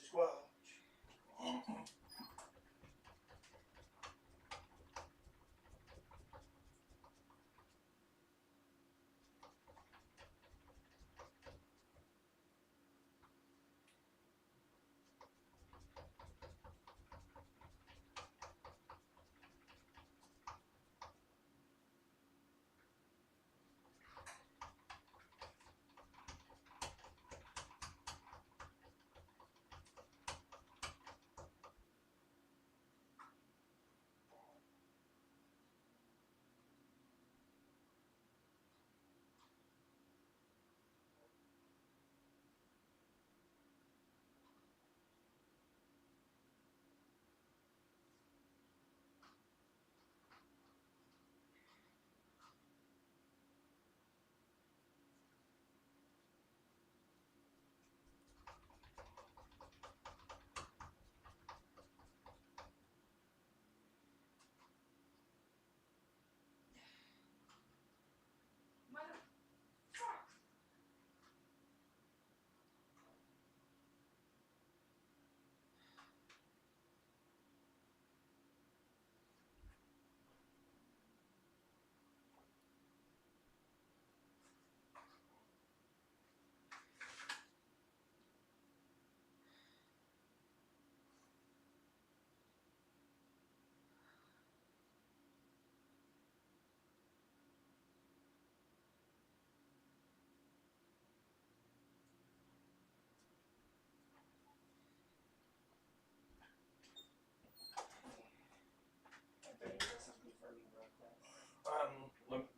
as well.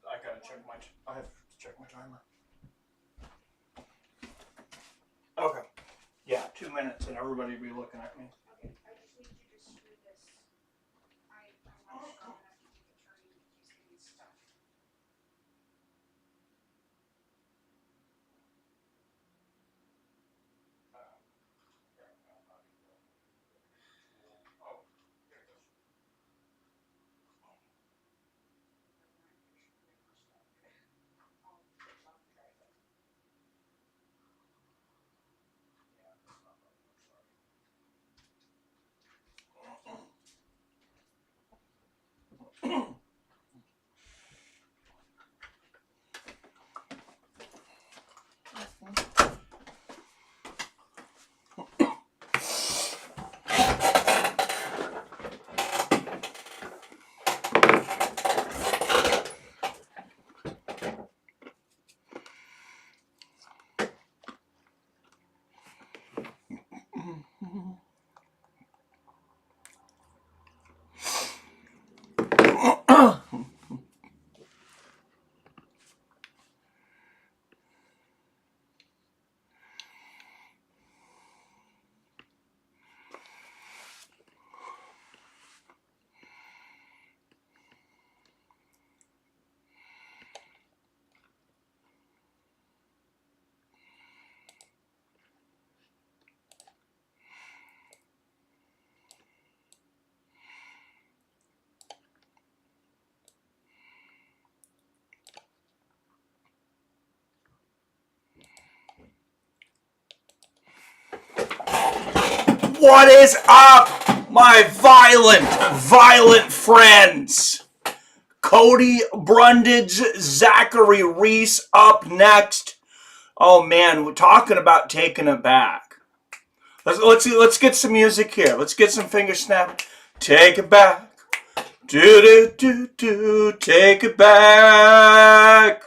I gotta check I have to check my timer. Okay. Yeah, 2 minutes and everybody will be looking at me. Okay, I just need you to screw this. I'm not strong enough to keep it turning in case it gets stuck. What is up, my violent friends? Cody Brundage, Zachary Reese up next. Oh man, we're talking about taking it back. Let's get some music here. Let's get some finger snap. Take it back. Do take it back.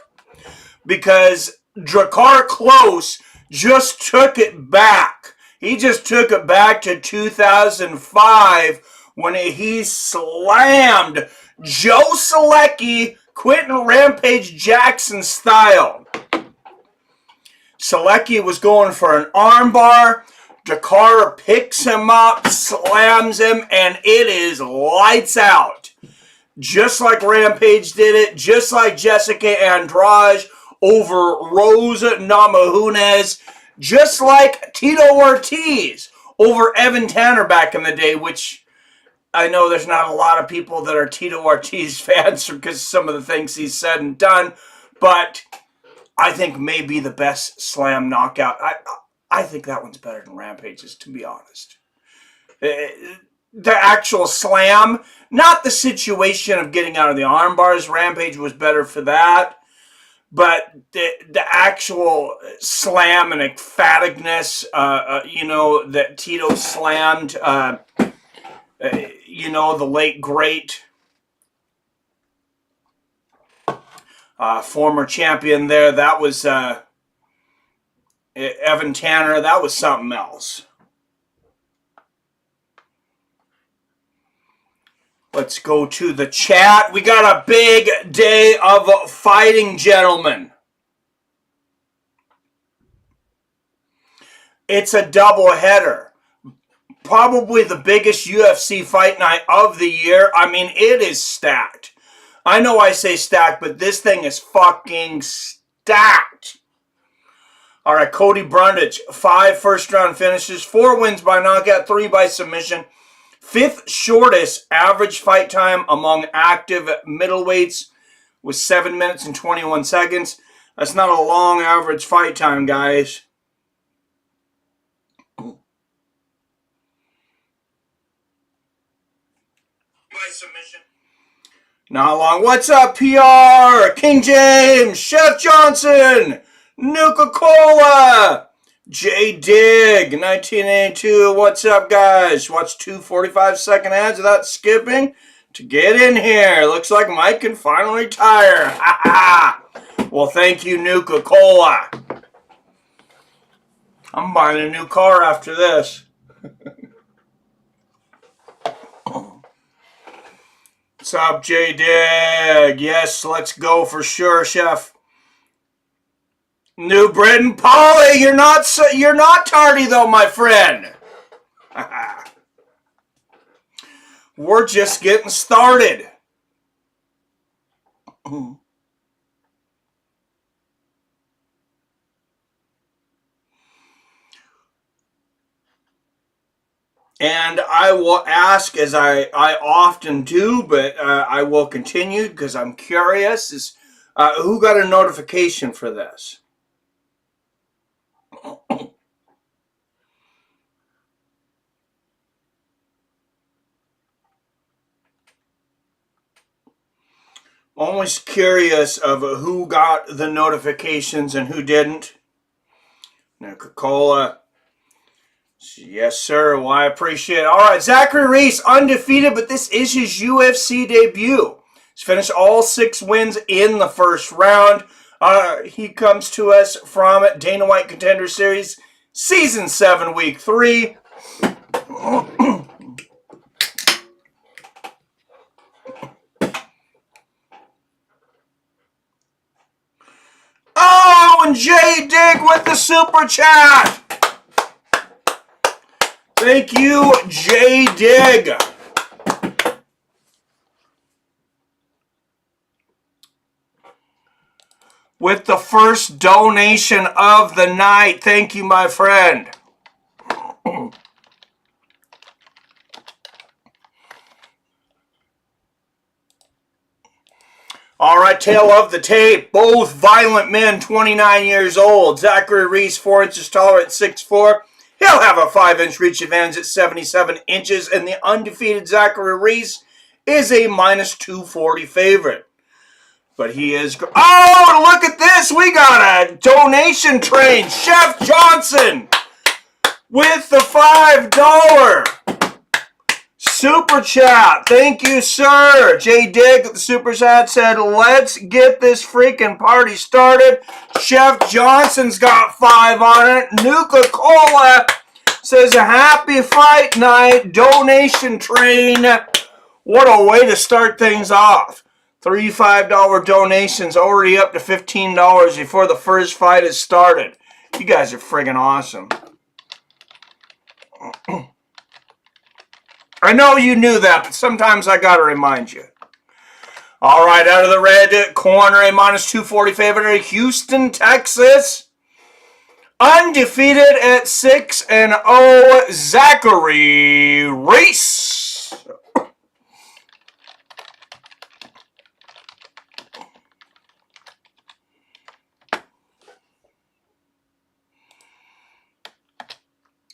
Because Drakkar Klose just took it back. He just took it back to 2005 when he slammed Joe Selecki, Quentin Rampage Jackson style. Selecki was going for an armbar. Drakkar picks him up, slams him, and it is lights out. Just like Rampage did it, just like Jessica Andrade over Rosa Namajunas, just like Tito Ortiz over Evan Tanner back in the day, which I know there's not a lot of people that are Tito Ortiz fans because of some of the things he's said and done, but I think maybe the best slam knockout. I think that one's better than Rampage's, to be honest. The actual slam, not the situation of getting out of the arm bars. Rampage was better for that. But the actual slam and emphaticness, that Tito slammed, the late great former champion there, that was Evan Tanner, that was something else. Let's go to the chat. We got a big day of fighting, gentlemen. It's a doubleheader. Probably the biggest UFC fight night of the year. I mean, it is stacked. I know I say stacked, but this thing is fucking stacked. All right, Cody Brundage, 5 first-round finishes, 4 wins by knockout, 3 by submission. 5th shortest average fight time among active middleweights was 7 minutes and 21 seconds. That's not a long average fight time, guys. By submission. Not long. What's up, PR? King James, Chef Johnson, Nuka-Cola, J Dig, 1982. What's up, guys? Watch 2 45-second ads without skipping to get in here. Looks like Mike can finally retire. Ha ha. Well, thank you, Nuka-Cola. I'm buying a new car after this. What's up, J Dig? Yes, let's go for sure, Chef. New Britain, Polly, you're not tardy though, my friend. We're just getting started. And I will ask, as I often do, but I will continue because I'm curious, is who got a notification for this? Always curious of who got the notifications and who didn't. Nuka-Cola. Yes, sir. Well, I appreciate it. All right, Zachary Reese, undefeated, but this is his UFC debut. He's finished all 6 wins in the first round. He comes to us from Dana White Contender Series, Season 7, Week 3. Oh, and Jay Dig with the super chat. Thank you, Jay Dig. With the first donation of the night. Thank you, my friend. All right, tale of the tape. Both violent men, 29 years old. Zachary Reese, 4 inches taller at 6'4". He'll have a 5-inch reach advantage at 77 inches, and the undefeated Zachary Reese is a -240 favorite. But he is... Oh, look at this! We got a donation train. Chef Johnson with the $5 super chat. Thank you, sir. Jay Dig with the super chat said, let's get this freaking party started. Chef Johnson's got 5 on it. Nuka-Cola says, a happy fight night. Donation train. What a way to start things off. 3 $5 donations already up to $15 before the first fight has started. You guys are friggin' awesome. I know you knew that, but sometimes I gotta remind you. All right, out of the red corner, a -240 favorite, Houston, Texas. Undefeated at 6-0, Zachary Reese.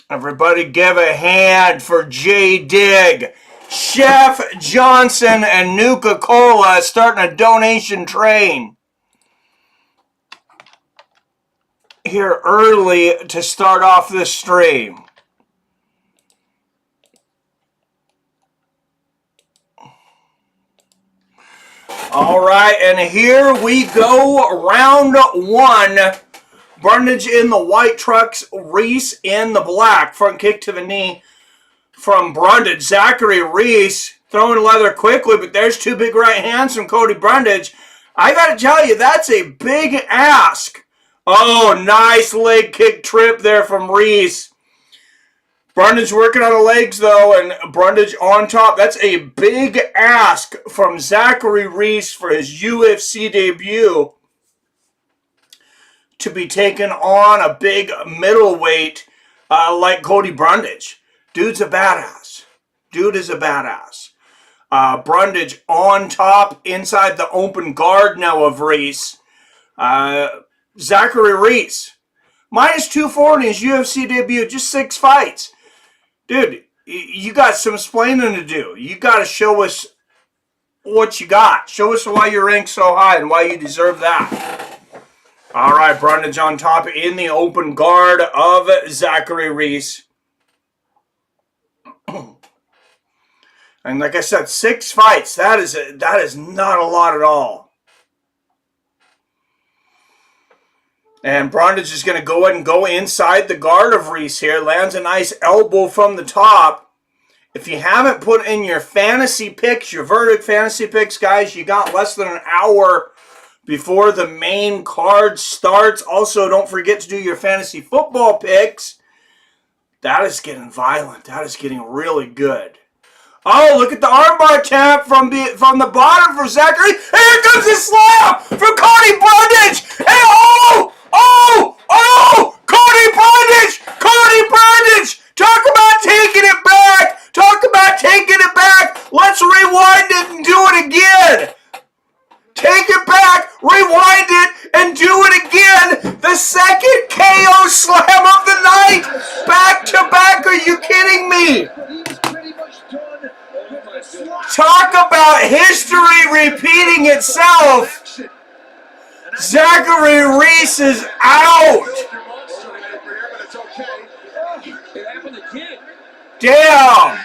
Everybody give a hand for J-Dig. Chef Johnson and Nuka-Cola starting a donation train here early to start off this stream. All right, and here we go, round one. Brundage in the white trucks, Reese in the black. Front kick to the knee from Brundage. Zachary Reese throwing leather quickly, but there's two big right hands from Cody Brundage. I got to tell you, that's a big ask. Oh, nice leg kick trip there from Reese. Brundage working on the legs, though, and Brundage on top. That's a big ask from Zachary Reese for his UFC debut to be taken on a big middleweight like Cody Brundage. Dude's a badass. Dude is a badass. Brundage on top inside the open guard now of Reese. Zachary Reese, minus 240 in his UFC debut, just 6 fights. Dude, you got some explaining to do. You got to show us what you got. Show us why you're ranked so high and why you deserve that. All right, Brundage on top in the open guard of Zachary Reese. And like I said, 6 fights. That is not a lot at all. And Brundage is going to go ahead and go inside the guard of Reese here. Lands a nice elbow from the top. If you haven't put in your fantasy picks, your verdict fantasy picks, guys, you got less than an hour before the main card starts. Also, don't forget to do your fantasy football picks. That is getting violent. That is getting really good. Oh, look at the armbar tap from the bottom for Zachary. And here comes the slam from Cody Brundage. And Cody Brundage! Cody Brundage! Talk about taking it back! Talk about taking it back! Let's rewind it and do it again! Take it back, rewind it, and do it again! The second KO slam of the night! Back to back, are you kidding me? Talk about history repeating itself! Zachary Reese is out! Damn!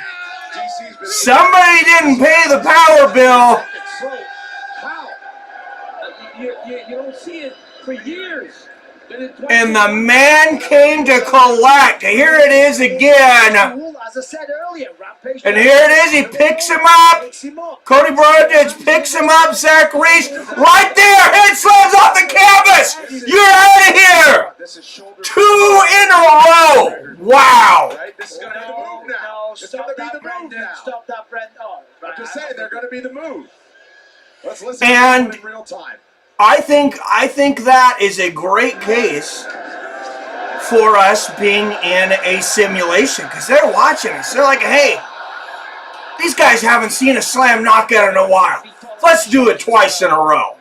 Somebody didn't pay the power bill. You don't see it for years. And the man came to collect. Here it is again. As I said earlier, and here it is. He picks him up. Cody Brundage picks him up. Zach Reese right there. Head slams off the canvas. You're out of here. 2 in a row. Wow. This is going to be the move now. It's going to be the move now. Stop that, Brent. I'm just saying, they're going to be the move. Let's listen to it in real time. I think that is a great case for us being in a simulation because they're watching us. They're like, hey, these guys haven't seen a slam knockout in a while. Let's do it twice in a row.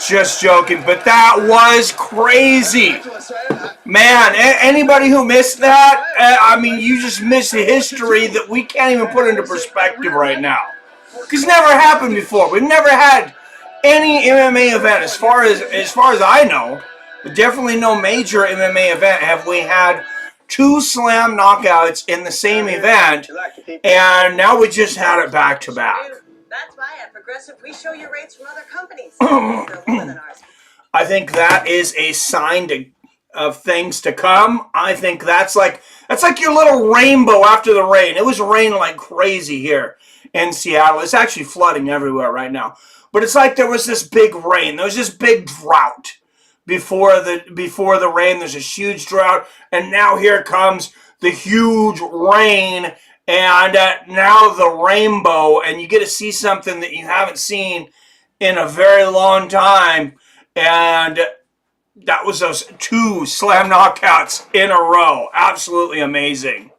Just joking, but that was crazy. Man, anybody who missed that, I mean, you just missed the history that we can't even put into perspective right now. Because it never happened before. We've never had any MMA event, as far as I know, but definitely no major MMA event have we had 2 slam knockouts in the same event, and now we just had it back to back. That's why at Progressive we show you rates from other companies. They're lower than ours. I think that is a sign of things to come. I think that's like your little rainbow after the rain. It was raining like crazy here in Seattle. It's actually flooding everywhere right now. But it's like there was this big rain. There was this big drought before the rain. There's this huge drought, and now here comes the huge rain, and now the rainbow, and you get to see something that you haven't seen in a very long time, and that was those 2 slam knockouts in a row. Absolutely amazing.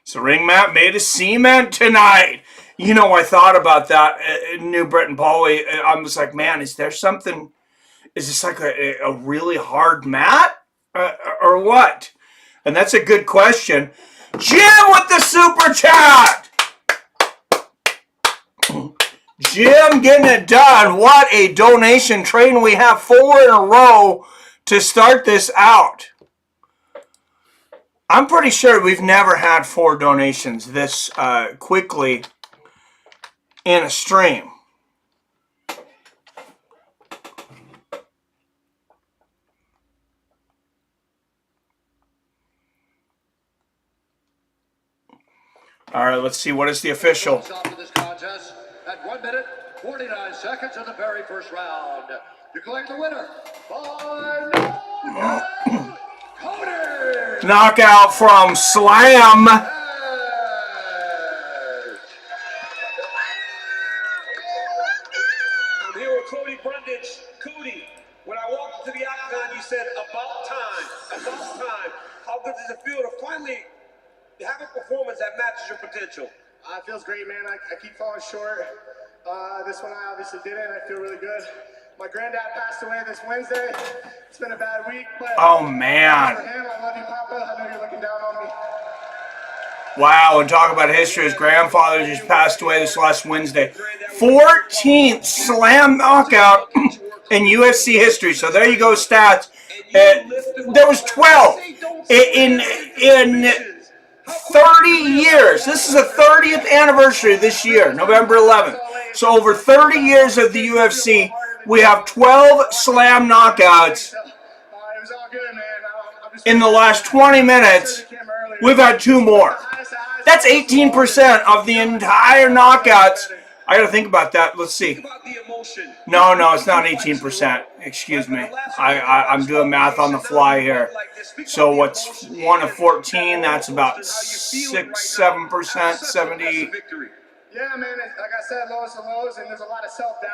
So ring mat made of cement tonight. You know, I thought about that new Britton Pauly. I was like, man, is there something Is this like a really hard mat? Or what? And that's a good question. Jim with the super chat! Jim getting it done. What a donation train. We have 4 in a row to start this out. I'm pretty sure we've never had 4 donations this quickly in a stream. All right, let's see. What is the official? At 1 minute, 49 seconds of the very first round. Declare the winner by Cody. Knockout from Slam. I'm here with Cody Brundage. Cody, when I walked into the octagon, you said, about time, about time. How good does it feel to finally have a performance that matches your potential? It feels great, man. I keep falling short. This one I obviously didn't. I feel really good. My granddad passed away this Wednesday. It's been a bad week, but oh man! For him, I love you, Papa. I know you're looking down on me. Wow, and talk about history. His grandfather just passed away this last Wednesday. 14th slam knockout in UFC history. So there you go, stats. There was 12 in 30 years. This is the 30th anniversary this year, November 11th. So over 30 years of the UFC, we have 12 slam knockouts. In the last 20 minutes, we've had 2 more. That's 18% of the entire knockouts. I gotta think about that. Let's see. No, it's not 18%. Excuse me. I'm doing math on the fly here. So what's 1 of 14? That's about 6-7%, 70. Yeah, man. Like I said, lows to lows, and there's a lot of self-doubt.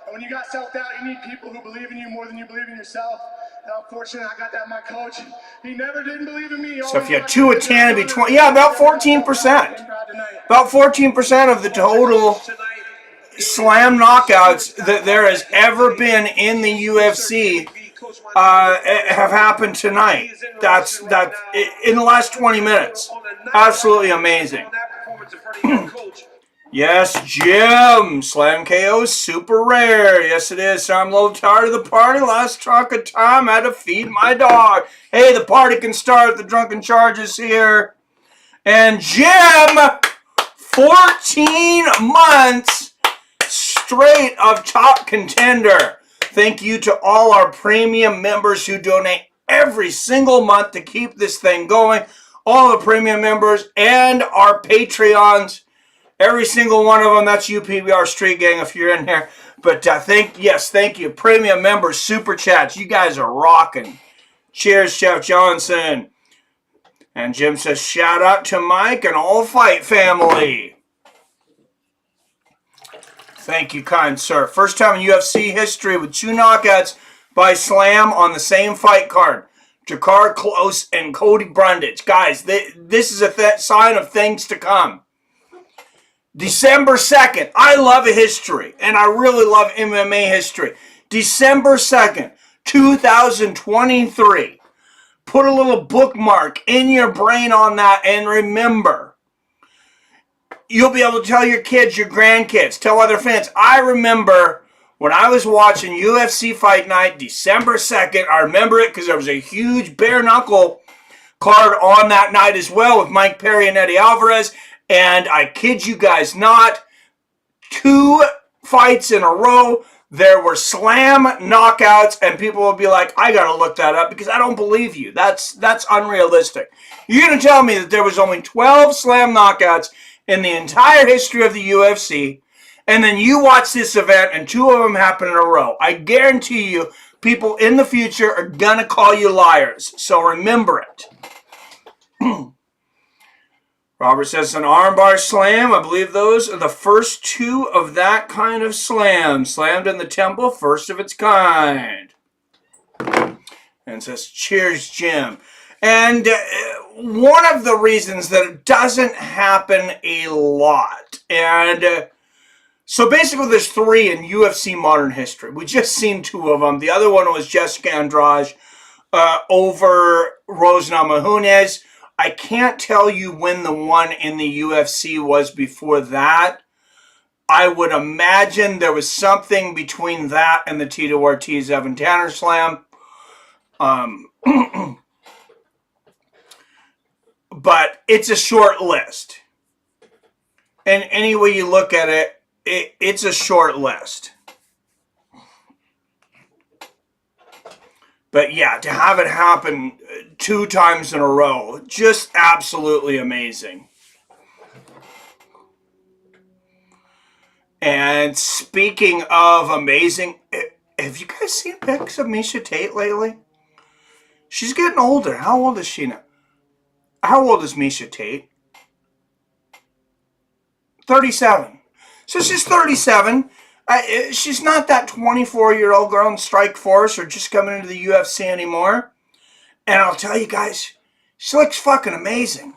And when you got self-doubt, you need people who believe in you more than you believe in yourself. And I'm fortunate I got that my coach. He never didn't believe in me. So if you had 2 of 10, it'd be 20. Yeah, about 14%. About 14% of the total slam knockouts that there has ever been in the UFC have happened tonight. That's in the last 20 minutes. Absolutely amazing. Yes, Jim. Slam KO is super rare. Yes, it is. So I'm a little tired of the party. Last chunk of time, I had to feed my dog. Hey, the party can start. The drunken charge is here. And Jim, 14 months straight of top contender. Thank you to all our premium members who donate every single month to keep this thing going. All the premium members and our Patreons. Every single one of them. That's you, PBR Street Gang, if you're in here. But thank you. Premium members, super chats. You guys are rocking. Cheers, Chef Johnson. And Jim says, shout out to Mike and all Fight family. Thank you, kind sir. First time in UFC history with 2 knockouts by slam on the same fight card. Jakar Close and Cody Brundage. Guys, this is a sign of things to come. December 2nd. I love history, and I really love MMA history. December 2nd, 2023. Put a little bookmark in your brain on that, and remember, you'll be able to tell your kids, your grandkids, tell other fans. I remember when I was watching UFC Fight Night, December 2nd. I remember it because there was a huge bare knuckle card on that night as well with Mike Perry and Eddie Alvarez. And I kid you guys not, 2 fights in a row, there were slam knockouts, and people will be like, I gotta look that up because I don't believe you. That's unrealistic. You're gonna tell me that there was only 12 slam knockouts in the entire history of the UFC, and then you watch this event and 2 of them happen in a row. I guarantee you, people in the future are gonna call you liars. So remember it. Robert says an armbar slam. I believe those are the first 2 of that kind of slam. Slammed in the temple, first of its kind. And says, cheers, Jim. And one of the reasons that it doesn't happen a lot, and So basically there's 3 in UFC modern history. We just seen 2 of them. The other one was Jessica Andrade over Rose Namajunas. I can't tell you when the one in the UFC was before that. I would imagine there was something between that and the Tito Ortiz Evan Tanner Slam. But it's a short list. And any way you look at it, it's a short list. But yeah, to have it happen 2 times in a row, just absolutely amazing. And speaking of amazing, have you guys seen pics of Meisha Tate lately? She's getting older. How old is she now? How old is Meisha Tate? 37. So she's 37. She's not that 24-year-old girl in Strikeforce or just coming into the UFC anymore. And I'll tell you guys, she looks fucking amazing.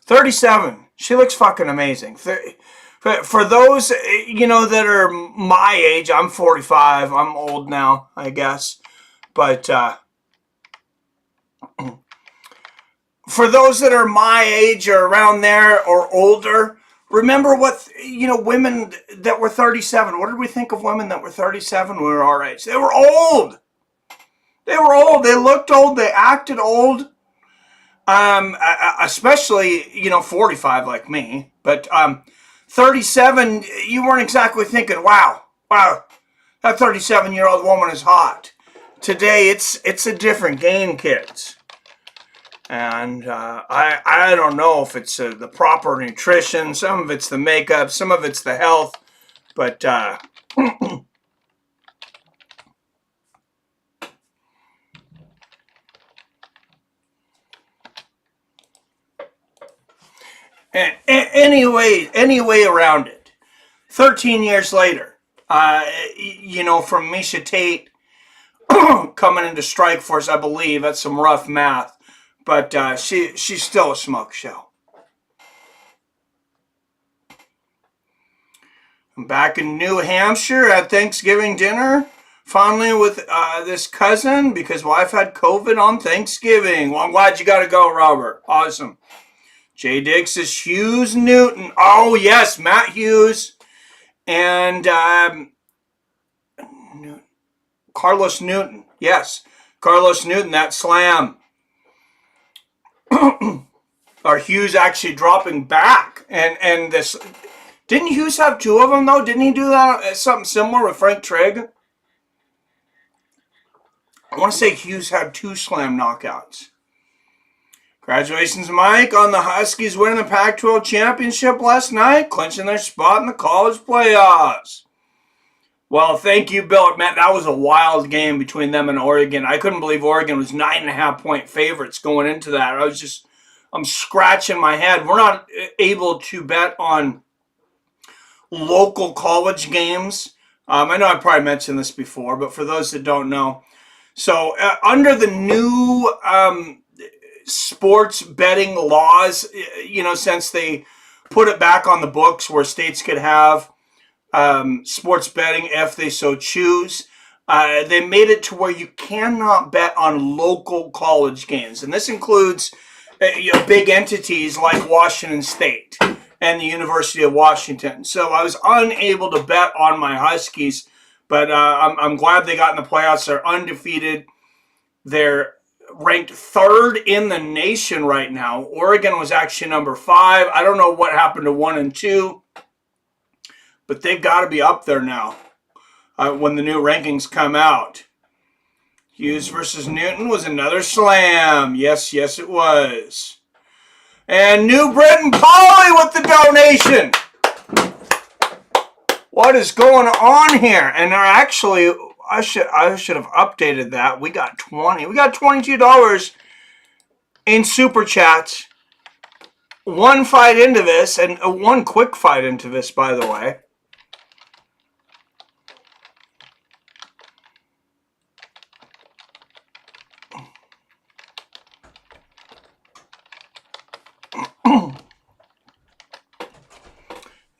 37. She looks fucking amazing. For those, that are my age, I'm 45. I'm old now, I guess. But for those that are my age or around there or older, remember what, women that were 37. What did we think of women that were 37 when we were our age? They were old. They were old. They looked old. They acted old. Especially, 45 like me. But 37, you weren't exactly thinking, wow, that 37-year-old woman is hot. Today, it's a different game, kids. And I don't know if it's the proper nutrition. Some of it's the makeup. Some of it's the health. But any way around it. 13 years later, from Meisha Tate coming into Strikeforce, I believe that's some rough math. But she's still a smoke show. I'm back in New Hampshire at Thanksgiving dinner, finally with this cousin, because wife had COVID on Thanksgiving. Well, I'm glad you got to go, Robert. Awesome. Jay Dix is Hughes Newton. Oh, yes, Matt Hughes. And Carlos Newton. Yes, Carlos Newton, that slam. Or Hughes actually dropping back. And this... Didn't Hughes have 2 of them, though? Didn't he do that something similar with Frank Trigg? I want to say Hughes had 2 slam knockouts. Congratulations, Mike, on the Huskies winning the Pac-12 championship last night, clinching their spot in the college playoffs. Well, thank you, Bill. Man, that was a wild game between them and Oregon. I couldn't believe Oregon was 9.5-point favorites going into that. I'm scratching my head. We're not able to bet on local college games. I know I probably mentioned this before, but for those that don't know. So under the new sports betting laws, since they put it back on the books where states could have sports betting if they so choose, they made it to where you cannot bet on local college games. And this includes big entities like Washington State and the University of Washington. So I was unable to bet on my Huskies, but I'm glad they got in the playoffs. They're undefeated. They're ranked 3rd in the nation right now. Oregon was actually number 5. I don't know what happened to 1 and 2, but they've got to be up there now when the new rankings come out. Hughes versus Newton was another slam. Yes, it was. And New Britain Polly with the donation. What is going on here? And they're actually, I should have updated that. We got $22 in super chats. 1 fight into this, and 1 quick fight into this, by the way.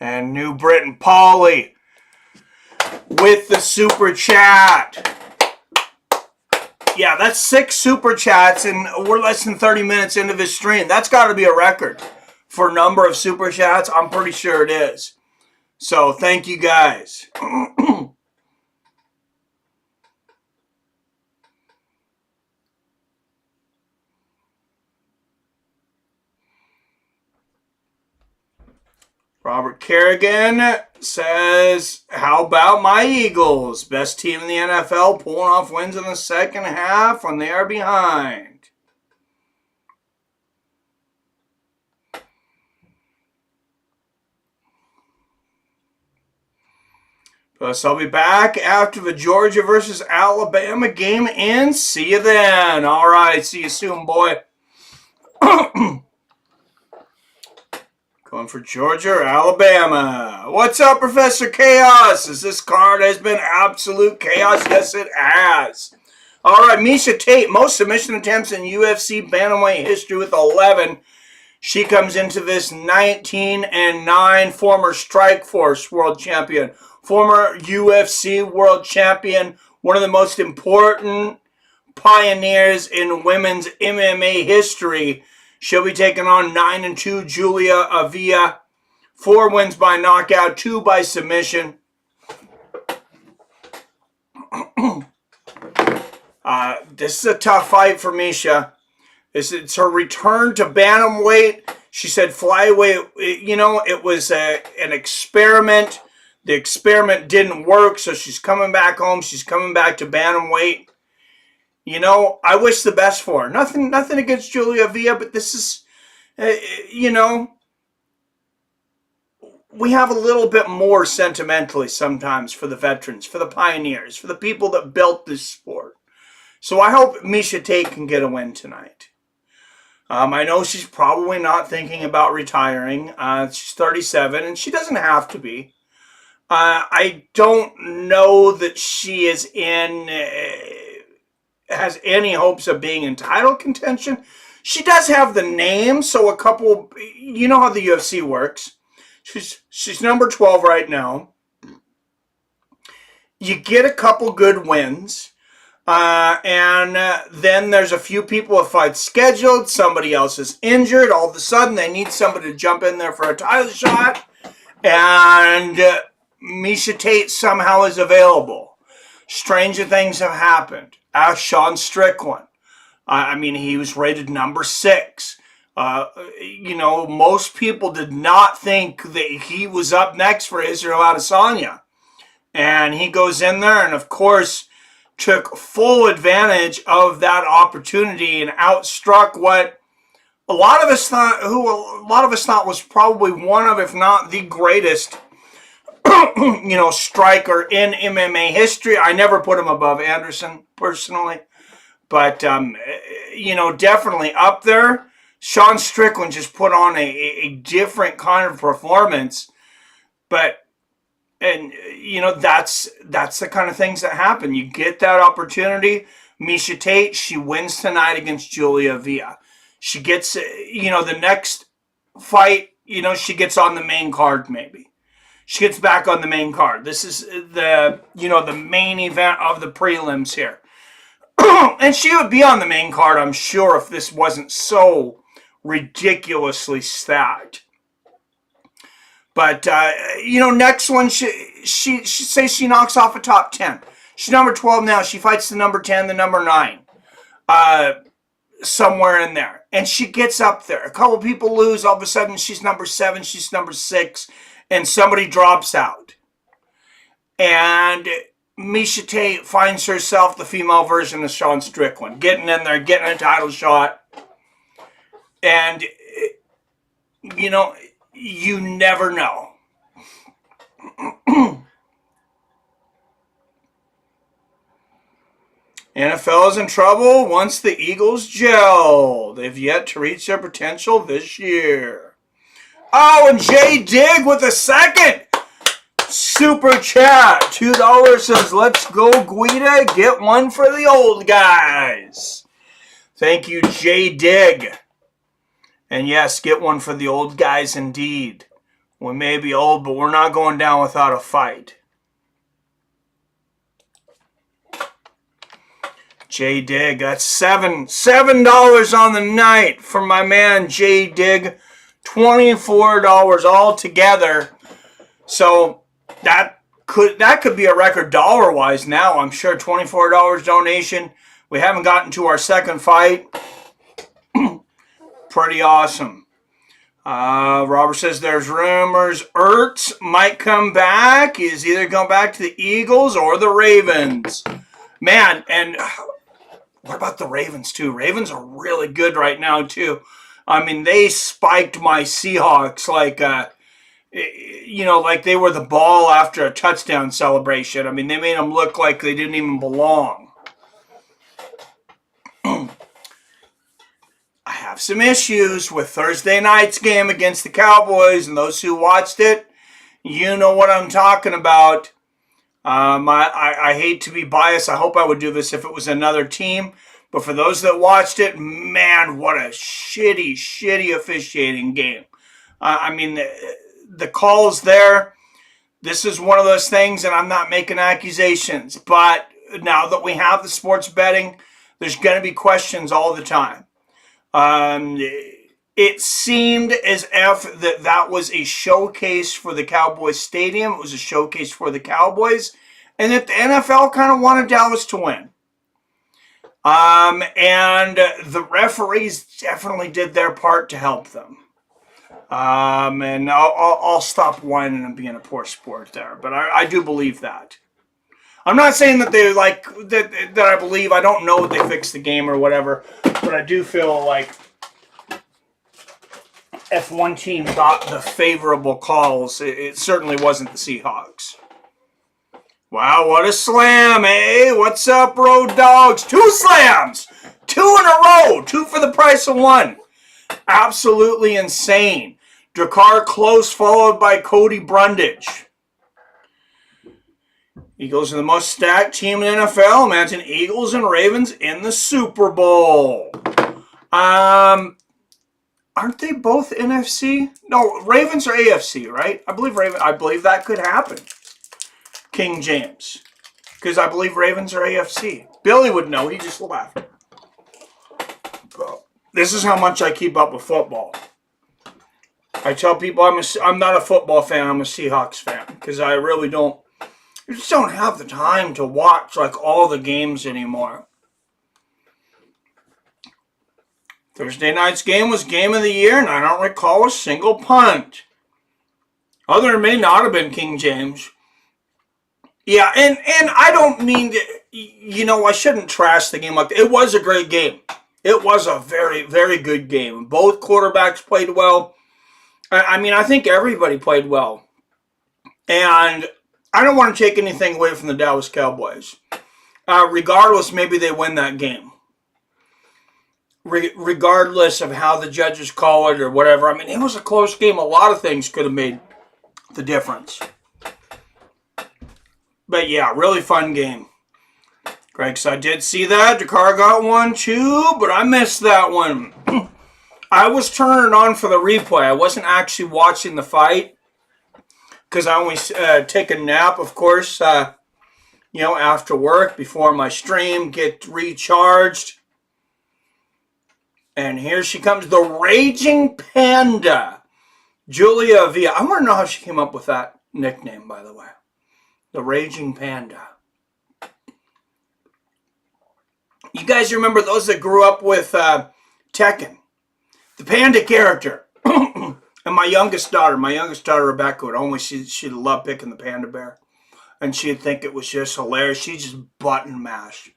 And New Britain Polly with the super chat. Yeah, that's 6 super chats, and we're less than 30 minutes into this stream. That's got to be a record for number of super chats. I'm pretty sure it is. So thank you guys. Robert Kerrigan says, how about my Eagles? Best team in the NFL, pulling off wins in the second half when they are behind. Plus, I'll be back after the Georgia versus Alabama game, and see you then. All right, see you soon, boy. Going for Georgia or Alabama. What's up, Professor Chaos? This card has been absolute chaos? Yes, it has. All right, Meisha Tate, most submission attempts in UFC Bantamweight history with 11. She comes into this 19-9, former Strikeforce world champion, former UFC world champion, one of the most important pioneers in women's MMA history. She'll be taking on 9-2 Julia Avila. 4 wins by knockout, 2 by submission. This is a tough fight for Meisha. It's her return to bantamweight. She said flyweight, it was an experiment. The experiment didn't work, so she's coming back home. She's coming back to bantamweight. I wish the best for her. Nothing against Julia Avila, but this is, we have a little bit more sentimentally sometimes for the veterans, for the pioneers, for the people that built this sport. So I hope Meisha Tate can get a win tonight. I know she's probably not thinking about retiring. She's 37, and she doesn't have to be. I don't know that she is has any hopes of being in title contention. She does have the name, so a couple, you know how the UFC works. She's number 12 right now. You get a couple good wins, and then there's a few people with fights scheduled. Somebody else is injured. All of a sudden, they need somebody to jump in there for a title shot, and Meisha Tate somehow is available. Stranger things have happened. Sean Strickland. He was rated number 6. Most people did not think that he was up next for Israel Adesanya. And he goes in there and, of course, took full advantage of that opportunity and outstruck what a lot of us thought was probably one of, if not the greatest, striker in MMA history. I never put him above Anderson personally, but definitely up there. Sean Strickland just put on a different kind of performance, that's the kind of things that happen. You get that opportunity. Meisha Tate, she wins tonight against Julia Avila. She gets, the next fight, she gets on the main card maybe. She gets back on the main card. This is the main event of the prelims here. And she would be on the main card, I'm sure, if this wasn't so ridiculously stacked. But, next one, she says she knocks off a top 10. She's number 12 now. She fights the number 10, the number 9. Somewhere in there. And she gets up there. A couple people lose. All of a sudden, she's number 7. She's number 6. And somebody drops out. And Meisha Tate finds herself the female version of Sean Strickland. Getting in there, getting a title shot. And, you never know. NFL is in trouble once the Eagles gel. They've yet to reach their potential this year. Oh, and Jay Dig with a second super chat. $2 says, let's go, Guida. Get one for the old guys. Thank you, Jay Dig. And yes, get one for the old guys indeed. We may be old, but we're not going down without a fight. J Dig, that's $7 on the night for my man J Dig. $24 altogether. So that could be a record dollar-wise now. I'm sure $24 donation. We haven't gotten to our second fight. Pretty awesome. Robert says there's rumors Ertz might come back. He's either going back to the Eagles or the Ravens. Man, and what about the Ravens too? Ravens are really good right now too. I mean, they spiked my Seahawks like, like they were the ball after a touchdown celebration. I mean, they made them look like they didn't even belong. I have some issues with Thursday night's game against the Cowboys, and those who watched it, you know what I'm talking about. I hate to be biased. I hope I would do this if it was another team. But for those that watched it, man, what a shitty officiating game. I mean, the calls there, this is one of those things, and I'm not making accusations. But now that we have the sports betting, there's going to be questions all the time. It seemed as if that was a showcase for the Cowboys Stadium. It was a showcase for the Cowboys. And that the NFL kind of wanted Dallas to win. And the referees definitely did their part to help them. And I'll stop whining and being a poor sport there. But I do believe that. I'm not saying that they like that I believe. I don't know that they fixed the game or whatever. But I do feel like if one team got the favorable calls, it certainly wasn't the Seahawks. Wow, what a slam, eh? What's up, Road Dogs? 2 slams! 2 in a row! 2 for the price of 1. Absolutely insane. Drakkar close, followed by Cody Brundage. Eagles are the most stacked team in the NFL. Imagine Eagles and Ravens in the Super Bowl. Aren't they both NFC? No, Ravens are AFC, right? I believe that could happen. King James. Because I believe Ravens are AFC. Billy would know. He just laughed. This is how much I keep up with football. I tell people I'm not a football fan. I'm a Seahawks fan. Because I really don't. I just don't have the time to watch like all the games anymore. Thursday night's game was game of the year, and I don't recall a single punt. Other may not have been King James. Yeah, and I don't mean to, I shouldn't trash the game like that. It was a great game. It was a very, very good game. Both quarterbacks played well. I mean, I think everybody played well. And I don't want to take anything away from the Dallas Cowboys. Regardless, maybe they win that game. Regardless of how the judges call it or whatever. I mean, it was a close game. A lot of things could have made the difference. But yeah, really fun game. Greg, so I did see that. Drakkar got one too, but I missed that one. I was turning it on for the replay. I wasn't actually watching the fight because I always take a nap, of course, after work before my stream, get recharged. And here she comes, the Raging Panda, Julia Avila. I want to know how she came up with that nickname, by the way. The Raging Panda. You guys remember those that grew up with Tekken? The Panda character. And my youngest daughter, Rebecca, would always, she'd love picking the Panda Bear. And she'd think it was just hilarious. She'd just button mash.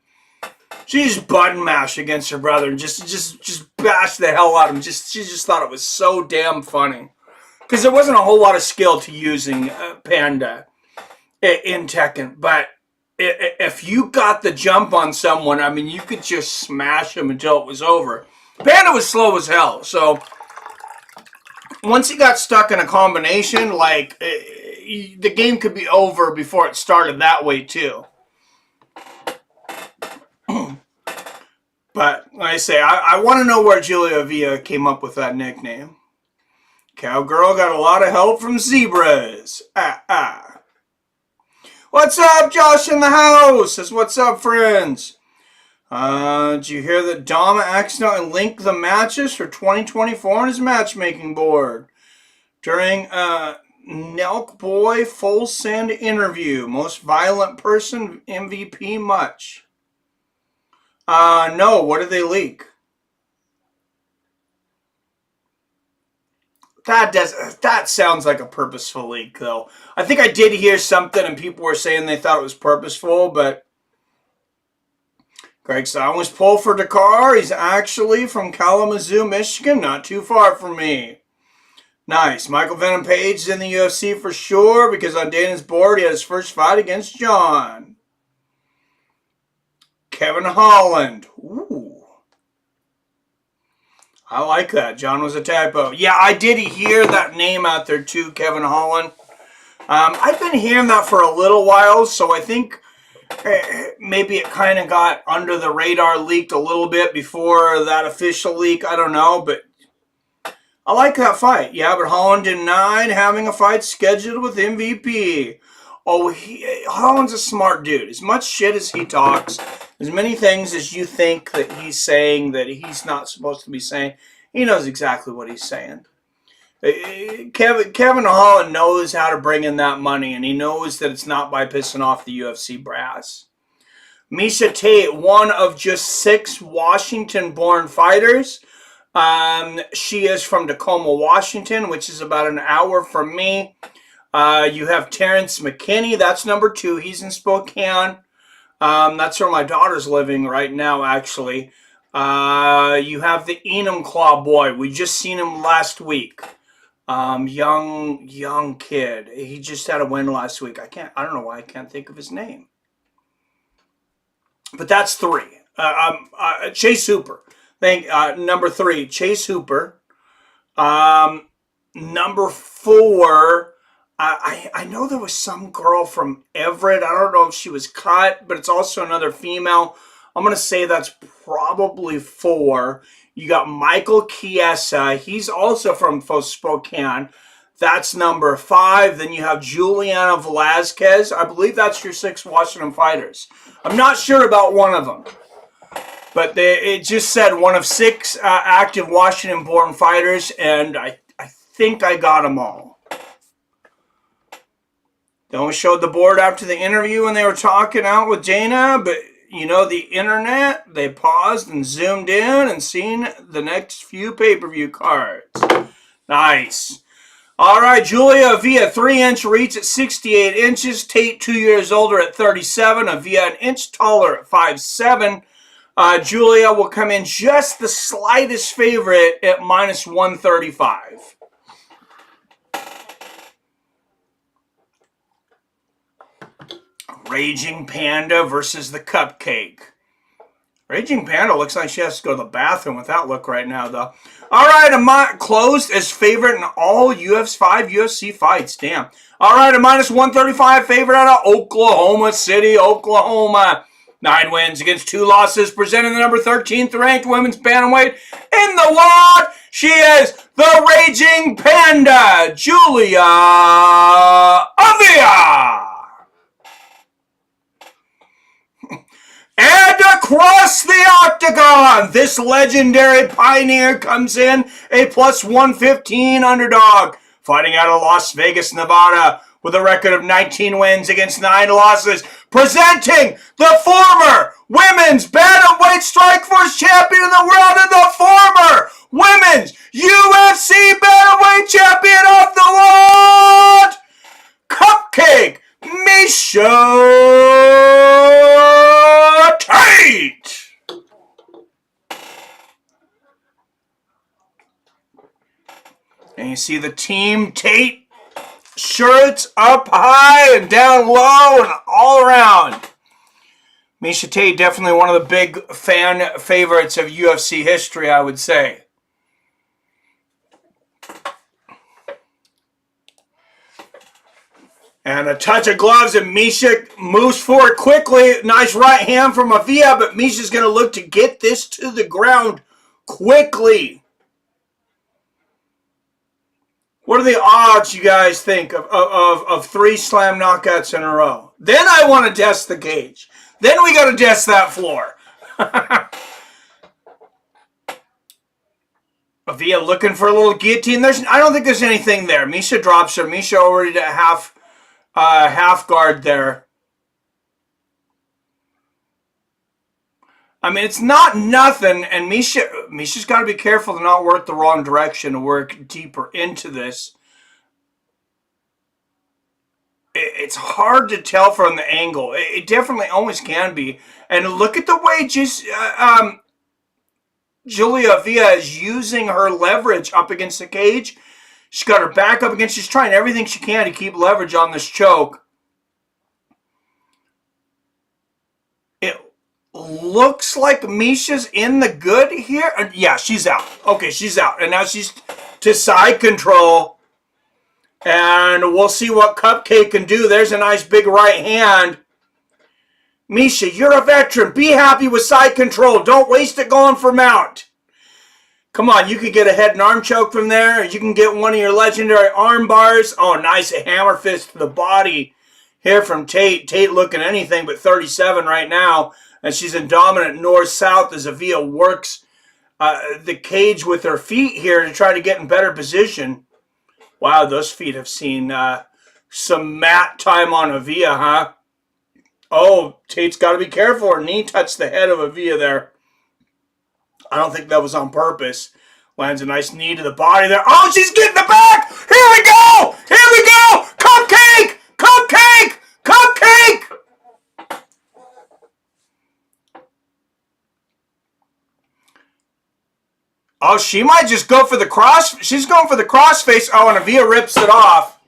She just button mashed against her brother and just bashed the hell out of him. She just thought it was so damn funny. Because there wasn't a whole lot of skill to using Panda in Tekken. But if you got the jump on someone, I mean, you could just smash them until it was over. Panda was slow as hell. So once he got stuck in a combination, like, the game could be over before it started that way too. But like I say, I want to know where Julia Avila came up with that nickname. Cowgirl got a lot of help from zebras. What's up, Josh in the house? Says, what's up, friends? Did you hear that Dama accidentally linked the matches for 2024 on his matchmaking board during a Nelk Boy Full Send interview? Most violent person MVP much. No, what did they leak? That sounds like a purposeful leak, though. I think I did hear something, and people were saying they thought it was purposeful, but Greg Stein was pulled for Dakar. He's actually from Kalamazoo, Michigan, not too far from me. Nice. Michael Venom Page is in the UFC for sure, because on Dana's board, he had his first fight against John. Kevin Holland. Ooh. I like that. John was a typo. Yeah, I did hear that name out there too, Kevin Holland. I've been hearing that for a little while, so I think maybe it kind of got under the radar, leaked a little bit before that official leak. I don't know, but I like that fight. Yeah, but Holland denied having a fight scheduled with MVP. Oh, Holland's a smart dude. As much shit as he talks, as many things as you think that he's saying that he's not supposed to be saying, he knows exactly what he's saying. Kevin Holland knows how to bring in that money, and he knows that it's not by pissing off the UFC brass. Meisha Tate, one of just 6 Washington-born fighters. She is from Tacoma, Washington, which is about an hour from me. You have Terrence McKinney. That's number 2. He's in Spokane. That's where my daughter's living right now, actually. You have the Enum Claw boy. We just seen him last week. Young kid. He just had a win last week. I don't know why I can't think of his name. But that's 3. Chase Hooper. Number 3, Chase Hooper. Number 4, I know there was some girl from Everett. I don't know if she was cut, but it's also another female. I'm going to say that's probably 4. You got Michael Chiesa. He's also from Spokane. That's number 5. Then you have Juliana Velazquez. I believe that's your 6 Washington fighters. I'm not sure about one of them. But it just said one of 6 active Washington-born fighters, and I think I got them all. They only showed the board after the interview when they were talking out with Dana, but you know the internet, they paused and zoomed in and seen the next few pay-per-view cards. Nice. All right, Julia Avila, 3-inch reach at 68 inches. Tate, 2 years older at 37. Avila, an inch taller at 5'7". Julia will come in just the slightest favorite at minus 135. Raging Panda versus the Cupcake. Raging Panda looks like she has to go to the bathroom with that look right now, though. All right, Arman closed as favorite in all 5 UFC fights. Damn. All right, a minus 135 favorite out of Oklahoma City, Oklahoma. 9 wins against 2 losses, presenting the number 13th ranked women's bantamweight in the world. She is the Raging Panda, Julia Avila. And across the octagon, this legendary pioneer comes in a plus 115 underdog, fighting out of Las Vegas, Nevada, with a record of 19 wins against 9 losses, presenting the former women's bantamweight Strikeforce champion in the world and the former women's UFC bantamweight champion of the world, Cupcake, Meisha Tate. And you see the Team Tate shirts up high and down low and all around. Meisha Tate, definitely one of the big fan favorites of UFC history, I would say. And a touch of gloves, and Meisha moves forward quickly. Nice right hand from Avila, but Misha's going to look to get this to the ground quickly. What are the odds you guys think of 3 slam knockouts in a row? Then I want to test the cage. Then we got to test that floor. Avila looking for a little guillotine. I don't think there's anything there. Meisha drops her. Meisha already at half guard there. I mean, it's not nothing, and Meisha's got to be careful to not work the wrong direction to work deeper into this. It's hard to tell from the angle. It definitely always can be. And look at the way Julia Avila is using her leverage up against the cage. She's got her back up against. She's trying everything she can to keep leverage on this choke. It looks like Meisha's in the good here. Yeah, she's out. Okay, she's out. And now she's to side control. And we'll see what Cupcake can do. There's a nice big right hand. Meisha, you're a veteran. Be happy with side control. Don't waste it going for mount. Come on, you could get a head and arm choke from there. Or you can get one of your legendary arm bars. Oh, nice hammer fist to the body here from Tate. Tate looking anything but 37 right now. And she's in dominant north-south as Avila works the cage with her feet here to try to get in better position. Wow, those feet have seen some mat time on Avila, huh? Oh, Tate's got to be careful. Her knee touched the head of Avila there. I don't think that was on purpose. Lands a nice knee to the body there. Oh, she's getting the back! Here we go! Here we go! Cupcake! Cupcake! Cupcake! Oh, she might just go for the cross. She's going for the crossface. Oh, and Avila rips it off.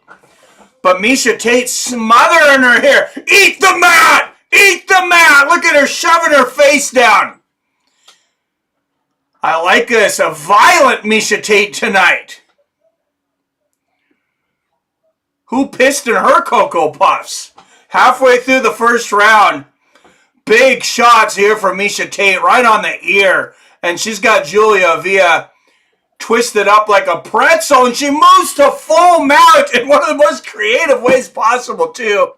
But Meisha Tate smothering her here. Eat the mat! Eat the mat! Look at her shoving her face down. I like this. A violent Meisha Tate tonight. Who pissed in her Cocoa Puffs? Halfway through the first round. Big shots here from Meisha Tate right on the ear. And she's got Julia Avila twisted up like a pretzel. And she moves to full mount in one of the most creative ways possible, too.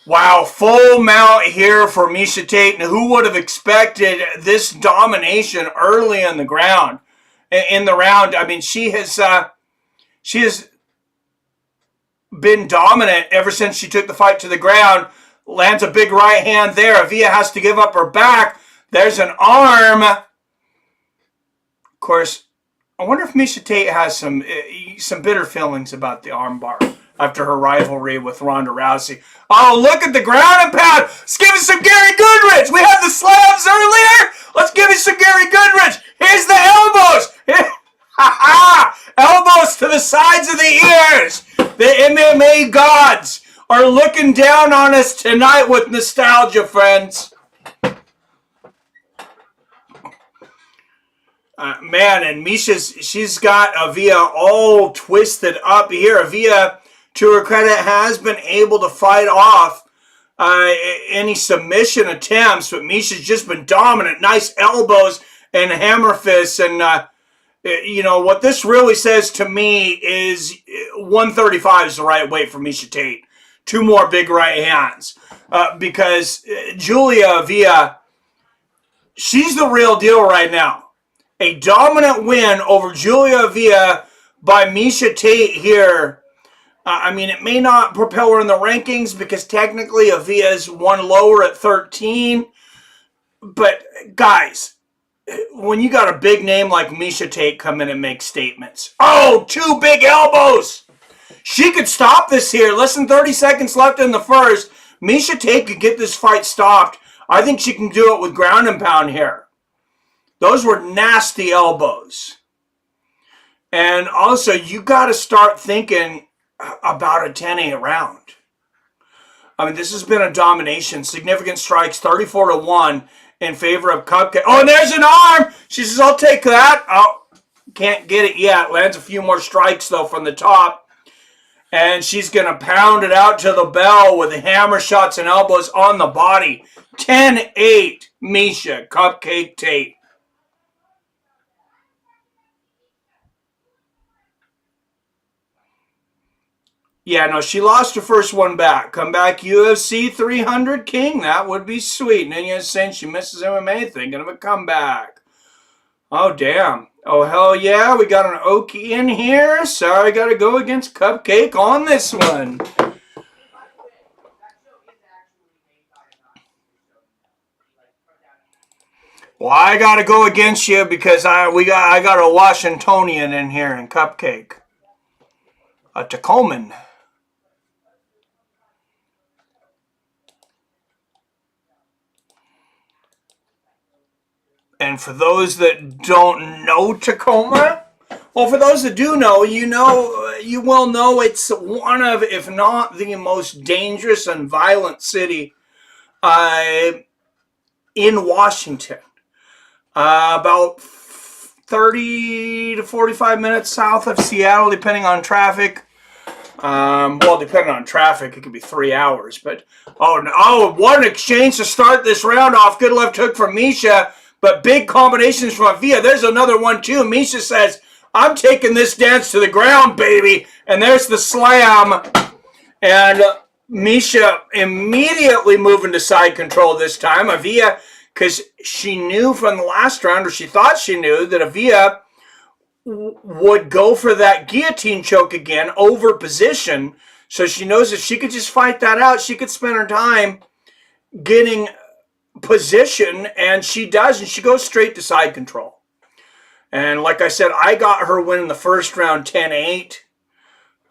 Wow, full mount here for Meisha Tate. And who would have expected this domination early in the round? I mean, she has been dominant ever since she took the fight to the ground. Lands a big right hand there. Avila has to give up her back. There's an arm. Of course, I wonder if Meisha Tate has some bitter feelings about the arm bar after her rivalry with Ronda Rousey. Oh, look at the ground and pound. Let's give it some Gary Goodrich. We had the slams earlier. Let's give it some Gary Goodrich. Here's the elbows. Elbows to the sides of the ears. The MMA gods are looking down on us tonight with nostalgia, friends. Man, and she's got Avila all twisted up here. Avila, to her credit, has been able to fight off any submission attempts, but Meisha's just been dominant. Nice elbows and hammer fists. And, what this really says to me is 135 is the right weight for Meisha Tate. 2 more big right hands. Because Julia Avila, she's the real deal right now. A dominant win over Julia Avila by Meisha Tate here. I mean, it may not propel her in the rankings because technically Avila's one lower at 13. But, guys, when you got a big name like Meisha Tate come in and make statements. Oh, 2 big elbows! She could stop this here. Less than 30 seconds left in the first. Meisha Tate could get this fight stopped. I think she can do it with ground and pound here. Those were nasty elbows. And also, you got to start thinking about a 10-8 round. I mean, this has been a domination. Significant strikes, 34-1 in favor of Cupcake. Oh, and there's an arm! She says, I'll take that. Oh, can't get it yet. Lands a few more strikes, though, from the top. And she's going to pound it out to the bell with hammer shots and elbows on the body. 10-8, Meisha, Cupcake Tate. Yeah, no, she lost her first one back. Come back UFC 300 King. That would be sweet. Nina's saying she misses MMA, thinking of a comeback. Oh, damn. Oh, hell yeah. We got an Okie in here. Sorry, got to go against Cupcake on this one. Well, I got to go against you because I got a Washingtonian in here in Cupcake. A Tacoman. And for those that don't know Tacoma, well, for those that do know, you will know it's one of, if not the most dangerous and violent city in Washington. About 30 to 45 minutes south of Seattle, depending on traffic. Well, depending on traffic, it could be 3 hours. But what an exchange to start this round off. Good left hook from Meisha. But big combinations from Avila. There's another one, too. Meisha says, I'm taking this dance to the ground, baby. And there's the slam. And Meisha immediately moving to side control this time. Avila, because she knew from the last round, or she thought she knew, that Avila would go for that guillotine choke again over position. So she knows if she could just fight that out, she could spend her time getting position, and she does, and she goes straight to side control. And like I said, I got her winning the first round 10-8.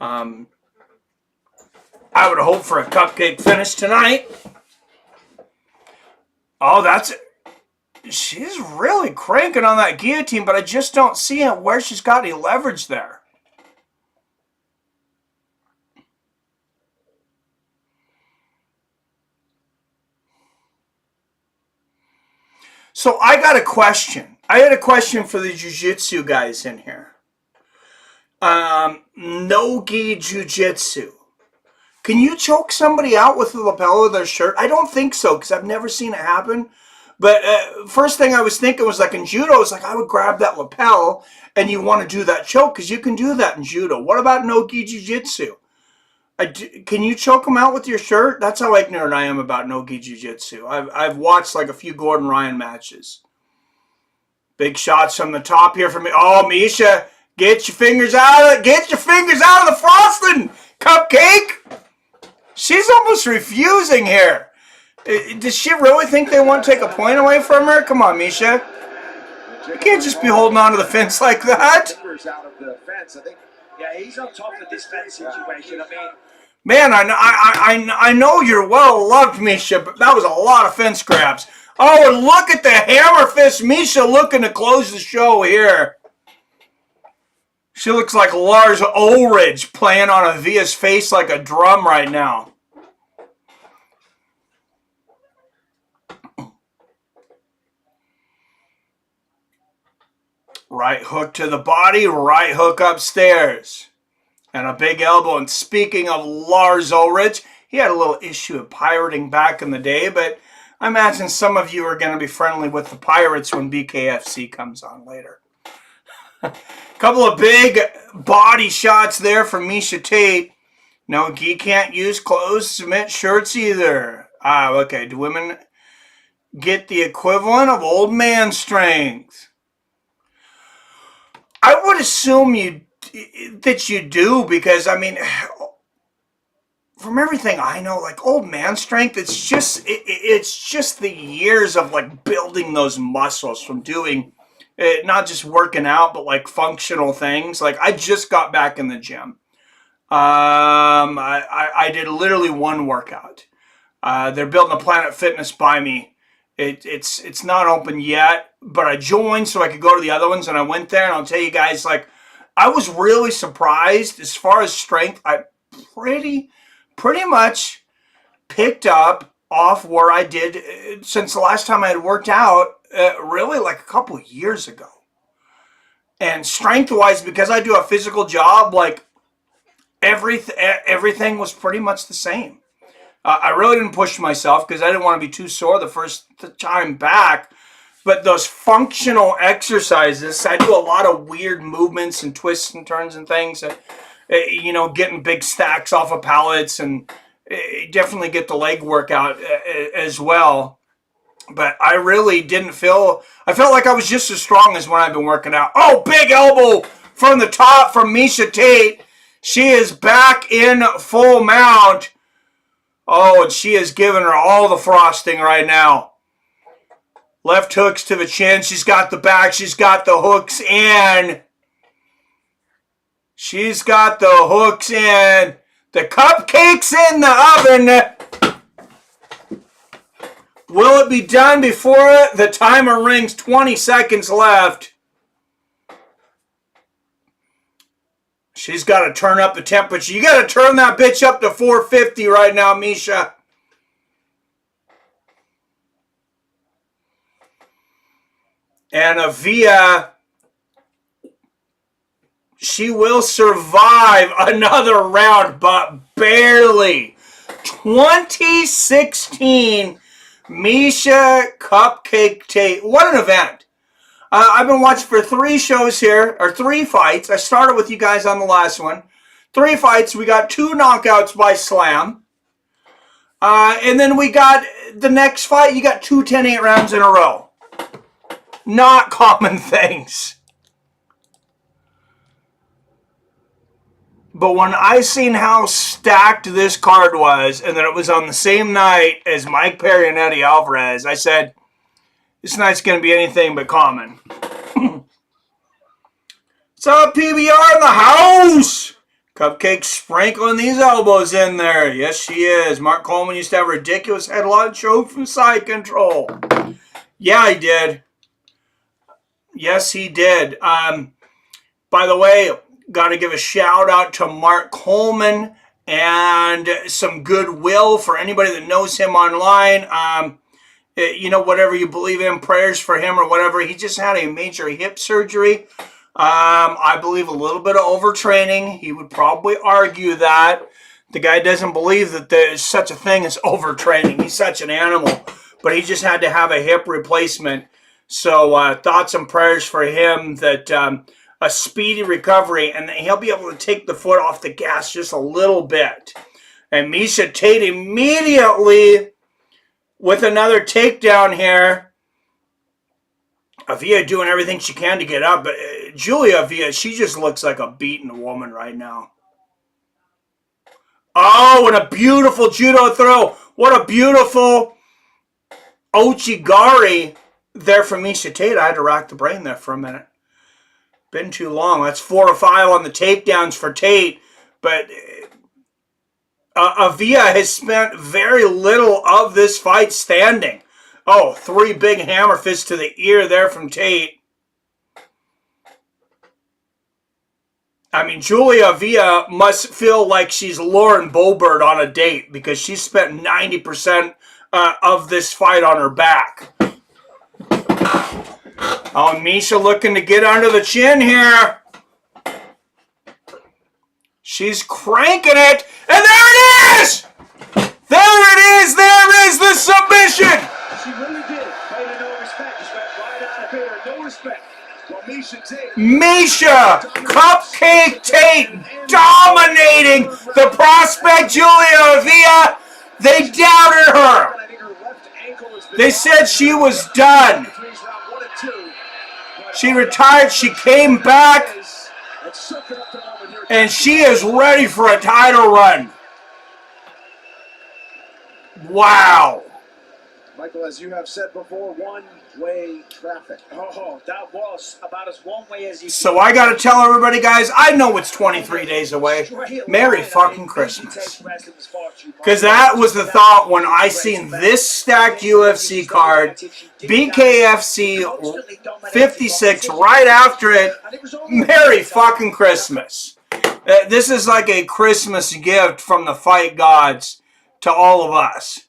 I would hope for a Cupcake finish tonight. Oh, that's it. She's really cranking on that guillotine, but I just don't see it where she's got any leverage there. So I got a question. I had a question for the jiu-jitsu guys in here. No-gi jiu-jitsu. Can you choke somebody out with the lapel of their shirt? I don't think so, because I've never seen it happen. But first thing I was thinking was like in judo, it's like I would grab that lapel and you want to do that choke because you can do that in judo. What about no-gi jiu-jitsu? Can you choke them out with your shirt? That's how ignorant I am about no-gi jiu-jitsu. I've watched like a few Gordon Ryan matches. Big shots from the top here from me. Oh, Meisha, get your fingers out of the frosting, Cupcake. She's almost refusing here. Does she really think they want to take a point away from her? Come on, Meisha. You can't just be holding on to the fence like that. Yeah, he's on top of this fence situation. I mean, man, I know you're well loved, Meisha, but that was a lot of fence grabs. Oh, and look at the hammer fist. Meisha looking to close the show here. She looks like Lars Ulrich playing on Avila's face like a drum right now. Right hook to the body, right hook upstairs. And a big elbow. And speaking of Lars Ulrich, he had a little issue of pirating back in the day, but I imagine some of you are going to be friendly with the Pirates when BKFC comes on later. Couple of big body shots there from Meisha Tate. No, gi can't use closed cement shirts either. Okay. Do women get the equivalent of old man strength? I would assume that you do, because, I mean, from everything I know, like old man strength, it's just the years of like building those muscles from doing it, not just working out, but like functional things. Like I just got back in the gym. I did literally one workout. They're building a Planet Fitness by me. It's not open yet, but I joined so I could go to the other ones, and I went there, and I'll tell you guys, like, I was really surprised as far as strength. I pretty much picked up off where I did since the last time I had worked out, really like a couple of years ago. And strength-wise, because I do a physical job, like everything was pretty much the same. I really didn't push myself because I didn't want to be too sore the first time back. But those functional exercises, I do a lot of weird movements and twists and turns and things. you know, getting big stacks off of pallets and definitely get the leg workout as well. But I really didn't feel, I felt like I was just as strong as when I've been working out. Oh, big elbow from the top from Meisha Tate. She is back in full mount. Oh, and she is giving her all the frosting right now. Left hooks to the chin. She's got the back. She's got the hooks in. She's got the hooks in. The cupcake's in the oven. Will it be done before the timer rings? 20 seconds left. She's got to turn up the temperature. You got to turn that bitch up to 450 right now, Meisha. And Avila, she will survive another round, but barely. 2016 Meisha Cupcake Tate. What an event. I've been watching for 3 shows here, or 3 fights. I started with you guys on the last one. 3 fights. We got 2 knockouts by slam. And then we got the next fight. You got 2 10-8 rounds in a row. Not common things. But when I seen how stacked this card was, and that it was on the same night as Mike Perry and Eddie Alvarez, I said, this night's going to be anything but common. What's up, PBR in the house? Cupcake sprinkling these elbows in there. Yes, she is. Mark Coleman used to have a ridiculous headlock choke from side control. Yeah, he did. Yes, he did. By the way, got to give a shout out to Mark Coleman and some goodwill for anybody that knows him online. You know, whatever you believe in, prayers for him or whatever. He just had a major hip surgery. I believe a little bit of overtraining. He would probably argue that. The guy doesn't believe that there's such a thing as overtraining. He's such an animal. But he just had to have a hip replacement. So thoughts and prayers for him that a speedy recovery and he'll be able to take the foot off the gas just a little bit. And Meisha Tate immediately with another takedown here. Avila doing everything she can to get up. But Julia Avila, she just looks like a beaten woman right now. Oh, and a beautiful judo throw. What a beautiful Ochigari there from Meisha Tate. I had to rack the brain there for a minute. Been too long. That's 4 or 5 on the takedowns for Tate. But Avila has spent very little of this fight standing. Oh, 3 big hammer fists to the ear there from Tate. I mean, Julia Avila must feel like she's Lauren Boebert on a date because she spent 90% of this fight on her back. Oh, Meisha looking to get under the chin here. She's cranking it. And there it is! There it is! There is the submission! She really did. Paid her no respect. Just went right out of her. No respect. Well, Meisha Tate. Meisha Cupcake Tate dominating the prospect Julia Avila. They doubted her. They said she was done. She retired. She came back. And she is ready for a title run. Wow. Michael, as you have said before, one-way traffic. Oh, that was about as one-way as you. So I got to tell everybody, guys, I know it's 23 days away. Merry fucking Christmas. Because that was the thought when I seen this stacked UFC card, BKFC 56, right after it. Merry fucking Christmas. This is like a Christmas gift from the fight gods to all of us.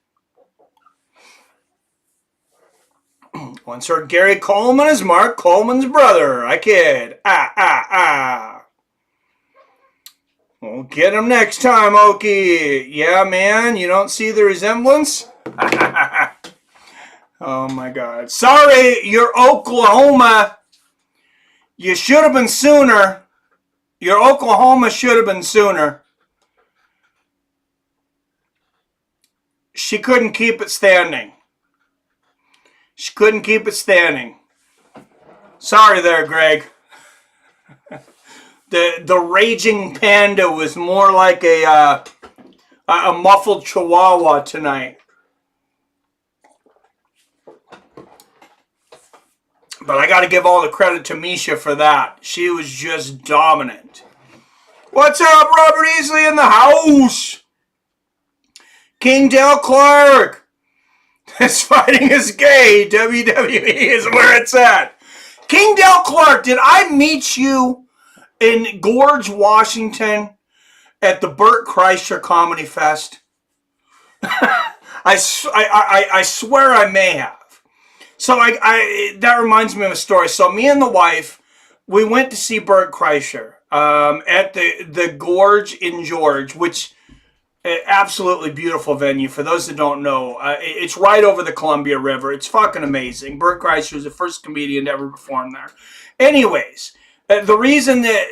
Once heard Gary Coleman is Mark Coleman's brother. I kid. We'll get him next time, Okie. Yeah, man, you don't see the resemblance? Oh, my God. Sorry, you're Oklahoma. You should have been sooner. Your Oklahoma should have been sooner. She couldn't keep it standing. She couldn't keep it standing. Sorry there, Greg. The raging panda was more like a muffled chihuahua tonight. But I got to give all the credit to Meisha for that. She was just dominant. What's up, Robert Easley in the house? King Dale Clark. This fighting is gay. WWE is where it's at. King Dale Clark, did I meet you in Gorge, Washington at the Burt Kreischer Comedy Fest? I swear I may have. So that reminds me of a story. So me and the wife, we went to see Burt Kreischer at the Gorge in George, which absolutely beautiful venue. For those that don't know, it's right over the Columbia River. It's fucking amazing. Burt Kreischer was the first comedian to ever perform there. Anyways, the reason that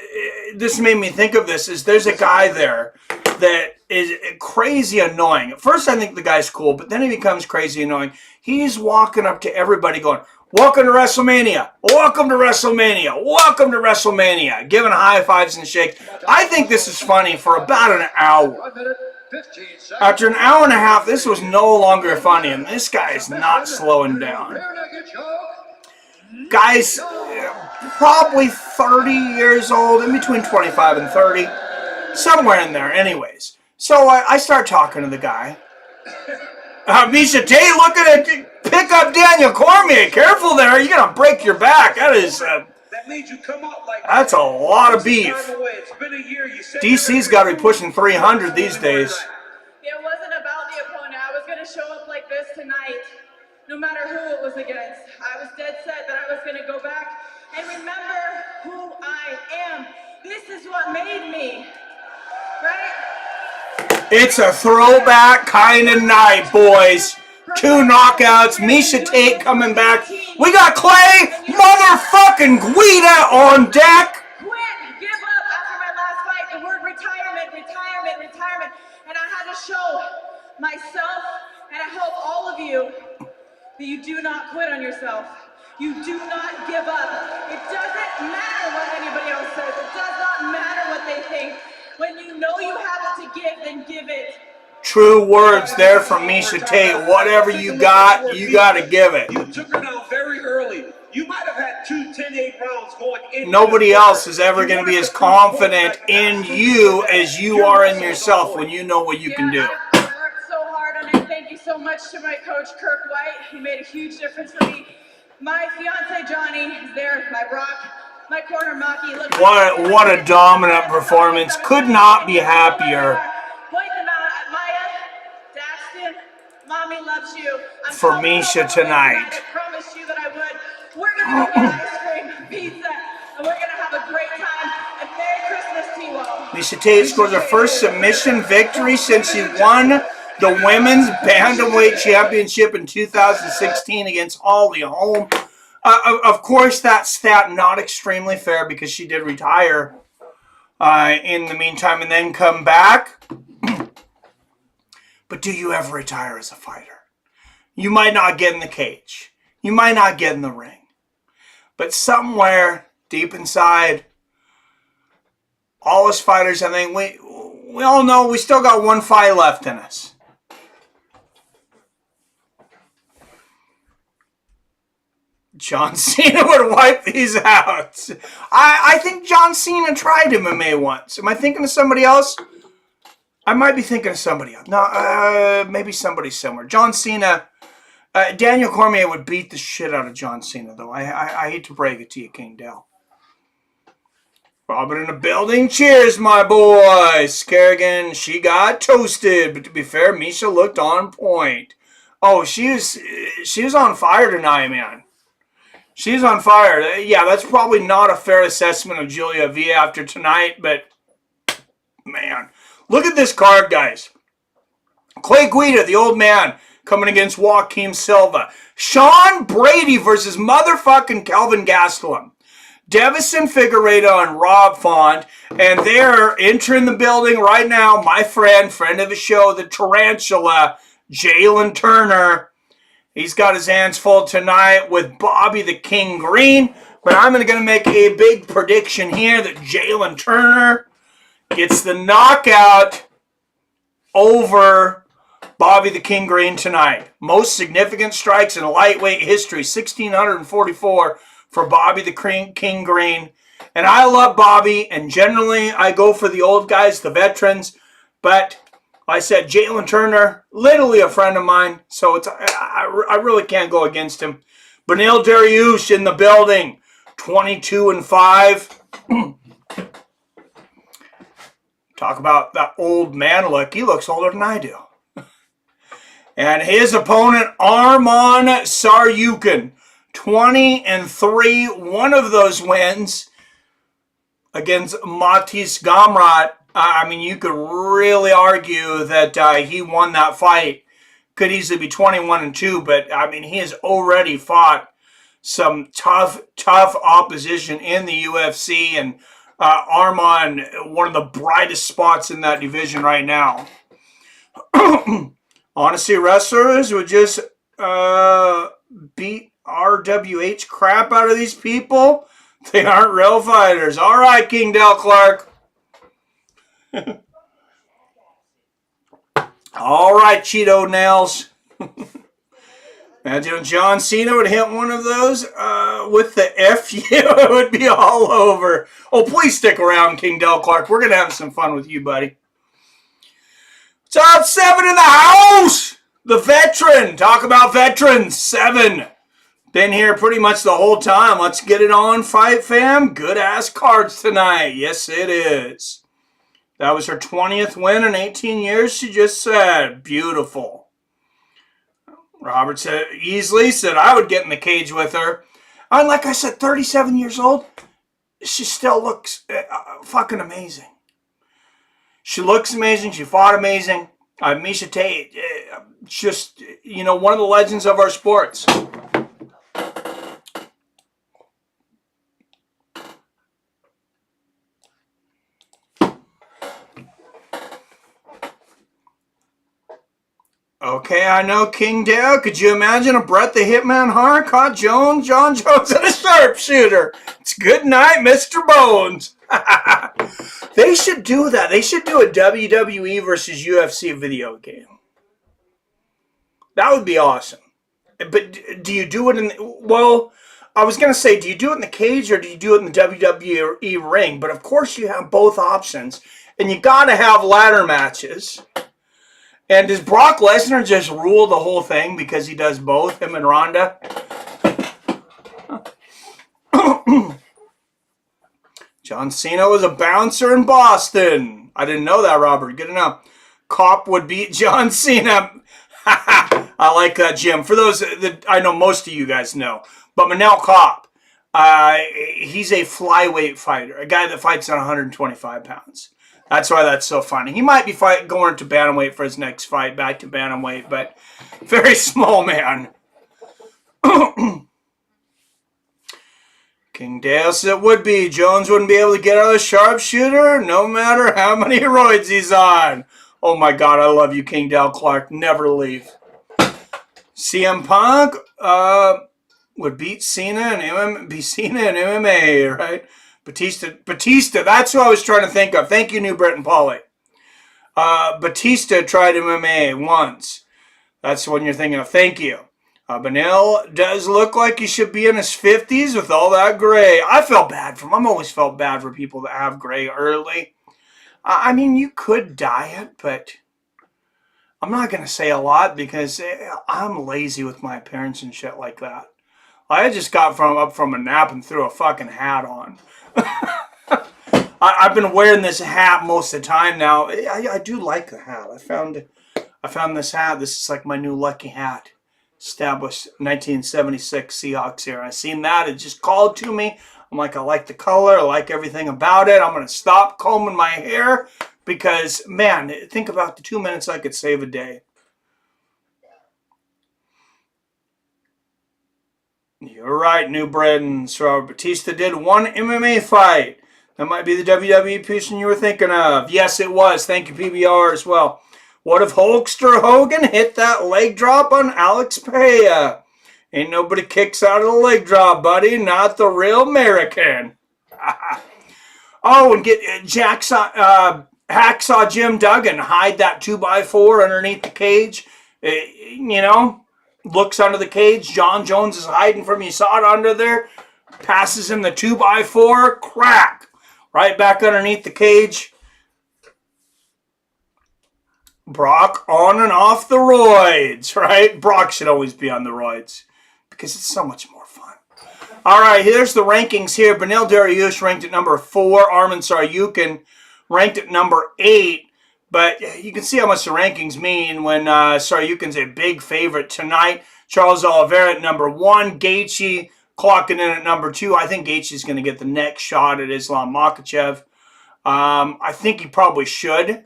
this made me think of this is there's a guy there that is crazy annoying. At first, I think the guy's cool, but then he becomes crazy annoying. He's walking up to everybody going, "Welcome to WrestleMania. Welcome to WrestleMania. Welcome to WrestleMania." Giving high fives and shakes. I think this is funny for about an hour. After an hour and a half, this was no longer funny, and this guy is not slowing down. Guy's probably 30 years old, in between 25 and 30. Somewhere in there, anyways. So I start talking to the guy. Meisha Tate looking to pick up Daniel Cormier. Careful there, you're going to break your back. That is... that made you come out like that's a lot of beef. It's been a year. You said DC's got to be pushing 300 these days. It wasn't about the opponent. I was going to show up like this tonight, no matter who it was against. I was dead set that I was going to go back and remember who I am. This is what made me, right? It's a throwback kind of night, boys. 2 knockouts. Meisha Tate coming back. We got Clay motherfucking Guida on deck. Quit, give up after my last fight. The word retirement. And I had to show myself, and I hope all of you, that you do not quit on yourself. You do not give up. It doesn't matter what anybody else says. It does not matter what they think. When you know you have it to give, then give it. True words there from Meisha Tate. Whatever you got to give it. You took her down very early. You might have had 2 10-8 rounds going in. Nobody else is ever going to be as confident in you as you are in yourself when you know what you can do. I worked so hard on it. Thank you so much to my coach, Kirk White. He made a huge difference for me. My fiance, Johnny, is there. My rock. My corner, Maki. Look, What a dominant performance. Could not be happier. Mommy loves you. For Meisha tonight. I promised you that I would. We're going to go get ice cream, pizza, and we're going to have a great time. And Merry Christmas to you all. Meisha Tate scores her first submission victory since she won the Women's Bantamweight Championship in 2016 against Holly Holm. Of course, that stat not extremely fair because she did retire in the meantime and then come back. But do you ever retire as a fighter? You might not get in the cage. You might not get in the ring. But somewhere deep inside, all us fighters, I think, we all know we still got one fight left in us. John Cena would wipe these out. I think John Cena tried MMA once. Am I thinking of somebody else? I might be thinking of somebody else. No, maybe somebody similar. John Cena. Daniel Cormier would beat the shit out of John Cena, though. I hate to break it to you, King Dale. Robin in the building. Cheers, my boys. Kerrigan, she got toasted. But to be fair, Meisha looked on point. Oh, she was on fire tonight, man. She's on fire. Yeah, that's probably not a fair assessment of Julia Avila after tonight, but man. Look at this card, guys. Clay Guida, the old man, coming against Joaquim Silva. Sean Brady versus motherfucking Kelvin Gastelum. Deiveson Figueiredo and Rob Font, and they're entering the building right now. My friend of the show, the Tuarantula, Jalin Turner. He's got his hands full tonight with Bobby the King Green, but I'm going to make a big prediction here that Jalin Turner gets the knockout over Bobby the King Green tonight. Most significant strikes in lightweight history, 1,644 for Bobby the King Green. And I love Bobby, and generally I go for the old guys, the veterans. But I said Jalin Turner, literally a friend of mine, so I really can't go against him. Beneil Dariush in the building, 22-5. Talk about that old man look. He looks older than I do. And his opponent, Arman Tsarukyan, 20-3. One of those wins against Matisse Gamrat. I mean, you could really argue that he won that fight. Could easily be 21-2, but I mean, he has already fought some tough opposition in the UFC, and Arman, one of the brightest spots in that division right now. Honestly, wrestlers would just beat RWH crap out of these people. They aren't real fighters. All right, King Del Clark. All right, Cheeto Nails. Imagine John Cena would hit one of those with the FU. It would be all over. Oh, please stick around, King Del Clark. We're going to have some fun with you, buddy. Top 7 in the house. The veteran. Talk about veterans. 7. Been here pretty much the whole time. Let's get it on, Fight Fam. Good-ass cards tonight. Yes, it is. That was her 20th win in 18 years, she just said. Beautiful. Robert said, easily said I would get in the cage with her. And like I said, 37 years old, she still looks fucking amazing. She looks amazing. She fought amazing. Meisha Tate, just, you know, one of the legends of our sports. Okay, I know King Dale. Could you imagine a Bret the Hitman Hart caught John Jones and a sharpshooter? It's good night, Mr. Bones. They should do that. They should do a WWE versus UFC video game. That would be awesome. But do you do it in... Well, I was going to say, do you do it in the cage or do you do it in the WWE ring? But of course you have both options. And you got to have ladder matches. And does Brock Lesnar just rule the whole thing because he does both, him and Ronda? John Cena was a bouncer in Boston. I didn't know that, Robert. Good enough. Cop would beat John Cena. I like that, Jim. For those that I know most of you guys know. But Manel Cop, he's a flyweight fighter, a guy that fights at 125 pounds. That's why that's so funny. He might be going to Bantamweight for his next fight, back to Bantamweight, but very small man. King Dale said it would be. Jones wouldn't be able to get out of the sharpshooter no matter how many roids he's on. Oh my God, I love you, King Dale Clark. Never leave. CM Punk would beat Cena and MMA, right? Batista, that's who I was trying to think of. Thank you, New Britain Polly. Batista tried MMA once. That's the one you're thinking of. Thank you. Beneil does look like he should be in his 50s with all that gray. I felt bad for him. I've always felt bad for people that have gray early. I mean, you could dye it, but I'm not going to say a lot because I'm lazy with my appearance and shit like that. I just got up from a nap and threw a fucking hat on. I've been wearing this hat most of the time now. I do like the hat. I found this hat. This is like my new lucky hat. Established 1976 Seahawks era. I seen that. It just called to me. I'm like, I like the color. I like everything about it. I'm going to stop combing my hair because, man, think about the 2 minutes I could save a day. You're right, New Britain. So Batista did one MMA fight. That might be the WWE person you were thinking of. Yes, it was. Thank you, PBR, as well. What if Hulkster Hogan hit that leg drop on Alex Pereira? Ain't nobody kicks out of the leg drop, buddy. Not the real American. Oh, and get Hacksaw Jim Duggan hide that 2x4 underneath the cage. You know, looks under the cage. John Jones is hiding from you. Saw it under there. Passes him the 2x4. Crack. Right back underneath the cage. Brock on and off the roids, right? Brock should always be on the roids because it's so much more fun. All right, here's the rankings here. Beneil Dariush ranked at number 4. Arman Tsarukyan ranked at number 8. But you can see how much the rankings mean when Tsarukyan's a big favorite tonight. Charles Oliveira at number 1. Gaethje clocking in at number 2. I think Gaethje's going to get the next shot at Islam Makhachev. I think he probably should.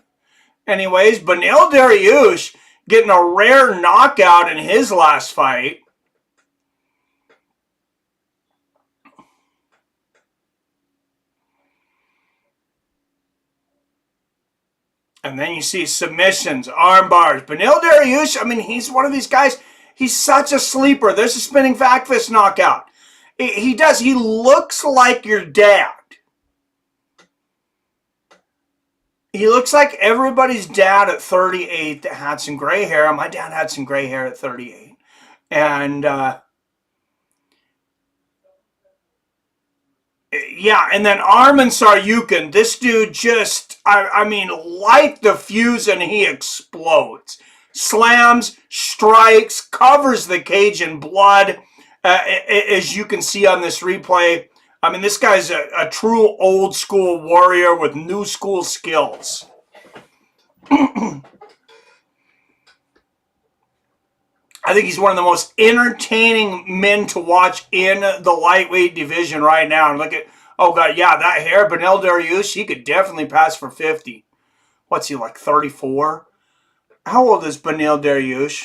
Anyways, Beneil Dariush getting a rare knockout in his last fight. And then you see submissions, arm bars. Beneil Dariush, I mean, he's one of these guys. He's such a sleeper. There's a spinning back fist knockout. He does. He looks like your dad. He looks like everybody's dad at 38 that had some gray hair. My dad had some gray hair at 38. And, yeah, and then Arman Tsarukyan. This dude just, I mean, light the fuse and he explodes. Slams, strikes, covers the cage in blood, as you can see on this replay. I mean, this guy's a true old school warrior with new school skills. I think he's one of the most entertaining men to watch in the lightweight division right now. And look at, oh God, yeah, that hair, Beneil Dariush, he could definitely pass for 50. What's he, like 34? How old is Beneil Dariush?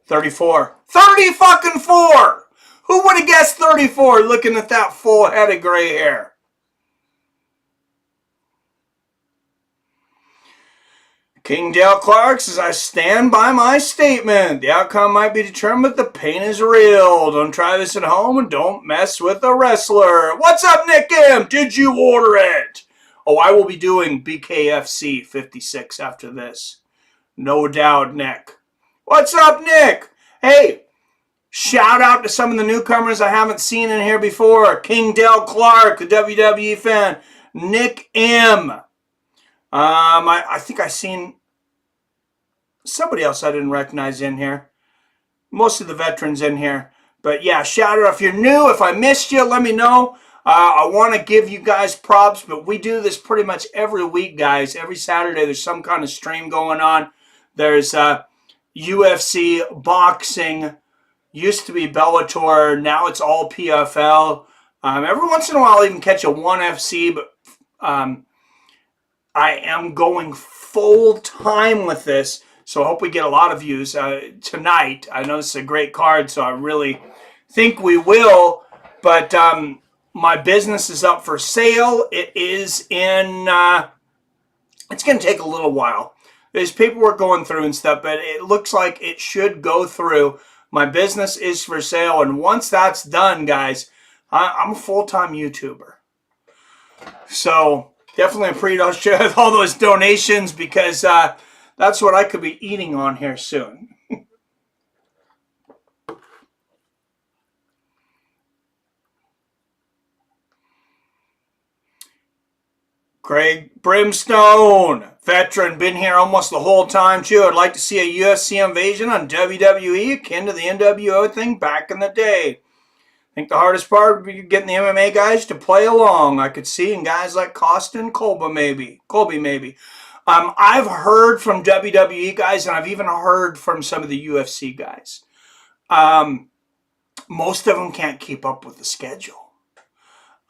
34. 30-fucking-4! Who would have guessed 34 looking at that full head of gray hair? King Dale Clark says, I stand by my statement. The outcome might be determined, but the pain is real. Don't try this at home and don't mess with a wrestler. What's up, Nick M? Did you order it? Oh, I will be doing BKFC 56 after this. No doubt, Nick. What's up, Nick? Hey, shout out to some of the newcomers I haven't seen in here before. King Dale Clark, a WWE fan. Nick M. I think I seen somebody else I didn't recognize in here. Most of the veterans in here. But yeah, shout out if you're new. If I missed you, let me know. I want to give you guys props, but we do this pretty much every week, guys. Every Saturday there's some kind of stream going on. There's UFC, boxing, used to be Bellator, now it's all PFL. Every once in a while I'll even catch a 1FC, but I am going full time with this, so I hope we get a lot of views tonight. I know this is a great card, so I really think we will, but my business is up for sale. It is in, it's going to take a little while. There's paperwork going through and stuff, but it looks like it should go through. My business is for sale, and once that's done, guys, I'm a full-time YouTuber. So definitely appreciate all those donations because that's what I could be eating on here soon. Craig Brimstone, veteran, been here almost the whole time too. I'd like to see a UFC invasion on WWE akin to the NWO thing back in the day. I think the hardest part would be getting the MMA guys to play along. I could see in guys like Costa and Colby maybe. I've heard from WWE guys, and I've even heard from some of the UFC guys. Most of them can't keep up with the schedule.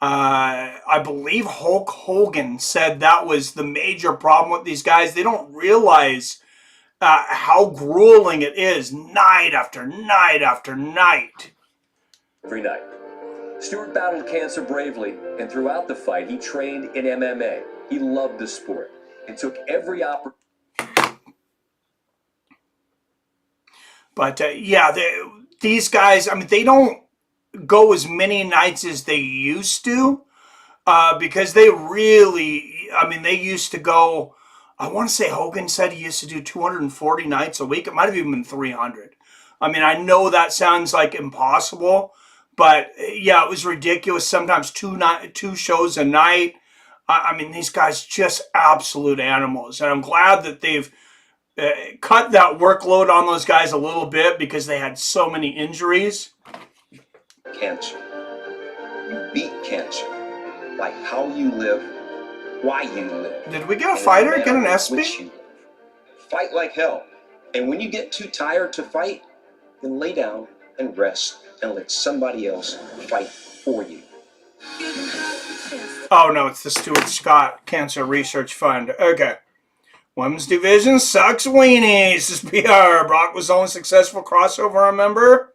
I believe Hulk Hogan said that was the major problem with these guys. They don't realize how grueling it is night after night after night. Every night. Stewart battled cancer bravely, and throughout the fight, he trained in MMA. He loved the sport and took every opportunity. But, these guys, I mean, they don't go as many nights as they used to because they really, I mean, they used to go, I want to say Hogan said he used to do 240 nights a week. It might have even been 300. I mean, I know that sounds like impossible, but yeah, it was ridiculous. Sometimes two shows a night. I mean, these guys just absolute animals. And I'm glad that they've cut that workload on those guys a little bit because they had so many injuries. Cancer. You beat cancer by how you live, why you live. Did we get a fighter? Get an SB? Fight like hell. And when you get too tired to fight, then lay down and rest and let somebody else fight for you. Oh no, it's the Stuart Scott Cancer Research Fund. Okay. Women's division sucks weenies. This is PR. Brock was the only successful crossover, remember?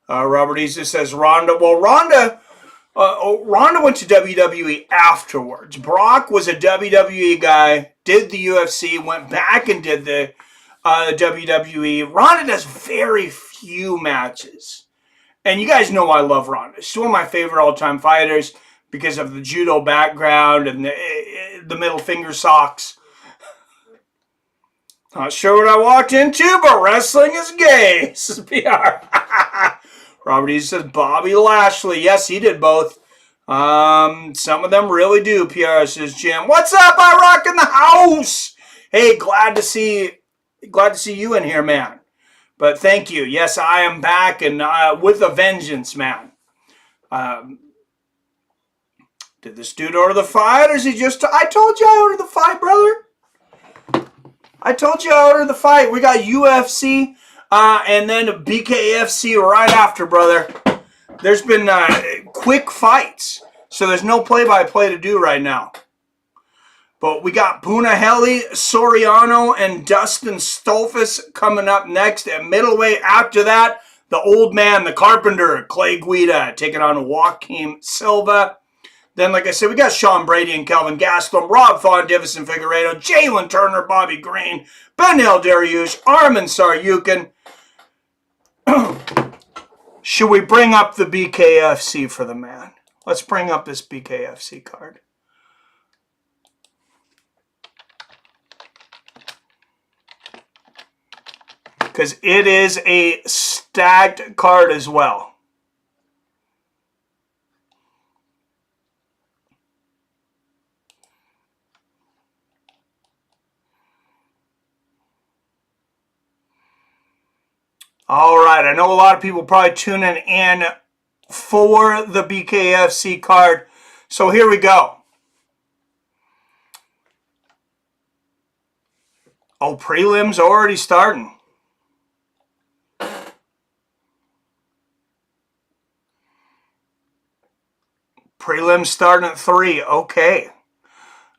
Robert Easley says Ronda. Well, Ronda went to WWE afterwards. Brock was a WWE guy, did the UFC, went back and did the WWE. Ronda does very few matches. And you guys know I love Ronda. She's one of my favorite all-time fighters because of the judo background and the middle finger socks. Not sure what I walked into, but wrestling is gay. This is PR. Robert E. says Bobby Lashley. Yes, he did both. Some of them really do. PR says Jim. What's up? I rock in the house. Hey, glad to see you in here, man. But thank you. Yes, I am back and with a vengeance, man. Did this dude order the fight, or is he just? I told you I ordered the fight, brother. I told you I ordered the fight. We got UFC and then BKFC right after, brother. There's been quick fights, so there's no play-by-play to do right now. But we got Punahele, Soriano, and Dustin Stolfus coming up next at middleweight. After that, the old man, the Carpenter, Clay Guida, taking on Joaquim Silva. Then, like I said, we got Sean Brady and Kelvin Gastelum, Rothwell, Deiveson Figueiredo, Jalin Turner, Bobby Green, Beneil Dariush, Arman Tsarukyan. Should we bring up the BKFC for the man? Let's bring up this BKFC card. Because it is a stacked card as well. All right, I know a lot of people probably tuning in for the BKFC card. So here we go. Oh, prelims already starting. Prelims starting at 3. Okay.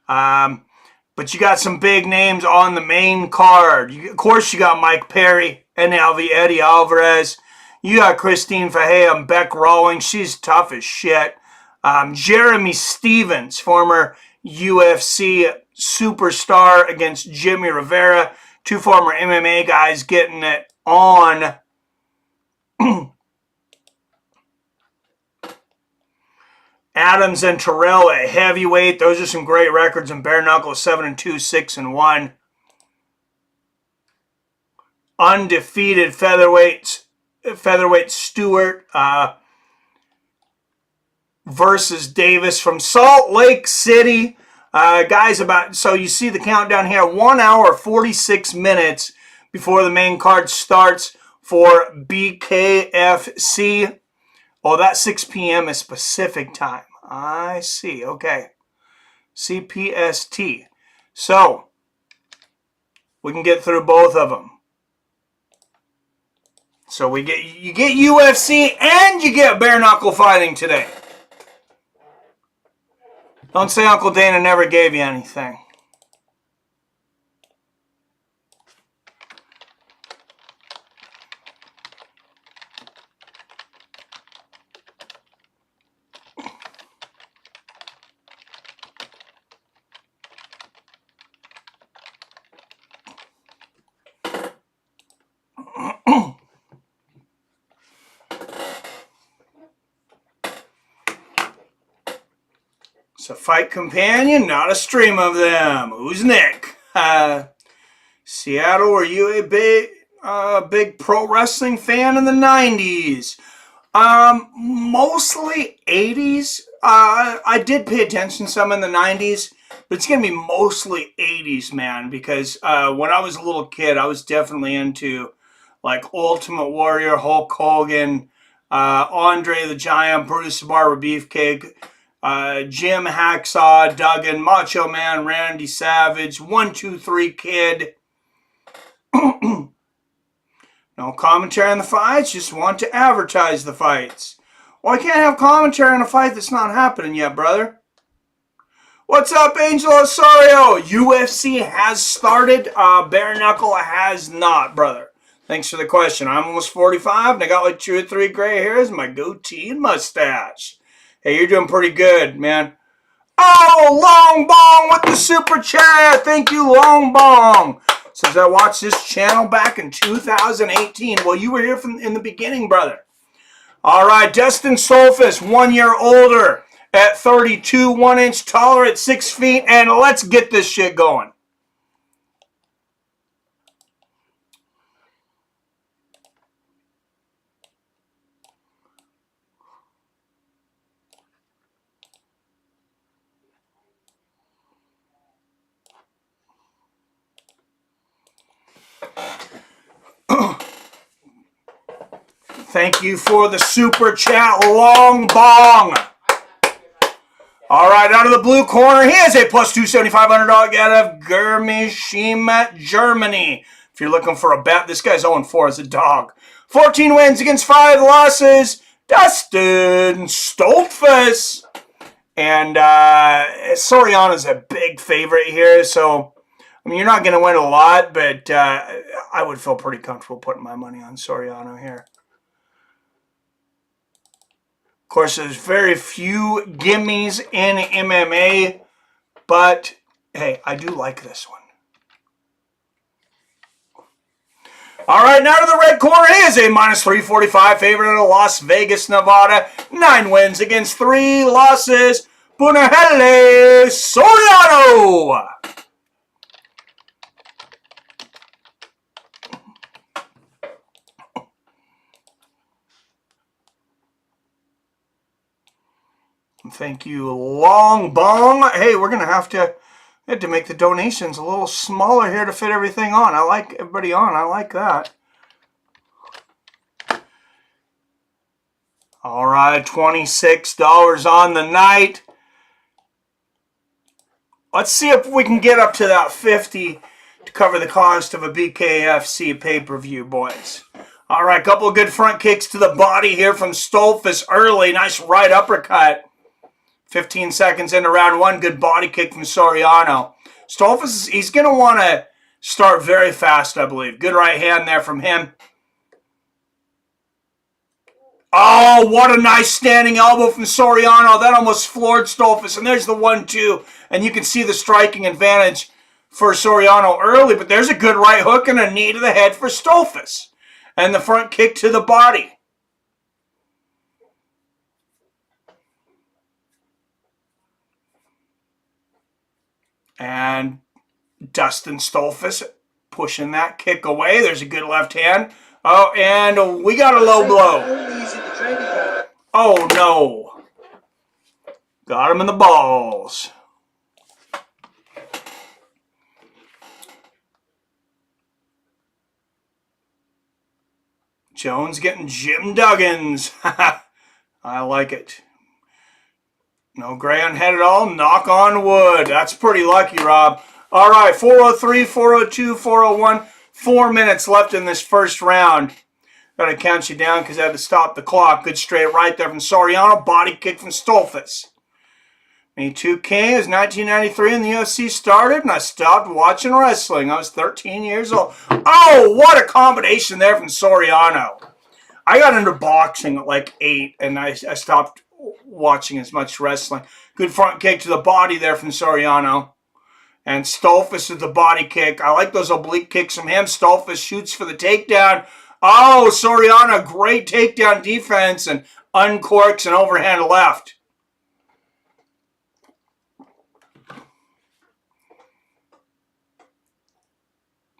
But you got some big names on the main card. Of course, you got Mike Perry and Eddie Alvarez. You got Christine Ferea and Bec Rawlings. She's tough as shit. Jeremy Stevens, former UFC superstar, against Jimmie Rivera. Two former MMA guys getting it on. Adams and Terrell at heavyweight. Those are some great records. And Bare Knuckle 7-2, 6-1. Undefeated featherweight Stewart versus Davis from Salt Lake City. Guys, so you see the countdown here. 1 hour, 46 minutes before the main card starts for BKFC. Oh, that 6 p.m. is Pacific time. I see. Okay. CPST. So, we can get through both of them. So you get UFC and you get bare knuckle fighting today. Don't say Uncle Dana never gave you anything. a fight companion, not a stream of them. Who's Nick? Seattle, were you a big pro wrestling fan in the 90s? Mostly 80s. I did pay attention some in the 90s, but it's going to be mostly 80s, man, because when I was a little kid, I was definitely into like Ultimate Warrior, Hulk Hogan, Andre the Giant, Brutus the Barber Beefcake, Jim Hacksaw Duggan, Macho Man Randy Savage, 1, 2, 3 Kid. No commentary on the fights, just want to advertise the fights. Well, I can't have commentary on a fight that's not happening yet, brother. What's up, Angel Osorio? UFC has started. Bare Knuckle has not, brother. Thanks for the question. I'm almost 45, and I got like 2 or 3 gray hairs in my goatee and mustache. Hey, you're doing pretty good, man. Oh, Long Bong with the super chat. Thank you, Long Bong. Says I watched this channel back in 2018. Well, you were here in the beginning, brother. All right, Dustin Solfus, 1 year older at 32, 1 inch taller at 6 feet, and let's get this shit going. Thank you for the super chat, Long Bong. All right, out of the blue corner, he is a plus 275 underdog out of Germishima, Germany. If you're looking for a bet, this guy's 0-4 as a dog. 14 wins against 5 losses. Dustin Stoltzfus. And Soriano's a big favorite here, so I mean, you're not going to win a lot, but I would feel pretty comfortable putting my money on Soriano here. Of course, there's very few gimmies in MMA, but hey, I do like this one. All right, now to the red corner. He is a minus 345 favorite out of Las Vegas, Nevada. 9 wins against 3 losses. Punahele Soriano. Thank you, Long Bong. Hey, we're going to have to make the donations a little smaller here to fit everything on. I like everybody on. I like that. All right, $26 on the night. Let's see if we can get up to that 50 to cover the cost of a BKFC pay-per-view, boys. All right, couple of good front kicks to the body here from Stoltzfus early. Nice right uppercut. 15 seconds into round 1. Good body kick from Soriano. Stoltzfus, he's going to want to start very fast, I believe. Good right hand there from him. Oh, what a nice standing elbow from Soriano. That almost floored Stoltzfus. And there's the 1-2. And you can see the striking advantage for Soriano early. But there's a good right hook and a knee to the head for Stoltzfus. And the front kick to the body. And Dustin Stoltzfus pushing that kick away. There's a good left hand. Oh, and we got a low blow. Oh, no. Got him in the balls. Jones getting Jim Duggins. I like it. No gray on head at all. Knock on wood. That's pretty lucky, Rob. All right, 403, 402, 401. 4 minutes left in this first round. Got to count you down because I had to stop the clock. Good straight right there from Soriano. Body kick from Stoltzfus. Me 2K is 1993 and the UFC started, and I stopped watching wrestling. I was 13 years old. Oh, what a combination there from Soriano. I got into boxing at like 8, and I stopped watching as much wrestling. Good front kick to the body there from Soriano. And Stoltzfus with the body kick. I like those oblique kicks from him. Stoltzfus shoots for the takedown. Oh, Soriano, great takedown defense and uncorks an overhand left.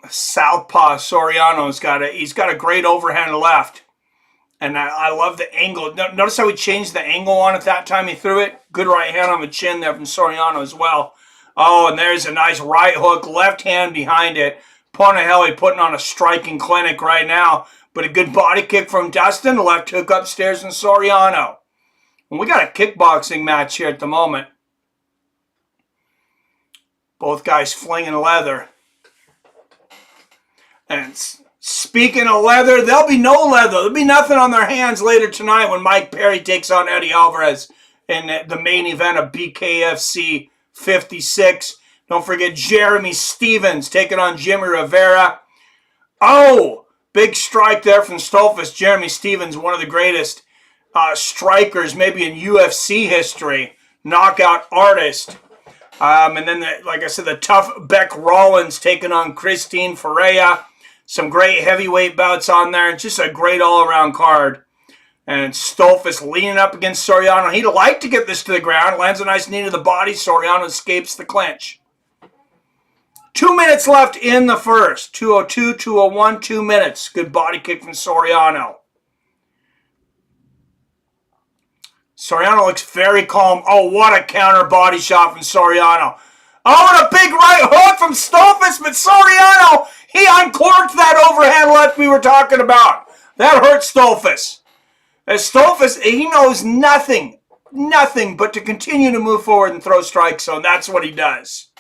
Southpaw Soriano's he's got a great overhand left. And I love the angle. Notice how he changed the angle on it that time he threw it. Good right hand on the chin there from Soriano as well. Oh, and there's a nice right hook, left hand behind it. Ponaheli putting on a striking clinic right now. But a good body kick from Dustin. Left hook upstairs from Soriano. And we got a kickboxing match here at the moment. Both guys flinging leather. And speaking of leather, there'll be no leather. There'll be nothing on their hands later tonight when Mike Perry takes on Eddie Alvarez in the main event of BKFC 56. Don't forget Jeremy Stevens taking on Jimmie Rivera. Oh, big strike there from Stolfus. Jeremy Stevens, one of the greatest strikers maybe in UFC history. Knockout artist. And then, like I said, the tough Bec Rawlings taking on Christine Ferea. Some great heavyweight bouts on there. Just a great all-around card. And Stolfus leaning up against Soriano. He'd like to get this to the ground. Lands a nice knee to the body. Soriano escapes the clinch. 2 minutes left in the first. 2:02, 2:01, 2 minutes. Good body kick from Soriano. Soriano looks very calm. Oh, what a counter body shot from Soriano. Oh, and a big right hook from Stolfus, but Soriano, he uncorked that overhand left we were talking about. That hurt Stolfus. As Stolfus, he knows nothing but to continue to move forward and throw strikes, so that's what he does.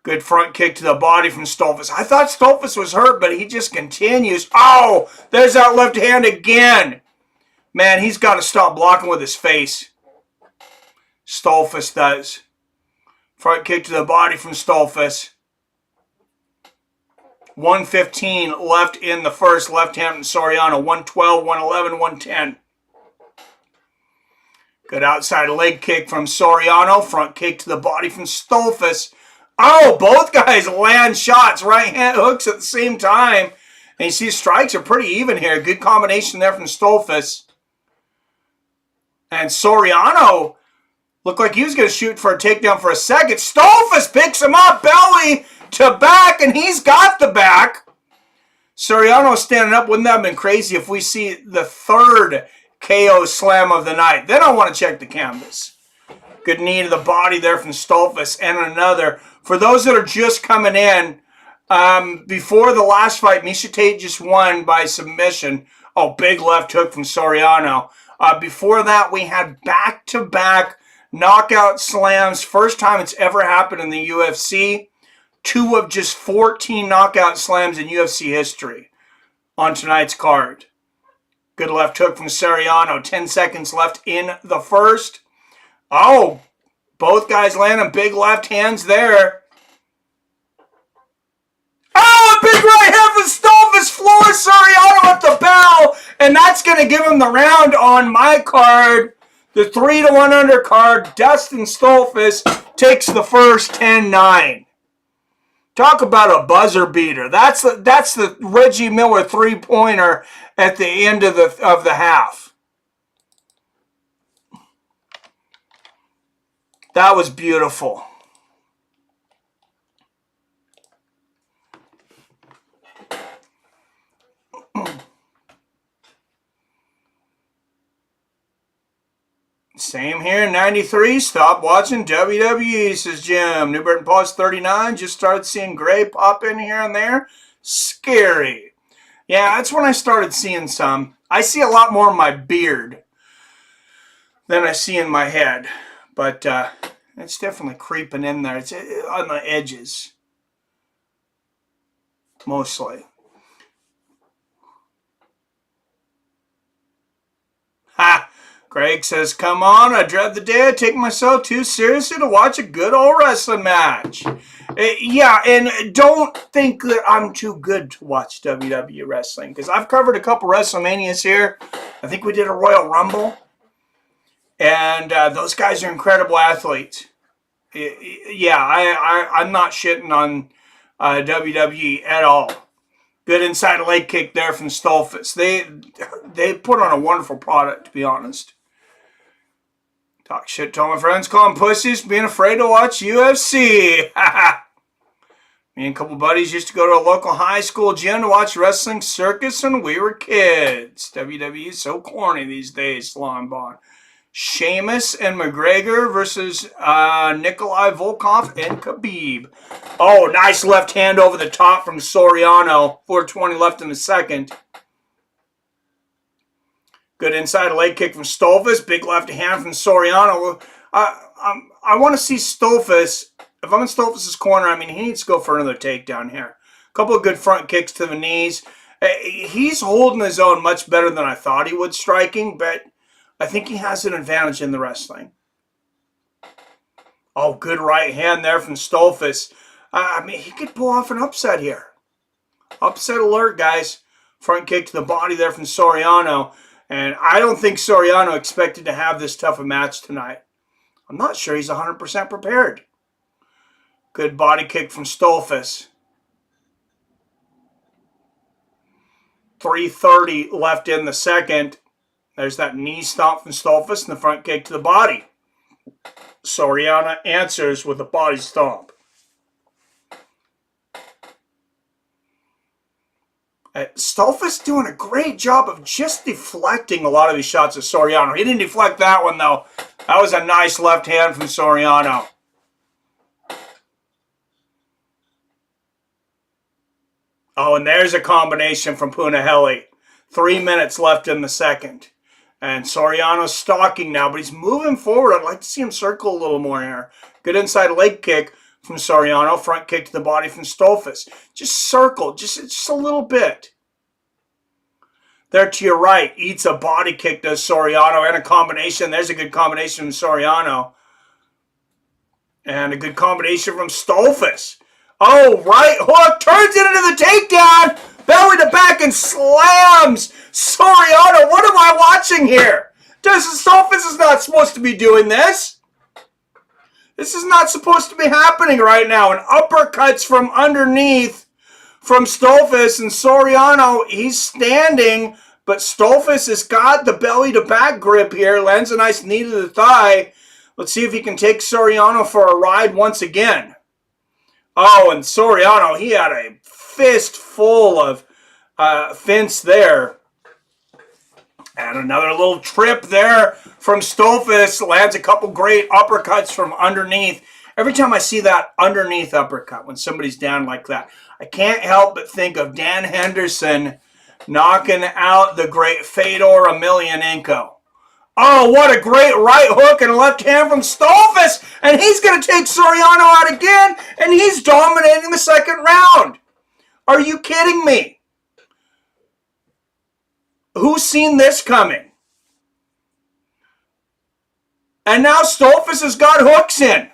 Good front kick to the body from Stolfus. I thought Stolfus was hurt, but he just continues. Oh, there's that left hand again. Man, he's got to stop blocking with his face. Stolfus does. Front kick to the body from Stolfus. 1:15 left in the first. Left hand from Soriano. 1:12, 1:11, 1:10. Good outside leg kick from Soriano. Front kick to the body from Stolfus. Oh, both guys land shots. Right hand hooks at the same time. And you see strikes are pretty even here. Good combination there from Stolfus. And Soriano looked like he was going to shoot for a takedown for a second. Stolfus picks him up, belly to back, and he's got the back. Soriano standing up. Wouldn't that have been crazy if we see the third KO slam of the night? Then I want to check the canvas. Good knee to the body there from Stolfus, and another. For those that are just coming in, before the last fight, Meisha Tate just won by submission. Oh, big left hook from Soriano. Before that, we had back-to-back knockout slams. First time it's ever happened in the UFC. 2 of just 14 knockout slams in UFC history on tonight's card. Good left hook from Soriano. 10 seconds left in the first. Oh, both guys landing big left hands there. Oh, a big right hand from Stolfus, floors Soriano at the bell, and that's going to give him the round on my card. The 3-1 undercard, Dustin Stolfus takes the first 10-9. Talk about a buzzer beater. That's the Reggie Miller 3-pointer at the end of the half. That was beautiful. Same here, 93. Stop watching WWE, says Jim. New Britain Post 39. Just started seeing gray pop in here and there. Scary. Yeah, that's when I started seeing some. I see a lot more in my beard than I see in my head. But it's definitely creeping in there. It's on the edges. Mostly. Ha! Greg says, come on, I dread the day I take myself too seriously to watch a good old wrestling match. Yeah, and don't think that I'm too good to watch WWE wrestling, because I've covered a couple WrestleManias here. I think we did a Royal Rumble, and those guys are incredible athletes. Yeah, I'm not shitting on WWE at all. Good inside leg kick there from Stolfus. They put on a wonderful product, to be honest. Talk shit to all my friends, call them pussies, being afraid to watch UFC. Me and a couple buddies used to go to a local high school gym to watch wrestling circus when we were kids. WWE is so corny these days, Long Bond. Sheamus and McGregor versus Nikolai Volkov and Khabib. Oh, nice left hand over the top from Soriano. 4:20 left in the second. Good inside leg kick from Stolfus. Big left hand from Soriano. I want to see Stolfus. If I'm in Stolfus' corner, I mean, he needs to go for another takedown here. A couple of good front kicks to the knees. He's holding his own much better than I thought he would striking, but I think he has an advantage in the wrestling. Oh, good right hand there from Stolfus. I mean, he could pull off an upset here. Upset alert, guys. Front kick to the body there from Soriano. And I don't think Soriano expected to have this tough a match tonight. I'm not sure he's 100% prepared. Good body kick from Stolfus. 3:30 left in the second. There's that knee stomp from Stolfus and the front kick to the body. Soriano answers with a body stomp. Stolfus doing a great job of just deflecting a lot of these shots of Soriano. He didn't deflect that one, though. That was a nice left hand from Soriano. Oh, and there's a combination from Punahele. 3 minutes left in the second. And Soriano's stalking now, but he's moving forward. I'd like to see him circle a little more here. Good inside leg kick from Soriano. Front kick to the body from Stolfus. Just circle, just a little bit. There to your right, eats a body kick to Soriano and a combination. There's a good combination from Soriano. And a good combination from Stolfus. Oh, right hook, turns it into the takedown. Belly to back and slams Soriano. What am I watching here? Stolfus is not supposed to be doing this. This is not supposed to be happening right now. And uppercuts from underneath from Stolfus, and Soriano, he's standing, but Stolfus has got the belly to back grip here. Lands a nice knee to the thigh. Let's see if he can take Soriano for a ride once again. Oh, and Soriano, he had a fistful of fence there. And another little trip there from Stolfus. Lands a couple great uppercuts from underneath. Every time I see that underneath uppercut, when somebody's down like that, I can't help but think of Dan Henderson knocking out the great Fedor Emelianenko. Oh, what a great right hook and a left hand from Stolfus. And he's going to take Soriano out again, and he's dominating the second round. Are you kidding me? Who's seen this coming? And now Stolfus has got hooks in.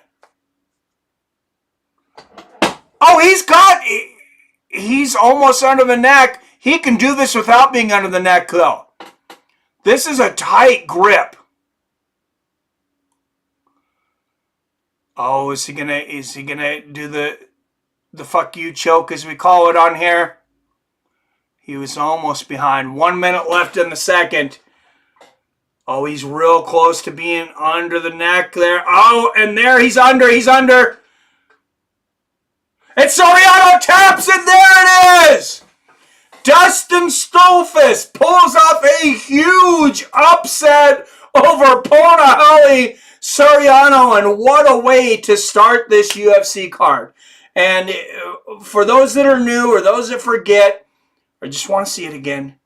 Oh, he's almost under the neck. He can do this without being under the neck, though. This is a tight grip. Oh, is he gonna do the fuck you choke, as we call it on here? He was almost behind. 1 minute left in the second. Oh, he's real close to being under the neck there. Oh, and there he's under. And Soriano taps, and there it is! Dustin Stolfus pulls off a huge upset over Punahele Soriano, and what a way to start this UFC card. And for those that are new or those that forget or just want to see it again,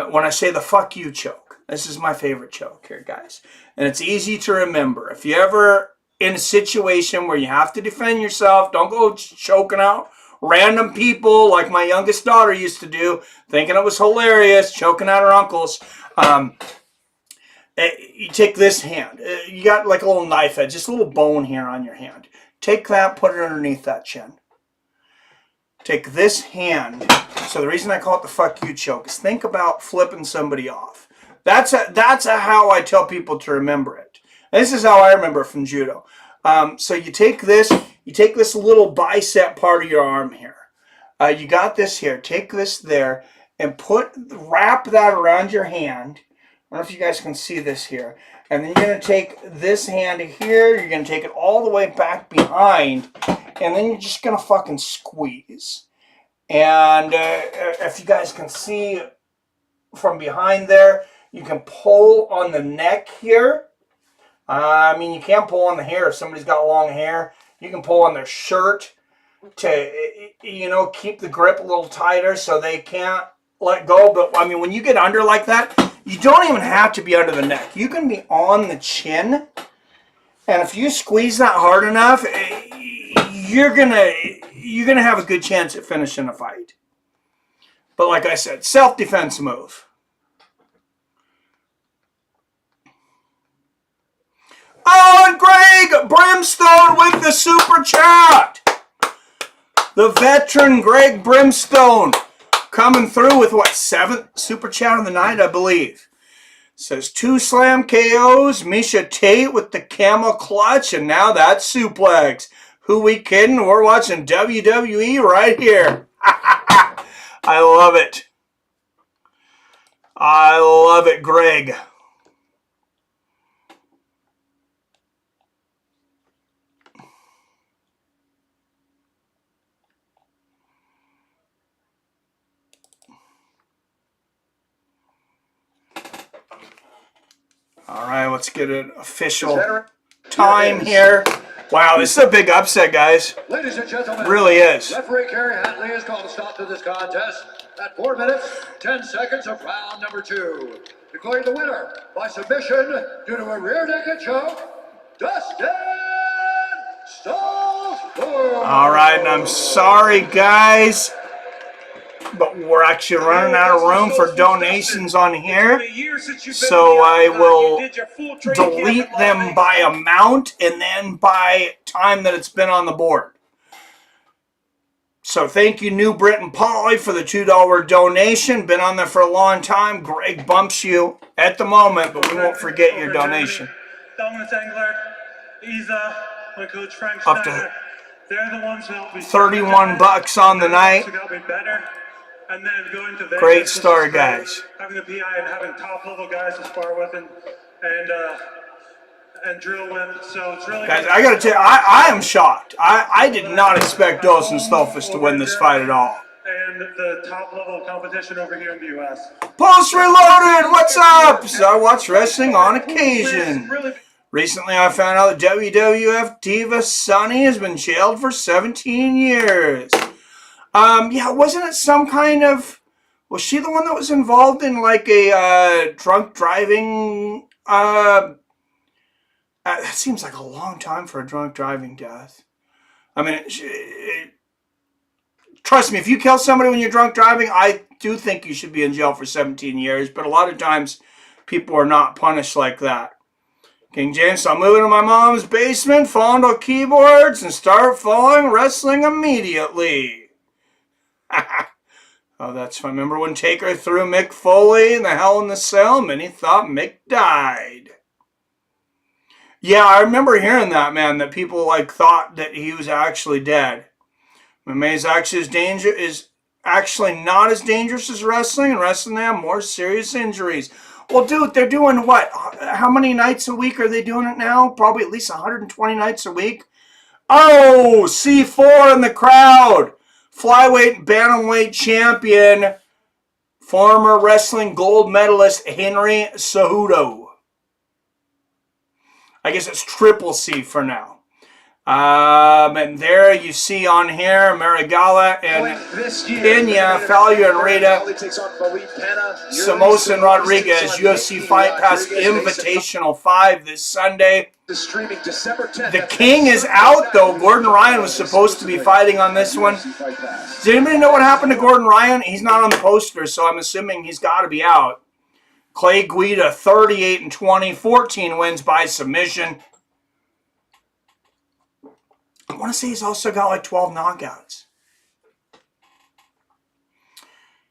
when I say the fuck you choke, this is my favorite choke here, guys. And it's easy to remember. If you ever in a situation where you have to defend yourself, don't go choking out random people like my youngest daughter used to do, thinking it was hilarious, choking out her uncles. You take this hand. You got like a little knife edge, just a little bone here on your hand. Take that, put it underneath that chin. Take this hand. So the reason I call it the fuck you choke is think about flipping somebody off. That's how I tell people to remember it. And this is how I remember it from judo. So you take this little bicep part of your arm here. You got this here. Take this there and wrap that around your hand. I don't know if you guys can see this here. And then you're going to take this hand here. You're going to take it all the way back behind. And then you're just going to fucking squeeze. And if you guys can see from behind there, you can pull on the neck here. I mean, you can't pull on the hair if somebody's got long hair. You can pull on their shirt to, you know, keep the grip a little tighter so they can't let go. But, I mean, when you get under like that, you don't even have to be under the neck. You can be on the chin. And if you squeeze that hard enough, you're gonna have a good chance at finishing a fight. But like I said, self-defense move. Oh, and Greg Brimstone with the super chat. The veteran Greg Brimstone coming through with what, 7th super chat of the night, I believe. Says 2 slam KOs, Meisha Tate with the camel clutch, and now that's suplex. Who we kidding? We're watching WWE right here. I love it. I love it, Greg. All right, let's get an official time here. Wow, this is a big upset, guys. Ladies and gentlemen, really is. Referee Kerry Hatley has called a stop to this contest at 4 minutes, 10 seconds of round number 2. Declaring the winner by submission due to a rear naked choke, Dustin Stolzberg. All right, and I'm sorry, guys, but we're actually running out of room for donations on here. So I will delete them by amount and then by time that it's been on the board. So thank you, New Britain Polly, for the $2 donation. Been on there for a long time. Greg bumps you at the moment, but we won't forget your donation. Dominant Engler, Isa, my coach Frank Up Schneider. to They're the ones who helped me. $31 on the night. Got me better. And then going to Vegas, Great story, guys. Having the PI and having top level guys to spar with and drill with. So it's really guys, I gotta tell you, I am shocked. I did not expect Deiveson Figueiredo to win this fight at all. And the top level competition over here in the US. Post Reloaded, what's up? So I watch wrestling on occasion. Recently, I found out that WWF diva Sunny has been jailed for 17 years. Yeah, wasn't it some kind of... Was she the one that was involved in, like, a drunk driving... that seems like a long time for a drunk driving death. I mean, trust me, if you kill somebody when you're drunk driving, I do think you should be in jail for 17 years. But a lot of times, people are not punished like that. King James, so I'm moving to my mom's basement, fondle keyboards, and start following wrestling immediately. Oh, that's fun. Remember when Taker threw Mick Foley in the Hell in the Cell and he thought Mick died? Yeah, I remember hearing that, man, that people like thought that he was actually dead. MMA is actually not as dangerous as wrestling, and wrestling they have more serious injuries. Well, dude, they're doing what? How many nights a week are they doing it now? Probably at least 120 nights a week. Oh, C4 in the crowd. Flyweight Bantamweight Champion, former wrestling gold medalist Henry Cejudo. I guess it's triple C for now. And there you see on here Marigala and Pena, Falia and Rita, Samosa and Rodriguez, UFC Fight Pass Invitational 5 this Sunday. The King is out, though. Gordon Ryan was supposed to be fighting on this one. Does anybody know what happened to Gordon Ryan? He's not on the poster, so I'm assuming he's got to be out. Clay Guida, 38-20, 14 wins by submission. I want to say he's also got like 12 knockouts.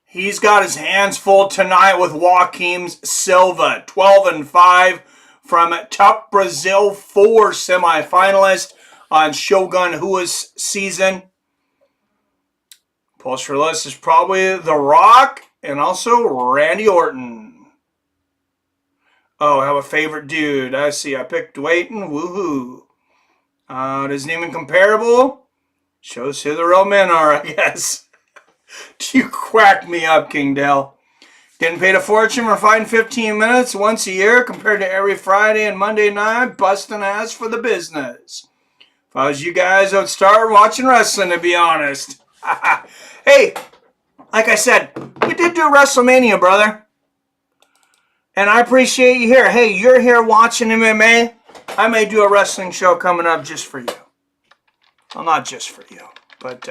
He's got his hands full tonight with Joaquim Silva, 12-5 from Tough Brazil, 4 semifinalists on Shogun Hua's season. Poster list is probably The Rock and also Randy Orton. Oh, I have a favorite dude. I see. I picked Dwayton. Woohoo. Isn't even comparable. Shows who the real men are, I guess. You quack me up, King Dale. Getting paid a fortune for fighting 15 minutes once a year compared to every Friday and Monday night, busting ass for the business. If I was you guys, I would start watching wrestling, to be honest. Hey, like I said, we did do WrestleMania, brother. And I appreciate you here. Hey, you're here watching MMA. I may do a wrestling show coming up just for you. Well, not just for you, but...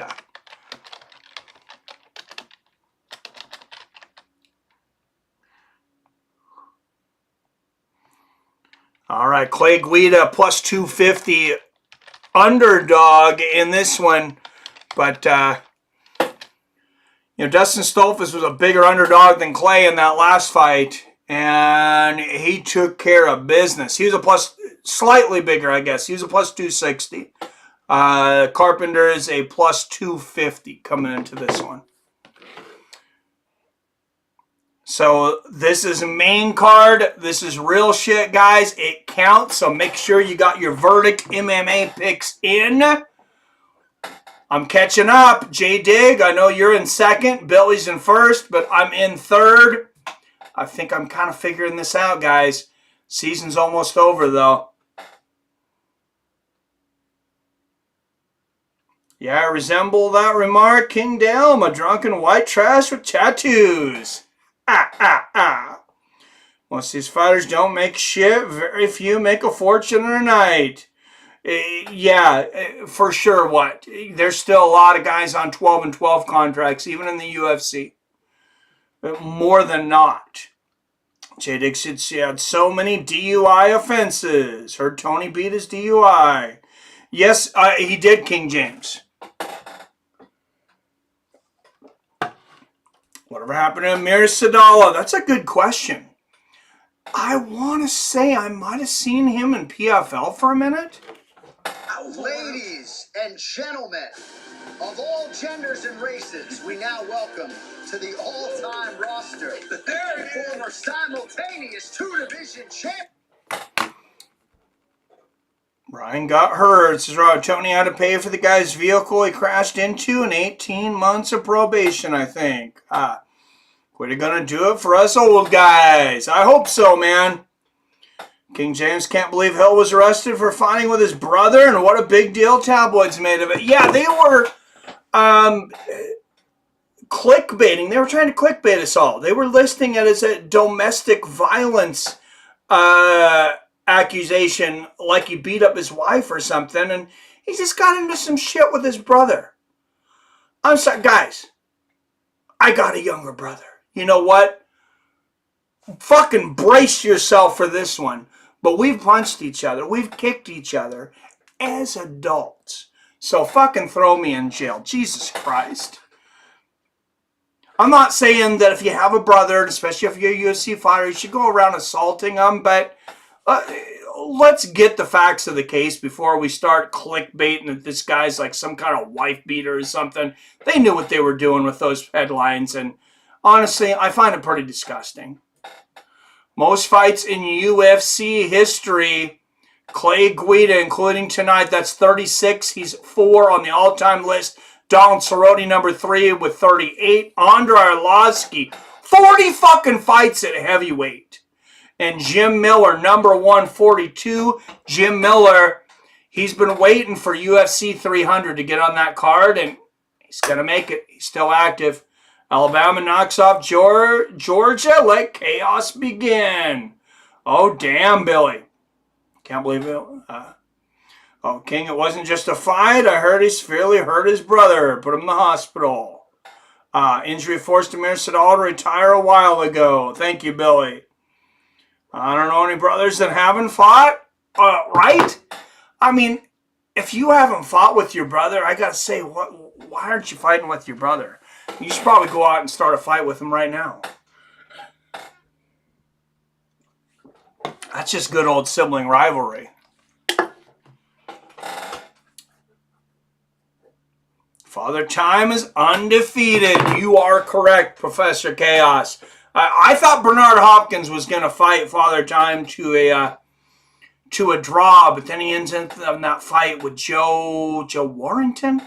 All right, Clay Guida plus 250 underdog in this one. But, Dustin Stolfus was a bigger underdog than Clay in that last fight. And he took care of business. He was slightly bigger, I guess. He was a plus 260. Carpenter is a plus 250 coming into this one. So this is a main card. This is real shit, guys. It counts, so make sure you got your verdict MMA picks in. I'm catching up. J-Dig, I know you're in second. Billy's in first, but I'm in third. I think I'm kind of figuring this out, guys. Season's almost over, though. Yeah, I resemble that remark. King Dale, I'm a drunken white trash with tattoos. Most of these fighters don't make shit. Very few make a fortune in a night. Yeah, for sure. What? There's still a lot of guys on 12 and 12 contracts, even in the UFC. More than not. J. Dixon, she had so many DUI offenses. Heard Tony beat his DUI. Yes, he did, King James. Whatever happened to Amir Sadala? That's a good question. I want to say I might have seen him in PFL for a minute. Ladies and gentlemen, of all genders and races, we now welcome to the all-time roster the former simultaneous two-division champion. Ryan got hurt. This is right. Tony had to pay for the guy's vehicle he crashed into and 18 months of probation, I think. We're gonna do it for us old guys. I hope so, man. King James can't believe Hill was arrested for fighting with his brother, and what a big deal tabloids made of it. Yeah, they were clickbaiting. They were trying to clickbait us all. They were listing it as a domestic violence accusation, like he beat up his wife or something, and he just got into some shit with his brother. I'm sorry, guys. I got a younger brother. You know what? Fucking brace yourself for this one. But we've punched each other. We've kicked each other as adults. So fucking throw me in jail. Jesus Christ. I'm not saying that if you have a brother, especially if you're a UFC fighter, you should go around assaulting them, but let's get the facts of the case before we start clickbaiting that this guy's like some kind of wife beater or something. They knew what they were doing with those headlines, and honestly, I find it pretty disgusting. Most fights in UFC history, Clay Guida, including tonight, that's 36. He's 4 on the all-time list. Donald Cerrone, number 3 with 38. Andrei Arlovsky, 40 fucking fights at heavyweight. And Jim Miller, number 1, 42. Jim Miller, he's been waiting for UFC 300 to get on that card, and he's going to make it. He's still active. Alabama knocks off Georgia. Let chaos begin. Oh, damn, Billy. Can't believe it. Oh, King, it wasn't just a fight. I heard he severely hurt his brother. Put him in the hospital. Injury forced Amir Sadal to retire a while ago. Thank you, Billy. I don't know any brothers that haven't fought. Right? I mean, if you haven't fought with your brother, I got to say, why aren't you fighting with your brother? You should probably go out and start a fight with him right now. That's just good old sibling rivalry. Father Time is undefeated. You are correct, Professor Chaos. I thought Bernard Hopkins was going to fight Father Time to a draw, but then he ends up in that fight with Joe Warrington.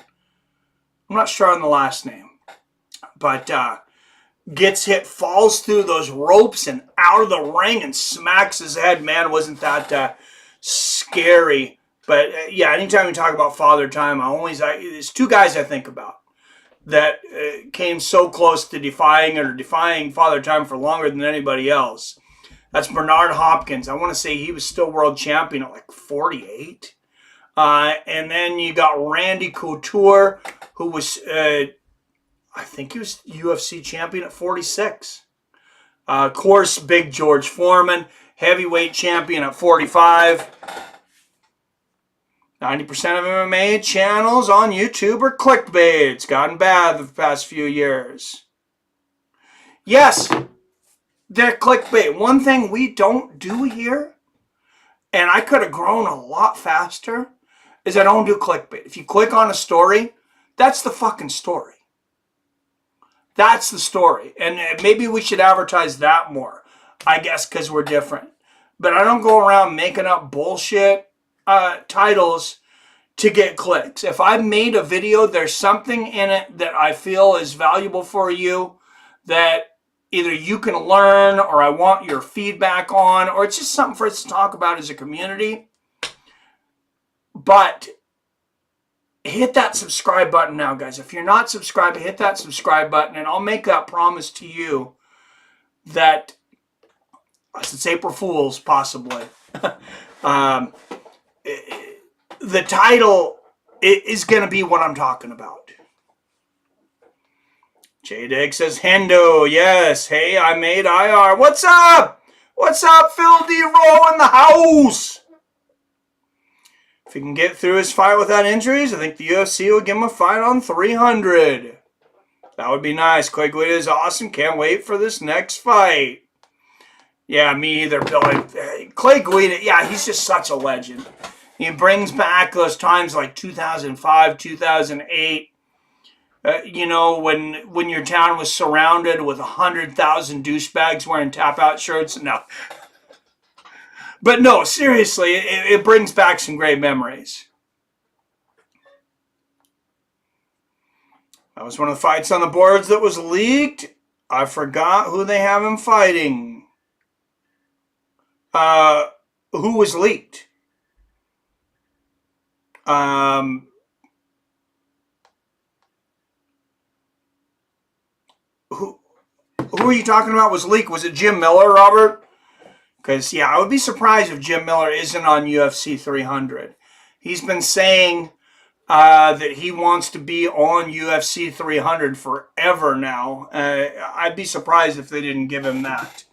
I'm not sure on the last name, but gets hit, falls through those ropes and out of the ring and smacks his head. Man, wasn't that scary? But yeah, anytime we talk about Father Time, there's two guys I think about that came so close to defying Father Time for longer than anybody else. That's Bernard Hopkins. I want to say he was still world champion at like 48. And then you got Randy Couture, who was, I think he was UFC champion at 46. Of course, Big George Foreman, heavyweight champion at 45. 90% of MMA channels on YouTube are clickbait. It's gotten bad the past few years. Yes, they're clickbait. One thing we don't do here, and I could have grown a lot faster, is I don't do clickbait. If you click on a story, that's the fucking story. That's the story. And maybe we should advertise that more, I guess, because we're different. But I don't go around making up bullshit titles to get clicks. If I made a video, there's something in it that I feel is valuable for you that either you can learn or I want your feedback on, or it's just something for us to talk about as a community. But hit that subscribe button now, guys. If you're not subscribed, hit that subscribe button, and I'll make that promise to you that, since April Fool's, possibly, the title is going to be what I'm talking about. J-Dig says, Hendo, yes. Hey, I made IR. What's up? What's up, Phil D. Rowe in the house? If he can get through his fight without injuries, I think the UFC will give him a fight on 300. That would be nice. Clay Guida is awesome. Can't wait for this next fight. Yeah, me either, Bill. Clay Guida, yeah, he's just such a legend. He brings back those times like 2005, 2008. You know, when your town was surrounded with 100,000 douchebags wearing tap-out shirts. No. But no, seriously, it brings back some great memories. That was one of the fights on the boards that was leaked. I forgot who they have him fighting. Who was leaked? Who are you talking about was leaked? Was it Jim Miller, Robert? Because, yeah, I would be surprised if Jim Miller isn't on UFC 300. He's been saying that he wants to be on UFC 300 forever now. I'd be surprised if they didn't give him that.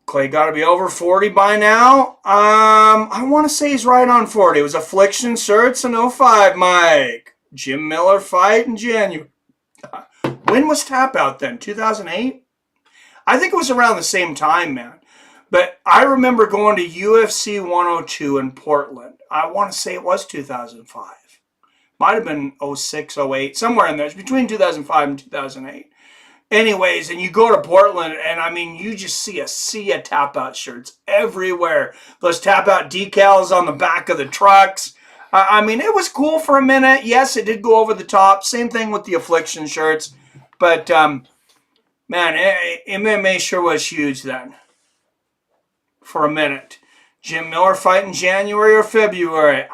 Clay got to be over 40 by now. I want to say he's right on 40. It was Affliction shirts in 05, Mike. Jim Miller fight in January. When was Tap Out then? 2008? I think it was around the same time, man. But I remember going to UFC 102 in Portland. I want to say it was 2005. Might have been 06, 08, somewhere in there. It's between 2005 and 2008. Anyways, and you go to Portland, and I mean, you just see a sea of tap-out shirts everywhere. Those tap-out decals on the back of the trucks. I mean, it was cool for a minute. Yes, it did go over the top. Same thing with the Affliction shirts. But, man, MMA sure was huge then. For a minute. Jim Miller fight in January or February.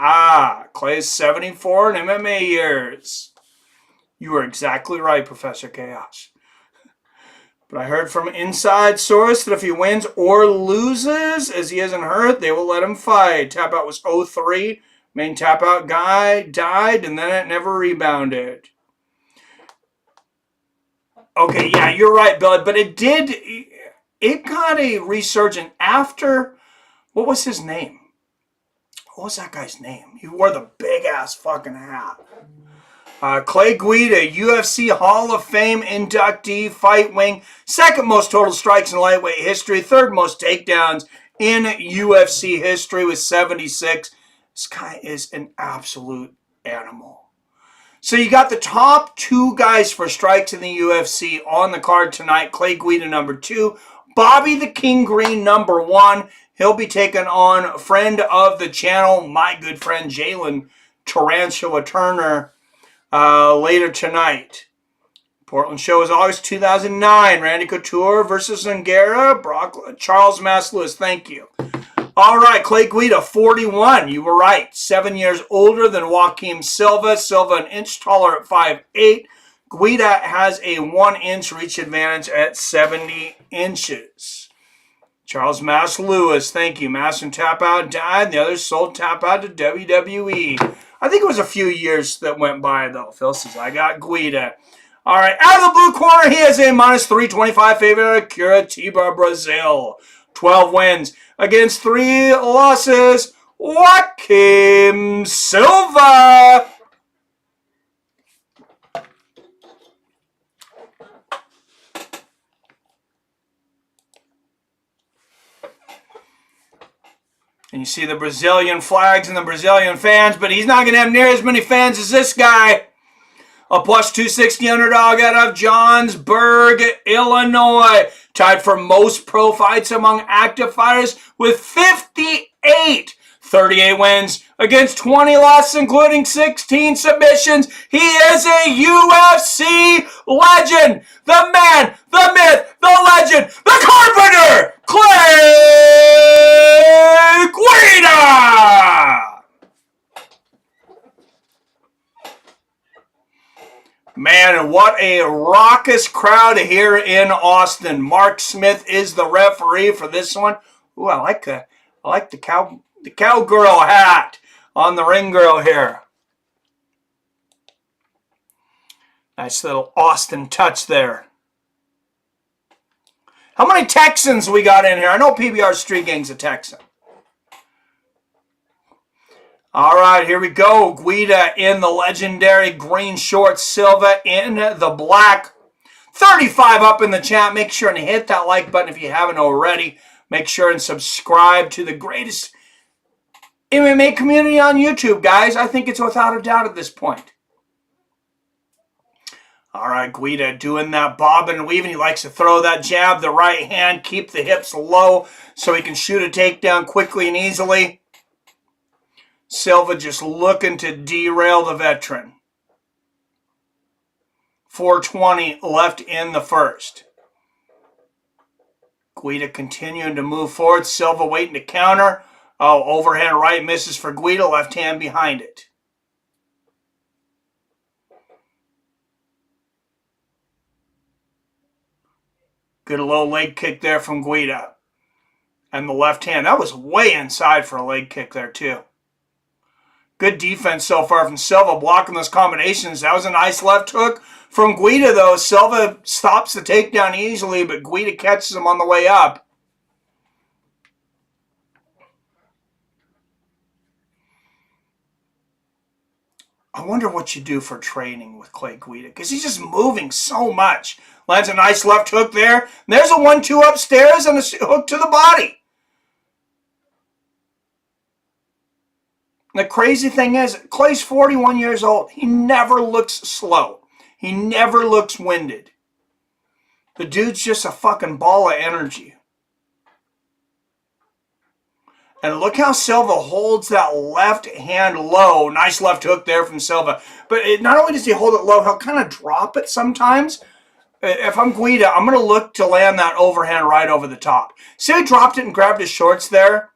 Clay's 74 in MMA years. You were exactly right, Professor Chaos. But I heard from an inside source that if he wins or loses, as he isn't hurt, they will let him fight. Tap Out was 03. Main Tap Out guy died, and then it never rebounded. Okay, yeah, you're right, Bill. But it got a resurgence after, what was his name? What was that guy's name? He wore the big-ass fucking hat. Clay Guida, UFC Hall of Fame inductee, fight wing, second most total strikes in lightweight history, third most takedowns in UFC history with 76. This guy is an absolute animal. So you got the top 2 guys for strikes in the UFC on the card tonight. Clay Guida, number 2. Bobby the King Green, number 1. He'll be taking on friend of the channel, my good friend Jalin Turner, later tonight. Portland show is August 2009. Randy Couture versus Zungera. Charles Mass-Lewis, thank you. All right, Clay Guida, 41. You were right. 7 years older than Joaquim Silva. Silva an inch taller at 5'8". Guida has a 1-inch reach advantage at 70 inches. Charles Mass-Lewis, thank you. Mass and Tap Out died. The others sold Tap Out to WWE. I think it was a few years that went by, though. Phil says, I got Guida. All right, out of the blue corner, he has a minus 325 favorite of Curitiba, Brazil. 12 wins against 3 losses. Joaquim Silva. And you see the Brazilian flags and the Brazilian fans, but he's not going to have near as many fans as this guy. A plus 260 underdog out of Johnsburg, Illinois. Tied for most pro fights among active fighters with 58. 38 wins against 20 losses, including 16 submissions. He is a UFC legend. The man, the myth, the legend, the Carpenter, Clay Guida. Man, and what a raucous crowd here in Austin. Mark Smith is the referee for this one. Ooh, I like the cowgirl hat on the ring girl here. Nice little Austin touch there. How many Texans we got in here? I know PBR Street Gang's a Texan. All right, here we go. Guida in the legendary green shorts. Silva in the black. 35 up in the chat. Make sure and hit that like button if you haven't already. Make sure and subscribe to the greatest MMA community on YouTube, guys. I think it's without a doubt at this point. All right, Guida doing that bobbing and weaving. He likes to throw that jab, the right hand, keep the hips low so he can shoot a takedown quickly and easily. Silva just looking to derail the veteran. 4:20 left in the first. Guida continuing to move forward. Silva waiting to counter. Oh, overhand right misses for Guida. Left hand behind it. Good low leg kick there from Guida. And the left hand. That was way inside for a leg kick there too. Good defense so far from Silva, blocking those combinations. That was a nice left hook from Guida, though. Silva stops the takedown easily, but Guida catches him on the way up. I wonder what you do for training with Clay Guida, because he's just moving so much. Lands a nice left hook there. There's a 1-2 upstairs and a hook to the body. The crazy thing is, Clay's 41 years old. He never looks slow. He never looks winded. The dude's just a fucking ball of energy. And look how Silva holds that left hand low. Nice left hook there from Silva. But not only does he hold it low, he'll kind of drop it sometimes. If I'm Guida, I'm going to look to land that overhand right over the top. See how he dropped it and grabbed his shorts there?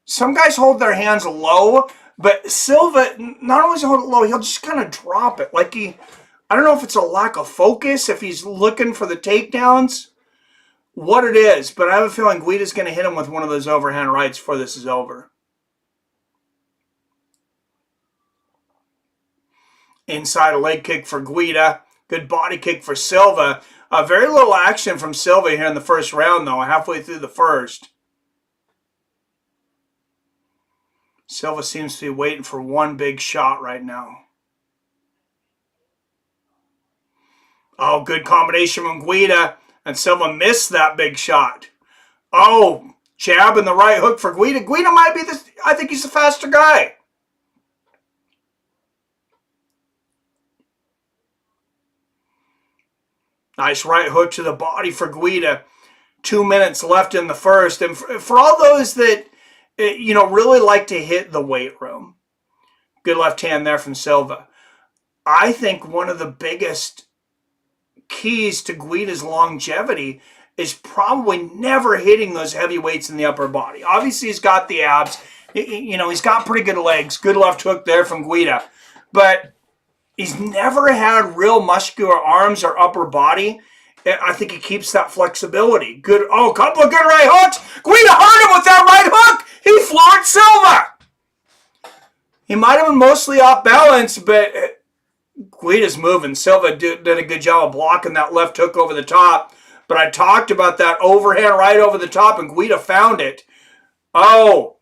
Some guys hold their hands low, but Silva, not only does he hold it low, he'll just kind of drop it. Like I don't know if it's a lack of focus, if he's looking for the takedowns, what it is, but I have a feeling Guida's going to hit him with one of those overhand rights before this is over. Inside a leg kick for Guida. Good body kick for Silva. Very little action from Silva here in the first round, though, halfway through the first. Silva seems to be waiting for one big shot right now. Oh, good combination from Guida. And Silva missed that big shot. Oh, jab and the right hook for Guida. Guida might be I think he's the faster guy. Nice right hook to the body for Guida. 2 minutes left in the first. And for all those that, really like to hit the weight room, good left hand there from Silva. I think one of the biggest keys to Guida's longevity is probably never hitting those heavy weights in the upper body. Obviously, he's got the abs. He's got pretty good legs. Good left hook there from Guida. But he's never had real muscular arms or upper body. I think he keeps that flexibility. Good. Oh, couple of good right hooks. Guida hurt him with that right hook. He floored Silva. He might have been mostly off balance, but Guida's moving. Silva did a good job of blocking that left hook over the top. But I talked about that overhand right over the top, and Guida found it. Oh,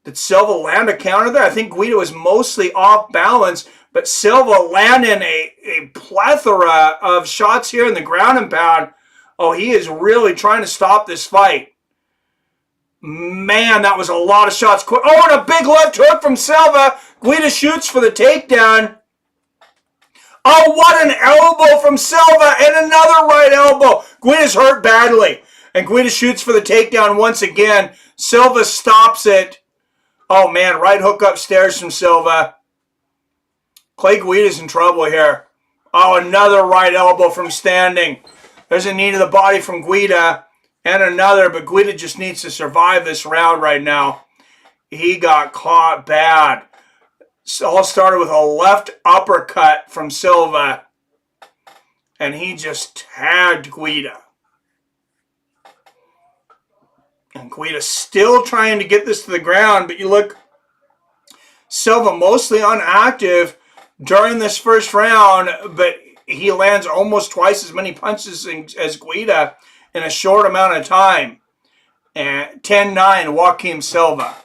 did Silva land a counter there? I think Guida was mostly off balance, but Silva landing a plethora of shots here in the ground and pound. Oh, he is really trying to stop this fight. Man, that was a lot of shots. Oh, and a big left hook from Silva. Guida shoots for the takedown. Oh, what an elbow from Silva, and another right elbow. Guida's hurt badly, and Guida shoots for the takedown once again. Silva stops it. Oh, man, right hook upstairs from Silva. Clay Guida's in trouble here. Oh, another right elbow from standing. There's a knee to the body from Guida, and another, but Guida just needs to survive this round right now. He got caught bad. All started with a left uppercut from Silva, and he just tagged Guida. And Guida still trying to get this to the ground, but you look, Silva mostly inactive during this first round, but he lands almost twice as many punches as Guida in a short amount of time. And 10-9, Joaquim Silva.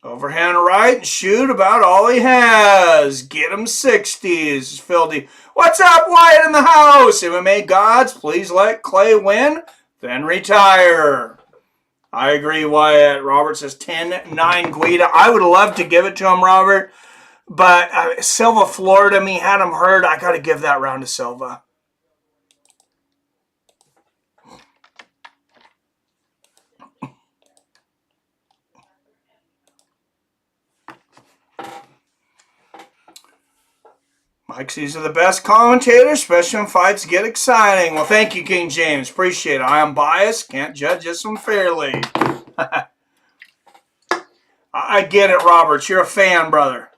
Overhand right, shoot about all he has. Get him 60s. Fildy. What's up, Wyatt in the house? MMA gods, please let Clay win, then retire. I agree, Wyatt. Robert says 10-9 Guida. I would love to give it to him, Robert. But Silva floored him. He had him hurt. I got to give that round to Silva. Mike, these are the best commentators, especially when fights get exciting. Well, thank you, King James. Appreciate it. I am biased. Can't judge this one fairly. I get it, Roberts. You're a fan, brother.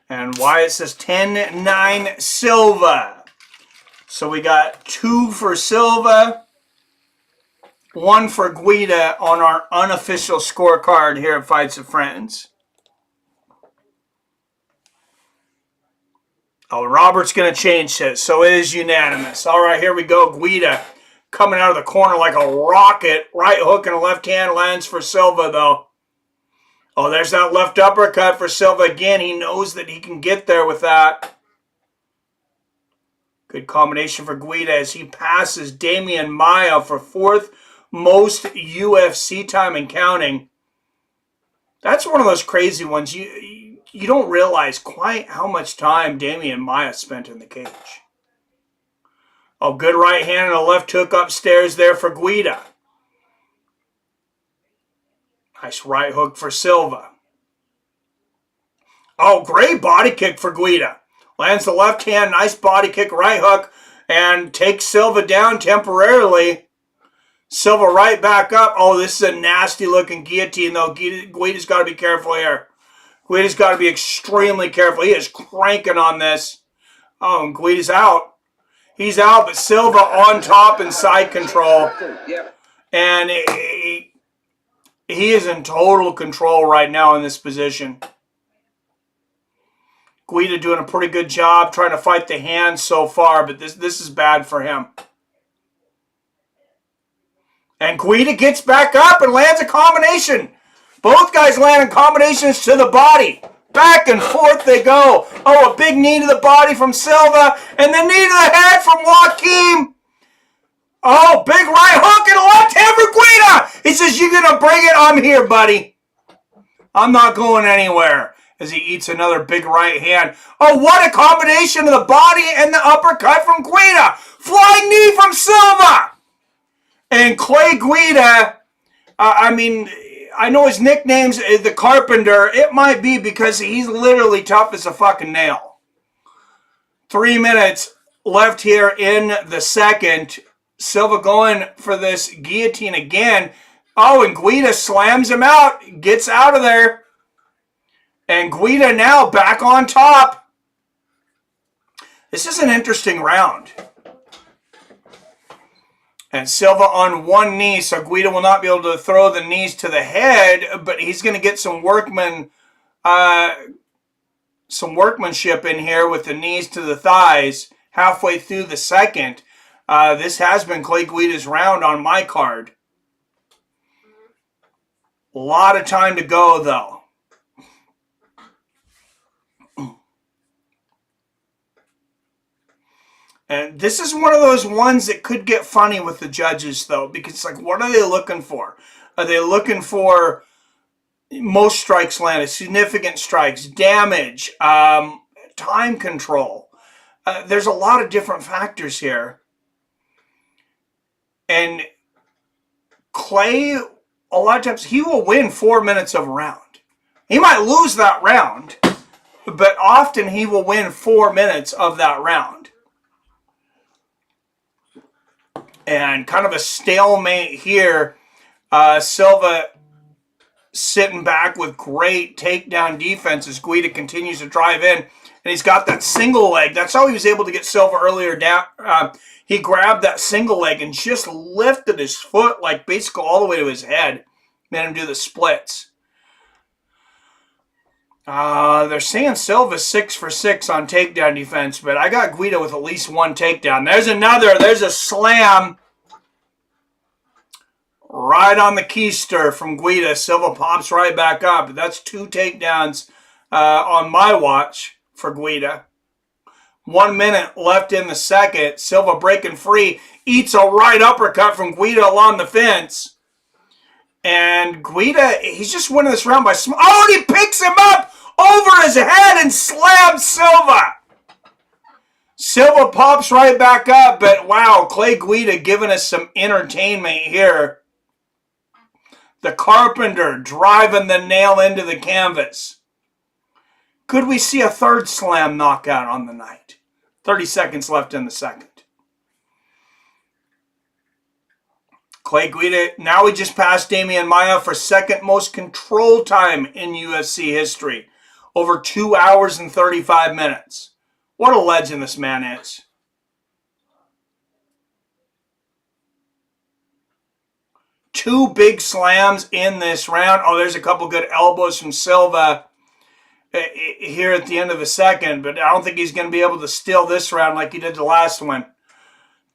And Wyatt says 10-9 Silva. So we got 2 for Silva, 1 for Guida on our unofficial scorecard here at Fights of Friends. Oh, Robert's going to change it, so it is unanimous. All right, here we go. Guida coming out of the corner like a rocket. Right hook and a left hand lands for Silva, though. Oh, there's that left uppercut for Silva again. He knows that he can get there with that. Good combination for Guida as he passes Damian Maia for 4th most UFC time and counting. That's one of those crazy ones. You don't realize quite how much time Damian Maia spent in the cage. Oh, good right hand and a left hook upstairs there for Guida. Nice right hook for Silva. Oh, great body kick for Guida. Lands the left hand, nice body kick, right hook, and takes Silva down temporarily. Silva right back up. Oh, this is a nasty looking guillotine, though. Guida's got to be careful here. Guida's got to be extremely careful. He is cranking on this. Oh, and Guida's out. He's out, but Silva on top and side control. And he is in total control right now in this position. Guida doing a pretty good job trying to fight the hands so far, but this is bad for him. And Guida gets back up and lands a combination. Both guys landing combinations to the body. Back and forth they go. Oh, a big knee to the body from Silva. And the knee to the head from Joaquim. Oh, big right hook and a left hand for Guida. He says, you're going to bring it? I'm here, buddy. I'm not going anywhere. as he eats another big right hand. Oh, what a combination of the body and the uppercut from Guida. Flying knee from Silva. And Clay Guida, I mean, I know his nickname's the Carpenter. It might be because he's literally tough as a fucking nail. 3 minutes left here in the second. Silva going for this guillotine again. Oh, and Guida slams him out. Gets out of there. And Guida now back on top. This is an interesting round. And Silva on one knee, so Guida will not be able to throw the knees to the head, but he's going to get some workmanship in here with the knees to the thighs halfway through the second. This has been Clay Guida's round on my card. A lot of time to go, though. And this is one of those ones that could get funny with the judges, though, because it's like, what are they looking for? Are they looking for most strikes landed, significant strikes, damage, time control? There's a lot of different factors here. And Clay, a lot of times, he will win 4 minutes of a round. He might lose that round, but often he will win 4 minutes of that round. And kind of a stalemate here. Silva sitting back with great takedown defense as Guida continues to drive in. And he's got that single leg. That's how he was able to get Silva earlier down. He grabbed that single leg and just lifted his foot like basically all the way to his head. Made him do the splits. They're saying Silva's 6 for 6 on takedown defense, but I got Guida with at least one takedown. There's another. There's a slam. Right on the keister from Guida. Silva pops right back up. That's 2 takedowns on my watch for Guida. 1 minute left in the second. Silva breaking free. Eats a right uppercut from Guida along the fence. And Guida, he's just winning this round by... Oh, and he picks him up over his head and slams Silva. Silva pops right back up, but wow, Clay Guida giving us some entertainment here. The Carpenter driving the nail into the canvas. Could we see a third slam knockout on the night? 30 seconds left in the second. Clay Guida, now we just passed Damian Maia for second most control time in UFC history. Over 2 hours and 35 minutes. What a legend this man is. Two big slams in this round. Oh, there's a couple good elbows from Silva here at the end of the second, but I don't think he's going to be able to steal this round like he did the last one.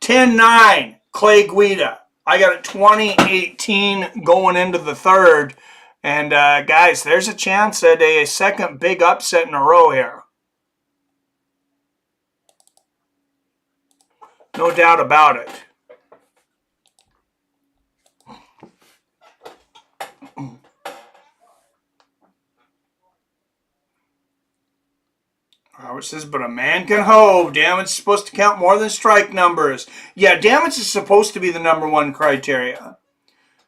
10-9, Clay Guida. I got it 20-18 going into the third. And guys, there's a chance at a second big upset in a row here. No doubt about it. Howard says, but a man can hope. Damage is supposed to count more than strike numbers. Yeah, damage is supposed to be the #1 criteria.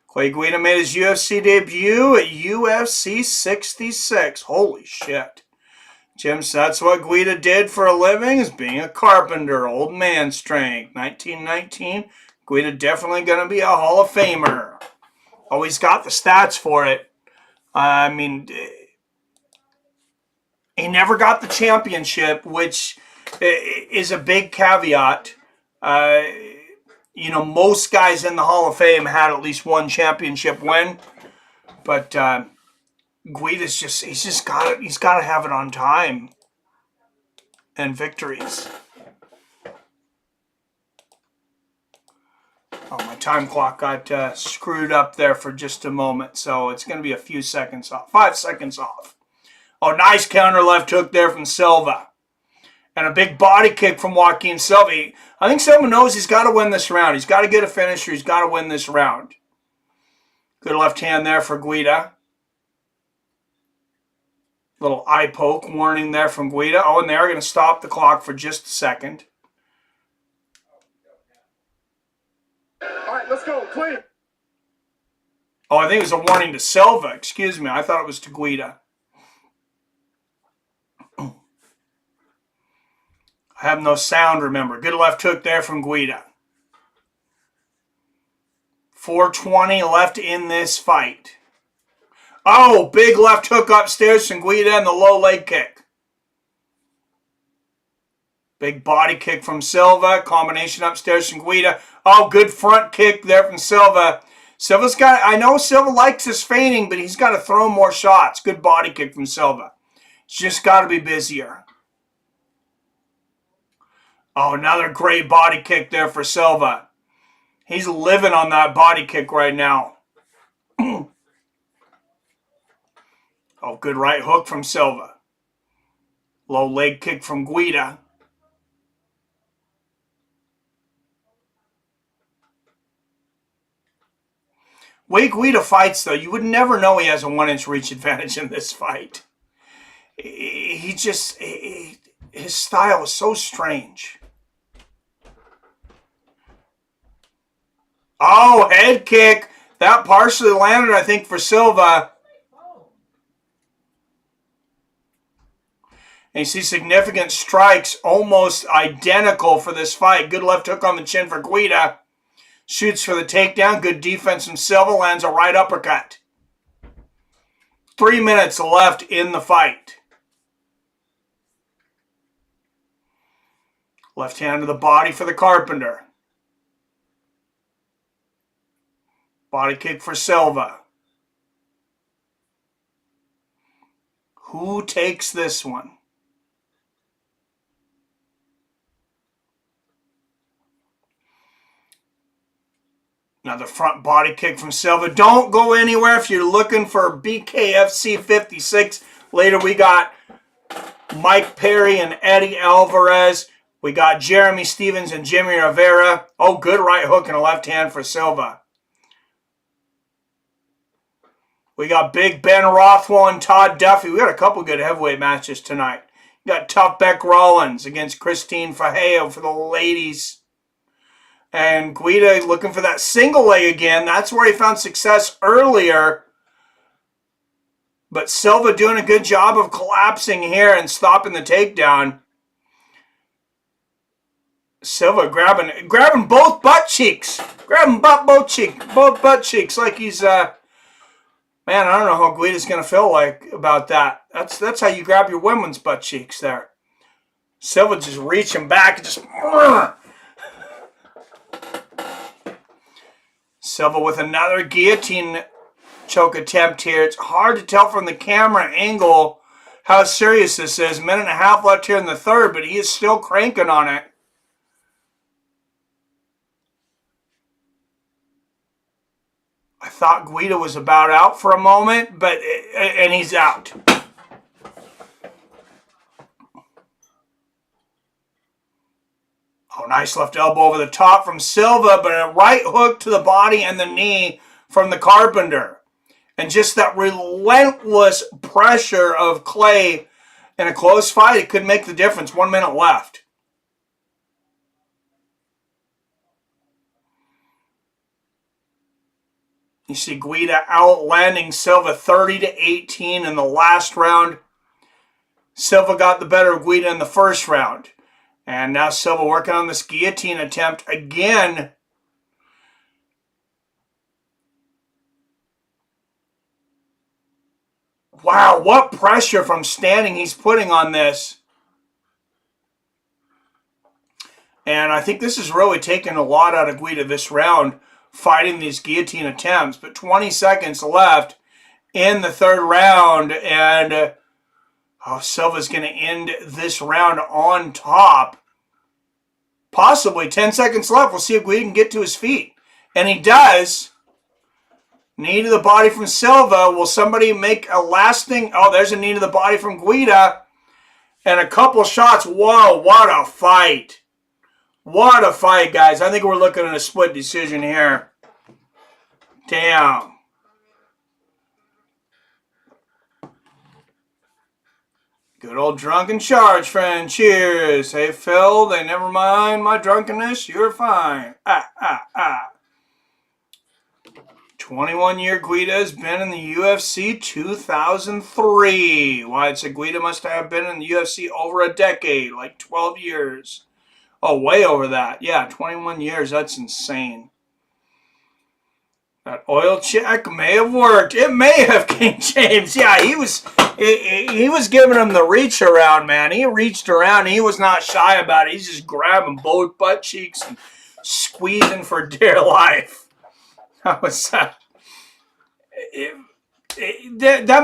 Clay Guida made his UFC debut at UFC 66. Holy shit. Jim says that's what Guida did for a living, is being a carpenter. Old man strength. 1919. Guida definitely going to be a Hall of Famer. Always got the stats for it. I mean... He never got the championship, which is a big caveat. You know, most guys in the Hall of Fame had at least one championship win. But Guida's he's got to have it on time and victories. Oh, my time clock got screwed up there for just a moment, so it's going to be a few seconds off. 5 seconds off. Oh, nice counter left hook there from Silva. And a big body kick from Joaquim Silva. I think Silva knows he's got to win this round. He's got to get a finisher. He's got to win this round. Good left hand there for Guida. Little eye poke warning there from Guida. Oh, and they are going to stop the clock for just a second. All right, let's go. Clean. Oh, I think it was a warning to Silva. Excuse me. I thought it was to Guida. I have no sound, remember. Good left hook there from Guida. 4:20 left in this fight. Oh, big left hook upstairs from Guida and the low leg kick. Big body kick from Silva. Combination upstairs from Guida. Oh, good front kick there from Silva. Silva's got, I know Silva likes his feigning, but he's got to throw more shots. Good body kick from Silva. He's just got to be busier. Oh, another great body kick there for Silva. He's living on that body kick right now. Oh, good right hook from Silva. Low leg kick from Guida. Way Guida fights, though, you would never know he has a 1-inch reach advantage in this fight. He just, his style is so strange. Oh, head kick. That partially landed, I think, for Silva. And you see significant strikes, almost identical for this fight. Good left hook on the chin for Guida. Shoots for the takedown. Good defense from Silva. Lands a right uppercut. 3 minutes left in the fight. Left hand to the body for the Carpenter. Body kick for Silva. Who takes this one? Another front body kick from Silva. Don't go anywhere if you're looking for BKFC 56. Later we got Mike Perry and Eddie Alvarez. We got Jeremy Stevens and Jimmie Rivera. Oh, good right hook and a left hand for Silva. We got Big Ben Rothwell and Todd Duffee. We got a couple good heavyweight matches tonight. We got tough Bec Rawlings against Christine Ferea for the ladies. And Guida looking for that single leg again. That's where he found success earlier. But Silva doing a good job of collapsing here and stopping the takedown. Silva grabbing both butt cheeks. Grabbing both butt cheeks like he's man, I don't know how Guida's gonna feel like about that. That's how you grab your women's butt cheeks there. Silva just reaching back and just Silva with another guillotine choke attempt here. It's hard to tell from the camera angle how serious this is. 1.5 minutes left here in the third, but he is still cranking on it. I thought Guida was about out for a moment, and he's out. Oh, nice left elbow over the top from Silva, but a right hook to the body and the knee from the Carpenter. And just that relentless pressure of Clay in a close fight, it could make the difference. 1 minute left. You see Guida outlanding Silva 30-18 in the last round. Silva got the better of Guida in the first round. And now Silva working on this guillotine attempt again. Wow, what pressure from standing he's putting on this. And I think this is really taking a lot out of Guida this round, fighting these guillotine attempts. But 20 seconds left in the third round, and Silva's going to end this round on top. Possibly 10 seconds left. We'll see if Guida can get to his feet. And he does. Knee to the body from Silva. Will somebody make a lasting... Oh, there's a knee to the body from Guida. And a couple shots. Whoa, what a fight. What a fight, guys. I think we're looking at a split decision here. Damn. Good old drunken charge, friend. Cheers. Hey, Phil, they never mind my drunkenness. You're fine. 21-year Guida has been in the UFC 2003. Why, it's a Guida must have been in the UFC over a decade, like 12 years. Oh, way over that. Yeah, 21 years. That's insane. That oil check may have worked. It may have, King James. Yeah, he was giving him the reach around, man. He reached around. He was not shy about it. He's just grabbing both butt cheeks and squeezing for dear life. That was that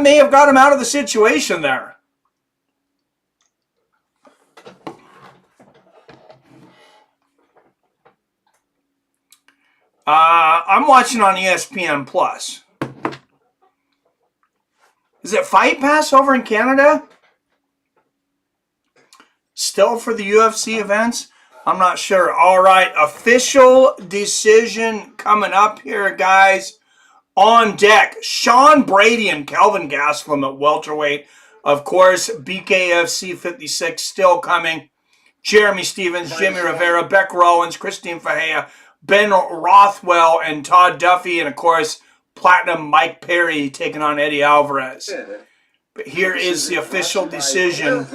may have got him out of the situation there. I'm watching on ESPN Plus. Is it Fight Pass over in Canada? Still for the UFC events? I'm not sure. All right, official decision coming up here, guys. On deck, Sean Brady and Kelvin Gastelum at welterweight. Of course, BKFC 56 still coming. Jeremy Stevens, Jimmie Rivera, Bec Rawlings, Christine Ferea, Ben Rothwell, and Todd Duffee, and of course, Platinum Mike Perry taking on Eddie Alvarez. But here is the official decision.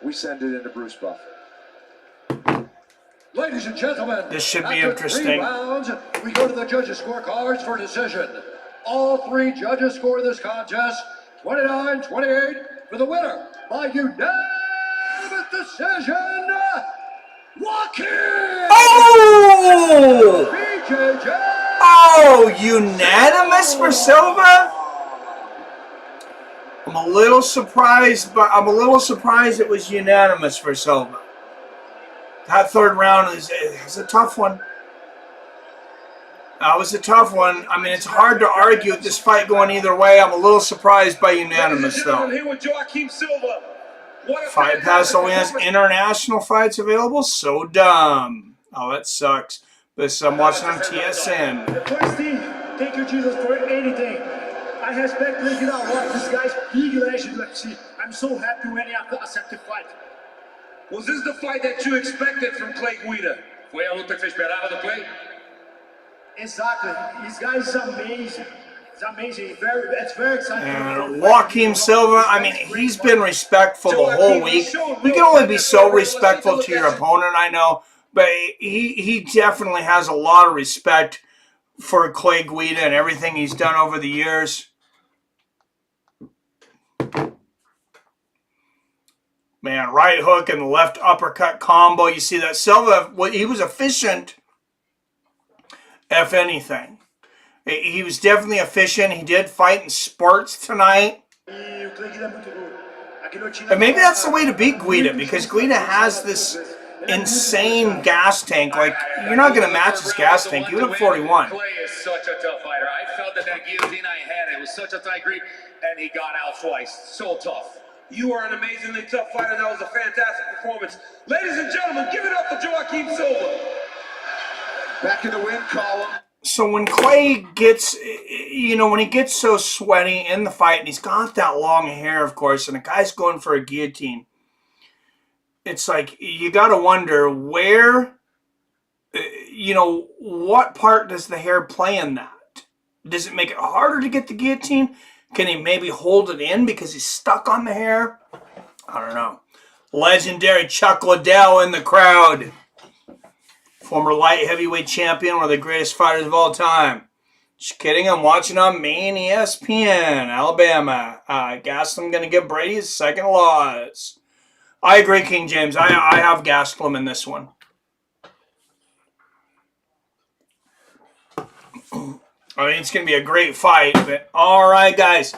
We send it into Bruce Buffer. Ladies and gentlemen, this should be after interesting. 3 rounds, we go to the judges' scorecards for decision. All 3 judges score this contest 29-28 for the winner by unanimous decision, Joaquim! Oh! BJJ! Oh, unanimous for Silva? I'm a little surprised it was unanimous for Silva. That third round is a tough one. That was a tough one. I mean, it's hard to argue with this fight going either way. I'm a little surprised by unanimous, though. Here with Joaquim Silva. Fight Pass only has international fights available? So dumb. Oh, that sucks. But I'm watching on TSN. The first thing, thank you, Jesus, for anything. I respect this guy's big legend, UFC. I'm so happy when he accepted the fight. Was this the fight that you expected from Clay Guida? Foi a luta que você esperava do Clay? Exactly. This guy is amazing. It's amazing. It's very exciting. And Joaquim Silva, I mean, he's been respectful the whole week. You can only be so respectful to your opponent, I know, but he definitely has a lot of respect for Clay Guida and everything he's done over the years. Man, right hook and the left uppercut combo. You see that Silva, he was efficient, if anything. He was definitely efficient. He did fight in spurts tonight. And maybe that's the way to beat Guida, because Guida has this insane gas tank. Like, you're not going to match his gas tank. He went up 41. Clay is such a tough fighter. I felt that guillotine I had, it was such a tight grip, and he got out twice. So tough. You are an amazingly tough fighter. That was a fantastic performance. Ladies and gentlemen, give it up for Joaquim Silva. Back in the win column. So when Clay gets, when he gets so sweaty in the fight, and he's got that long hair, of course, and the guy's going for a guillotine, it's like you got to wonder where, what part does the hair play in that? Does it make it harder to get the guillotine? Can he maybe hold it in because he's stuck on the hair? I don't know. Legendary Chuck Liddell in the crowd. Former light heavyweight champion, one of the greatest fighters of all time. Just kidding, I'm watching on Main ESPN, Alabama. Gastelum going to give Brady his second loss. I agree, King James. I have Gastelum in this one. I mean, it's going to be a great fight. But all right, guys.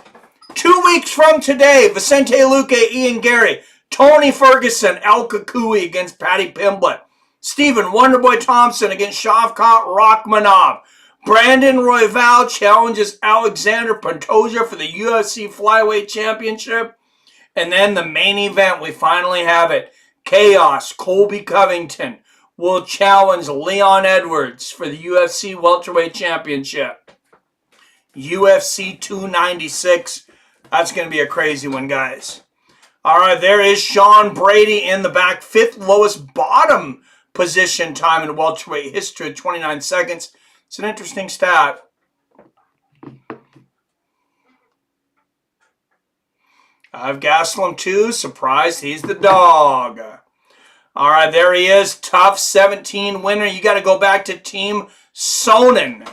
2 weeks from today, Vicente Luque, Ian Gary, Tony Ferguson, El Kakui against Paddy Pimblett. Stephen Wonderboy Thompson against Shavkat Rakhmonov. Brandon Royval challenges Alexander Pantoja for the UFC Flyweight Championship. And then the main event, we finally have it. Chaos, Colby Covington will challenge Leon Edwards for the UFC Welterweight Championship. UFC 296. That's going to be a crazy one, guys. All right, there is Sean Brady in the back. 5th lowest bottom position time in welterweight history, 29 seconds. It's an interesting stat. I have Gastelum 2. Surprised he's the dog. All right, there he is. Tough 17 winner. You got to go back to Team Sonnen.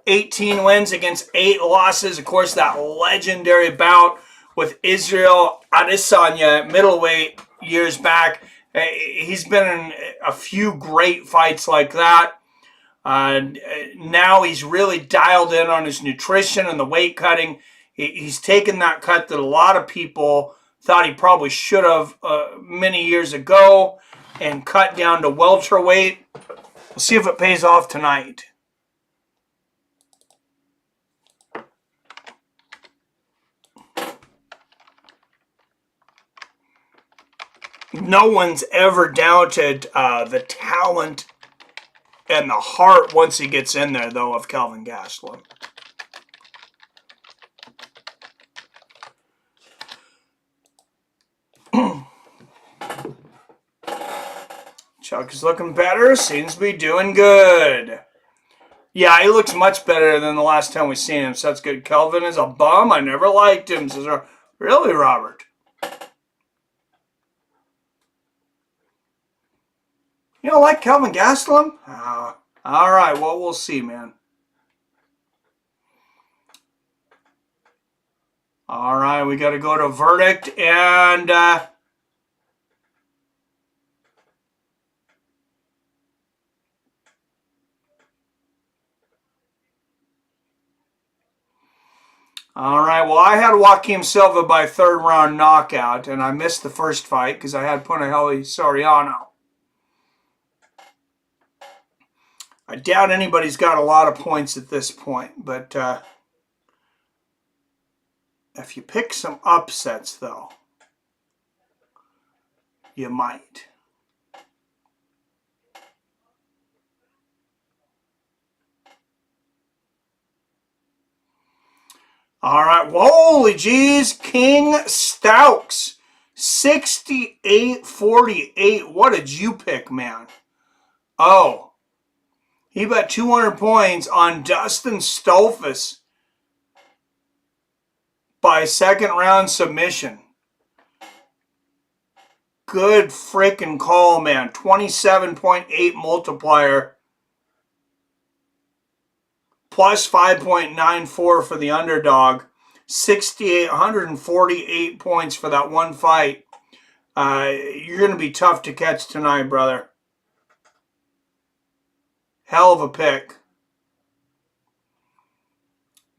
18 wins against 8 losses. Of course, that legendary bout with Israel Adesanya at middleweight years back. He's been in a few great fights like that. Now he's really dialed in on his nutrition and the weight cutting. He's taken that cut that a lot of people thought he probably should have many years ago and cut down to welterweight. We'll see if it pays off tonight. No one's ever doubted the talent and the heart once he gets in there, though, of Kelvin Gastelum. Chuck is looking better. Seems to be doing good. Yeah, he looks much better than the last time we seen him, so that's good. Kelvin is a bum. I never liked him. Says, really, Robert? You don't like Kelvin Gastelum? All right, well, we'll see, man. All right, we got to go to verdict, and all right, well, I had Joaquim Silva by 3rd round knockout, and I missed the first fight because I had Punahele Soriano. I doubt anybody's got a lot of points at this point, but if you pick some upsets, though, you might. All right, holy jeez, King Stokes, 68-48. What did you pick, man? Oh. He bet 200 points on Dustin Stolfus by 2nd round submission. Good freaking call, man. 27.8 multiplier. Plus 5.94 for the underdog. 148 points for that one fight. You're going to be tough to catch tonight, brother. Hell of a pick.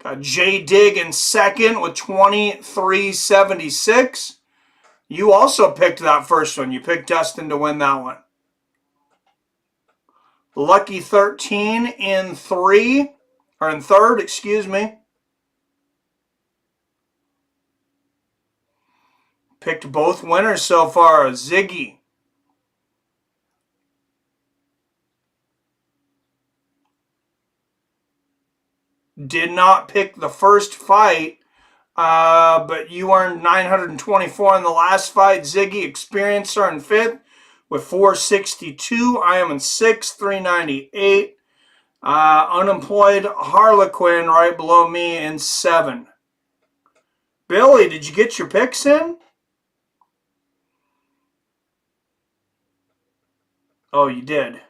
Got J Dig in 2nd with 23.76. You also picked that first one. You picked Dustin to win that one. Lucky 13 in 3rd, excuse me. Picked both winners so far. Ziggy. Did not pick the first fight, but you earned 924 in the last fight. Ziggy Experiencer in 5th with 462. I am in 6th, 398. Unemployed Harlequin right below me in 7. Billy, did you get your picks in? Oh, you did.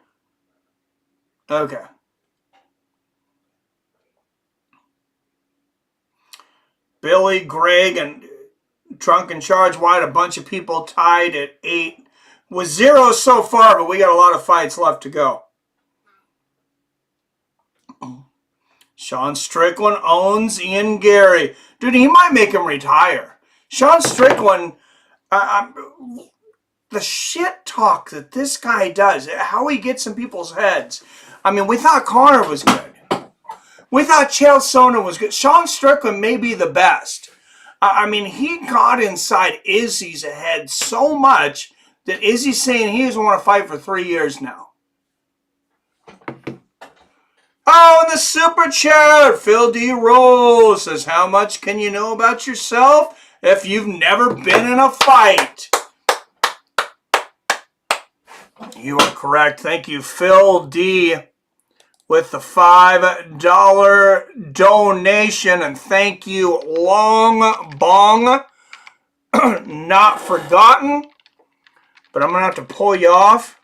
Okay. Billy, Greg, and Drunken Charge White, a bunch of people tied at 8. With 0 so far, but we got a lot of fights left to go. Sean Strickland owns Ian Gary. Dude, he might make him retire. Sean Strickland, the shit talk that this guy does, how he gets in people's heads. I mean, we thought Connor was good. We thought Chael Sonnen was good. Sean Strickland may be the best. I mean, he got inside Izzy's head so much that Izzy's saying he doesn't want to fight for 3 years now. Oh, and the super chat, Phil D. Rose says, how much can you know about yourself if you've never been in a fight. You are correct. Thank you, Phil D, with the $5 donation. And thank you, Long Bong. Not forgotten. But I'm going to have to pull you off.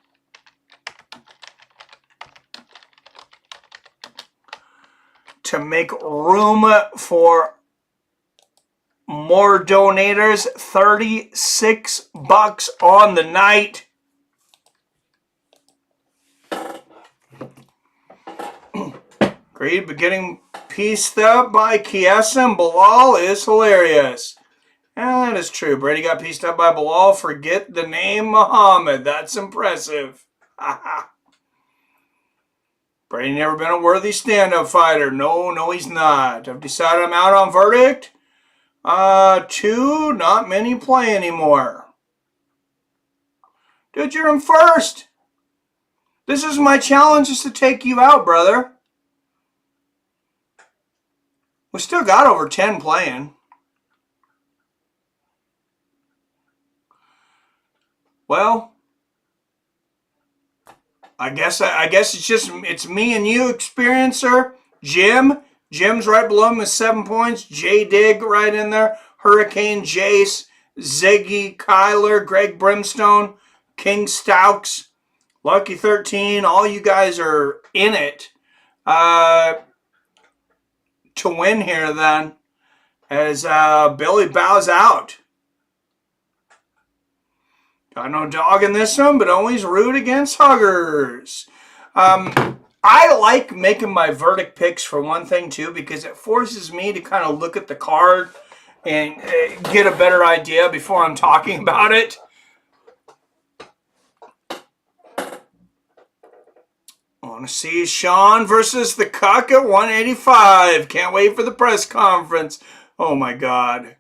To make room for more donators. $36 on the night. Great, but getting pieced up by Chiesa and Bilal is hilarious. And that is true. Brady got pieced up by Bilal. Forget the name Muhammad. That's impressive. Brady never been a worthy stand-up fighter. No, he's not. I've decided I'm out on verdict. 2, not many play anymore. Dude, you're in first. This is my challenge, is to take you out, brother. We still got over 10 playing. Well, I guess it's me and you, experiencer. Jim's right below him with 7 points. J Dig right in there. Hurricane Jace, Ziggy, Kyler, Greg Brimstone, King Stouks, Lucky 13. All you guys are in it to win here then, as Billy bows out. Got no dog in this one, but always root against huggers. I like making my verdict picks for one thing too, because it forces me to kind of look at the card and get a better idea before I'm talking about it. I want to see Sean versus the Cuck at 185. Can't wait for the press conference. Oh my God.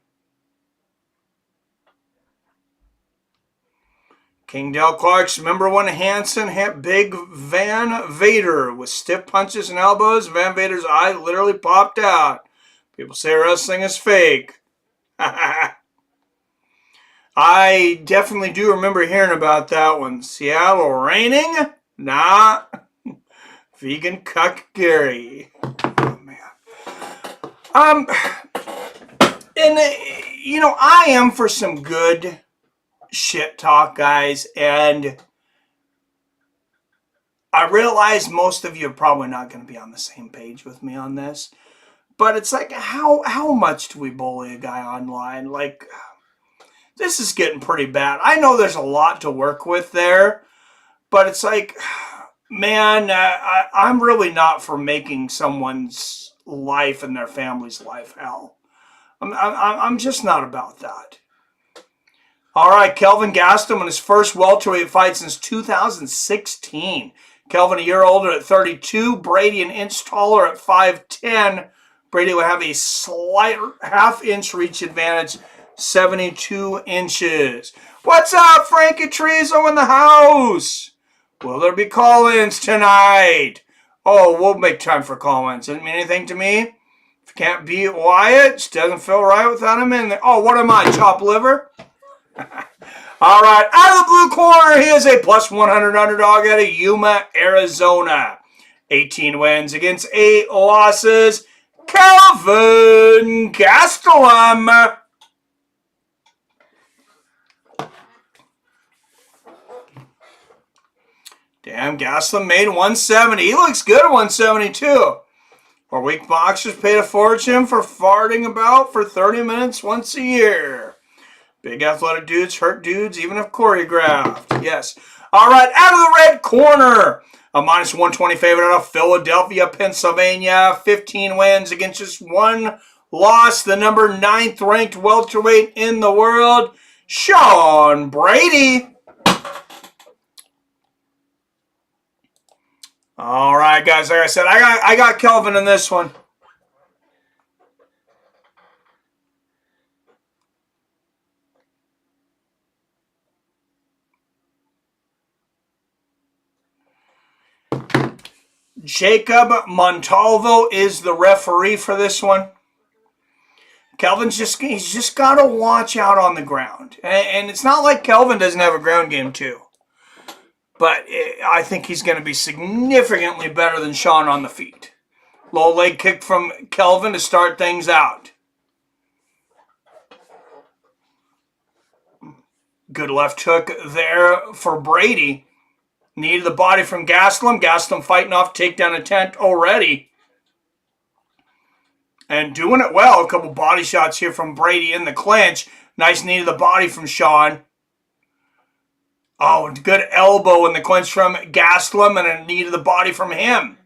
King Del Clark's remember when Hansen hit Big Van Vader with stiff punches and elbows? Van Vader's eye literally popped out. People say wrestling is fake. I definitely do remember hearing about that one. Seattle raining? Nah. Vegan Cuck Gary. Oh, man. And, I am for some good shit talk, guys, and I realize most of you are probably not going to be on the same page with me on this, but it's like, how much do we bully a guy online? Like, this is getting pretty bad. I know there's a lot to work with there, but it's like, man, I'm really not for making someone's life and their family's life hell. I'm just not about that. All right, Kelvin Gastelum in his first welterweight fight since 2016. Kelvin a year older at 32. Brady an inch taller at 5'10". Brady will have a slight half-inch reach advantage, 72 inches. What's up, Frankie Trezo in the house? Will there be call-ins tonight? Oh, we'll make time for call-ins. Doesn't mean anything to me. If you can't beat Wyatt, just doesn't feel right without him in there. Oh, what am I, chopped liver? All right, out of the blue corner, he is a plus 100 underdog out of Yuma, Arizona. 18 wins against 8 losses. Kelvin Gastelum. Damn, Gastelum made 170. He looks good at 172. Our weak boxers paid a fortune for farting about for 30 minutes once a year. Big athletic dudes hurt dudes, even if choreographed. Yes. All right, out of the red corner, a minus 120 favorite out of Philadelphia, Pennsylvania. 15 wins against just 1 loss. The number 9th ranked welterweight in the world, Sean Brady. All right, guys. Like I said, I got Kelvin in this one. Jacob Montalvo is the referee for this one. Kelvin's he's just got to watch out on the ground. And it's not like Kelvin doesn't have a ground game too. But I think he's going to be significantly better than Sean on the feet. Low leg kick from Kelvin to start things out. Good left hook there for Brady. Knee to the body from Gastelum. Gastelum fighting off takedown attempt already. And doing it well. A couple body shots here from Brady in the clinch. Nice knee to the body from Sean. Oh, and good elbow in the clinch from Gastelum and a knee to the body from him.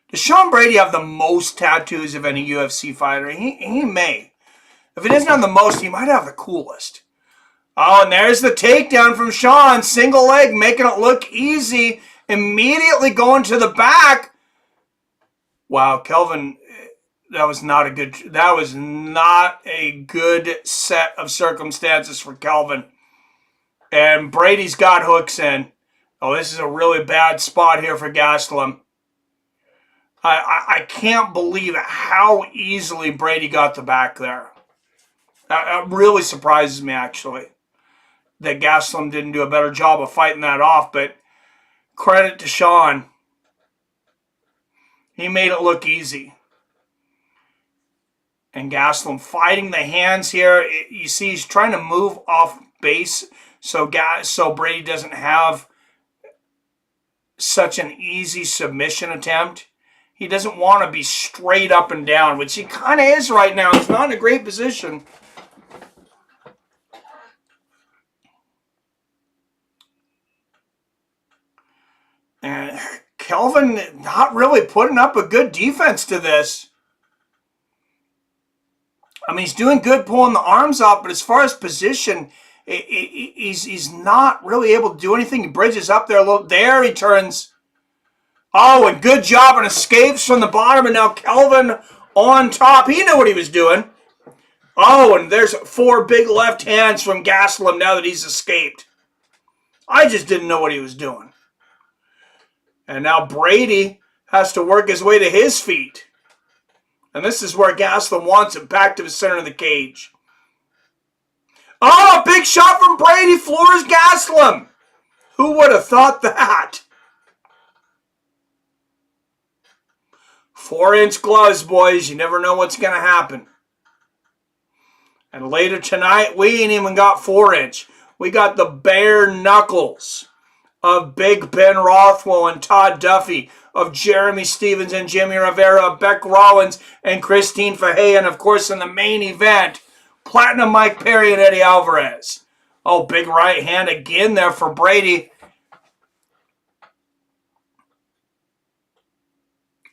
Does Sean Brady have the most tattoos of any UFC fighter? He may. If he doesn't have the most, he might have the coolest. Oh, and there's the takedown from Sean. Single leg, making it look easy. Immediately going to the back. Wow, Kelvin, that was not a good set of circumstances for Kelvin. And Brady's got hooks in. Oh, this is a really bad spot here for Gastelum. I can't believe how easily Brady got the back there. That really surprises me, actually, that Gastelum didn't do a better job of fighting that off. But credit to Sean. He made it look easy. And Gastelum fighting the hands here. You see he's trying to move off base so Brady doesn't have such an easy submission attempt. He doesn't want to be straight up and down, which he kind of is right now. He's not in a great position. And Kelvin not really putting up a good defense to this. I mean, he's doing good pulling the arms up, but as far as position, he's not really able to do anything. He bridges up there a little. There he turns. Oh, and good job and escapes from the bottom, and now Kelvin on top. He knew what he was doing. Oh, and there's 4 big left hands from Gastelum now that he's escaped. I just didn't know what he was doing. And now Brady has to work his way to his feet. And this is where Gastelum wants it, back to the center of the cage. Oh, big shot from Brady, floors Gastelum. Who would have thought that? 4-inch gloves, boys. You never know what's going to happen. And later tonight, we ain't even got 4-inch. We got the bare knuckles of Big Ben Rothwell and Todd Duffee, of Jeremy Stephens and Jimmie Rivera, Bec Rawlings and Christine Ferea, and of course in the main event, Platinum Mike Perry and Eddie Alvarez. Oh, big right hand again there for Brady.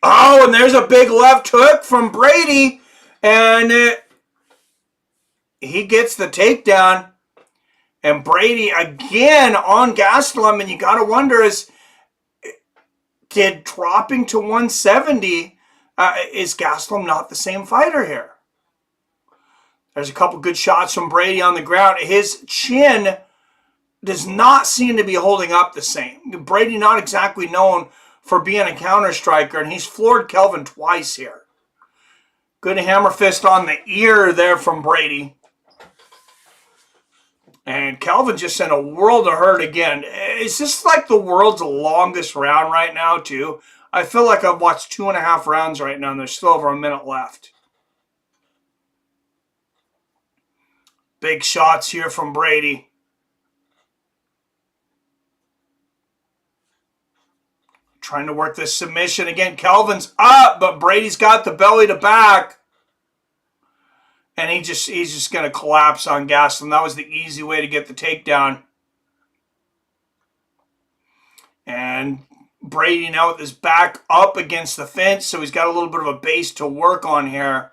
Oh, and there's a big left hook from Brady, and he gets the takedown. And Brady again on Gastelum, and you got to wonder, did dropping to 170, is Gastelum not the same fighter here? There's a couple good shots from Brady on the ground. His chin does not seem to be holding up the same. Brady not exactly known for being a counter striker, and he's floored Kelvin twice here. Good hammer fist on the ear there from Brady. And Kelvin just in a world of hurt again. Is this like the world's longest round right now, too? I feel like I've watched 2.5 rounds right now, and there's still over a minute left. Big shots here from Brady. Trying to work this submission again. Kelvin's up, but Brady's got the belly to back. And he's just going to collapse on Gastelum. That was the easy way to get the takedown. And Brady now with his back up against the fence, so he's got a little bit of a base to work on here.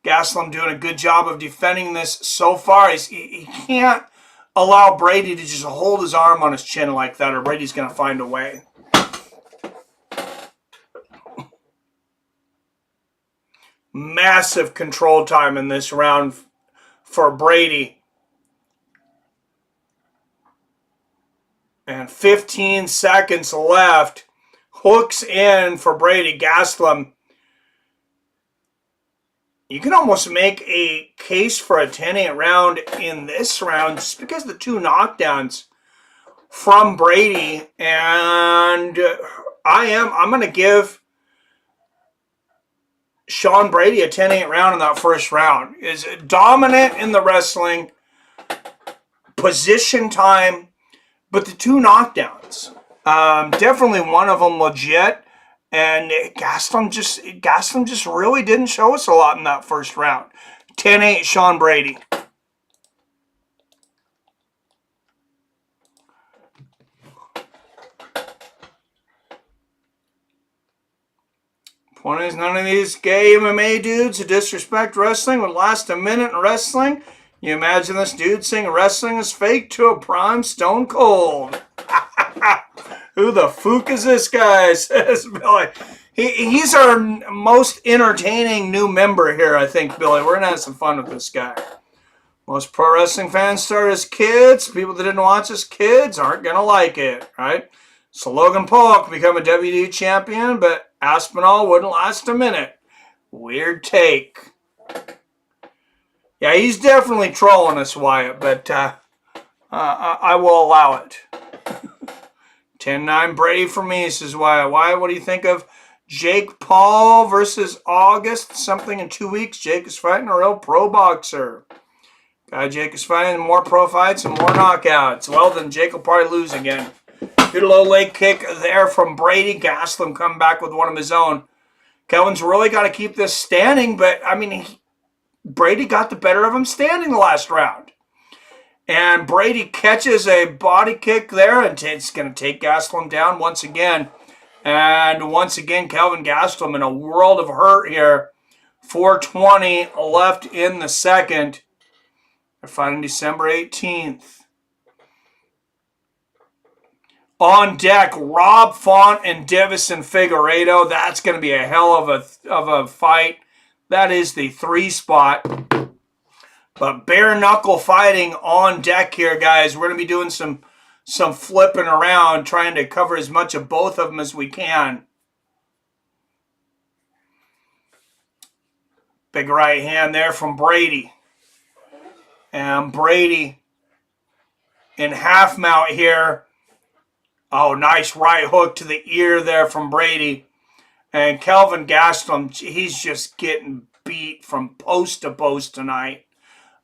Gastelum doing a good job of defending this so far. He can't allow Brady to just hold his arm on his chin like that, or Brady's going to find a way. Massive control time in this round for Brady. And 15 seconds left. Hooks in for Brady. Gastelum you can almost make a case for a 10-8 round in this round just because of the 2 knockdowns from Brady. And I'm going to give Sean Brady a 10-8 round in that first round. Is dominant in the wrestling, position time, but the 2 knockdowns. Definitely one of them legit. And Gastelum just really didn't show us a lot in that first round. 10-8 Sean Brady. Point is, none of these gay MMA dudes who disrespect wrestling would last a minute in wrestling. You imagine this dude saying wrestling is fake to a prime Stone Cold. Who the fook is this guy? Says Billy. He's our most entertaining new member here, I think, Billy. We're going to have some fun with this guy. Most pro wrestling fans start as kids. People that didn't watch as kids aren't going to like it, right? So Logan Paul could become a WD champion, but Aspinall wouldn't last a minute. Weird take. Yeah, he's definitely trolling us, Wyatt, but I will allow it. 10-9 Brady for me, says Wyatt. Wyatt, what do you think of Jake Paul versus August? Something in 2 weeks. Jake is fighting a real pro boxer. Guy Jake is fighting more pro fights and more knockouts. Well, then Jake will probably lose again. Good low leg kick there from Brady. Gastelum coming back with one of his own. Kelvin's really got to keep this standing, but, I mean, Brady got the better of him standing the last round. And Brady catches a body kick there, and it's going to take Gastelum down once again. And once again, Kelvin Gastelum in a world of hurt here. 4:20 left in the second. They're fighting December 18th. On deck, Rob Font and Deiveson Figueiredo. That's going to be a hell of a fight. That is the 3 spot. But bare knuckle fighting on deck here, guys. We're going to be doing some flipping around, trying to cover as much of both of them as we can. Big right hand there from Brady. And Brady in half mount here. Oh, nice right hook to the ear there from Brady. And Kelvin Gastelum, he's just getting beat from post to post tonight.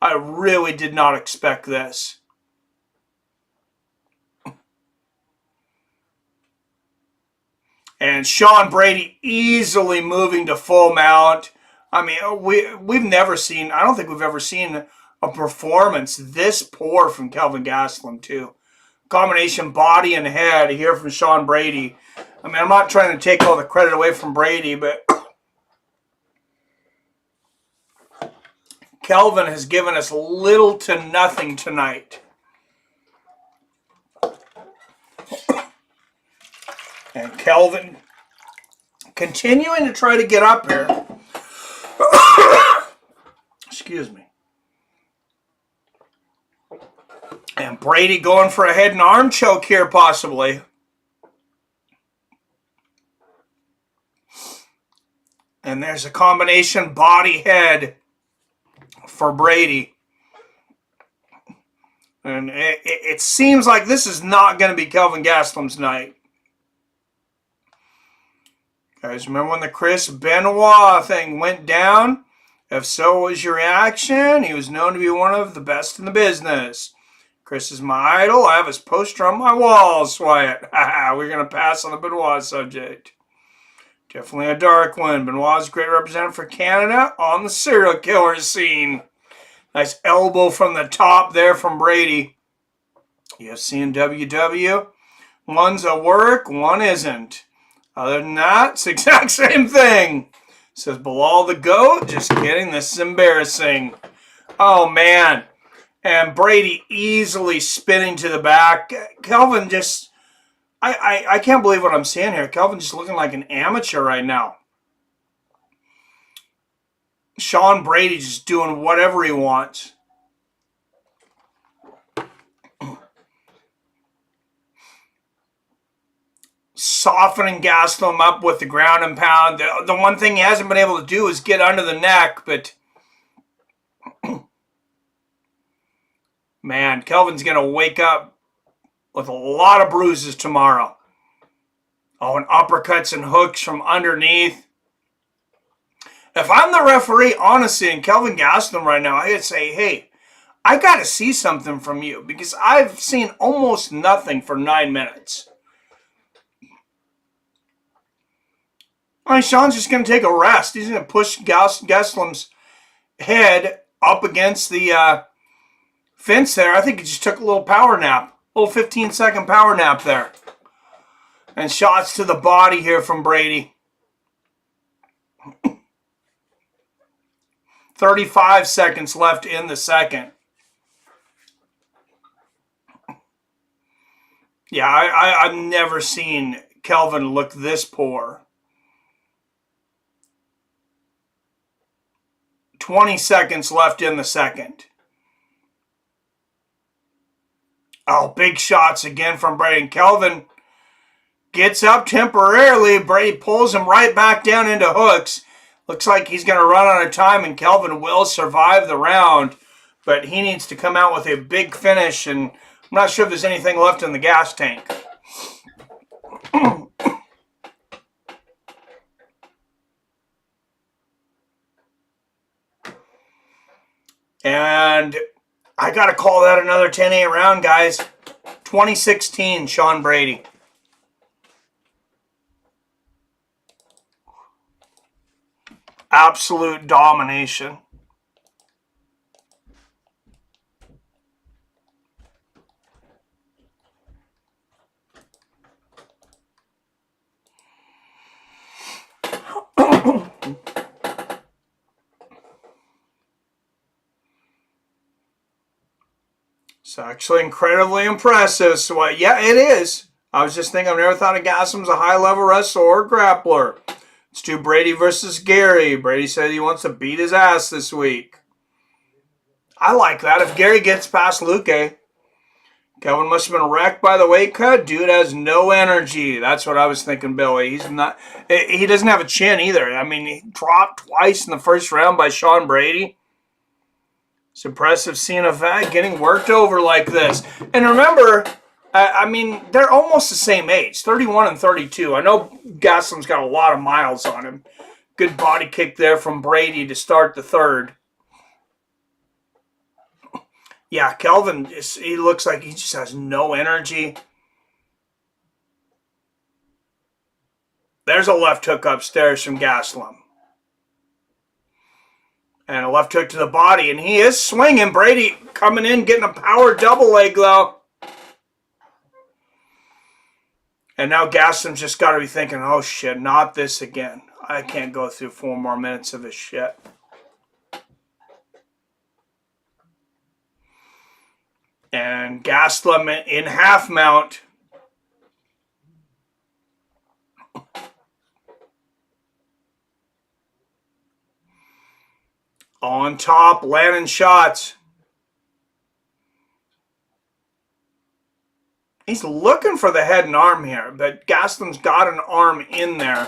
I really did not expect this. And Sean Brady easily moving to full mount. I mean, we've never seen, I don't think we've ever seen a performance this poor from Kelvin Gastelum too. Combination body and head here from Sean Brady. I mean, I'm not trying to take all the credit away from Brady, but Kelvin has given us little to nothing tonight. And Kelvin continuing to try to get up here. Excuse me. And Brady going for a head and arm choke here possibly. And there's a combination body head for Brady. And it seems like this is not going to be Kelvin Gastelum's night. Guys, remember when the Chris Benoit thing went down? If so, what was your reaction? He was known to be one of the best in the business. Chris is my idol. I have his poster on my walls, Wyatt. We're going to pass on the Benoit subject. Definitely a dark one. Benoit's a great representative for Canada on the serial killer scene. Nice elbow from the top there from Brady. UFC and WW. One's a work, one isn't. Other than that, it's the exact same thing. Says Bilal the GOAT. Just kidding. This is embarrassing. Oh, man. And Brady easily spinning to the back. Kelvin just... I can't believe what I'm seeing here. Kelvin just looking like an amateur right now. Sean Brady just doing whatever he wants. softening Gastelum up with the ground and pound. The one thing he hasn't been able to do is get under the neck, but man, Kelvin's going to wake up with a lot of bruises tomorrow. Oh, and uppercuts and hooks from underneath. If I'm the referee, honestly, in Kelvin Gastelum right now, I'd say, hey, I got to see something from you because I've seen almost nothing for 9 minutes. I mean, Sean's just going to take a rest. He's going to push Gastelum's head up against the fence there. I think he just took a little power nap. A little 15-second power nap there. And shots to the body here from Brady. 35 seconds left in the second. Yeah, I've never seen Kelvin look this poor. 20 seconds left in the second. Oh, big shots again from Brady. Kelvin gets up temporarily. Brady pulls him right back down into hooks. Looks like he's going to run out of time, and Kelvin will survive the round. But he needs to come out with a big finish, and I'm not sure if there's anything left in the gas tank. And I got to call that another 10-8 round, guys. 2016, Sean Brady. Absolute domination. It's actually incredibly impressive. So, yeah, it is. I was just thinking, I've never thought of Gastelum as a high-level wrestler or grappler. Let's do Brady versus Gary. Brady said he wants to beat his ass this week. I like that. If Gary gets past Luque, Kelvin must have been wrecked by the weight cut. Dude has no energy. That's what I was thinking, Billy. He's not. He doesn't have a chin either. I mean, he dropped twice in the first round by Sean Brady. It's impressive seeing a guy getting worked over like this. And remember, I mean, they're almost the same age, 31 and 32. I know Gastelum's got a lot of miles on him. Good body kick there from Brady to start the third. Yeah, Kelvin, he looks like he just has no energy. There's a left hook upstairs from Gastelum. And a left hook to the body, and he is swinging. Brady coming in, getting a power double leg, though. And now Gastelum's just got to be thinking, oh, shit, not this again. I can't go through 4 more minutes of this shit. And Gastelum in half mount. On top, landing shots. He's looking for the head and arm here, but Gastelum's got an arm in there.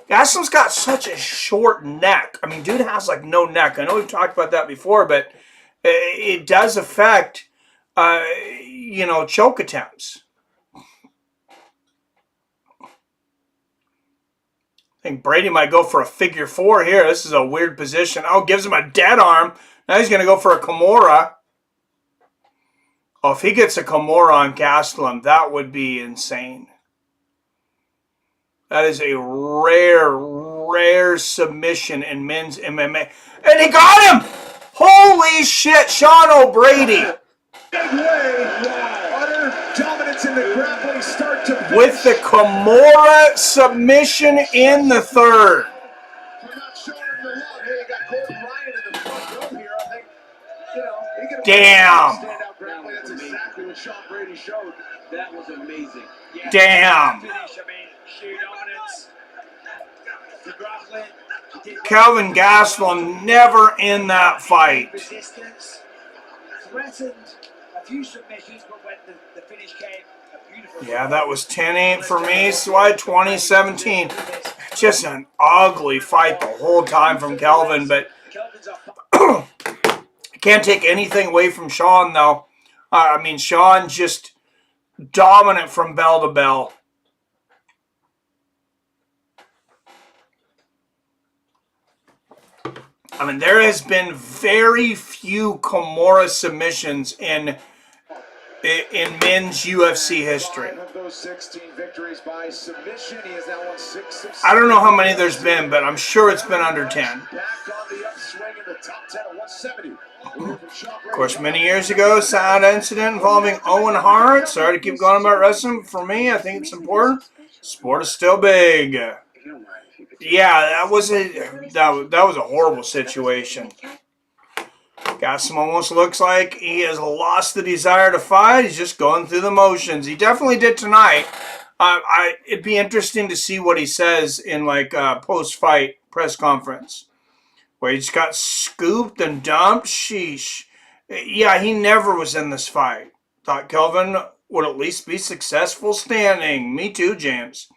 Gastelum's got such a short neck. I mean, dude has like no neck. I know we've talked about that before, but it does affect, choke attempts. I think Brady might go for a figure 4 here. This is a weird position. Oh, gives him a dead arm. Now he's going to go for a Kimura. Oh, if he gets a Kimura on Gastelum, that would be insane. That is a rare submission in men's MMA. And he got him! Holy shit, Sean O'Brady. Big way. Utter dominance in the grappling start to finish. With the Kimura submission in the third. We're not showing him the love. Hey, you got Gordon Ryan in the front row here. I think, he can Damn. stand out grappling. That's exactly what Sean Brady showed. That was amazing. Yeah. Damn. Finish, sheer dominance. The grappling. Kelvin Gastelum never in that fight. Resistance. Threatened. a few submissions, but when the finish came, a beautiful... Yeah, that was 10-8 for me. Swy 2017. Just an ugly fight the whole time from Kelvin, but can't take anything away from Sean, though. I mean, Sean just dominant from bell to bell. I mean, there has been very few Kimura submissions in men's UFC history. I don't know how many there's been, but I'm sure it's been under 10. Of course, many years ago, sad incident involving Owen Hart. Sorry to keep going about wrestling. For me, I think it's important. Sport is still big. Yeah, that was a horrible situation. Gastelum almost looks like he has lost the desire to fight. He's just going through the motions. He definitely did tonight. It'd be interesting to see what he says in like a post-fight press conference, where he just got scooped and dumped. Sheesh. Yeah, he never was in this fight. Thought Kelvin would at least be successful standing. Me too, James.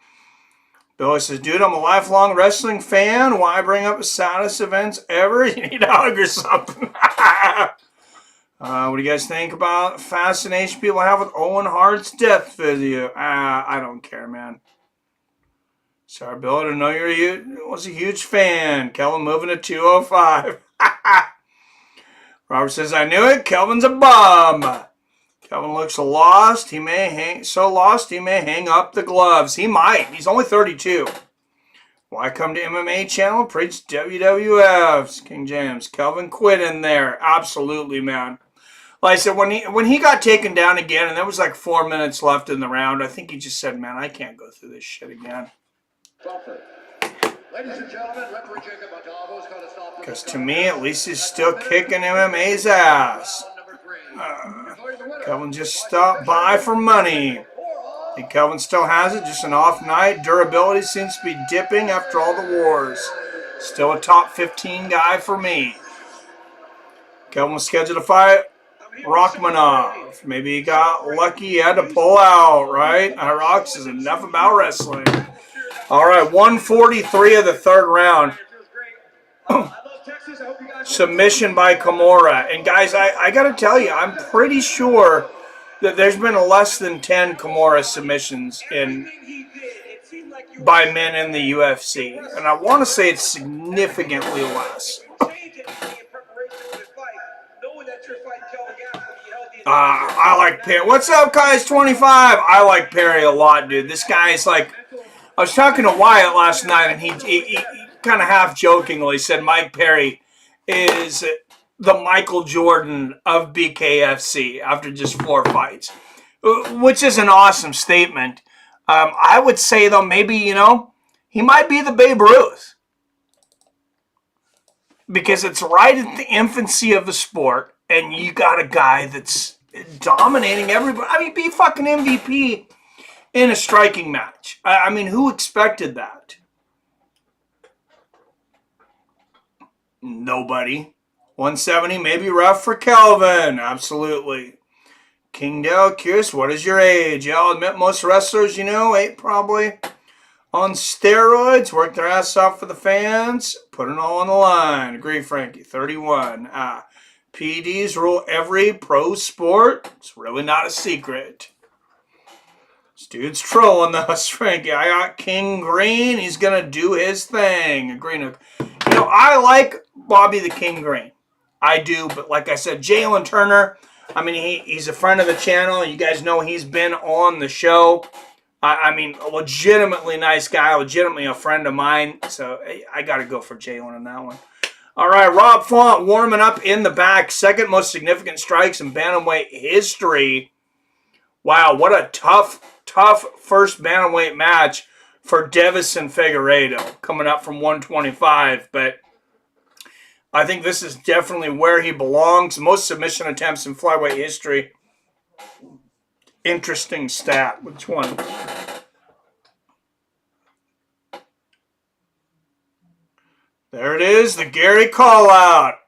Billy says, dude, I'm a lifelong wrestling fan. Why bring up the saddest events ever? You need a hug or something. What do you guys think about fascination people have with Owen Hart's death video? I don't care, man. Sorry, Bill, I didn't know you was a huge fan. Kelvin moving to 205. Robert says, I knew it. Kelvin's a bum. Kelvin looks lost. He may hang up the gloves. He might. He's only 32. Why come to MMA channel? Preach WWF. King James. Kelvin quit in there. Absolutely, man. Like I said, when he got taken down again, and there was like 4 minutes left in the round, I think he just said, man, I can't go through this shit again. Ladies and gentlemen, referee Jacob Montalvo's going to stop. Because to me, at least he's still kicking MMA's ass. Kelvin just stopped by for money. I think Kelvin still has it, just an off night. Durability seems to be dipping after all the wars. Still a top 15 guy for me. Kelvin was scheduled to fight Rachmanov. Maybe he got lucky, he had to pull out, right? Rock says enough about wrestling. All right, 143 of the third round. Submission by Kimura. And guys, I got to tell you, I'm pretty sure that there's been less than 10 Kimura submissions by men in the UFC. And I want to say it's significantly less. I like Perry. What's up, guys? 25. I like Perry a lot, dude. This guy's like... I was talking to Wyatt last night, and he kind of half-jokingly said Mike Perry is the Michael Jordan of BKFC after just 4 fights, which is an awesome statement. I would say, though, maybe, he might be the Babe Ruth, because it's right at the infancy of the sport, and you got a guy that's dominating everybody. I mean, be fucking MVP in a striking match. I mean, who expected that? Nobody. 170 may be rough for Kelvin. Absolutely. King Dale, curious, what is your age? Yeah, I'll admit most wrestlers, 8 probably. On steroids, work their ass off for the fans. Put it all on the line. Agree, Frankie. 31. PEDs rule every pro sport. It's really not a secret. This dude's trolling us, Frankie. I got King Green. He's going to do his thing. Green. I like Bobby the King Green. I do, but like I said, Jalin Turner, I mean, he's a friend of the channel. You guys know he's been on the show. I mean, a legitimately nice guy, legitimately a friend of mine. So I got to go for Jalin on that one. All right, Rob Font warming up in the back. Second most significant strikes in Bantamweight history. Wow, what a tough first Bantamweight match for Deiveson Figueiredo, coming up from 125. But I think this is definitely where he belongs. Most submission attempts in flyweight history. Interesting stat. Which one? There it is, the Gary call-out.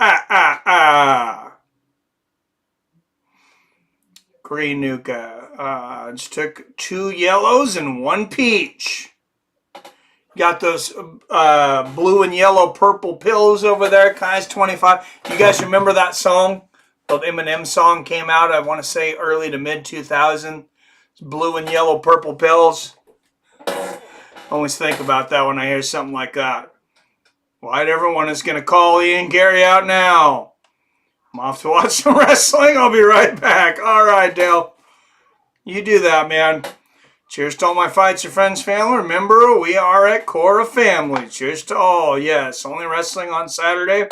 Green Nuka. Just took 2 yellows and 1 peach. Got those blue and yellow purple pills over there. Kai's 25. You guys remember that song? The Eminem song came out, I want to say, early to mid-2000. Blue and yellow purple pills. I always think about that when I hear something like that. Right, everyone is going to call Ian Gary out now. I'm off to watch some wrestling. I'll be right back. All right, Dale. You do that, man. Cheers to all my fights, your friends, family. Remember, we are at Cora Family. Cheers to all. Yes, only wrestling on Saturday.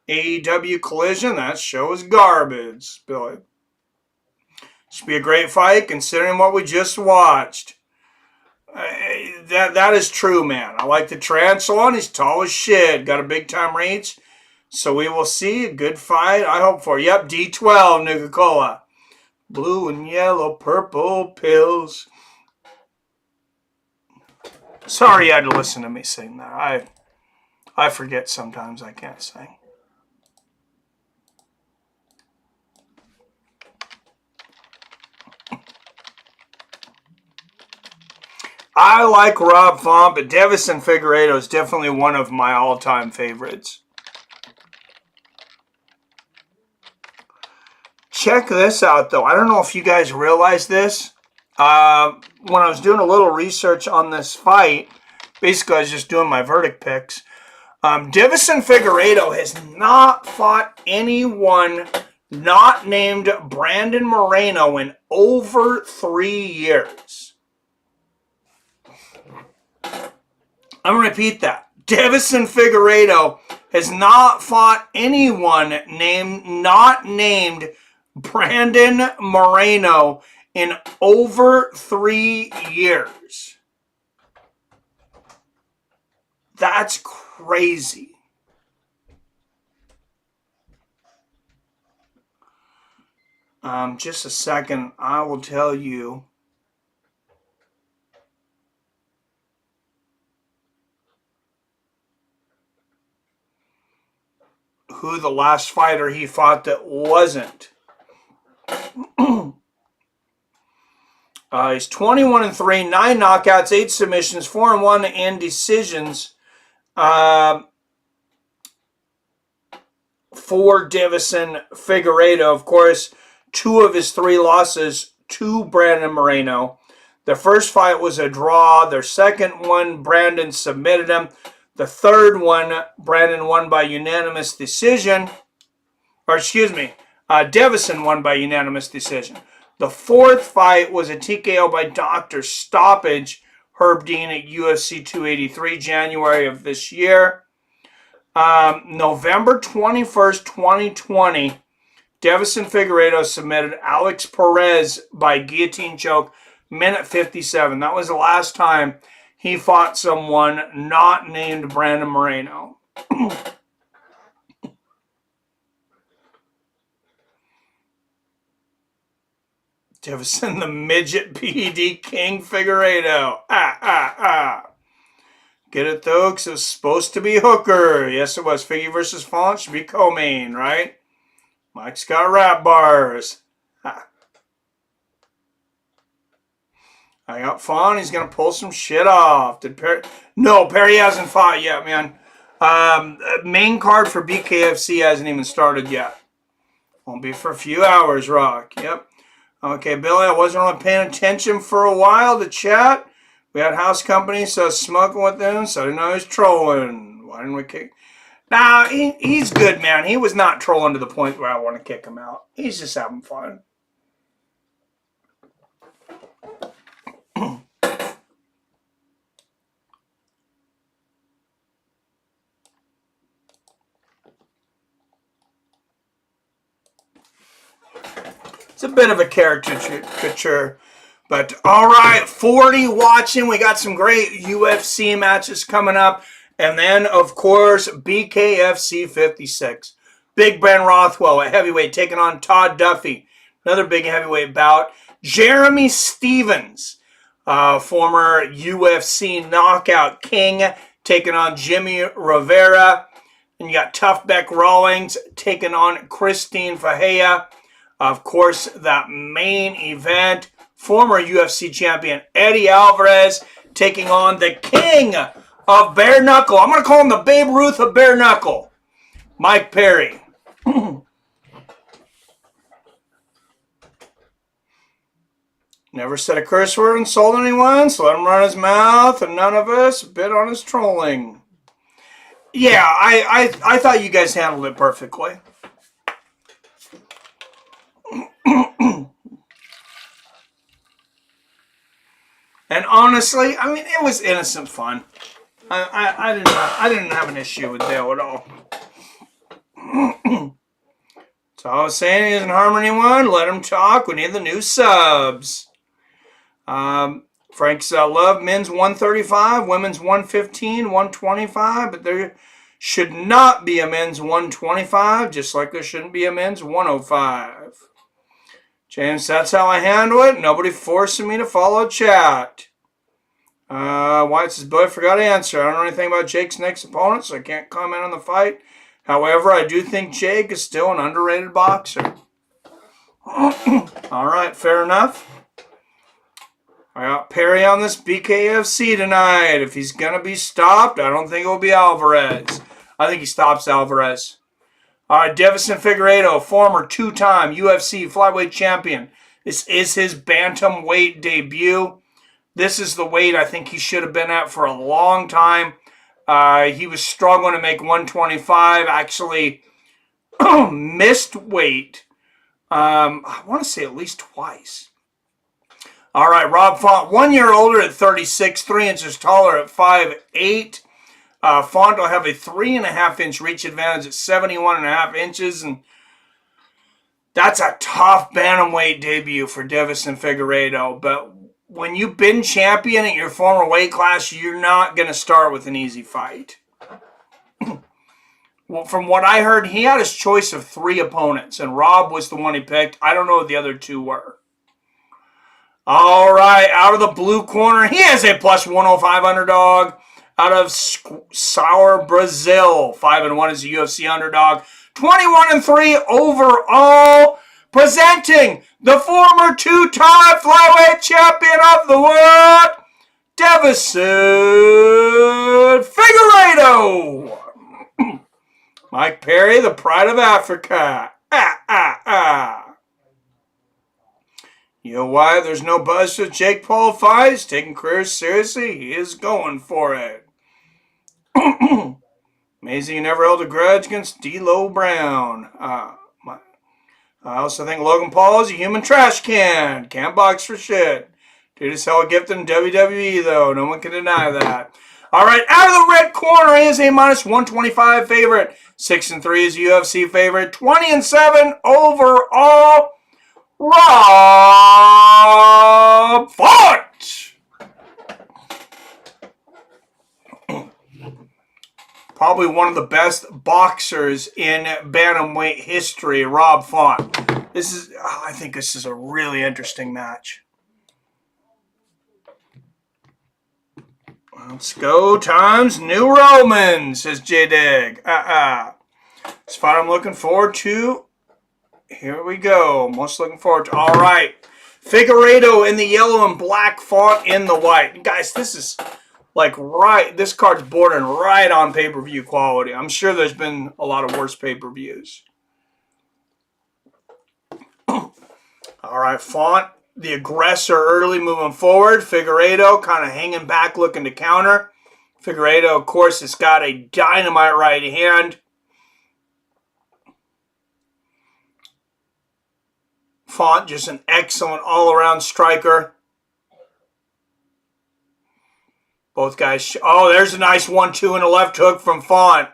AEW Collision. That show is garbage, Billy. Should be a great fight considering what we just watched. That is true, man. I like the Tarantula. He's tall as shit. Got a big-time reach. So we will see a good fight. I hope for. Yep, D12, Nuka-Cola. Blue and yellow, purple pills. Sorry you had to listen to me sing that. I forget sometimes I can't sing. I like Rob Font, but Deiveson Figueiredo is definitely one of my all-time favorites. Check this out, though. I don't know if you guys realize this. When I was doing a little research on this fight, basically I was just doing my verdict picks. Deiveson Figueiredo has not fought anyone not named Brandon Moreno in over 3 years. I'm going to repeat that. Deiveson Figueiredo has not fought anyone not named Brandon Moreno in over 3 years. That's crazy. Just a second. I will tell you. Who the last fighter he fought that wasn't. He's 21-3, 9 knockouts, 8 submissions, 4-1 and decisions. For Deiveson Figueiredo, of course, 2 of his 3 losses to Brandon Moreno. Their first fight was a draw. Their second one, Brandon submitted him. The third one, Brandon won by unanimous decision. Or excuse me, Deiveson won by unanimous decision. The fourth fight was a TKO by doctor stoppage, Herb Dean at UFC 283, January of this year. November 21st, 2020, Deiveson Figueiredo submitted Alex Perez by guillotine choke, minute 57. That was the last time he fought someone not named Brandon Moreno. Deiveson, the midget PED King Figueiredo. Get it though, because it was supposed to be Hooker. Yes, it was. Figgy versus Font should be co-main, right? Mike's got rap bars. I got Font. He's going to pull some shit off. No, Perry hasn't fought yet, man. Main card for BKFC hasn't even started yet. Won't be for a few hours, Rock. Yep. Okay, Billy, I wasn't really paying attention for a while to chat. We had house company, so I was smoking with them, so I didn't know he was trolling. Why didn't we kick? Nah, he's good, man. He was not trolling to the point where I want to kick him out. He's just having fun. It's a bit of a caricature, but all right, 40 watching. We got some great UFC matches coming up. And then, of course, BKFC 56. Big Ben Rothwell at heavyweight taking on Todd Duffee. Another big heavyweight bout. Jeremy Stevens, former UFC knockout king, taking on Jimmie Rivera. And you got tough Bec Rawlings taking on Christine Ferea. Of course, that main event, former UFC champion Eddie Alvarez taking on the king of Bare Knuckle. I'm going to call him the Babe Ruth of Bare Knuckle, Mike Perry. Never said a curse word, insulted anyone, so let him run his mouth, and none of us bit on his trolling. Yeah, I thought you guys handled it perfectly. And honestly, I mean, it was innocent fun. I didn't have an issue with Dale at all. So I was saying he doesn't harm anyone. Let him talk. We need the new subs. Frank's love men's 135, women's 115, 125, but there should not be a men's 125, just like there shouldn't be a men's 105. James, that's how I handle it. Nobody forcing me to follow chat. White says, boy, I forgot to answer. I don't know anything about Jake's next opponent, so I can't comment on the fight. However, I do think Jake is still an underrated boxer. All right, fair enough. I got Perry on this BKFC tonight. If he's going to be stopped, I don't think it will be Alvarez. I think he stops Alvarez. All right, Deiveson Figueiredo, former two-time UFC Flyweight Champion. This is his Bantamweight debut. This is the weight I think he should have been at for a long time. He was struggling to make 125. Actually missed weight, I want to say at least twice. All right, Rob Font, 1 year older at 36, 3 inches taller at 5'8". Font will have a 3.5-inch reach advantage at 71.5 inches, and that's a tough bantamweight debut for Deiveson Figueiredo. But when you've been champion at your former weight class, you're not going to start with an easy fight. Well, from what I heard, he had his choice of 3 opponents, and Rob was the one he picked. I don't know what the other 2 were. All right, out of the blue corner, he is a plus 105 underdog. Out of Sour Brazil, 5-1 is a UFC underdog. 21-3 overall. Presenting the former 2-time flyweight champion of the world, Deiveson Figueiredo. Mike Perry, the pride of Africa. You know why there's no buzz with Jake Paul fights? Taking career seriously, he is going for it. Amazing he never held a grudge against D'Lo Brown. I also think Logan Paul is a human trash can. Can't box for shit. Dude is hella gifted in WWE, though. No one can deny that. All right, out of the red corner, he is a minus 125 favorite. 6-3 is a UFC favorite. 20-7 overall. Rob Font. Probably one of the best boxers in bantamweight history, Rob Font. I think this is a really interesting match. Let's go times New Roman, says J-Dig. It's fun I'm looking forward to. Here we go. Most looking forward to. All right. Figueiredo in the yellow and black, Font in the white. Guys, this is like this card's bordering right on pay-per-view quality. I'm sure there's been a lot of worse pay-per-views. All right, Font, the aggressor early moving forward. Figueiredo kind of hanging back looking to counter. Figueiredo, of course, has got a dynamite right hand. Font, just an excellent all-around striker. Both guys, there's a nice 1-2 and a left hook from Font.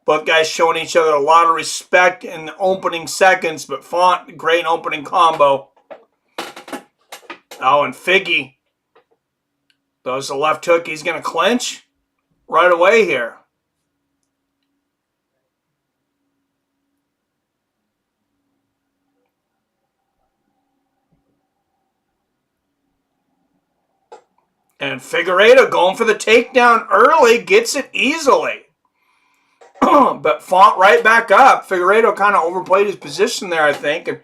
Both guys showing each other a lot of respect in the opening seconds, but Font, great opening combo. Oh, and Figgy, throws the left hook. He's going to clinch right away here. And Figueiredo going for the takedown early, gets it easily. But Font right back up. Figueiredo kind of overplayed his position there, I think. And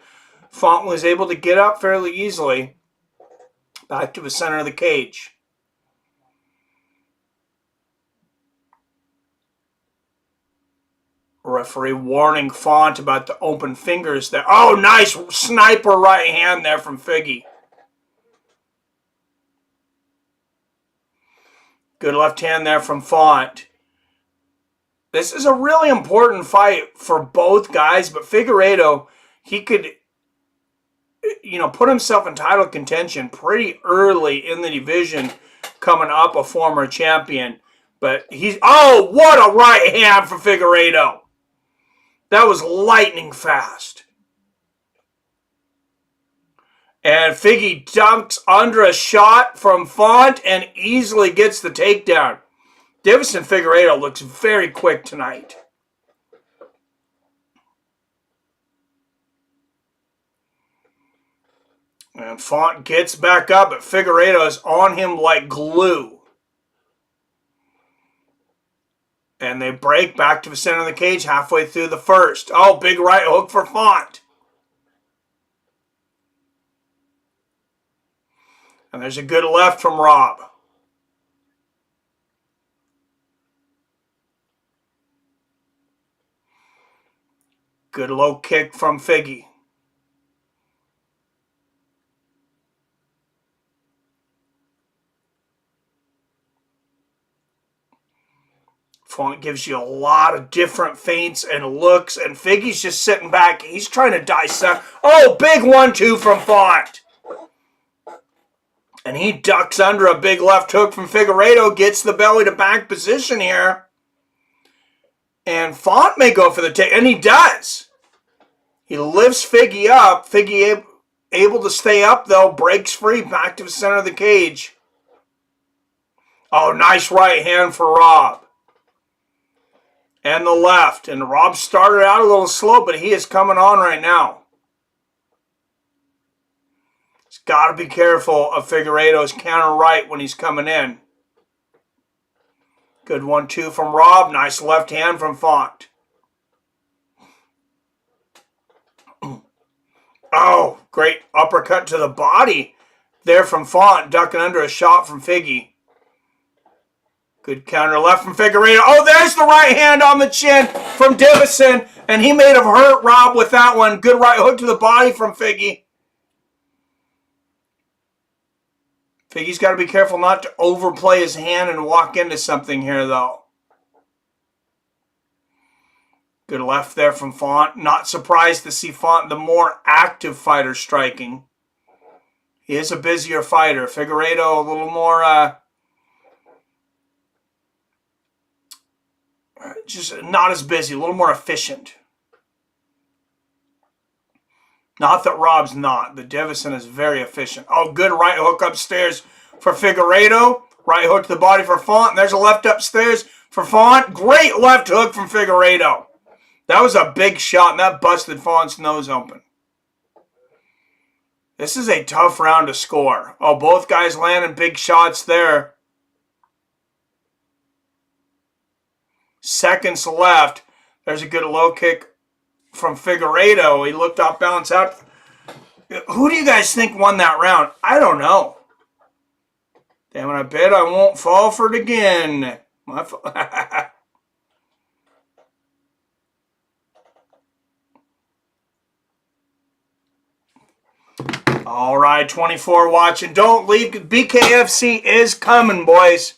Font was able to get up fairly easily. Back to the center of the cage. Referee warning Font about the open fingers there. Oh, nice sniper right hand there from Figgy. Good left hand there from Font. This is a really important fight for both guys, but Figueiredo, he could, put himself in title contention pretty early in the division, coming up a former champion. But oh, what a right hand for Figueiredo. That was lightning fast. And Figgy dumps under a shot from Font and easily gets the takedown. Deiveson Figueiredo looks very quick tonight. And Font gets back up, but Figueiredo is on him like glue. And they break back to the center of the cage halfway through the first. Oh, big right hook for Font. And there's a good left from Rob. Good low kick from Figgy. Font gives you a lot of different feints and looks, and Figgy's just sitting back. He's trying to dissect. Oh, big 1-2 from Font. And he ducks under a big left hook from Figueiredo, gets the belly to back position here. And Font may go for the take, and he does. He lifts Figgy up. Figgy able to stay up, though, breaks free back to the center of the cage. Oh, nice right hand for Rob. And the left. And Rob started out a little slow, but he is coming on right now. He's got to be careful of Figueiredo's counter right when he's coming in. Good 1-2 from Rob. Nice left hand from Font. Oh, great uppercut to the body there from Font, ducking under a shot from Figgy. Good counter left from Figueiredo. Oh, there's the right hand on the chin from Deiveson, and he may have hurt Rob with that one. Good right hook to the body from Figgy. Figgy's got to be careful not to overplay his hand and walk into something here, though. Good left there from Font. Not surprised to see Font, the more active fighter, striking. He is a busier fighter. Figueiredo a little more, just not as busy, a little more efficient. Not that Rob's not, but Deiveson is very efficient. Oh, good right hook upstairs for Figueiredo. Right hook to the body for Font. And there's a left upstairs for Font. Great left hook from Figueiredo. That was a big shot, and that busted Font's nose open. This is a tough round to score. Oh, both guys landing big shots there. Seconds left. There's a good low kick from Figueiredo. He looked off balance out. Who do you guys think won that round? I don't know. Damn it, I bet I won't fall for it again. All right, 24 watching. Don't leave. BKFC is coming, boys.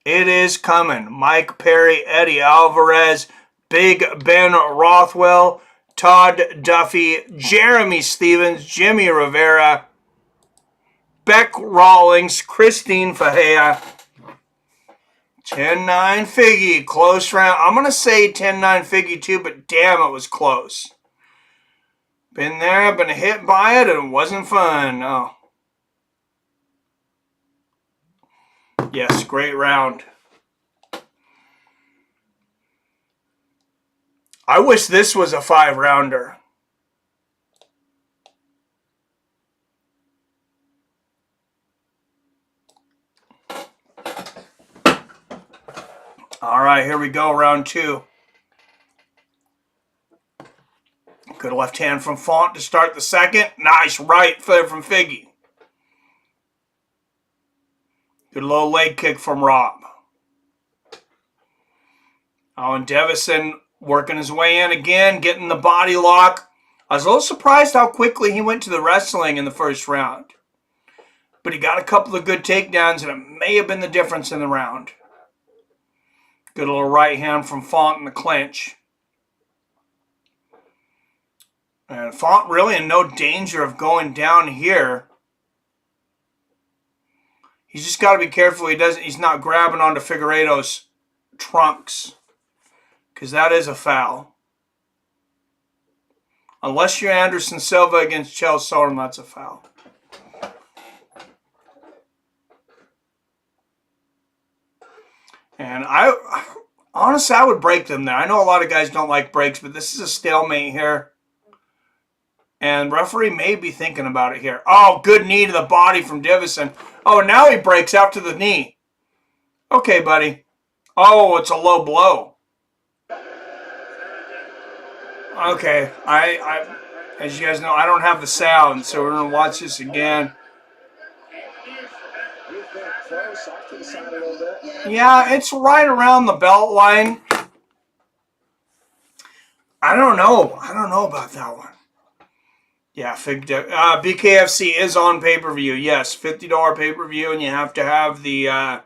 It is coming. Mike Perry, Eddie Alvarez, Big Ben Rothwell, Todd Duffee, Jeremy Stevens, Jimmie Rivera, Bec Rawlings, Christine Ferea, 10-9 Figgy. Close round. I'm going to say 10-9 Figgy too, but damn, it was close. Been there, been hit by it, and it wasn't fun. Oh. Yes, great round. I wish this was a 5-rounder. All right, here we go, round 2. Good left hand from Font to start the second. Nice right there from Figgy. Good low leg kick from Rob. Oh, and Deiveson working his way in again, getting the body lock. I was a little surprised how quickly he went to the wrestling in the first round. But he got a couple of good takedowns, and it may have been the difference in the round. Good little right hand from Font in the clinch. And Font really in no danger of going down here. He's just got to be careful he's not grabbing onto Figueiredo's trunks, because that is a foul. Unless you're Anderson Silva against Chael Sonnen, that's a foul. And honestly, I would break them there. I know a lot of guys don't like breaks, but this is a stalemate here. And referee may be thinking about it here. Oh, good knee to the body from Deiveson. Oh, now he breaks after the knee. Okay, buddy. Oh, it's a low blow. Okay, as you guys know, I don't have the sound, so we're going to watch this again. Yeah, it's right around the belt line. I don't know. I don't know about that one. Yeah, BKFC is on pay-per-view. Yes, $50 pay-per-view, and you have to have the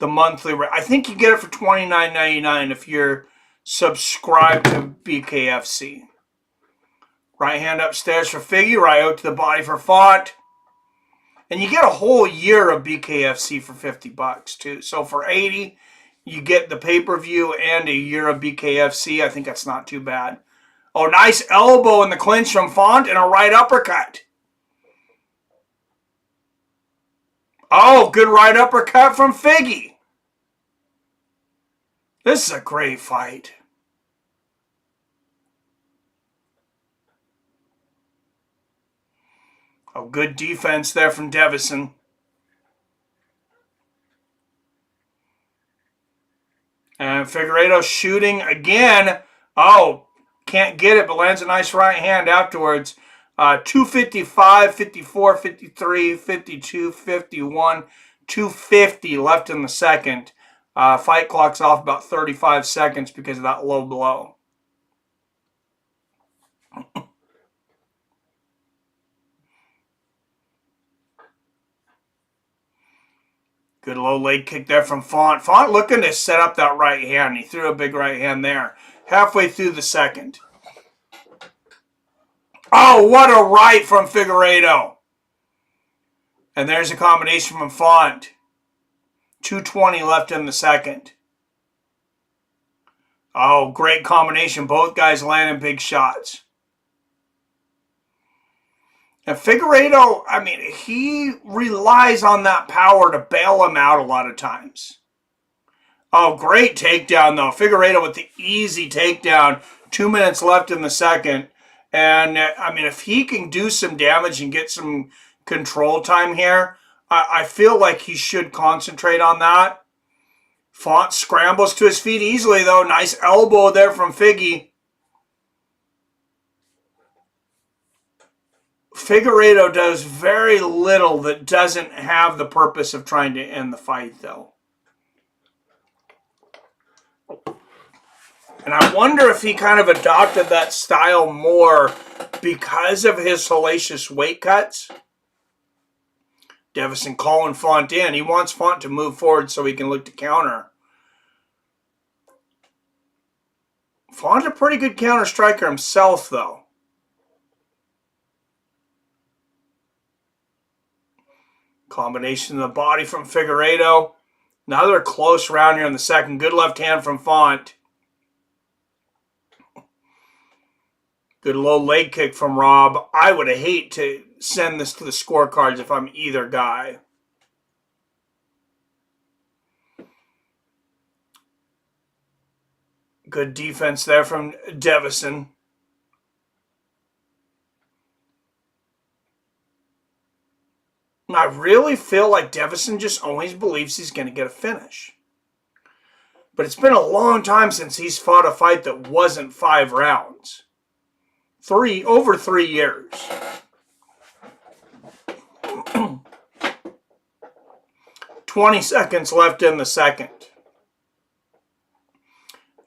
monthly. I think you get it for $29.99 if you're subscribed to BKFC. Right hand upstairs for Figgy, right out to the body for Font. And you get a whole year of BKFC for $50 too. So for $80, you get the pay-per-view and a year of BKFC. I think that's not too bad. Oh, nice elbow in the clinch from Font and a right uppercut. Oh, good right uppercut from Figgy. This is a great fight. Oh, good defense there from Deiveson. And Figueiredo shooting again. Oh, can't get it, but lands a nice right hand afterwards. 255, 54, 53, 52, 51, 250 left in the second. Fight clock's off about 35 seconds because of that low blow. Good low leg kick there from Font. Font looking to set up that right hand. He threw a big right hand there. Halfway through the second. Oh, what a right from Figueiredo. And there's a combination from Font. 2:20 left in the second. Oh, great combination. Both guys landing big shots. And Figueiredo, I mean, he relies on that power to bail him out a lot of times. Oh, great takedown, though. Figueiredo with the easy takedown. 2 minutes left in the second. And, I mean, if he can do some damage and get some control time here, I feel like he should concentrate on that. Font scrambles to his feet easily, though. Nice elbow there from Figgy. Figueiredo does very little that doesn't have the purpose of trying to end the fight, though. And I wonder if he kind of adopted that style more because of his hellacious weight cuts. Deiveson calling Font in. He wants Font to move forward so he can look to counter. Font's a pretty good counter striker himself, though. Combination of the body from Figueiredo. Another close round here in the second. Good left hand from Font. Good low leg kick from Rob. I would hate to send this to the scorecards if I'm either guy. Good defense there from Deiveson. I really feel like Deiveson just always believes he's going to get a finish. But it's been a long time since he's fought a fight that wasn't 5 rounds. over 3 years. "20 seconds left in the second.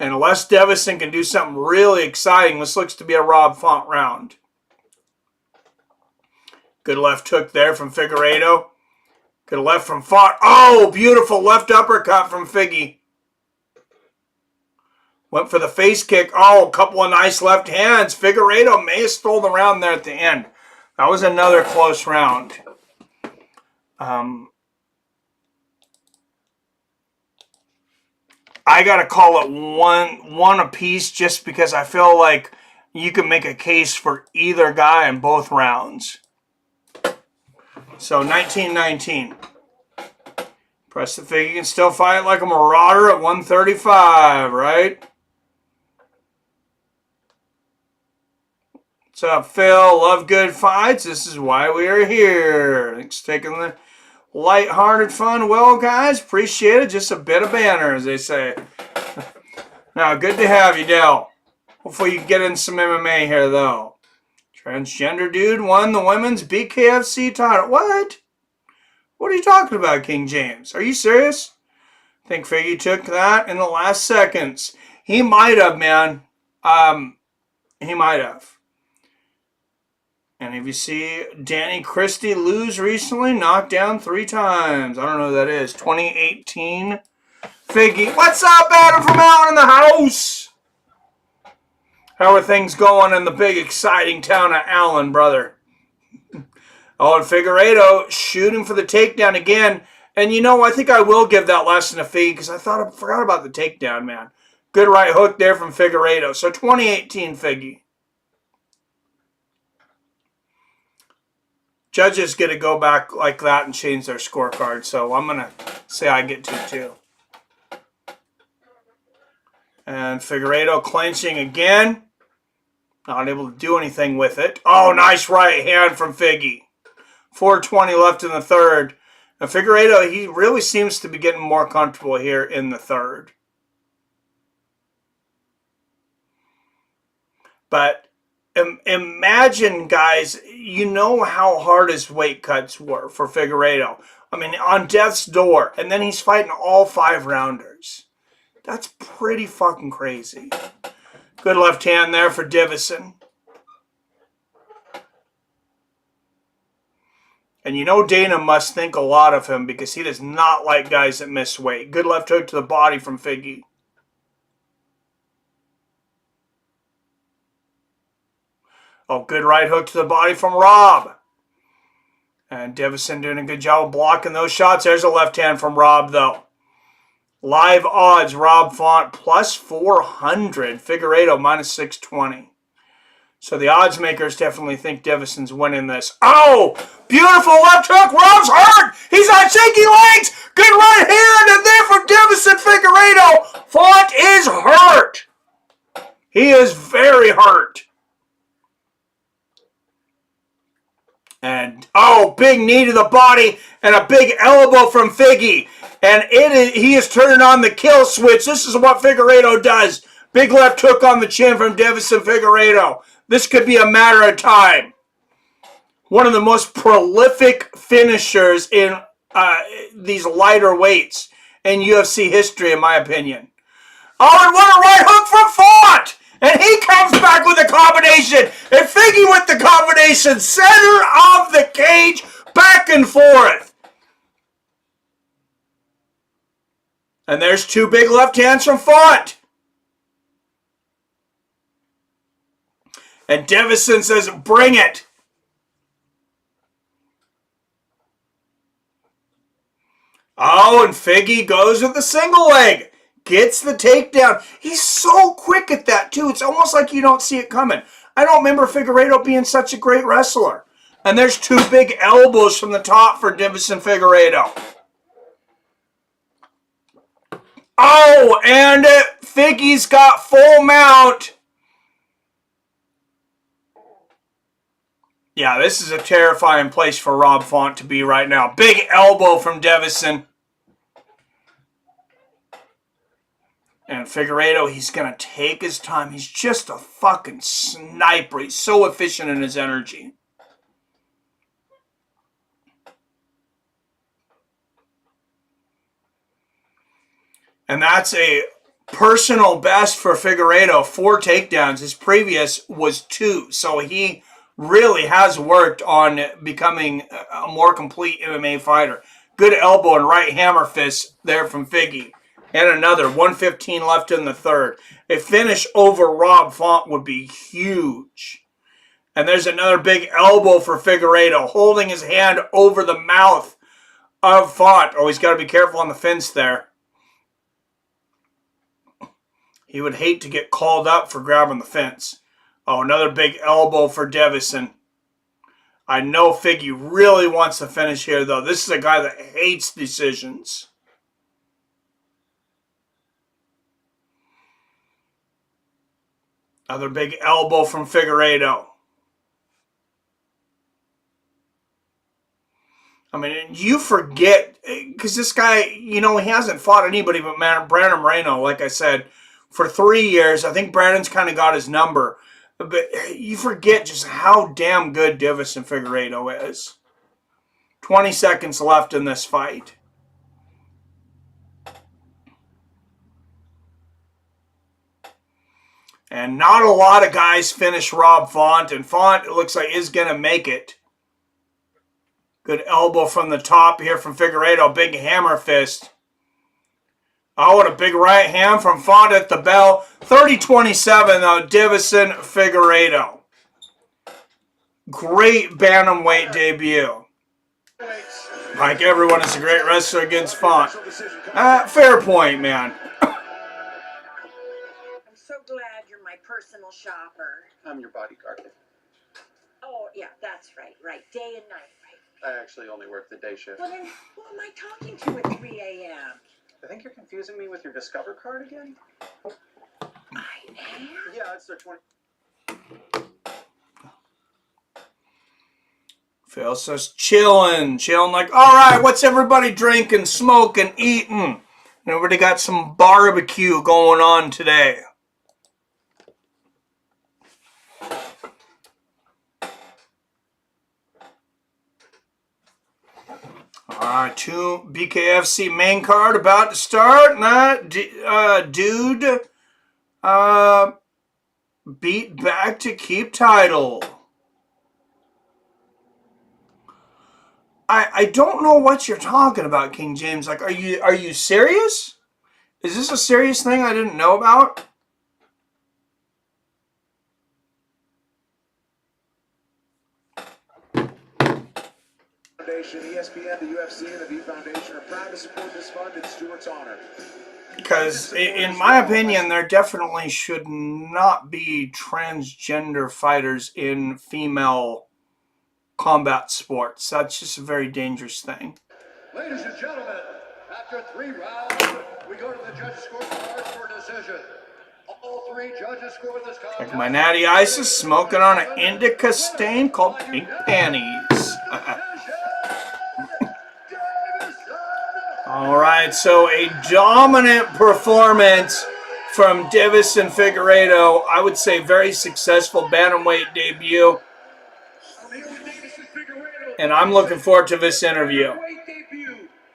And unless Deiveson can do something really exciting, this looks to be a Rob Font round. Good left hook there from Figueiredo. Good left from Font. Oh, beautiful left uppercut from Figgy. Went for the face kick. Oh, a couple of nice left hands. Figueiredo may have stole the round there at the end. That was another close round. I got to call it one apiece just because I feel like you can make a case for either guy in both rounds. So 19-19. Press the Figgy can still fight like a marauder at 135, right? What's up, Phil? Love good fights. This is why we are here. Thanks for taking the light-hearted fun. Well, guys, appreciate it. Just a bit of banner, as they say. Now, good to have you, Dell. Hopefully you can get in some MMA here, though. Transgender dude won the women's BKFC title. What? What are you talking about, King James? Are you serious? I think Figgy took that in the last seconds. He might have, man. He might have. And if you see Danny Christie lose recently, knocked down 3 times. I don't know who that is. 2018 Figgy. What's up, Adam from out in the house? How are things going in the big, exciting town of Allen, brother? Oh, and Figueiredo shooting for the takedown again. And you know, I think I will give that lesson to Figgy because I forgot about the takedown, man. Good right hook there from Figueiredo. So 2018 Figgy. Judges get to go back like that and change their scorecard. So I'm going to say I get to too. And Figueiredo clenching again. Not able to do anything with it. Oh, nice right hand from Figgy. 4:20 left in the third. Now Figueiredo, he really seems to be getting more comfortable here in the third. But imagine, guys, you know how hard his weight cuts were for Figueiredo. I mean, on death's door. And then he's fighting all 5-rounders. That's pretty fucking crazy. Good left hand there for Deiveson. And you know Dana must think a lot of him because he does not like guys that miss weight. Good left hook to the body from Figgy. Oh, good right hook to the body from Rob. And Deiveson doing a good job of blocking those shots. There's a left hand from Rob, though. Live odds, Rob Font plus 400. Figueiredo minus 620. So the odds makers definitely think Deiveson's winning this. Oh, beautiful left hook. Rob's hurt. He's on shaky legs. Good right hand. And then from Deiveson Figueiredo, Font is hurt. He is very hurt. And, oh, big knee to the body and a big elbow from Figgy. And he is turning on the kill switch. This is what Figueiredo does. Big left hook on the chin from Deiveson Figueiredo. This could be a matter of time. One of the most prolific finishers in these lighter weights in UFC history, in my opinion. Oh, and what a right hook from Font! And he comes back with a combination. And Figgy with the combination. Center of the cage. Back and forth. And there's 2 big left hands from Font. And Deiveson says, bring it. Oh, and Figgy goes with the single leg. Gets the takedown. He's so quick at that, too. It's almost like you don't see it coming. I don't remember Figueiredo being such a great wrestler. And there's 2 big elbows from the top for Deiveson Figueiredo. Oh, and Figgy's got full mount. Yeah, this is a terrifying place for Rob Font to be right now. Big elbow from Deiveson. And And Figueiredo, he's going to take his time. He's just a fucking sniper. He's so efficient in his energy. And that's a personal best for Figueiredo, 4 takedowns. His previous was 2. So he really has worked on becoming a more complete MMA fighter. Good elbow and right hammer fist there from Figgy. And another, 1:15 left in the third. A finish over Rob Font would be huge. And there's another big elbow for Figueiredo, holding his hand over the mouth of Font. Oh, he's got to be careful on the fence there. He would hate to get called up for grabbing the fence. Oh, another big elbow for Deiveson. I know Figgy really wants to finish here, though. This is a guy that hates decisions. Another big elbow from Figueiredo. I mean, you forget, because this guy, you know, he hasn't fought anybody but Brandon Moreno, like I said, for 3 years. I think Brandon's kind of got his number. But you forget just how damn good Deiveson Figueiredo is. 20 seconds left in this fight. And not a lot of guys finish Rob Font. And Font, it looks like, is going to make it. Good elbow from the top here from Figueiredo. Big hammer fist. Oh, what a big right hand from Font at the bell. 30-27, though, Deiveson Figueiredo. Great bantamweight debut. Like everyone is a great wrestler against Font. Fair point, man. I'm so glad you're my personal shopper. I'm your bodyguard. Oh, yeah, that's right. Right. Day and night, right? I actually only work the day shift. Well, then who am I talking to at 3 a.m.? I think you're confusing me with your Discover card again. I am? Yeah, it's their 20. Phil says, chilling like, all right, what's everybody drinking, smoking, eating? And everybody got some barbecue going on today. All right, 2 BKFC main card about to start. Dude beat back to keep title. I don't know what you're talking about, King James. Like, are you serious? Is this a serious thing I didn't know about? ESPN, the UFC, and the V Foundation are proud to support this fund in Stewart's honor. Because, in my opinion, there definitely should not be transgender fighters in female combat sports. That's just a very dangerous thing. Ladies and gentlemen, after 3 rounds, we go to the judges' scorecards for decision. All 3 judges score this contest. Like my Natty Ice is smoking on an indica stain called Pink Panties. All right, so a dominant performance from Deiveson Figueiredo. I would say very successful bantamweight debut. And I'm looking forward to this interview.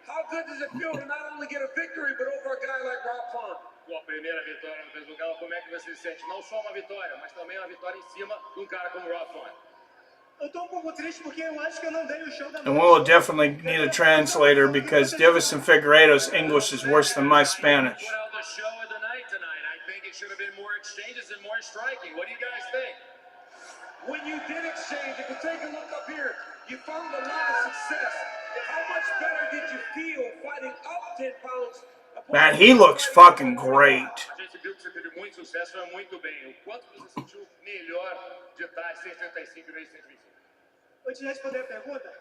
How good does it feel to not only get a victory, but over a guy like Rob Font? Com a primeira vitória no peso galo, como é que você se sente? Não só uma vitória, mas também uma vitória em cima de cara como Rob Font. Eu tô um pouco triste porque eu acho que eu não dei o show da And we'll definitely need a translator because Deiveson Figueiredo's English is worse than my Spanish. Well, the show of the night tonight. I think it should have been more exchanges and more striking. What do you guys think? When you did exchange, if you take a look up here, you found a lot of success. How much better did you feel fighting up 10 pounds? Man, he looks fucking great. A gente viu que você teve muito sucesso, foi muito bem. O quanto você sentiu melhor de estar em 135 vezes 125? Vou te responder a pergunta.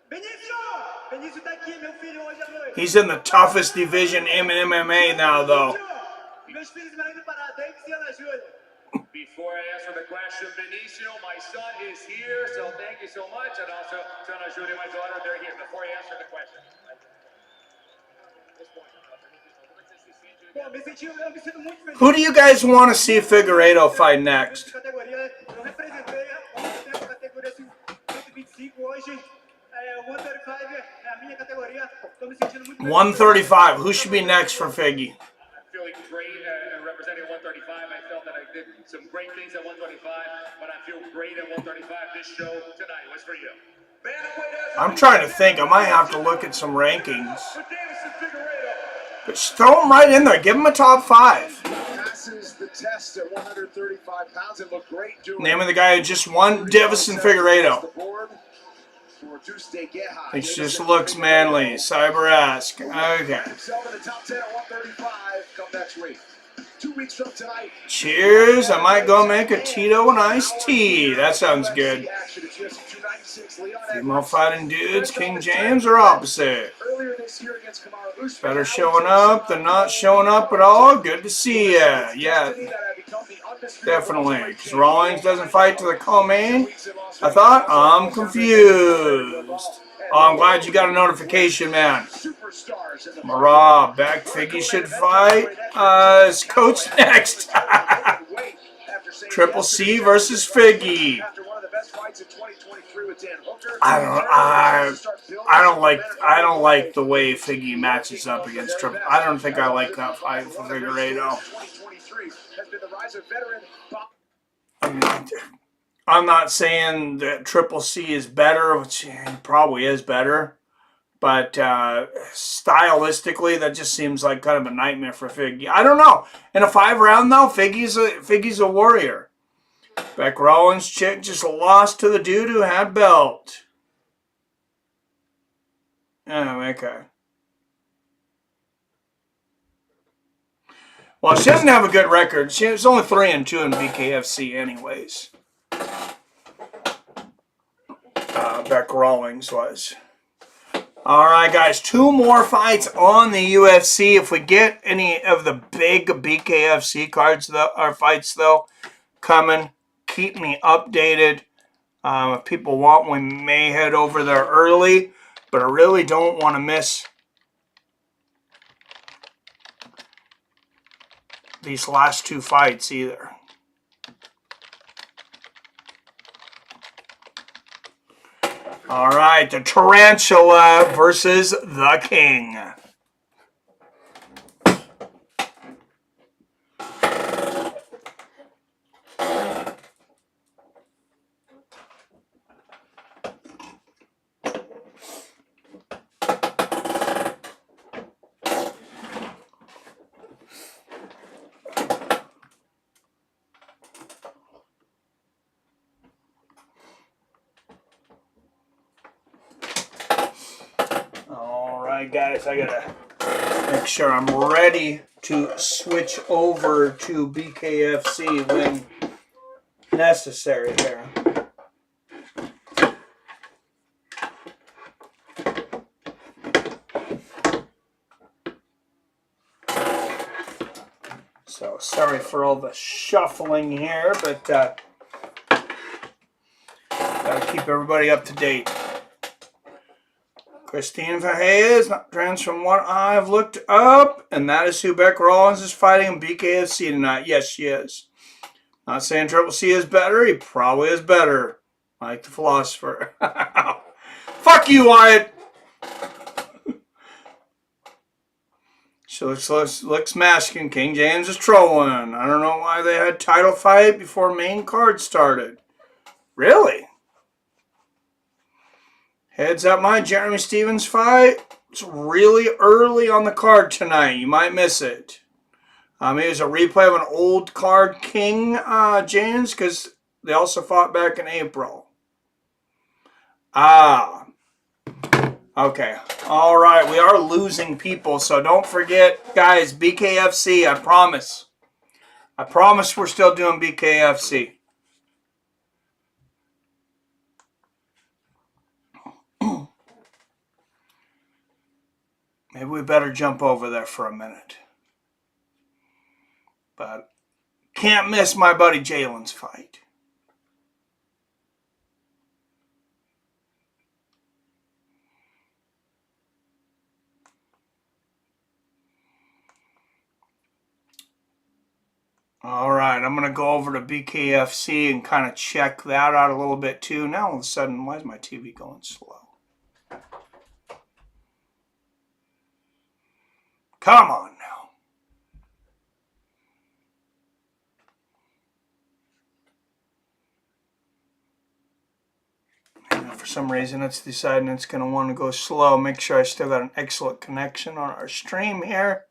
Benício tá aqui, meu filho, hoje à noite. He's in the toughest division in MMA now, though. Meus filhos vão indo para Davis e Ana Júlia. Before I answer the question, Benicio, my son is here, so thank you so much. And also, Ana Júlia, my daughter, they're here. Before I answer the question. This point, como você se sente Who do you guys want to see Figueiredo fight next? 135. Who should be next for Figgy? I'm feeling great representing 135. I felt that I did some great things at 125, but I feel great at 135. This show tonight was for you. I'm trying to think. I might have to look at some rankings. Just throw him right in there. Give him a top 5. Passes the test at 135 pounds and looked great doing. Name of the guy who just won, Deiveson Figueiredo. It just looks manly, cyber-esque. Okay. Cheers. I might go make a Tito and iced tea. That sounds good. Female fighting dudes, King James or opposite? Better showing up than not showing up at all. Good to see ya. Yeah, definitely. Because Rawlings doesn't fight to the co-main. I thought, I'm confused. Oh, I'm glad you got a notification, man. Marah, Bec Figgy should fight. Is Coach next? Triple C versus Figgy. I don't like the way Figgy matches up against Triple. I don't think I like that fight for Figueiredo. I'm not saying that Triple C is better, which he probably is better, but stylistically, that just seems like kind of a nightmare for Figgy. I don't know. In a 5-round though, Figgy's a warrior. Bec Rawlings chick just lost to the dude who had belt. Oh, okay. Well, she doesn't have a good record. She's only 3-2 in BKFC anyways. Bec Rawlings was. Alright, guys. 2 more fights on the UFC. If we get any of the big BKFC cards, or fights, though, coming, keep me updated. If people want, we may head over there early, but I really don't want to miss these last 2 fights either. All right, the Tuarantula versus the King. Guys, I gotta make sure I'm ready to switch over to BKFC when necessary here. So sorry for all the shuffling here, but gotta keep everybody up to date. Christine Ferea is not trans from what I've looked up, and that is who Bec Rawlings is fighting in BKFC tonight. Yes, she is. Not saying Triple C is better. He probably is better. Like the philosopher. Fuck you, Wyatt. She looks Mexican. King James is trolling. I don't know why they had title fight before main card started. Really? Heads up, my Jeremy Stevens fight. It's really early on the card tonight. You might miss it. It was a replay of an old card, King James, because they also fought back in April. Ah. Okay. All right. We are losing people, so don't forget, guys, BKFC, I promise. I promise we're still doing BKFC. Maybe we better jump over there for a minute. But can't miss my buddy Jalen's fight. All right, I'm going to go over to BKFC and kind of check that out a little bit too. Now all of a sudden, why is my TV going slow? Come on now. And for some reason, it's deciding it's going to want to go slow. Make sure I still got an excellent connection on our stream here.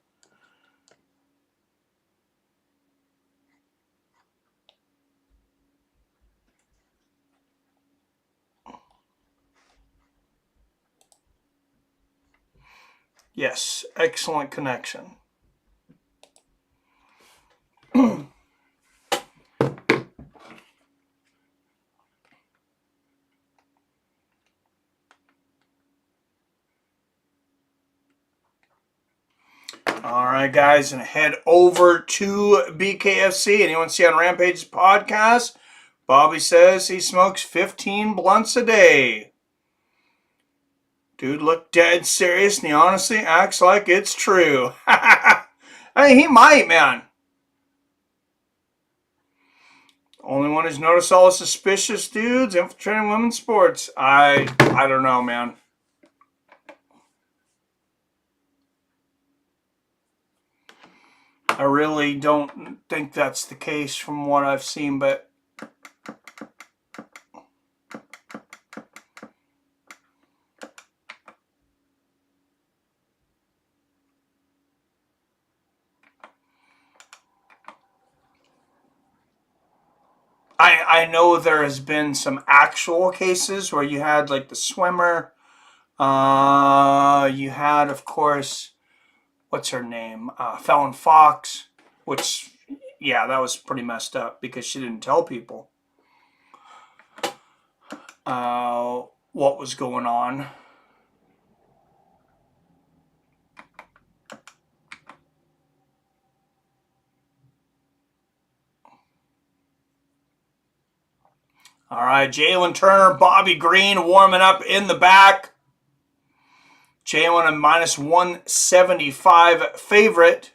Yes, excellent connection. All right, guys, and head over to BKFC. Anyone see on Rampage's podcast? Bobby says he smokes 15 blunts a day. Dude looked dead serious, and he honestly acts like it's true. I mean, he might, man. Only one who's noticed all the suspicious dudes infiltrating women's sports. I don't know, man. I really don't think that's the case from what I've seen, but I know there has been some actual cases where you had like the swimmer. You had, of course, what's her name? Fallon Fox, which, yeah, that was pretty messed up because she didn't tell people what was going on. All right, Jalin Turner, Bobby Green warming up in the back. Jalin a minus 175 favorite.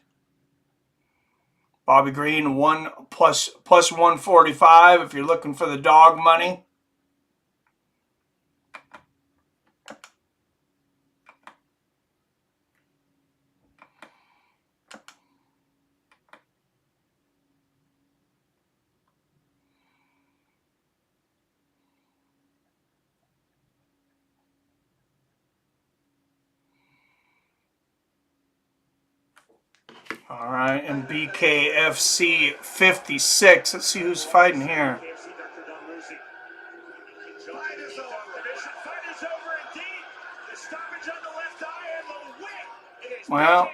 Bobby Green plus 145 if you're looking for the dog money. All right, and BKFC 56. Let's see who's fighting here. Well,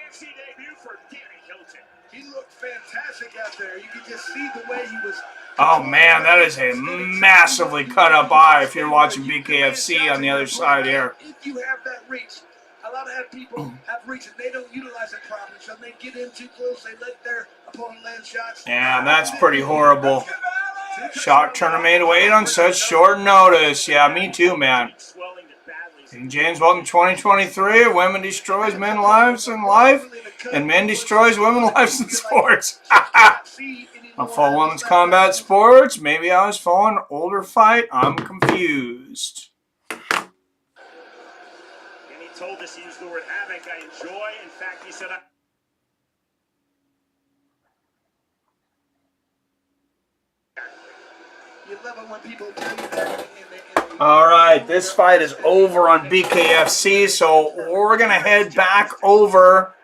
he looked fantastic out there. You could just see the way he was. Oh man, that is a massively cut up eye if you're watching BKFC on the other side here. If you have that reach, a lot of people have reach and they don't utilize it properly. So they get in too close, they let their opponent land shots. Yeah, that's pretty horrible. Shock Turner made wait on such short notice. Yeah, me too, man. King James, welcome to 2023. Women destroys men's lives in life, and men destroys women's lives in sports. I follow women's combat sports. Maybe I was following an older fight. I'm confused. And he told us he used the word havoc. I enjoy. In fact, he said You love it when people tell you that. All right, this fight is over on BKFC, so we're going to head back over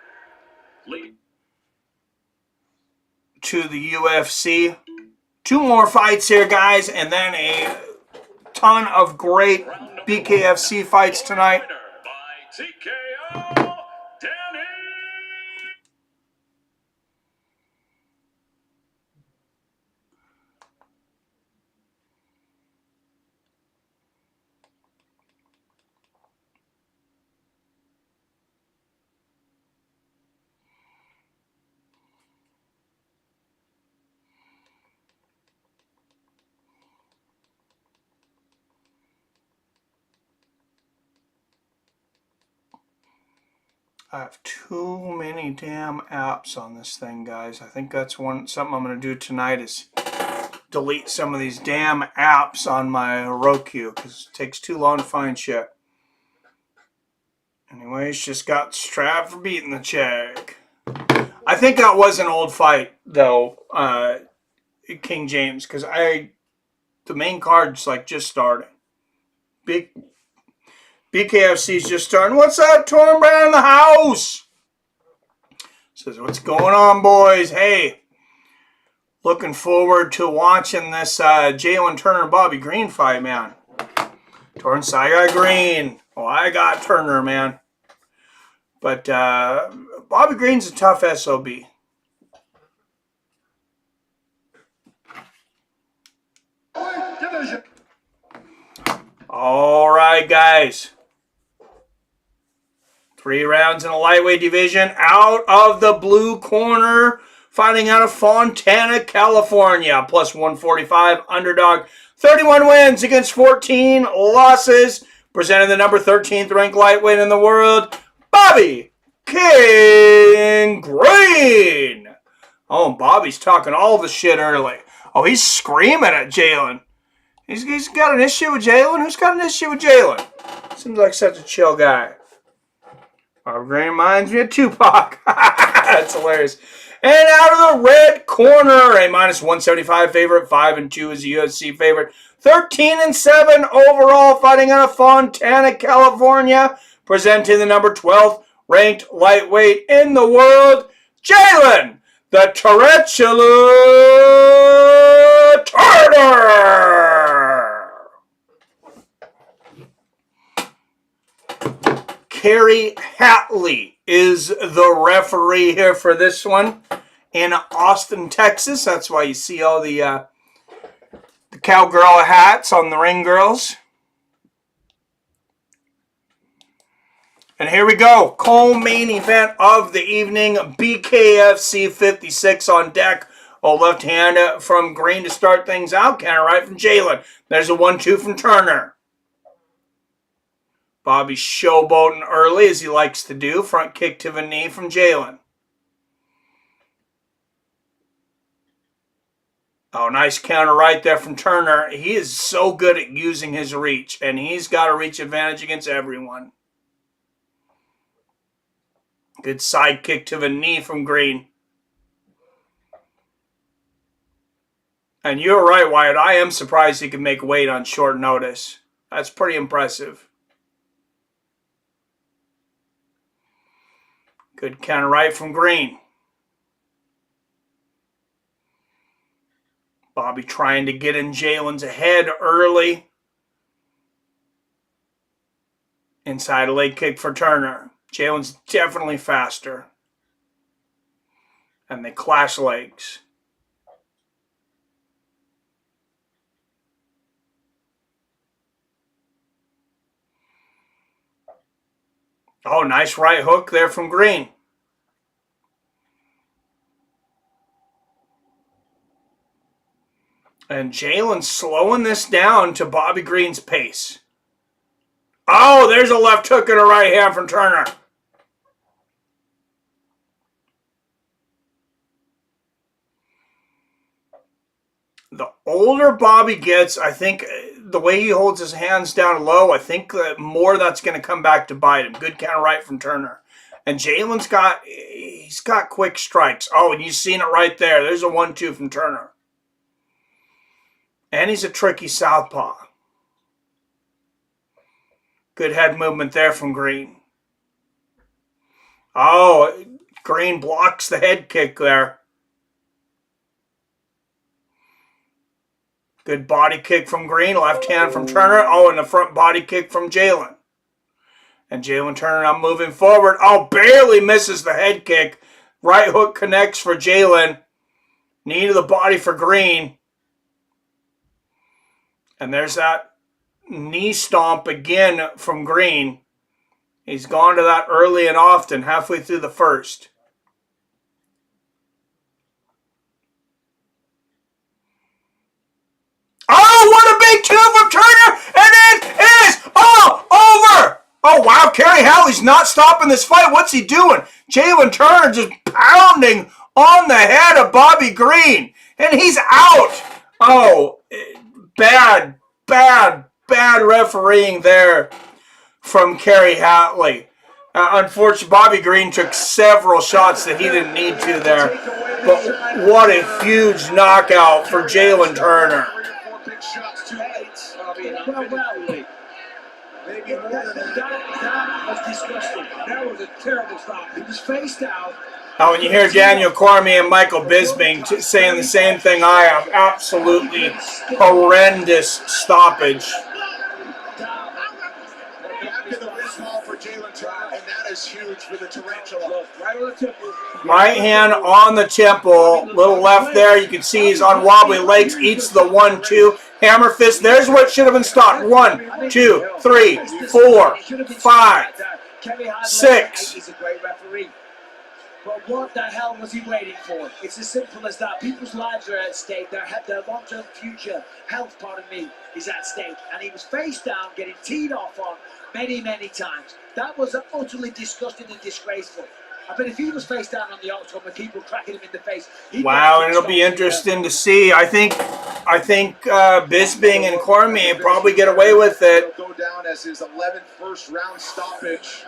to the UFC. 2 more fights here, guys, and then a ton of great BKFC fights tonight. I have too many damn apps on this thing, guys. I think that's something I'm going to do tonight is delete some of these damn apps on my Roku because it takes too long to find shit. Anyways, just got strapped for beating the check. I think that was an old fight, though, King James, because the main card's like just starting. BKFC's just starting. What's up, Tornbrand in the house? Says, what's going on, boys? Hey, looking forward to watching this Jalin Turner Bobby Green fight, man. Torn, I got Green. Oh, I got Turner, man. But Bobby Green's a tough SOB. All right, guys. 3 rounds in a lightweight division. Out of the blue corner, fighting out of Fontana, California. Plus 145 underdog. 31 wins against 14 losses. Presenting the number 13th ranked lightweight in the world, Bobby King Green. Oh, and Bobby's talking all the shit early. Oh, he's screaming at Jalin. He's got an issue with Jalin? Who's got an issue with Jalin? Seems like such a chill guy. Bobby Green reminds me of Tupac. That's hilarious. And out of the red corner, a minus 175 favorite. 5-2 is a UFC favorite. 13-7 overall, fighting out of Fontana, California. Presenting the number 12th ranked lightweight in the world, Jalin the Tarantula Turner. Kerry Hatley is the referee here for this one in Austin, Texas. That's why you see all the cowgirl hats on the ring girls. And here we go. Co-main event of the evening. BKFC 56 on deck. Oh, left hand from Green to start things out. Counter right from Jalin. There's a 1-2 from Turner. Bobby showboating early as he likes to do. Front kick to the knee from Jalin. Oh, nice counter right there from Turner. He is so good at using his reach, and he's got a reach advantage against everyone. Good side kick to the knee from Green. And you're right, Wyatt. I am surprised he can make weight on short notice. That's pretty impressive. Good counter right from Green. Bobby trying to get in Jalin's head early. Inside a leg kick for Turner. Jalin's definitely faster. And they clash legs. Oh, nice right hook there from Green. And Jalin's slowing this down to Bobby Green's pace. Oh, there's a left hook and a right hand from Turner. The older Bobby gets, I think the way he holds his hands down low, I think that more that's going to come back to bite him. Good counter right from Turner. And Jalin's got quick strikes. Oh, and you've seen it right there. There's a 1-2 from Turner. And he's a tricky southpaw. Good head movement there from Green. Oh, Green blocks the head kick there. Good body kick from Green. Left hand from Turner. Oh, and the front body kick from Jalin. And Jalin Turner now moving forward. Oh, barely misses the head kick. Right hook connects for Jalin. Knee to the body for Green. And there's that knee stomp again from Green. He's gone to that early and often, halfway through the first. Oh, what a big two from Turner! And it is all over! Oh, wow, Kerry Halley's not stopping this fight. What's he doing? Jalin Turner just pounding on the head of Bobby Green. And he's out. Oh, bad refereeing there from Kerry Hatley. Unfortunately, Bobby Green took several shots that he didn't need to there. But what a huge knockout for Jalin Turner. That was disgusting. That was a terrible stop. He was faced out. Now, when you hear Daniel Cormier and Michael Bisping saying the same thing I am, absolutely horrendous stoppage. For Jalin Turner, and that is huge for the Tuarantula. Right on the temple. Right hand on the temple, little left there. You can see he's on wobbly legs, eats the 1-2. Hammer fist, there's where it should have been stopped. 1, 2, 3, 4, 5, 6. He's a great referee. But what the hell was he waiting for? It's as simple as that. People's lives are at stake. Their long-term future, health, pardon me, is at stake. And he was face down, getting teed off on many times. That was utterly disgusting and disgraceful. I bet if he was face down on the octagon with people cracking him in the face, wow, and it'll be interesting to see. I think Bisping and Cormier probably get away with it. Go down as his 11th first-round stoppage.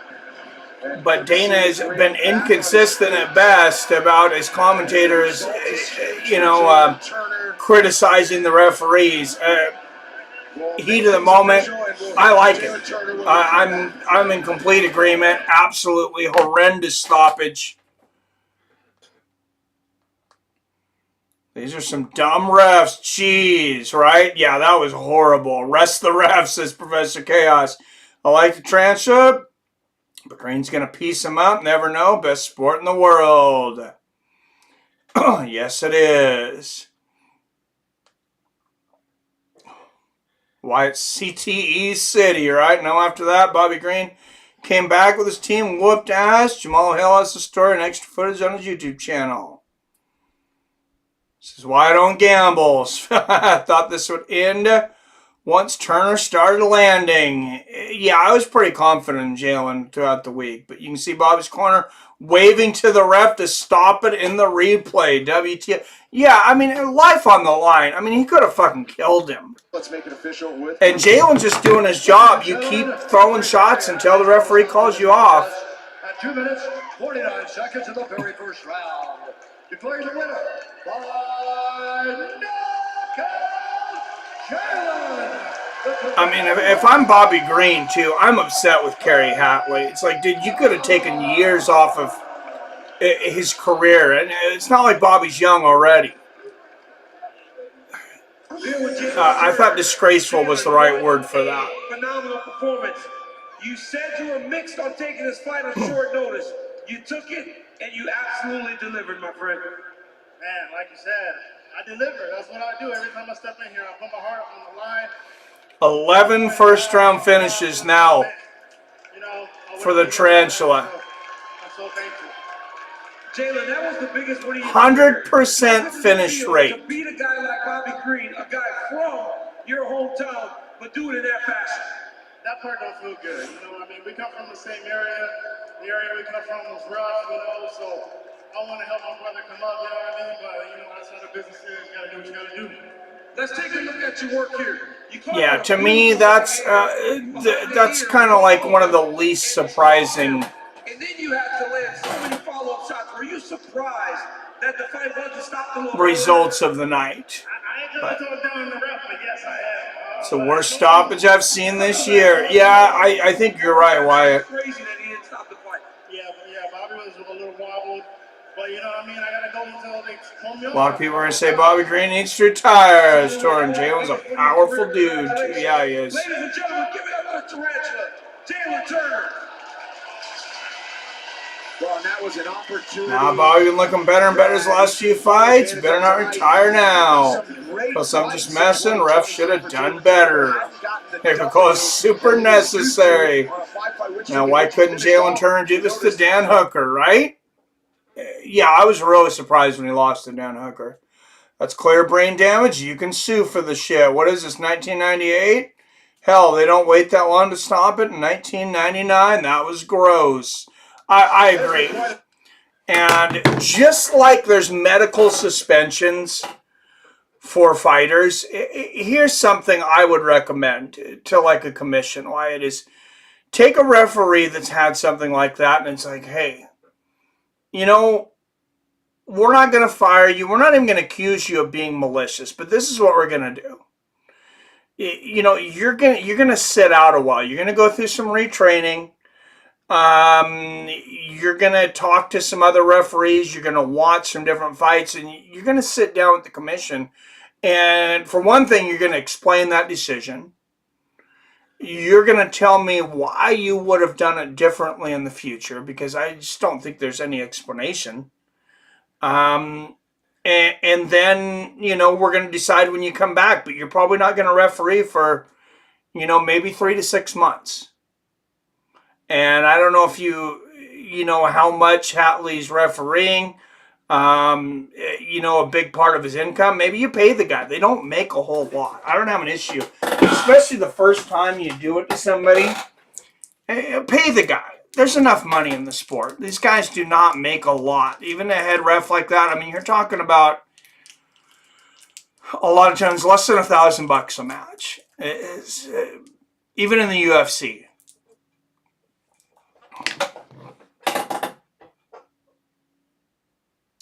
But Dana has been inconsistent at best about his commentators, criticizing the referees. Heat of the moment, I like it. I'm in complete agreement. Absolutely horrendous stoppage. These are some dumb refs. Jeez, right? Yeah, that was horrible. Rest the refs, says Professor Chaos. I like the transcript. But Green's going to piece him up. Never know. Best sport in the world. Yes, it is. Why, it's CTE City, right? Now, after that, Bobby Green came back with his team, whooped ass. Jamal Hill has the story and extra footage on his YouTube channel. This is why I don't gamble. I thought this would end once Turner started landing. Yeah, I was pretty confident in Jalin throughout the week. But you can see Bobby's corner waving to the ref to stop it in the replay. WTF. Yeah, I mean, life on the line. I mean, he could have fucking killed him. Let's make it official with. And Jalen's just doing his job. You keep throwing shots until the referee calls you off. At 2 minutes, 49 seconds in the very first round. Declaring the winner by knockout, Jalin. I mean, if I'm Bobby Green, too, I'm upset with Kerry Hatley. It's like, dude, you could have taken years off of his career. And it's not like Bobby's young already. I thought disgraceful was the right word for that. Phenomenal performance. You said you were mixed on taking this fight on short notice. You took it, and you absolutely delivered, my friend. Man, like you said, I deliver. That's what I do. Every time I step in here, I put my heart on the line. 11 first-round finishes now for the Tarantula. I'm so thankful. Jalin, that was the biggest one of your 100% finish rate. To beat a guy like Bobby Green, a guy from your hometown, but do it in that fashion. That part don't feel good. You know what I mean? We come from the same area. The area we come from was rough, so I want to help my brother come up, you know what I mean? But, that's how the business is. You got to do what you got to do. Let's take a look at your work here. Yeah, to me, that's kind of like one of the least surprising. And then you had to land so many follow-up shots. Were you surprised that the fight wasn't stopped a little results of the night? I ain't going to talk down the ref, but yes, I am. It's the worst stoppage I've seen this year. Yeah, I think you're right, Wyatt. Crazy that he didn't stop the fight. Yeah, Bobby was a little wobbled. But, you know what I mean? I got to go until they home. A lot of people are going to say Bobby Green needs to retire. Torrin Jalen's a powerful dude, too. Yeah, he is. Ladies and gentlemen, give it up for Tarantula, Jalin Turner. Well, and that was an opportunity. Now Bobby been looking better and better his last few fights. Better not retire now. Plus, I'm just messing. Ref should have done better. Because super necessary. Now, why couldn't Jalin Turner do this to Dan Hooker, right? Yeah, I was really surprised when he lost to Dan Hooker. That's clear brain damage. You can sue for the shit. What is this, 1998? Hell, they don't wait that long to stop it in 1999. That was gross. I agree. And just like there's medical suspensions for fighters, here's something I would recommend to like a commission, Wyatt, is take a referee that's had something like that and it's like, hey, you know, we're not going to fire you. We're not even going to accuse you of being malicious, but this is what we're going to do. You know, you're gonna sit out a while. You're gonna go through some retraining. You're gonna talk to some other referees. You're gonna watch some different fights, and you're gonna sit down with the commission. And for one thing, you're gonna explain that decision. You're gonna tell me why you would have done it differently in the future, because I just don't think there's any explanation. And then, you know, we're going to decide when you come back, but you're probably not going to referee for, you know, maybe 3 to 6 months. And I don't know if you know how much Hatley's refereeing, you know, a big part of his income. Maybe you pay the guy. They don't make a whole lot. I don't have an issue, especially the first time you do it to somebody. Pay the guy. There's enough money in the sport. These guys do not make a lot. Even a head ref like that, I mean, you're talking about a lot of times less than $1,000 a match. Even in the UFC.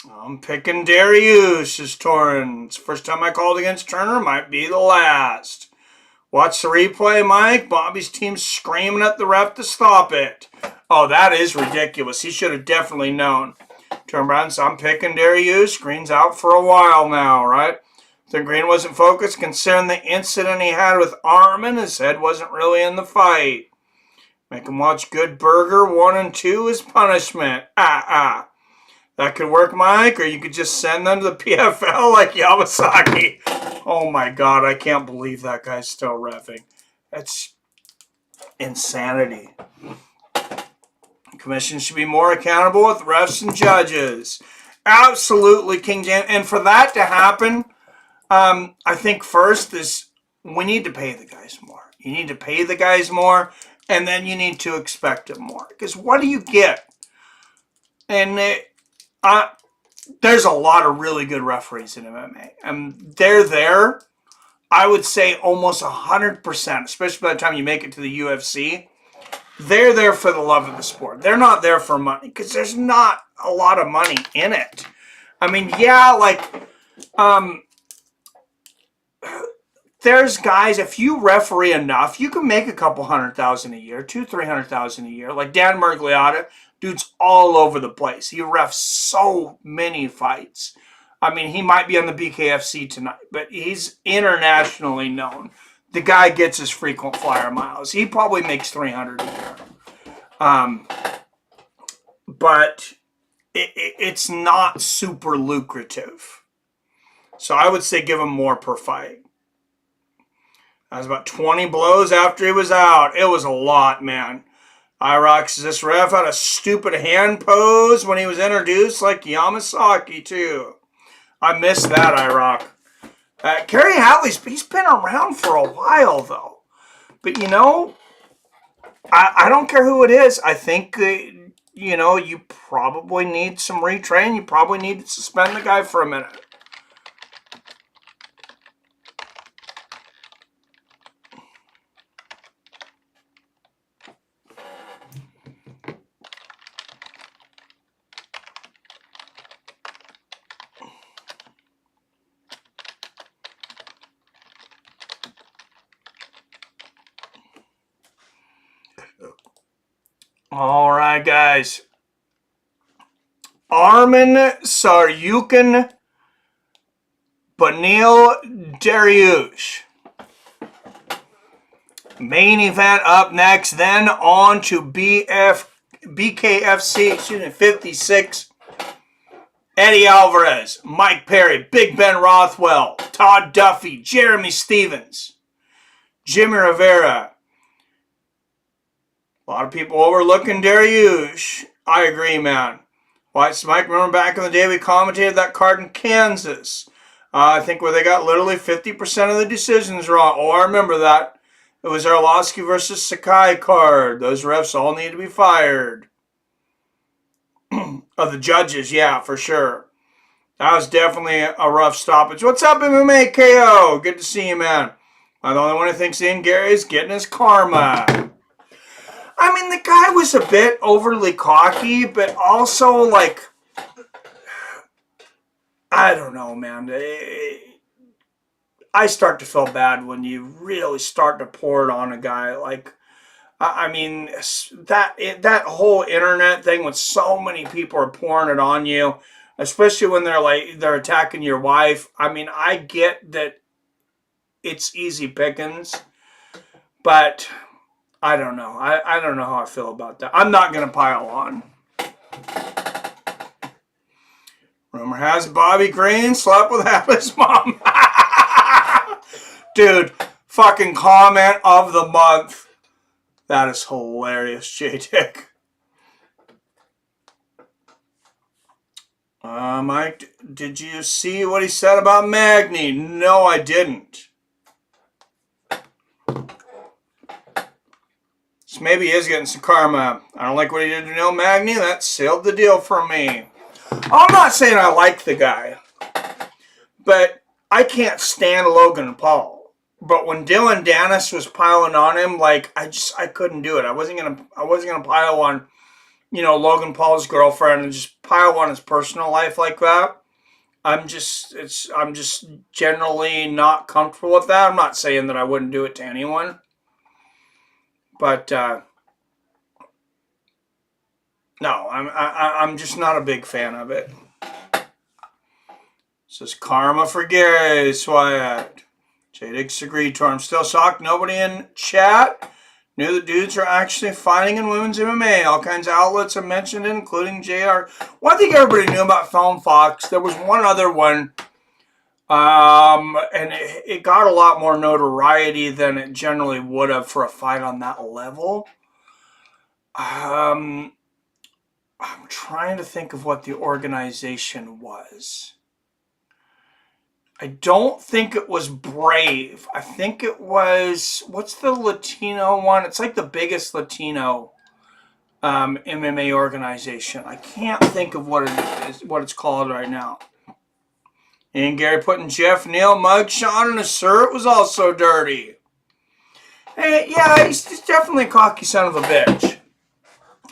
I'm picking Dariush as Torrens. First time I called against Turner, might be the last. Watch the replay, Mike. Bobby's team's screaming at the ref to stop it. Oh, that is ridiculous. He should have definitely known. Turn around, so I'm picking Dariush. Green's out for a while now, right? The Green wasn't focused considering the incident he had with Arman. His head wasn't really in the fight. Make him watch Good Burger 1 and 2 as punishment. That could work, Mike, or you could just send them to the PFL like Yamasaki. Oh my God, I can't believe that guy's still reffing. That's insanity. Commission should be more accountable with refs and judges. Absolutely, King James. And for that to happen, I think first is we need to pay the guys more. You need to pay the guys more, and then you need to expect it more. Because what do you get? And there's a lot of really good referees in MMA. And they're there, I would say, almost 100%, especially by the time you make it to the UFC. They're there for the love of the sport. They're not there for money, because there's not a lot of money in it. I mean, yeah, like, there's guys, if you referee enough, you can make a couple $100,000 a year, $200,000-300,000 a year. Like Dan Murgliata, dude's all over the place. He refs so many fights. I mean, he might be on the BKFC tonight, but he's internationally known. The guy gets his frequent flyer miles. He probably makes $300 a year. But it's not super lucrative. So I would say give him more per fight. That was about 20 blows after he was out. It was a lot, man. IROC says this ref had a stupid hand pose when he was introduced, like Yamasaki, too. I missed that, IROC. Kerry Hatley's, he's been around for a while, though. But, you know, I don't care who it is. I think, you know, you probably need some retrain. You probably need to suspend the guy for a minute. All right, guys. Arman Tsarukyan Beneil Dariush. Main event up next. Then on to BKFC 56. Eddie Alvarez, Mike Perry, Big Ben Rothwell, Todd Duffee, Jeremy Stevens, Jimmie Rivera. A lot of people overlooking Dariush. I agree, man. White Mike, remember back in the day we commentated that card in Kansas. I think where they got literally 50% of the decisions wrong. Oh, I remember that. It was Arlovsky versus Sakai card. Those refs all need to be fired. Of the judges, yeah, for sure. That was definitely a rough stoppage. What's up, MMA KO? Good to see you, man. I'm the only one who thinks Ian Gary's getting his karma. I mean, the guy was a bit overly cocky, but also, like, I don't know, man. I start to feel bad when you really start to pour it on a guy. Like, I mean, that whole internet thing with so many people are pouring it on you, especially when they're attacking your wife. I mean, I get that it's easy pickings, but I don't know. I don't know how I feel about that. I'm not going to pile on. Rumor has Bobby Green slept with half his mom. Dude, fucking comment of the month. That is hilarious, J-Dick. Mike, did you see what he said about Magny? No, I didn't. So maybe he is getting some karma. I don't like what he did to Neil Magny. That sealed the deal for me. I'm not saying I like the guy, but I can't stand Logan Paul. But when Dylan Dennis was piling on him, like I couldn't do it. I wasn't gonna pile on, Logan Paul's girlfriend and just pile on his personal life like that. I'm just generally not comfortable with that. I'm not saying that I wouldn't do it to anyone, but no, I'm just not a big fan of it. This is karma for Gary Swyat. J-Dix agreed to. I'm still shocked nobody in chat knew the dudes are actually fighting in women's MMA. All kinds of outlets have mentioned it, including JR. Well, I think everybody knew about Film Fox. There was one other one, and it got a lot more notoriety than it generally would have for a fight on that level. I'm trying to think of what the organization was. I don't think it was Brave. I think it was, what's the Latino one? It's like the biggest Latino MMA organization. I can't think of what it is, what it's called right now. And Gary putting Jeff Neal mugshot in his shirt was also dirty. Hey, yeah, he's definitely a cocky son of a bitch.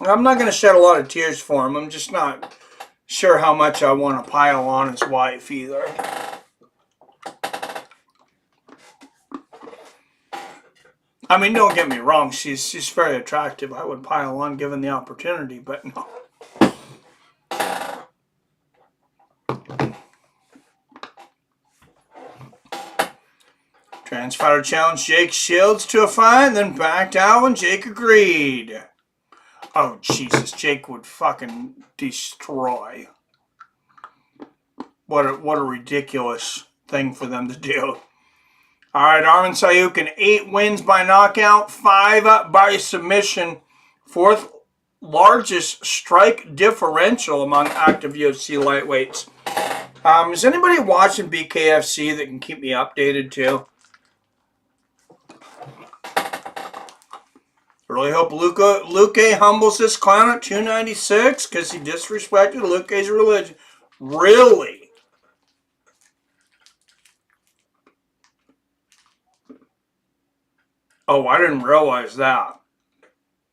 I'm not going to shed a lot of tears for him. I'm just not sure how much I want to pile on his wife either. I mean, don't get me wrong. She's very attractive. I would pile on given the opportunity, but no. Transfighter challenged Jake Shields to a fight, then backed out when Jake agreed. Oh, Jesus. Jake would fucking destroy. What a ridiculous thing for them to do. All right, Arman Tsarukyan, 8 wins by knockout, 5 by submission. 4th largest strike differential among active UFC lightweights. Is anybody watching BKFC that can keep me updated too? Really hope Luque humbles this clown at 296 because he disrespected Luque's religion. Really? Oh, I didn't realize that.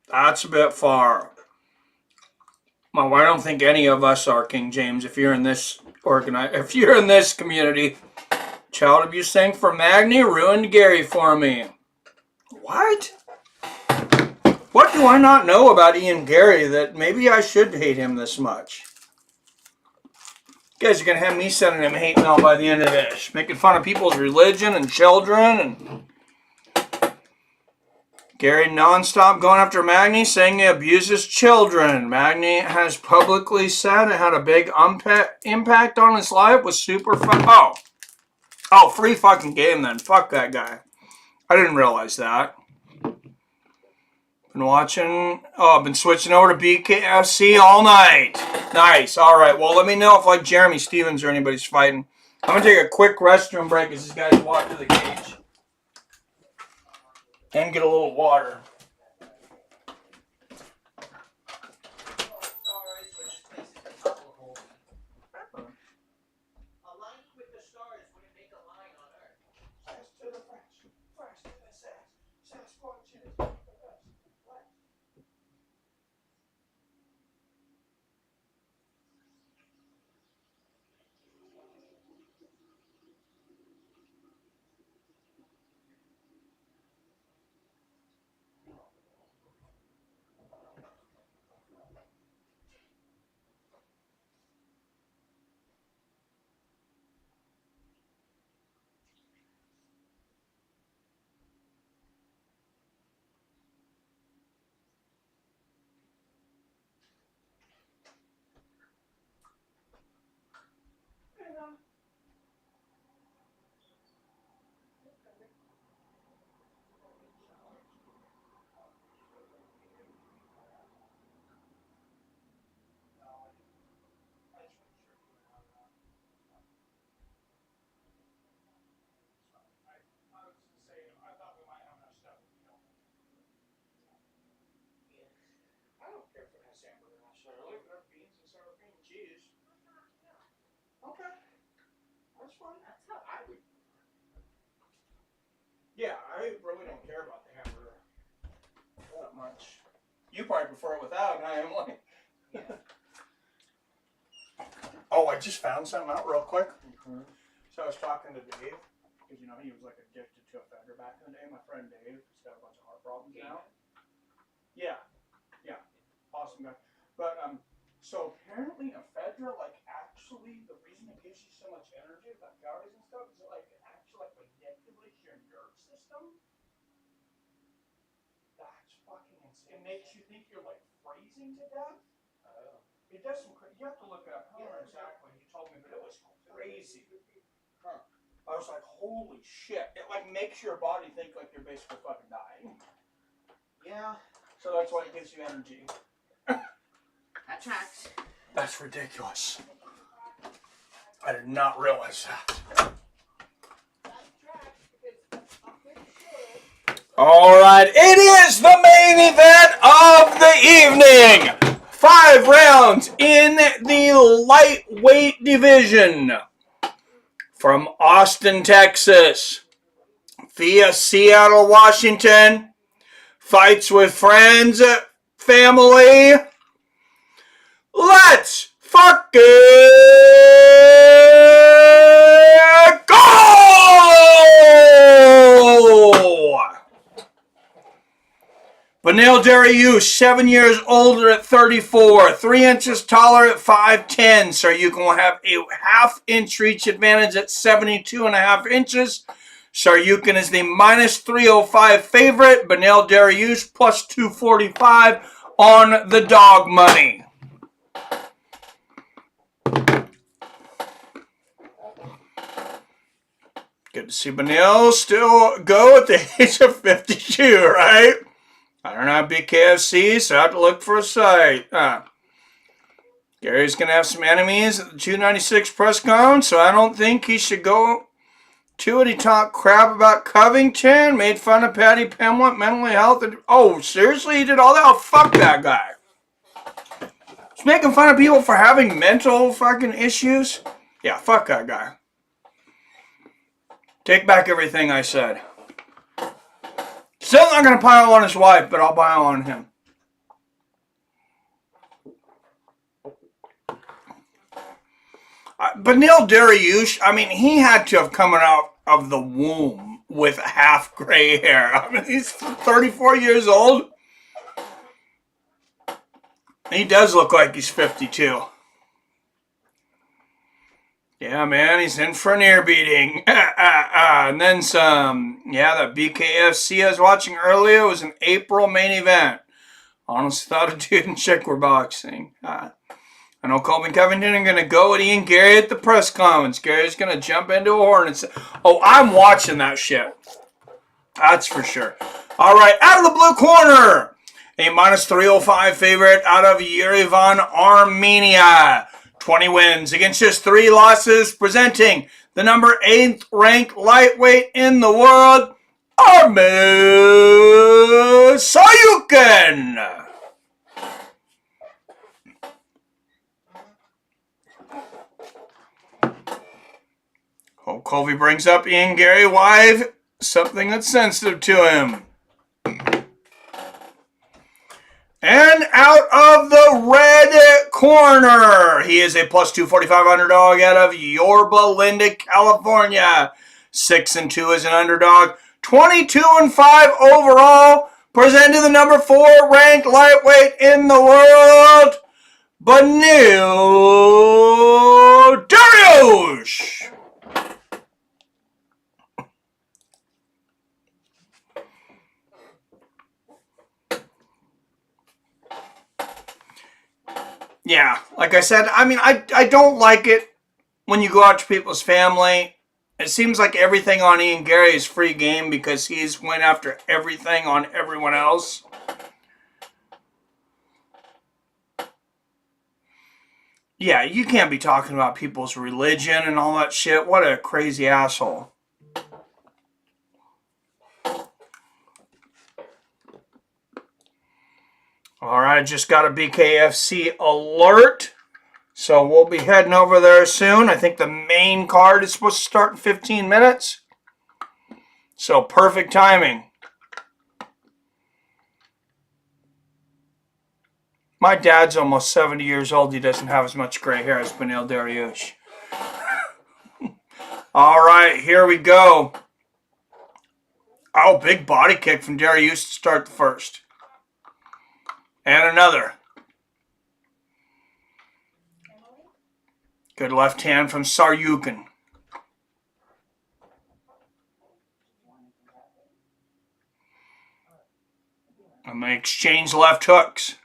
That's a bit far. Well, I don't think any of us are, King James. If you're in this community, child abuse thing for Magny ruined Gary for me. What? What do I not know about Ian Gary that maybe I should hate him this much? You guys are gonna have me sending him hate mail by the end of this, making fun of people's religion and children and. Gary nonstop going after Magny, saying he abuses children. Magny has publicly said it had a big impact on his life. Was super fun. Oh, free fucking game then. Fuck that guy. I didn't realize that. Been watching. Oh, I've been switching over to BKFC all night. Nice. All right. Well, let me know if like Jeremy Stevens or anybody's fighting. I'm gonna take a quick restroom break as these guys walk to the cage. And get a little water. Yeah, I really don't care about the hamburger that much. You probably prefer it without, and I am like... Oh, I just found something out real quick. So I was talking to Dave, because, you know, he was like addicted to ephedra back in the day. My friend Dave, he's got a bunch of heart problems now. Yeah, awesome guy. But, so apparently ephedra, like, actually, the reason it gives you so much energy, about calories and stuff, is it, like, it actually, like, manipulates your nerve system. That's fucking insane. It makes you think you're, like, freezing to death. It does some crazy. You have to look it up. I don't know exactly. He told me, but it was crazy. Huh. I was like, holy shit. It, like, makes your body think like you're basically fucking dying. Yeah. So that's why it gives you energy. That tracks. That's ridiculous. I did not realize that. All right, it is the main event of the evening. 5 rounds in the lightweight division. From Austin, Texas, via Seattle, Washington, fights with friends, family. Let's fucking go! Beneil Dariush, 7 years older at 34, 3 inches taller at 5'10", so you can have a half-inch reach advantage at 72.5 inches. Tsarukyan is the minus 305 favorite. Beneil Dariush plus 245 on the dog money. Good to see Beneil still go at the age of 52, right? I don't have BKFC, so I have to look for a site. Gary's going to have some enemies at the 296 press con, so I don't think he should go to it. He talked crap about Covington, made fun of Patty Pimlet, mental health. Oh, seriously? He did all that? Oh, fuck that guy. He's making fun of people for having mental fucking issues? Yeah, fuck that guy. Take back everything I said. Still not going to pile on his wife, but I'll pile on him. Beneil Dariush, I mean, he had to have come out of the womb with half gray hair. I mean, he's 34 years old. He does look like he's 52. Yeah, man, he's in for an ear beating. And then some. Yeah, that BKFC I was watching earlier was an April main event. Honestly thought a dude and chick were boxing. I know Colby and Covington are going to go at Ian Gary at the press conference. Gary's going to jump into a horn and say, oh, I'm watching that shit. That's for sure. All right, out of the blue corner, a minus 305 favorite out of Yerevan, Armenia. 20 wins against just 3 losses, presenting the number 8th ranked lightweight in the world. Arman Tsarukyan. Hope Colby brings up Ian Gary live, something that's sensitive to him. And out of the red corner, he is a plus 245 underdog out of Yorba Linda, California. 6-2 as an underdog. 22-5 overall. Presented the number 4 ranked lightweight in the world, Beneil Dariush. Yeah, like I said, I mean, I don't like it when you go out to people's family. It seems like everything on Ian Gary is free game because he's went after everything on everyone else. Yeah, you can't be talking about people's religion and all that shit. What a crazy asshole. All right, just got a BKFC alert. So we'll be heading over there soon. I think the main card is supposed to start in 15 minutes. So perfect timing. My dad's almost 70 years old. He doesn't have as much gray hair as Beneil Dariush. All right, here we go. Oh, big body kick from Dariush to start the first. And another. Good left hand from Tsarukyan. And they exchange left hooks.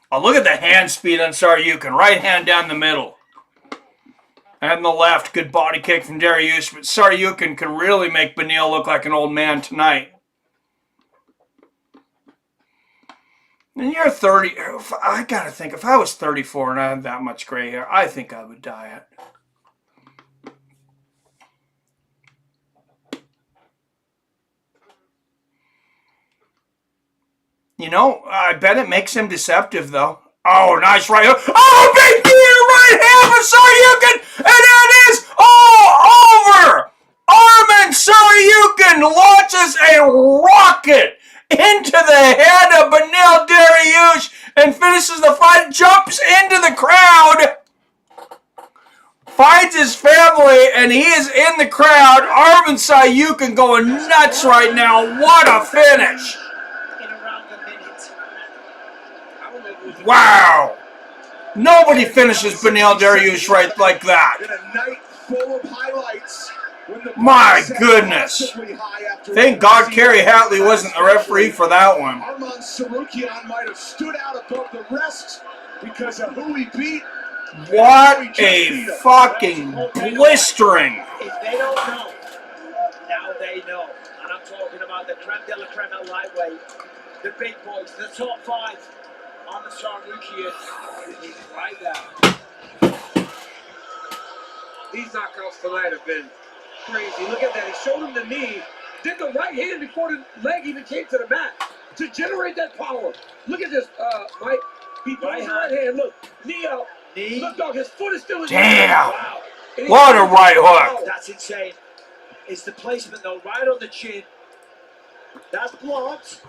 Oh, look at the hand speed on Tsarukyan. Right hand down the middle. And the left. Good body kick from Dariush. But Tsarukyan can really make Beneil look like an old man tonight. And you're 30. I gotta think, if I was 34 and I had that much gray hair, I think I would dye it. You know, I bet it makes him deceptive, though. Oh, nice right hook. Oh, big right hand for Tsarukyan! And it is all over! Arman Tsarukyan launches a rocket into the head of Beneil Dariush and finishes the fight, jumps into the crowd, finds his family, and he is in the crowd. Arman Tsarukyan going nuts right now. What a finish. Wow. Nobody finishes Beneil Dariush right like that. In a night full of highlights. My goodness. Thank God Kerry Hatley wasn't the referee for that one. Arman Tsarukyan might have stood out above the rest because of who he beat. What a fucking blistering. If they don't know, now they know. And I'm talking about the creme de la creme at lightweight. The big boys, the top 5 on the Tsarukyan. He's right there. These knockouts tonight have been crazy. Look at that. He showed him the knee. Did the right hand before the leg even came to the mat to generate that power. Look at this, Mike. He throws the right hand. Look, knee out. Look, dog, his foot is still in the air. Damn. Wow. What a right hook. That's insane. It's the placement, though, right on the chin. That's blocked.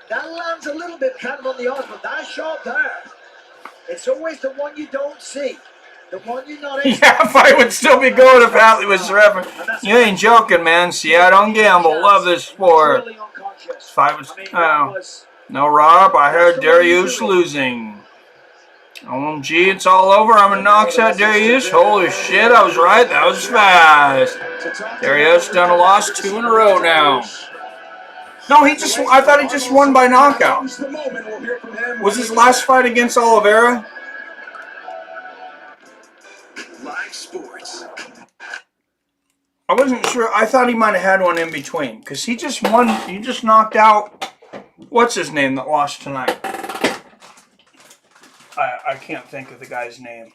That lands a little bit kind of on the arm, but that shot there, it's always the one you don't see. The one you're not yeah, fight would still be going if Hatley was the referee. You ain't joking, man. See, I don't gamble. Love this sport. Fight was, no, Rob, I heard Dariush losing. OMG, it's all over. I'm a knocks out Dariush. Holy shit, I was right. That was fast. Dariush done a loss 2 in a row now. No, I thought he just won by knockout. Was his last fight against Oliveira? Live sports. I wasn't sure. I thought he might have had one in between. Because he just won. He just knocked out. What's his name that lost tonight? I can't think of the guy's name.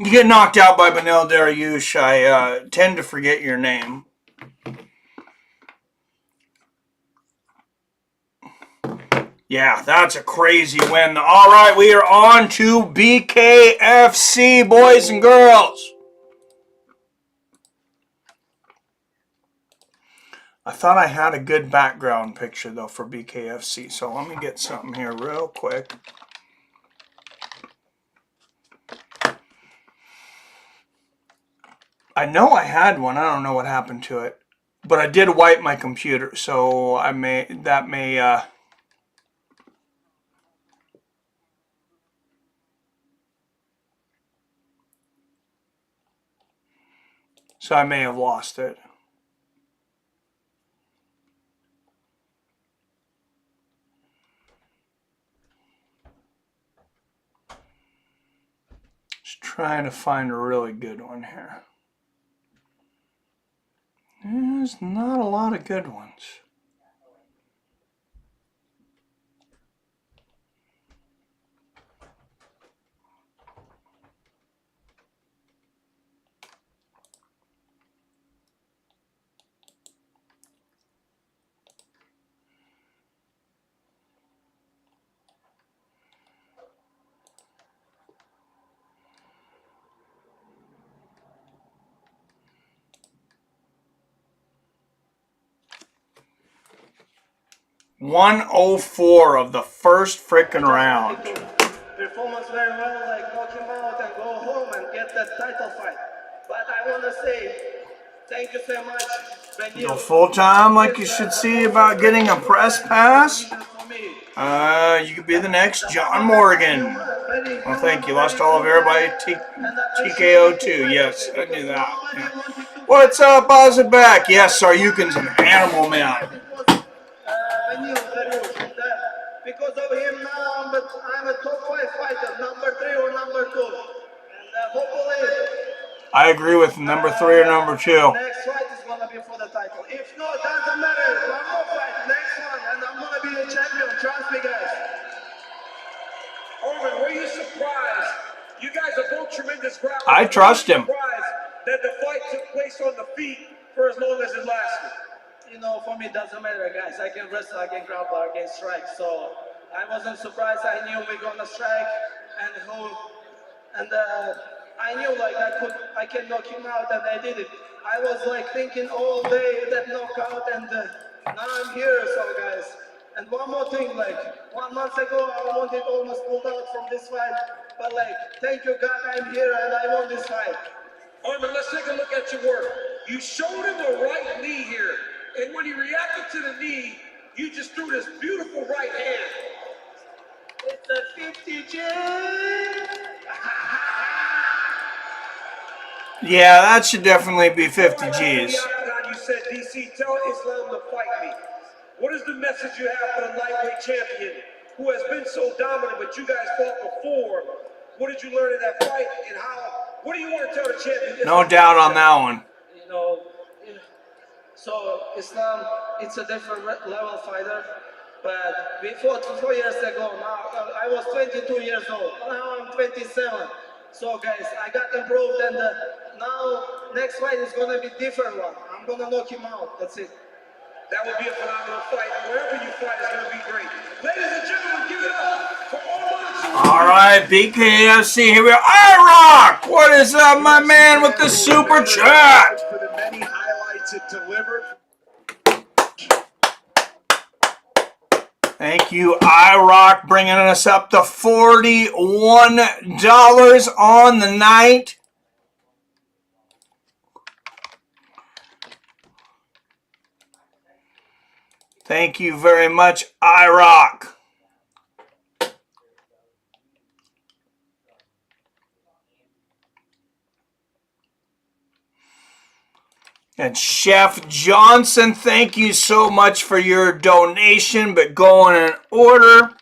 You get knocked out by Beneil Dariush, I tend to forget your name. Yeah, that's a crazy win. All right, we are on to BKFC, boys and girls. I thought I had a good background picture, though, for BKFC, so let me get something here real quick. I know I had one. I don't know what happened to it. But I did wipe my computer, so that may so I may have lost it. Just trying to find a really good one here. There's not a lot of good ones. .104 of the first frickin' round. Performance very well, like knock him out and go home and get that title fight. But I want to say thank you so much, Beneil. Go full time like you should see about getting a press pass. You could be the next John Morgan. Well, thank you. Lost all of everybody. TKO too. Yes, I knew that. Yeah. What's up, Ozzy? Yes, Tsarukyan's an animal, man. Because of him now, but I'm a top 5 fighter, number 3 or number 2. And hopefully... I agree with number 3 or number 2. Next fight is going to be for the title. If not, doesn't matter. One more fight, next one, and I'm going to be the champion. Trust me, guys. Arman, were you surprised? You guys are both tremendous grapplers. I trust him. Surprised that the fight took place on the feet for as long as it lasted. You know, for me, it doesn't matter, guys. I can wrestle, I can grapple, I can strike. So I wasn't surprised. I knew we were gonna strike, and I knew like I can knock him out, and I did it. I was like thinking all day that knockout, and now I'm here, so guys. And one more thing, like 1 month ago, I wanted almost pulled out from this fight, but like, thank you, God, I'm here, and I won this fight. Arman, let's take a look at your work. You showed him a right knee here. And when he reacted to the knee, you just threw this beautiful right hand. It's a 50G. Yeah, that should definitely be 50 Gs. You said, DC, tell Islam to fight me. What is the message you have for the lightweight champion who has been so dominant, but you guys fought before? What did you learn in that fight, and what do you want to tell the champion? No doubt on that one. You know, so Islam, it's a different level fighter, but we fought 4 years ago. Now I was 22 years old. Now I'm 27. So guys, I got improved, and now next fight is gonna be different one. I'm gonna knock him out. That's it. That would be a phenomenal fight. Wherever you fight is gonna be great. Ladies and gentlemen, give it up for Arman. All right, BKFC, here we are. I-Rock! What is up, my man, with the super chat? For the many highlights it delivered. Thank you, I-Rock, bringing us up to $41 on the night. Thank you very much, I-Rock. And Chef Johnson, thank you so much for your donation, but going in order.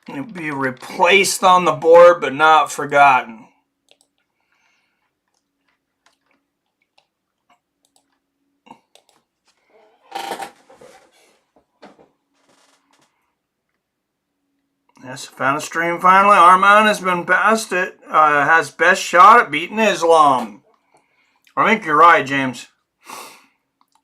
It'll be replaced on the board, but not forgotten. Yes, found a stream finally. Arman has been past it. Has best shot at beating Islam. I think you're right, James.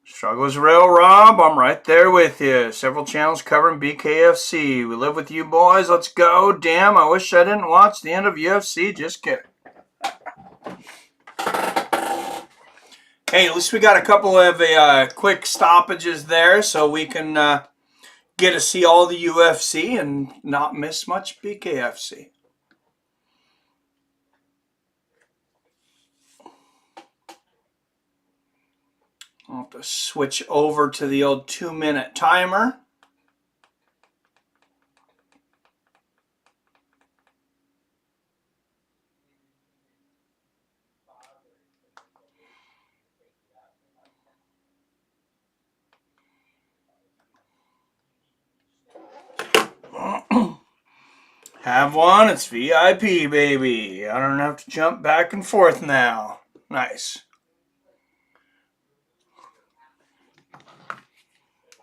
Struggle is real, Rob. I'm right there with you. Several channels covering BKFC. We live with you boys. Let's go. Damn, I wish I didn't watch the end of UFC. Just kidding. Hey, at least we got a couple of quick stoppages there so we can get to see all the UFC and not miss much BKFC. I'll have to switch over to the old 2-minute timer. Have one. It's VIP, baby. I don't have to jump back and forth now. Nice.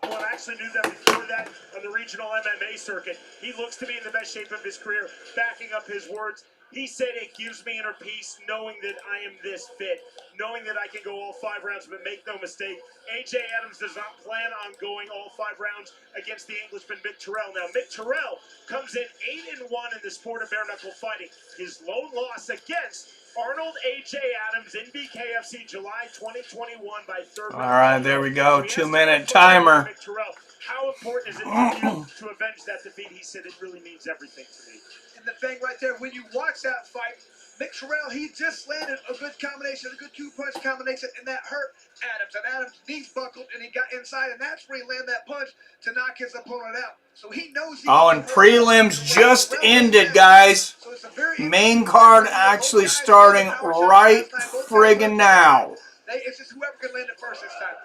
Well, I actually knew that before that on the regional MMA circuit. He looks to be in the best shape of his career, backing up his words. He said it gives me inner peace knowing that I am this fit, knowing that I can go all 5 rounds, but make no mistake, AJ Adams does not plan on going all 5 rounds against the Englishman Mick Terrell. Now, Mick Terrell comes in 8-1 in the sport of bare knuckle fighting. His lone loss against Arnold AJ Adams in BKFC July 2021 by third round. All right, there we go. 2-minute timer. How important is it for you to avenge that defeat? He said it really means everything to me. And the thing right there, when you watch that fight, Mick Terrell, he just landed a good combination, a good 2-punch combination, and that hurt Adams. And Adams' knees buckled, and he got inside, and that's where he landed that punch to knock his opponent out. So he knows. Oh, and prelims just ended, guys. Main card actually starting right friggin' now. It's just whoever can land it first this time.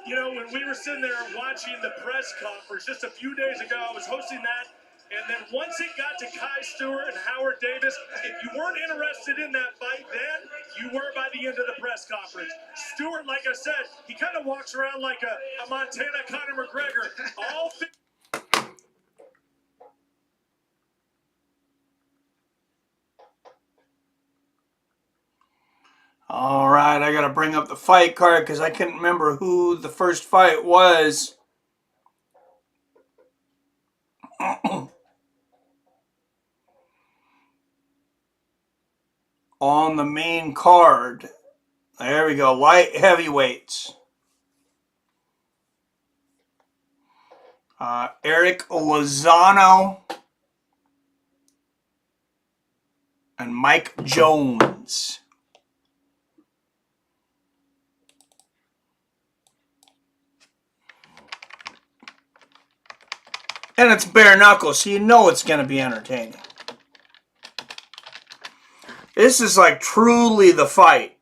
You know, when we were sitting there watching the press conference just a few days ago, I was hosting that. And then once it got to Kai Stewart and Howard Davis, if you weren't interested in that fight then, you were by the end of the press conference. Stewart, like I said, he kind of walks around like a Montana Conor McGregor. All right, I got to bring up the fight card because I couldn't remember who the first fight was. On the main card. There we go. Light heavyweights. Eric Lozano and Mike Jones. And it's bare knuckle, so you know it's going to be entertaining. This is like truly the fight.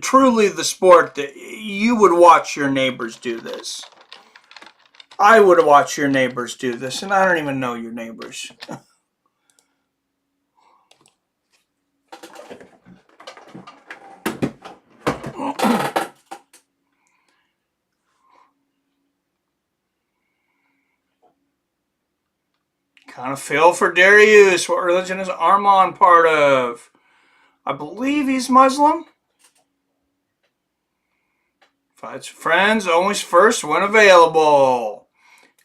Truly the sport that you would watch your neighbors do this. I would watch your neighbors do this, and I don't even know your neighbors. Kind of feel for Dariush. What religion is Arman part of? I believe he's Muslim. Fights for friends, always first when available.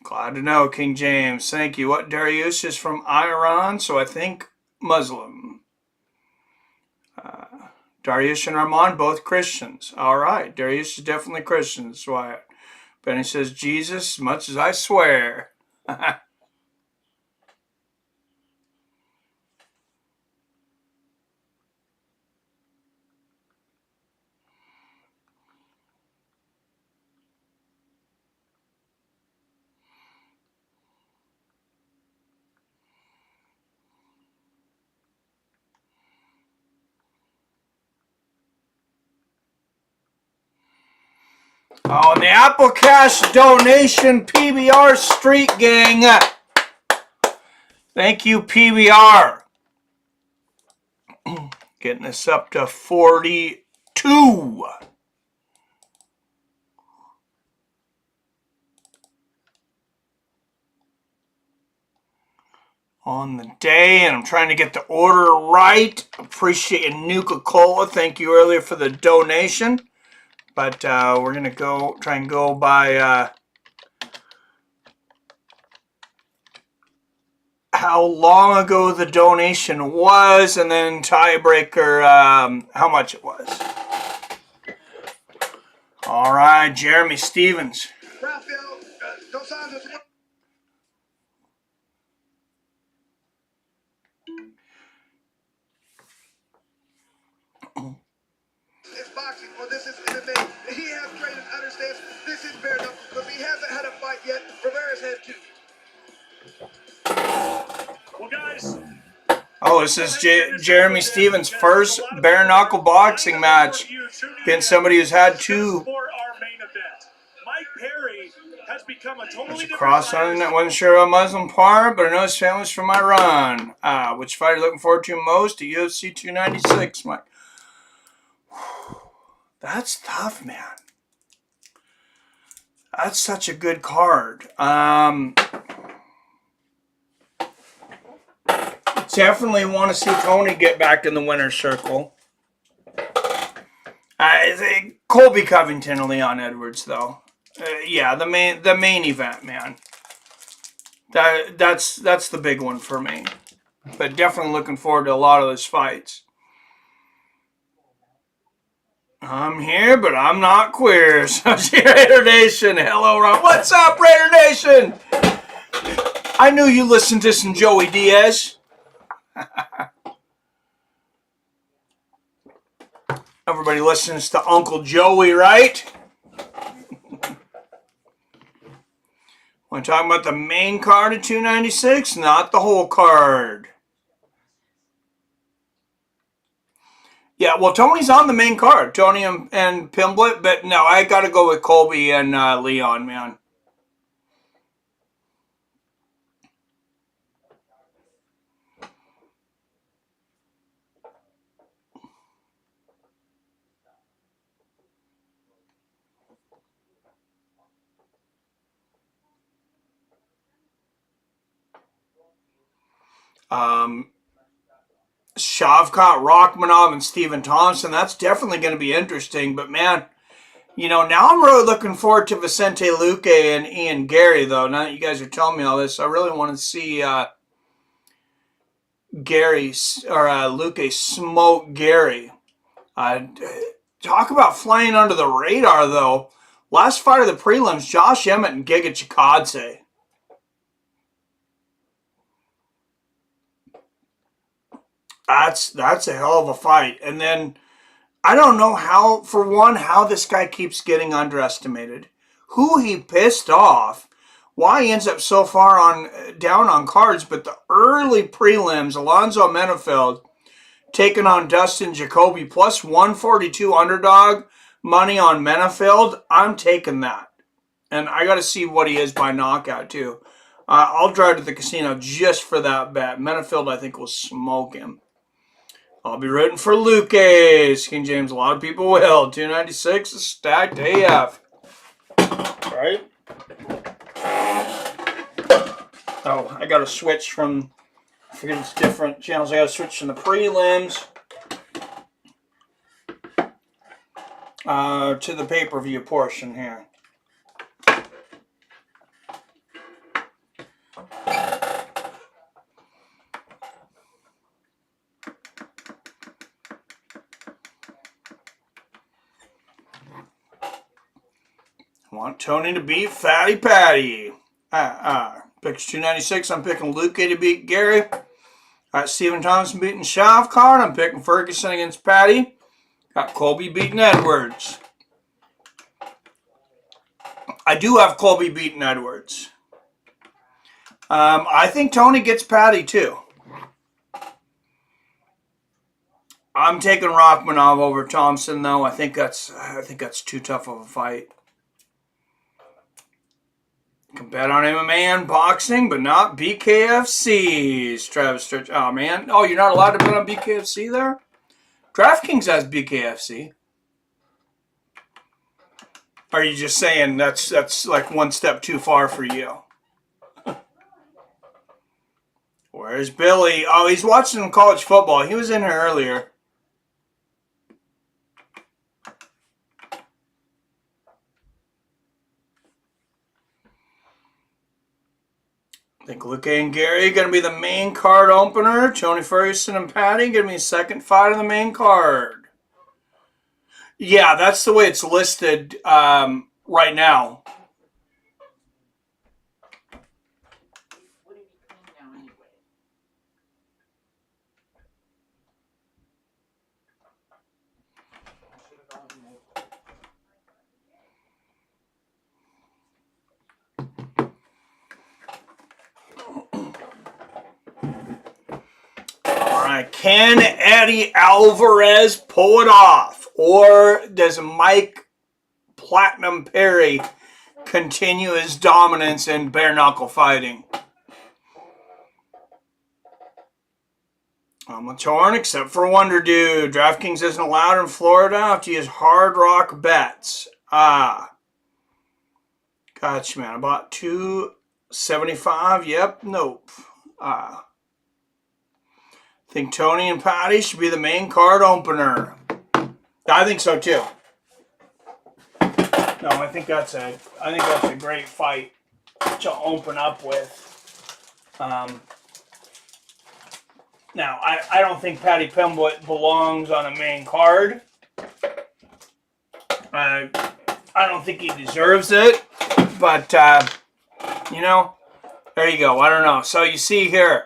Glad to know, King James. Thank you. What Dariush is from Iran, so I think Muslim. Dariush and Arman, both Christians. All right. Dariush is definitely Christian. That's why Benny says, Jesus, much as I swear. Oh, and the Apple Cash donation, PBR Street Gang. Thank you, PBR. Getting us up to 42. on the day, and I'm trying to get the order right. Appreciate Nuka-Cola. Thank you earlier for the donation. But we're going to try and go by how long ago the donation was, and then tiebreaker, how much it was. All right, Jeremy Stevens. Rafael Dos Anjos. It's boxing, or this is MMA. He has trained and understands this is bare knuckle because he hasn't had a fight yet. Rivera's had two. Well, guys. Oh, this is Jeremy Stevens' first bare knuckle boxing match against somebody who's had two. For our main event, Mike Perry has become a totally different Cross on that. Wasn't sure about Muslim part, but I know his family's from Iran. Which fighter looking forward to most? To UFC 296, Mike. That's tough, man. That's such a good card. Definitely want to see Tony get back in the winner's circle. I think Colby Covington and Leon Edwards, though. Yeah, the main event, man. That's the big one for me. But definitely looking forward to a lot of those fights. I'm here, but I'm not queer. So, Raider Nation, hello, Ron. What's up, Raider Nation? I knew you listened to some Joey Diaz. Everybody listens to Uncle Joey, right? We're talking about the main card of 296, not the whole card. Yeah, well, Tony's on the main card. Tony and Pimblett, but no, I got to go with Colby and Leon, man. Shavkat Rachmanov and Stephen Thompson, that's definitely going to be interesting. But, man, you know, now I'm really looking forward to Vicente Luque and Ian Gary, though. Now that you guys are telling me all this, I really want to see Luque smoke Gary. Talk about flying under the radar, though. Last fight of the prelims, Josh Emmett and Giga Chikadze. That's a hell of a fight. And then I don't know how this guy keeps getting underestimated. Who he pissed off. Why he ends up so far down on cards. But the early prelims, Alonzo Menefeld taking on Dustin Jacoby plus 142 underdog money on Menefeld. I'm taking that. And I got to see what he is by knockout too. I'll drive to the casino just for that bet. Menefeld, I think, will smoke him. I'll be rooting for Lucas. King James, a lot of people will. 296 is stacked AF. Right? Oh, I got to switch from, I forget it's different channels. I got to switch from the prelims to the pay-per-view portion here. Want Tony to beat Fatty Patty. Picks 296. I'm picking Luque to beat Gary. Got Stephen Thompson beating Shavkat. I'm picking Ferguson against Patty. Got Colby beating Edwards. I do have Colby beating Edwards. I think Tony gets Patty too. I'm taking Rachmanov over Thompson though. I think that's too tough of a fight. Can bet on MMA and boxing, but not BKFCs. Travis Stritch. Oh, man. Oh, you're not allowed to bet on BKFC there? DraftKings has BKFC. Are you just saying that's like one step too far for you? Where's Billy? Oh, he's watching college football. He was in here earlier. I think Luke and Gary going to be the main card opener. Tony Ferguson and Patty going to be second fight on the main card. Yeah, that's the way it's listed right now. Can Eddie Alvarez pull it off? Or does Mike Platinum Perry continue his dominance in bare knuckle fighting? I'm torn except for Wonder Dude. DraftKings isn't allowed in Florida. I have to use Hard Rock bets. Gotcha, man. About $275. Yep. Nope. Think Tony and Patty should be the main card opener. I think so too. No, I think that's a great fight to open up with. Now, I don't think Patty Pimblett belongs on a main card. I don't think he deserves it, but you know, there you go. I don't know. So you see here.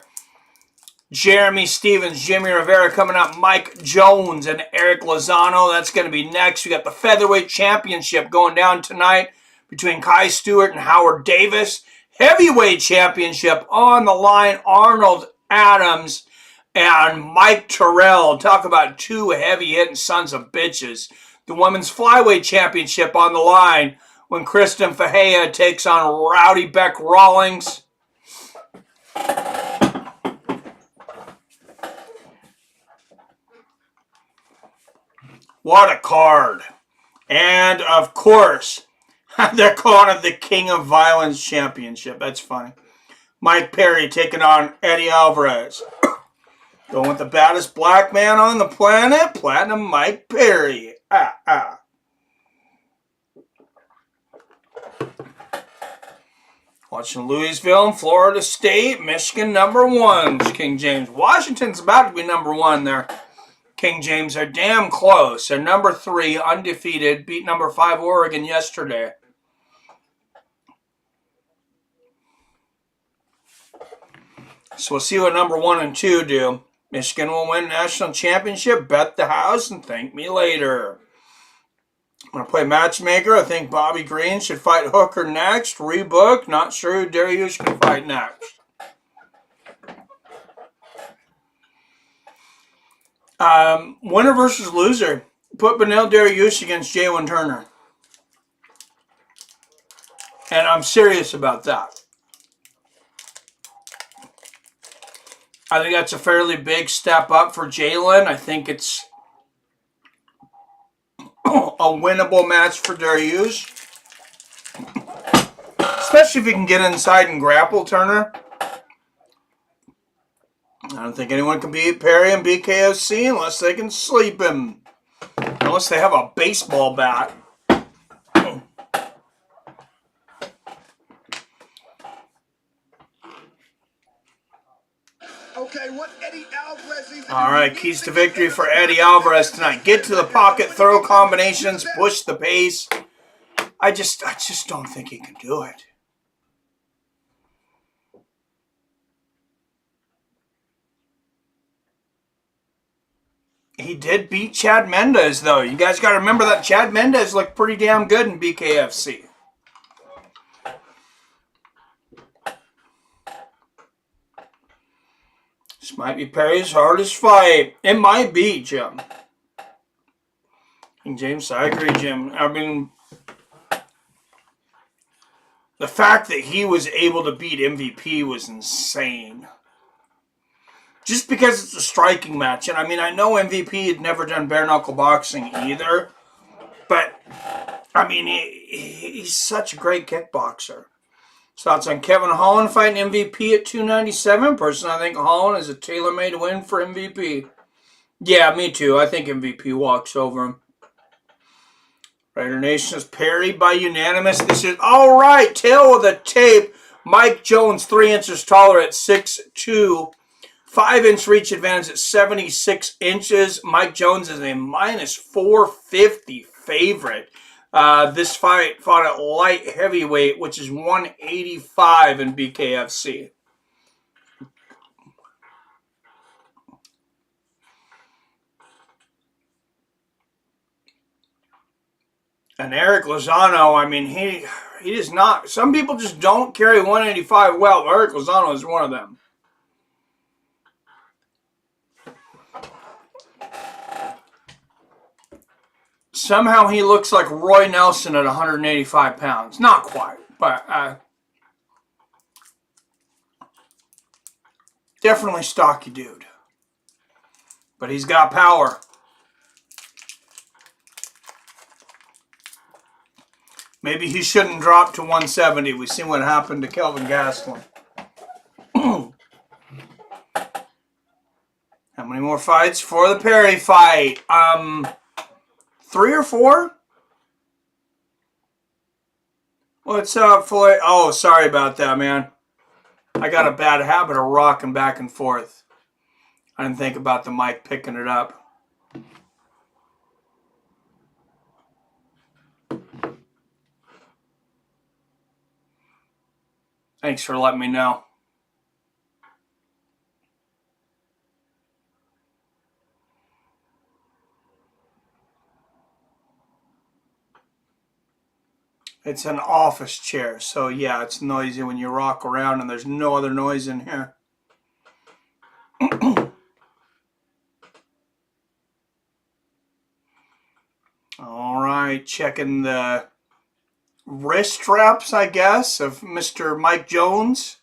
Jeremy Stevens, Jimmie Rivera coming up, Mike Jones and Eric Lozano. That's going to be next. We got the Featherweight Championship going down tonight between Kai Stewart and Howard Davis. Heavyweight Championship on the line, Arnold Adams and Mike Terrell. Talk about two heavy-hitting sons of bitches. The Women's Flyweight Championship on the line when Christine Ferea takes on Rowdy Bec Rawlings. What a card. And, of course, they're calling it the King of Violence Championship. That's funny. Mike Perry taking on Eddie Alvarez. Going with the baddest black man on the planet, Platinum Mike Perry. Watching Louisville and Florida State, Michigan #1. King James. Washington's about to be #1 there. King James are damn close. They're #3, undefeated. Beat #5 Oregon yesterday. So we'll see what #1 and 2 do. Michigan will win national championship. Bet the house and thank me later. I'm going to play matchmaker. I think Bobby Green should fight Hooker next. Rebook. Not sure who Dariush can fight next. Winner versus loser. Put Beneil Dariush against Jalin Turner. And I'm serious about that. I think that's a fairly big step up for Jalin. I think it's a winnable match for Dariush. Especially if he can get inside and grapple Turner. I don't think anyone can beat Perry and BKFC unless they can sleep him. Unless they have a baseball bat. Okay, what Eddie Alvarez. All right, keys to victory for Eddie Alvarez tonight. Get to the pocket, throw combinations, push the pace. I just don't think he can do it. He did beat Chad Mendes, though. You guys got to remember that Chad Mendes looked pretty damn good in BKFC. This might be Perry's hardest fight. It might be, Jim. And James, I agree, Jim. I mean, the fact that he was able to beat MVP was insane. Just because it's a striking match. And I mean, I know MVP had never done bare knuckle boxing either. But, I mean, he's such a great kickboxer. Thoughts on Kevin Holland fighting MVP at 297? Personally, I think Holland is a tailor-made win for MVP. Yeah, me too. I think MVP walks over him. Raider Nation is parried by unanimous decision. All right, tail of the tape. Mike Jones, 3 inches taller at 6'2". 5-inch reach advantage at 76 inches. Mike Jones is a minus 450 favorite. This fight fought at light heavyweight, which is 185 in BKFC. And Eric Lozano, I mean, he does not. Some people just don't carry 185 well. Eric Lozano is one of them. Somehow he looks like Roy Nelson at 185 pounds. Not quite, but definitely stocky dude. But he's got power. Maybe he shouldn't drop to 170. We've seen what happened to Kelvin Gastelum. How many more fights for the Perry fight? 3 or 4? What's up, Floyd? Oh, sorry about that, man. I got a bad habit of rocking back and forth. I didn't think about the mic picking it up. Thanks for letting me know. It's an office chair, so yeah, it's noisy when you rock around and there's no other noise in here. All right, checking the wrist straps, I guess, of Mr. Mike Jones.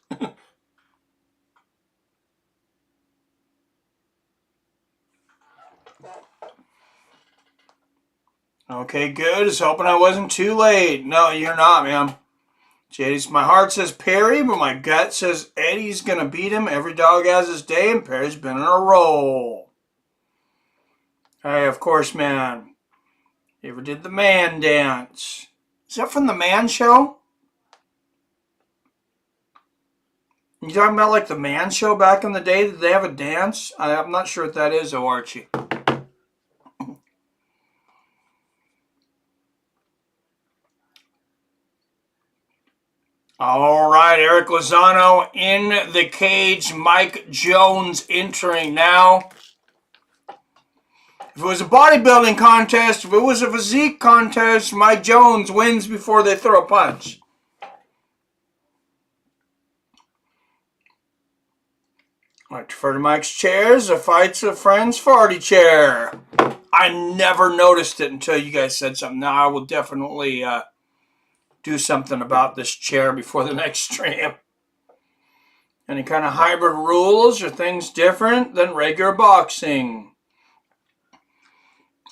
Okay, good. Just hoping I wasn't too late. No, you're not, man. JD's, my heart says Perry, but my gut says Eddie's going to beat him. Every dog has his day, and Perry's been in a roll. Hey, of course, man. You ever did the man dance? Is that from the Man Show? You talking about like the Man Show back in the day? Did they have a dance? I'm not sure what that is, oh Archie. All right, Eric Lozano in the cage. Mike Jones entering now. If it was a bodybuilding contest, if it was a physique contest, Mike Jones wins before they throw a punch. I prefer to Mike's chairs. A fight's a friend's farty chair. I never noticed it until you guys said something. Now I will definitely do something about this chair before the next stream. Any kind of hybrid rules or things different than regular boxing?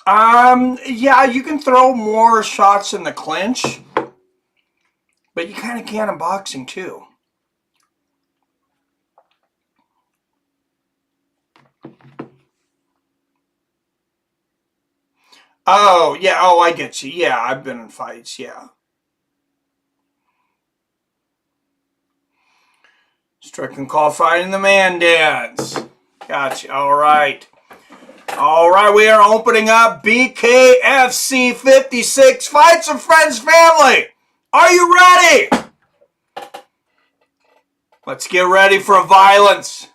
Yeah, you can throw more shots in the clinch, but you kind of can in boxing too. Oh, yeah, oh, I get you. Yeah, I've been in fights, yeah. Strickland call fighting the man dance. Gotcha. All right. All right, we are opening up BKFC 56. Fights of Friends Family. Are you ready? Let's get ready for violence.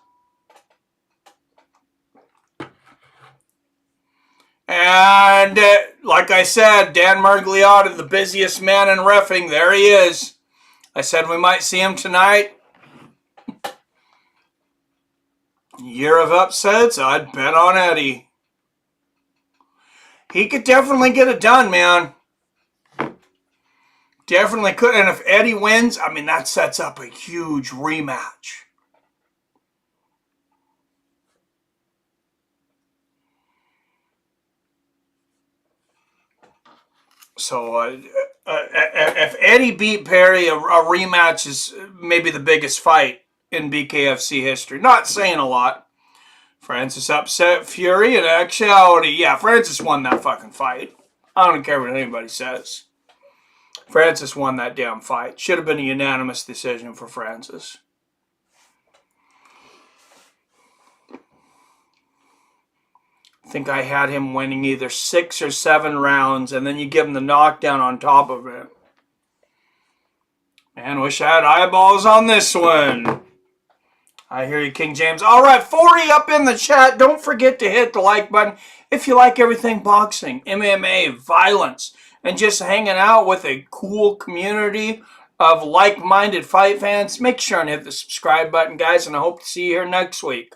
And like I said, Dan Mergliotta, the busiest man in reffing, there he is. I said we might see him tonight. Year of upsets, I'd bet on Eddie. He could definitely get it done, man. Definitely could. And if Eddie wins, I mean, that sets up a huge rematch. So, if Eddie beat Perry, a rematch is maybe the biggest fight in BKFC history. Not saying a lot. Francis upset Fury, and actuality, yeah, Francis won that fucking fight. I don't care what anybody says. Francis won that damn fight. Should have been a unanimous decision for Francis. I think I had him winning either 6 or 7 rounds, and then you give him the knockdown on top of it. Man, wish I had eyeballs on this one. I hear you, King James. All right, 40 up in the chat. Don't forget to hit the like button if you like everything boxing, MMA, violence, and just hanging out with a cool community of like-minded fight fans. Make sure and hit the subscribe button, guys, and I hope to see you here next week.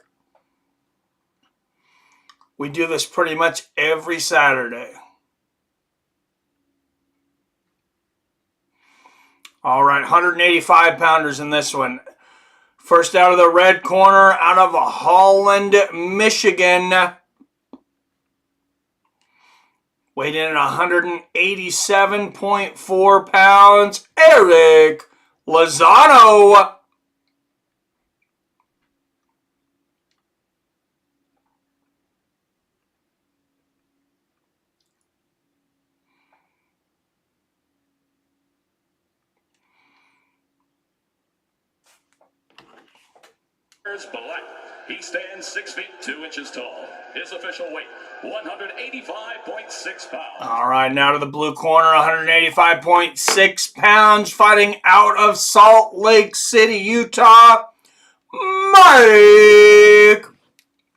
We do this pretty much every Saturday. All right, 185-pounders in this one. First out of the red corner, out of Holland, Michigan. Weighed in at 187.4 pounds, Eric Lozano. Black. He stands 6 feet 2 inches tall. His official weight, 185.6 pounds. All right, now to the blue corner, 185.6 pounds, fighting out of Salt Lake City, Utah, Mike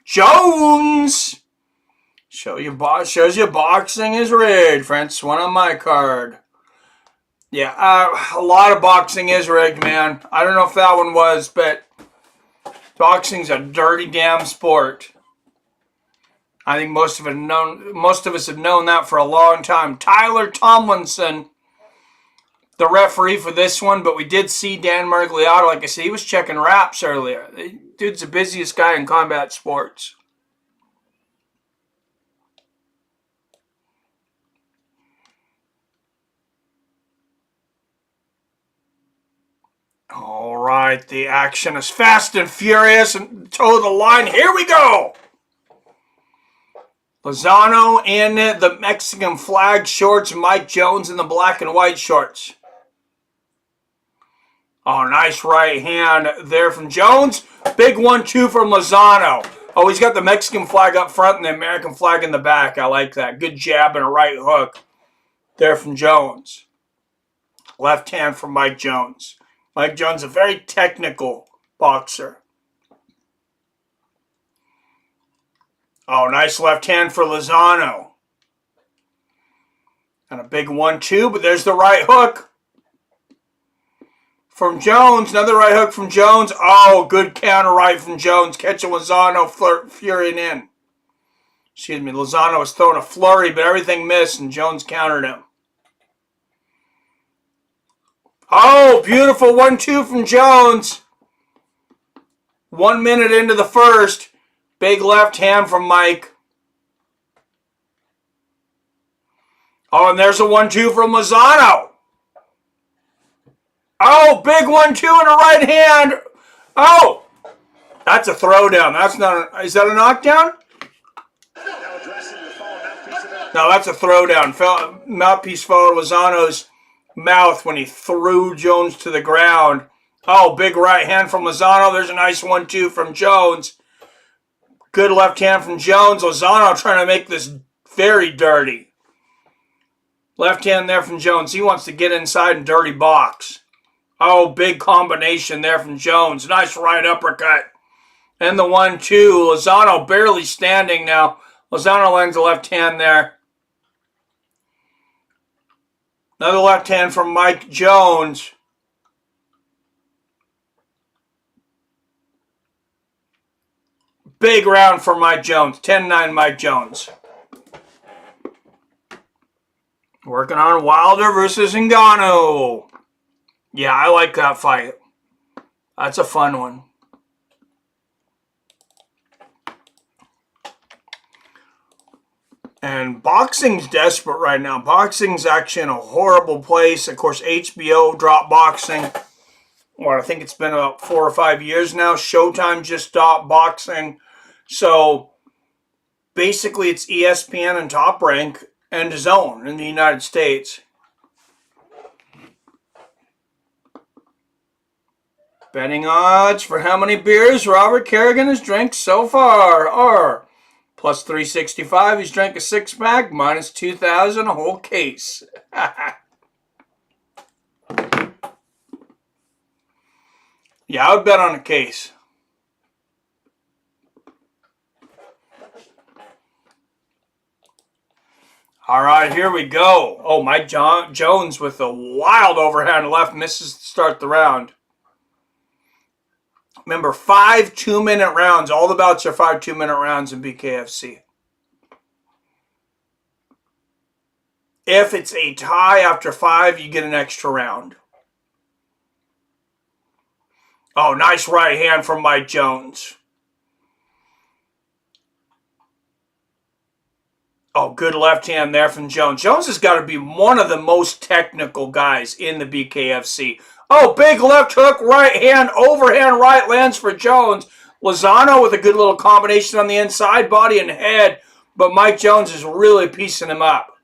Jones. Shows you boxing is rigged. Francis, one on my card. Yeah, a lot of boxing is rigged, man. I don't know if that one was, but boxing's a dirty damn sport. I think most of us have known that for a long time. Tyler Tomlinson, the referee for this one, but we did see Dan Mergliato. Like I said, he was checking wraps earlier. The dude's the busiest guy in combat sports. All right, the action is fast and furious and toe the line. Here we go. Lozano in the Mexican flag shorts, Mike Jones in the black and white shorts. Oh, nice right hand there from Jones. Big 1-2 from Lozano. Oh, he's got the Mexican flag up front and the American flag in the back. I like that. Good jab and a right hook there from Jones. Left hand from Mike Jones. Mike Jones, a very technical boxer. Oh, nice left hand for Lozano. And a big 1-2, but there's the right hook from Jones. Another right hook from Jones. Oh, good counter right from Jones. Catching Lozano furying in. Excuse me, Lozano was throwing a flurry, but everything missed, and Jones countered him. Oh, beautiful 1-2 from Jones. 1 minute into the first. Big left hand from Mike. Oh, and there's a 1-2 from Lozano. Oh, big 1-2 and a right hand. Oh, that's a throwdown. That's not is that a knockdown? No, that's a throwdown. Mouthpiece followed Lozano's mouth when he threw Jones to the ground. Oh, big right hand from Lozano. There's a nice 1-2 from Jones. Good left hand from Jones. Lozano trying to make this very dirty. Left hand there from Jones. He wants to get inside and dirty box. Oh, big combination there from Jones. Nice right uppercut. And the 1-2. Lozano barely standing now. Lozano lands a left hand there. Another left hand from Mike Jones. Big round for Mike Jones. 10-9 Mike Jones. Working on Wilder versus Ngannou. Yeah, I like that fight. That's a fun one. And boxing's desperate right now. Boxing's actually in a horrible place. Of course, HBO dropped boxing. Well, I think it's been about 4 or 5 years now. Showtime just stopped boxing. So basically it's ESPN and Top Rank and DAZN in the United States. Betting odds for how many beers Robert Kerrigan has drank so far are plus 365. He's drank a 6-pack, minus 2,000 a whole case. Yeah, I would bet on a case. All right, here we go. Oh, Mike Jones with a wild overhand left misses to start the round. Remember, 5 2-minute rounds. All the bouts are 5 2-minute rounds in BKFC. If it's a tie after 5, you get an extra round. Oh, nice right hand from Mike Jones. Oh, good left hand there from Jones. Jones has got to be one of the most technical guys in the BKFC. Oh, big left hook, right hand, overhand right lands for Jones. Lozano with a good little combination on the inside, body and head. But Mike Jones is really piecing him up.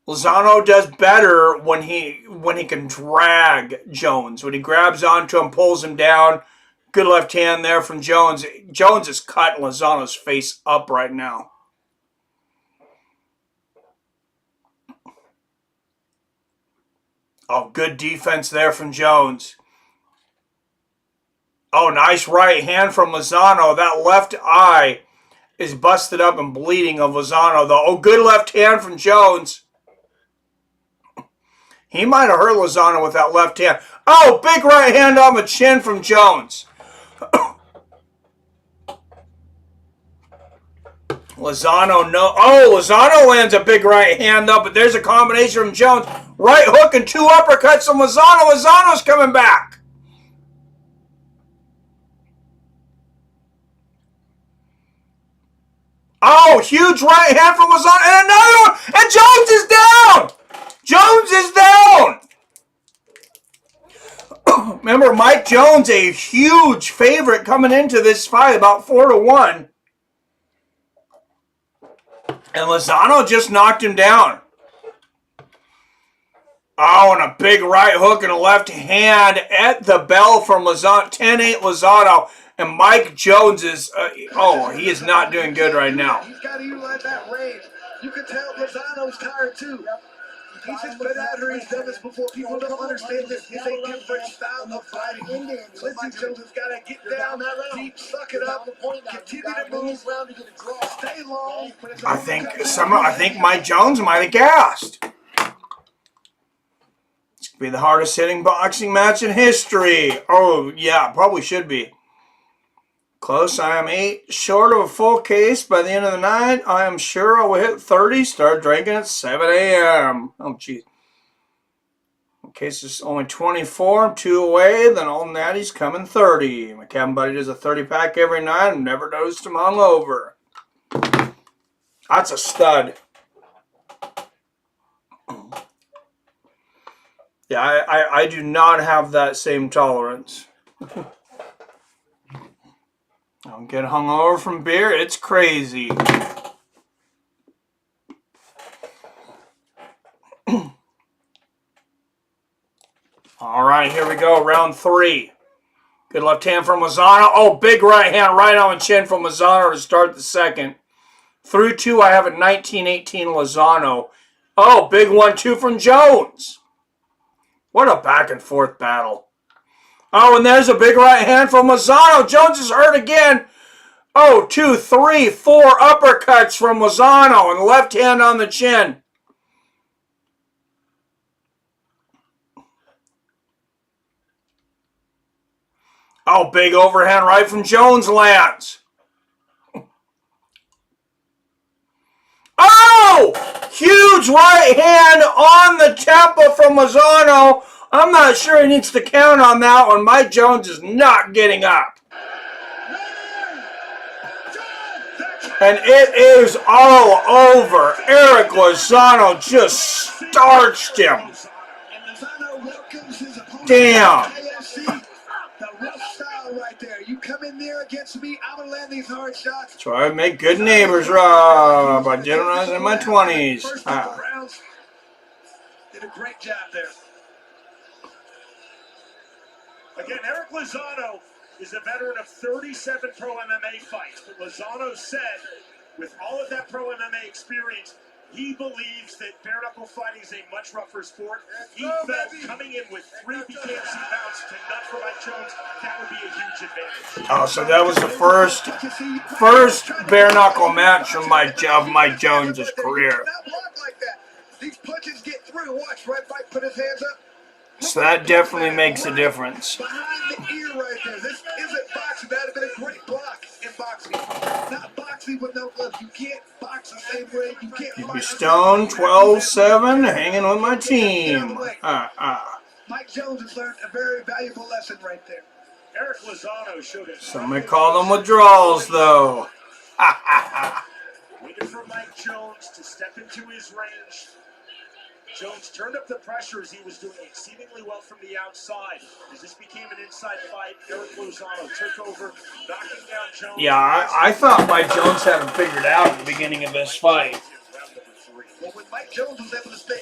Lozano does better when he can drag Jones. When he grabs onto him, pulls him down. Good left hand there from Jones. Jones is cutting Lozano's face up right now. Oh, good defense there from Jones. Oh, nice right hand from Lozano. That left eye is busted up and bleeding of Lozano, though. Oh, good left hand from Jones. He might have hurt Lozano with that left hand. Oh, big right hand on the chin from Jones. Lozano, no. Oh, Lozano lands a big right hand up, but there's a combination from Jones. Right hook and 2 uppercuts from Lozano. Lozano's coming back. Oh, huge right hand from Lozano. And another one. And Jones is down. Jones is down. Remember, Mike Jones, a huge favorite coming into this fight, about 4-1. And Lozano just knocked him down. Oh, and a big right hook and a left hand at the bell from Lozano. 10-8 Lozano. And Mike Jones is, he is not doing good right now. He's got to utilize that range. You can tell Lozano's tired too. He's just been at her. He's done this before. People don't understand this. It's a different style of fighting. Lindsey Jones has got to get down deep, suck it up, continue to move, stay long. I think Mike Jones might have gassed. It's going to be the hardest hitting boxing match in history. Oh, yeah, probably should be. Close. I am 8 short of a full case. By the end of the night, I am sure I will hit 30. Start drinking at 7 a.m. Oh, geez. In case it's only 24, I'm 2 away. Then old Natty's coming 30. My cabin buddy does a 30-pack every night. I've never noticed him hungover. That's a stud. Yeah, I do not have that same tolerance. Don't get hungover from beer. It's crazy. All right, here we go. Round 3. Good left hand from Lozano. Oh, big right hand right on the chin from Lozano to start the second. Through 2, I have a 19-18 Lozano. Oh, big 1-2 from Jones. What a back and forth battle. Oh, and there's a big right hand from Lozano. Jones is hurt again. Oh, 2, 3, 4 uppercuts from Lozano and left hand on the chin. Oh, big overhand right from Jones lands. Oh! Huge right hand on the temple from Lozano. I'm not sure he needs to count on that one. Mike Jones is not getting up. And it is all over. Eric Lozano just starched him. Damn. The rough style right there. You come in there against me, I'm going to land these hard shots. Try to make good neighbors, Rob. I did when I was in my 20s. First couple rounds, did a great job there. Again, Eric Lozano is a veteran of 37 pro MMA fights. But Lozano said, with all of that pro MMA experience, he believes that bare knuckle fighting is a much rougher sport. He felt coming in with 3 BKFC bouts to none for Mike Jones, that would be a huge advantage. Oh, so that was the first bare knuckle match of Mike Jones' career. These punches get through. Watch, right Mike put his hands up. So that definitely makes a difference. Behind the ear right there. This isn't boxing. That would have been a great block in boxing. Not boxing with no gloves. You can't box the same way. You can't You'd be stoned 12-7, hanging with my team. Mike Jones has learned a very valuable lesson right there. Eric Lozano showed it. Some may call them withdrawals, though. Waiting for Mike Jones to step into his range. Jones turned up the pressure as he was doing exceedingly well from the outside. As this became an inside fight, Eric Lozano took over, knocking down Jones. Yeah, I thought Mike Jones had him figured out at the beginning of this fight. Well, when Mike Jones was able to stay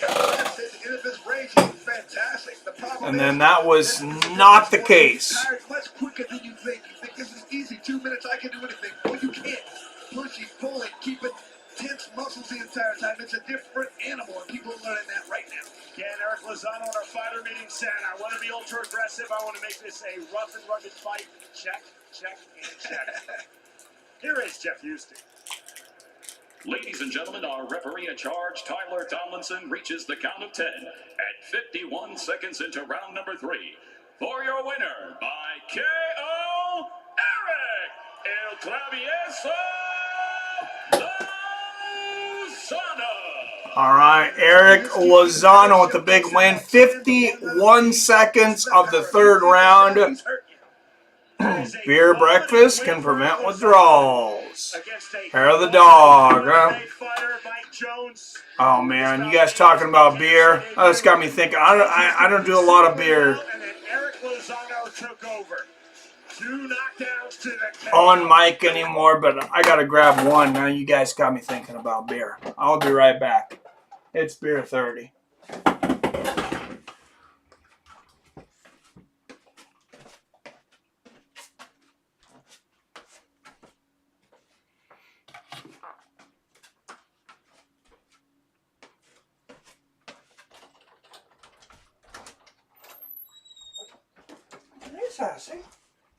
in his range, he was fantastic. The problem And then that was not the case. Much quicker than you think. You think this is easy. 2 minutes, I can do anything. Well, you can't. Pushing, pulling, keeping tense muscles the entire time. It's a different animal, and people are learning that right now. Again, Eric Lozano in our fighter meeting said, I want to be ultra aggressive. I want to make this a rough and rugged fight. Check, check, and check. Here is Jeff Houston. Ladies and gentlemen, our referee in charge, Tyler Tomlinson, reaches the count of 10 at 51 seconds into round number 3. For your winner by KO, Eric El Travieso Lozano. All right, Eric Lozano with the big win. 51 seconds of the third round. Beer breakfast can prevent withdrawals. Hair of the dog, huh? Oh man, you guys talking about beer? Oh, this got me thinking. I don't do a lot of beer. Eric Lozano took over. 2 knockdowns to the On mic anymore, but I gotta grab one. Now you guys got me thinking about beer. I'll be right back. It's Beer 30. Hey, Sassy.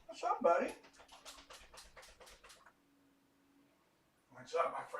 What's up, buddy? What's up, my friend?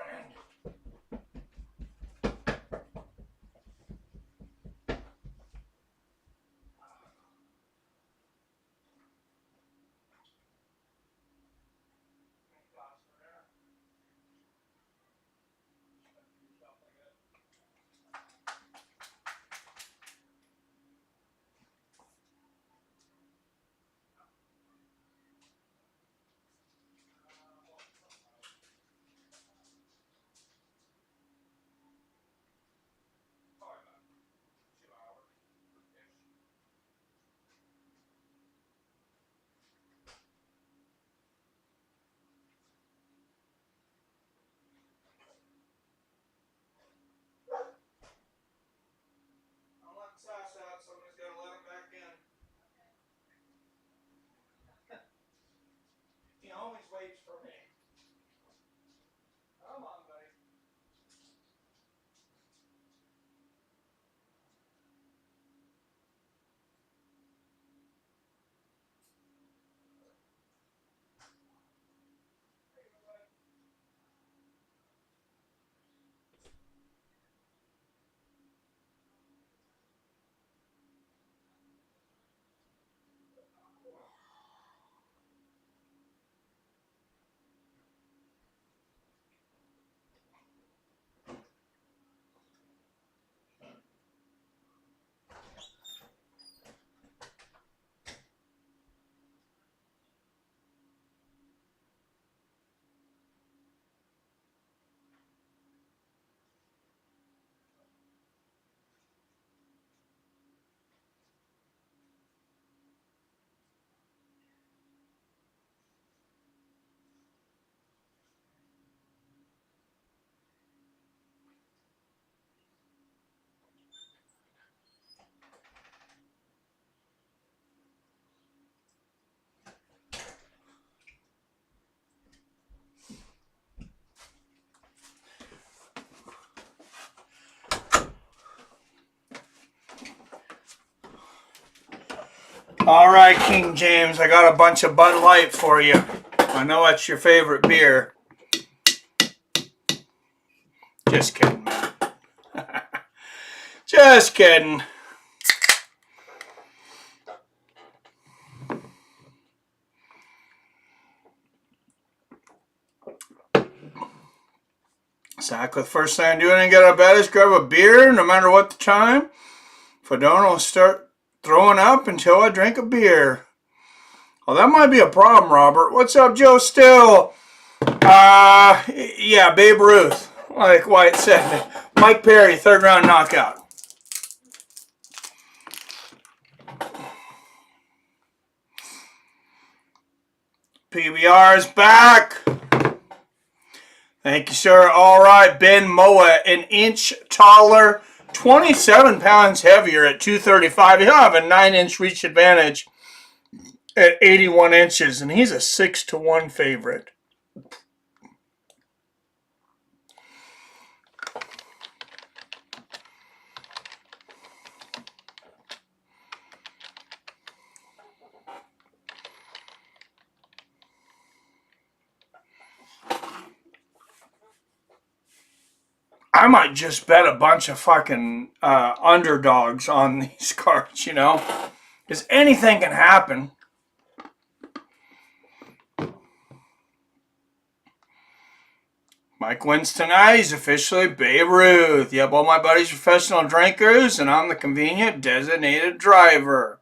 All right, King James, I got a bunch of Bud Light for you. I know that's your favorite beer. Just kidding, man. Just kidding. Exactly. The first thing I do when I get out of bed is grab a beer, no matter what the time. If I don't, I'll start throwing up until I drink a beer. Well, that might be a problem, Robert. What's up, Joe Still? Yeah, Babe Ruth. Like White said. Mike Perry, 3rd round knockout. PBR is back. Thank you, sir. All right, Ben Moa, an inch taller, 27 pounds heavier at 235. He'll have a 9-inch reach advantage at 81 inches, and he's a 6-1 favorite. I might just bet a bunch of fucking underdogs on these cards, you know? Because anything can happen. Mike wins tonight. He's officially Babe Ruth. Yep, all my buddies are professional drinkers, and I'm the convenient designated driver.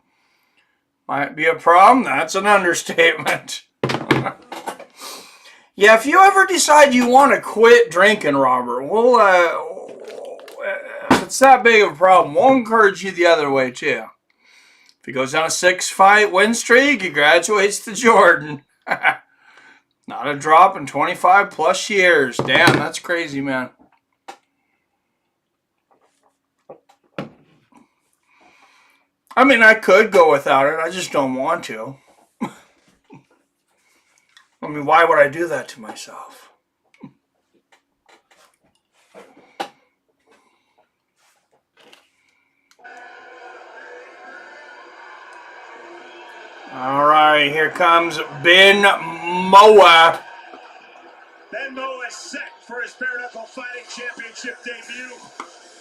Might be a problem. That's an understatement. Yeah, if you ever decide you want to quit drinking, Robert, we'll, if it's that big of a problem, we'll encourage you the other way, too. If he goes on a 6-fight win streak, he graduates to Jordan. Not a drop in 25 plus years. Damn, that's crazy, man. I mean, I could go without it. I just don't want to. I mean, why would I do that to myself? All right, here comes Ben Moa. Ben Moa is set for his Bare Knuckle Fighting Championship debut.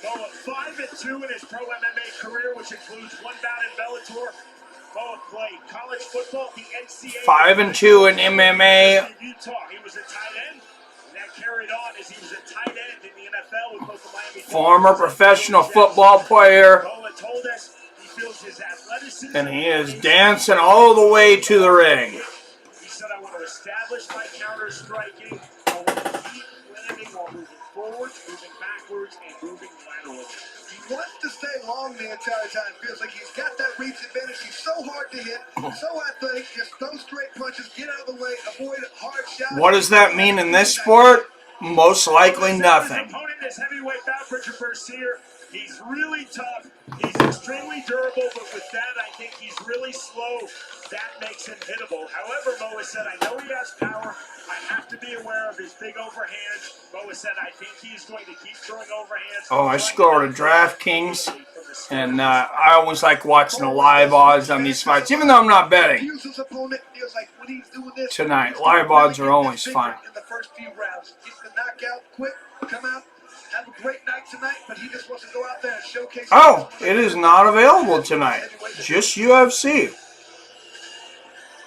Moa 5-2 in his pro MMA career, which includes 1 bout in Bellator. Moa played college football at the NCAA. 5-2 in MMA. In Utah, he was a tight end. And that carried on as he was a tight end in the NFL with both the Miami. Former professional football player. Moa told us he feels his athleticism. And he is dancing all the way to the ring. He said, I want to establish my counter striking. I want to keep landing while moving forwards, moving backwards, and moving laterally. He wants to stay long the entire time. Feels like he's got that reach advantage. He's so hard to hit, so athletic. Just throw straight punches, get out of the way, avoid hard shots. What does that mean in this sport? Most likely nothing. His opponent is heavyweight bout Richard Bercier. He's really tough. He's extremely durable, but with that, I think he's really slow. That makes him hittable. However, Moa said, I know he has power. I have to be aware of his big overhands. Moa said, I think he's going to keep throwing overhands. Oh, I should go over to DraftKings. And I always like watching the live odds on these fights, even though I'm not betting. Tonight, live odds are always fun. In the first few rounds, get the knockout quick, come out, have a great night tonight, but he just wants to go out there and showcase. Oh, it is not available tonight. Just UFC.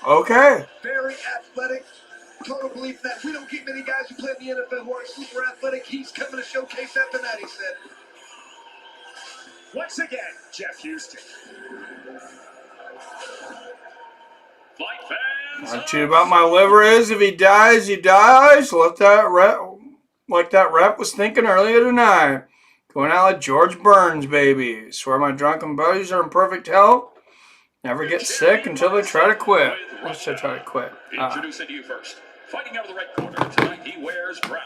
Okay. Very athletic. Total belief that we don't get many guys who play in the NFL who are super athletic. He's coming to showcase that tonight, he said. Once again, Jeff Houston. Not too about my liver is if he dies, he dies. Let that rep, like that rep was thinking earlier tonight. Going out like George Burns, baby. Swear my drunken buddies are in perfect health. Never get sick until they try to quit. Let's try to quit. Introducing to you first. Fighting out of the red corner tonight, he wears brown.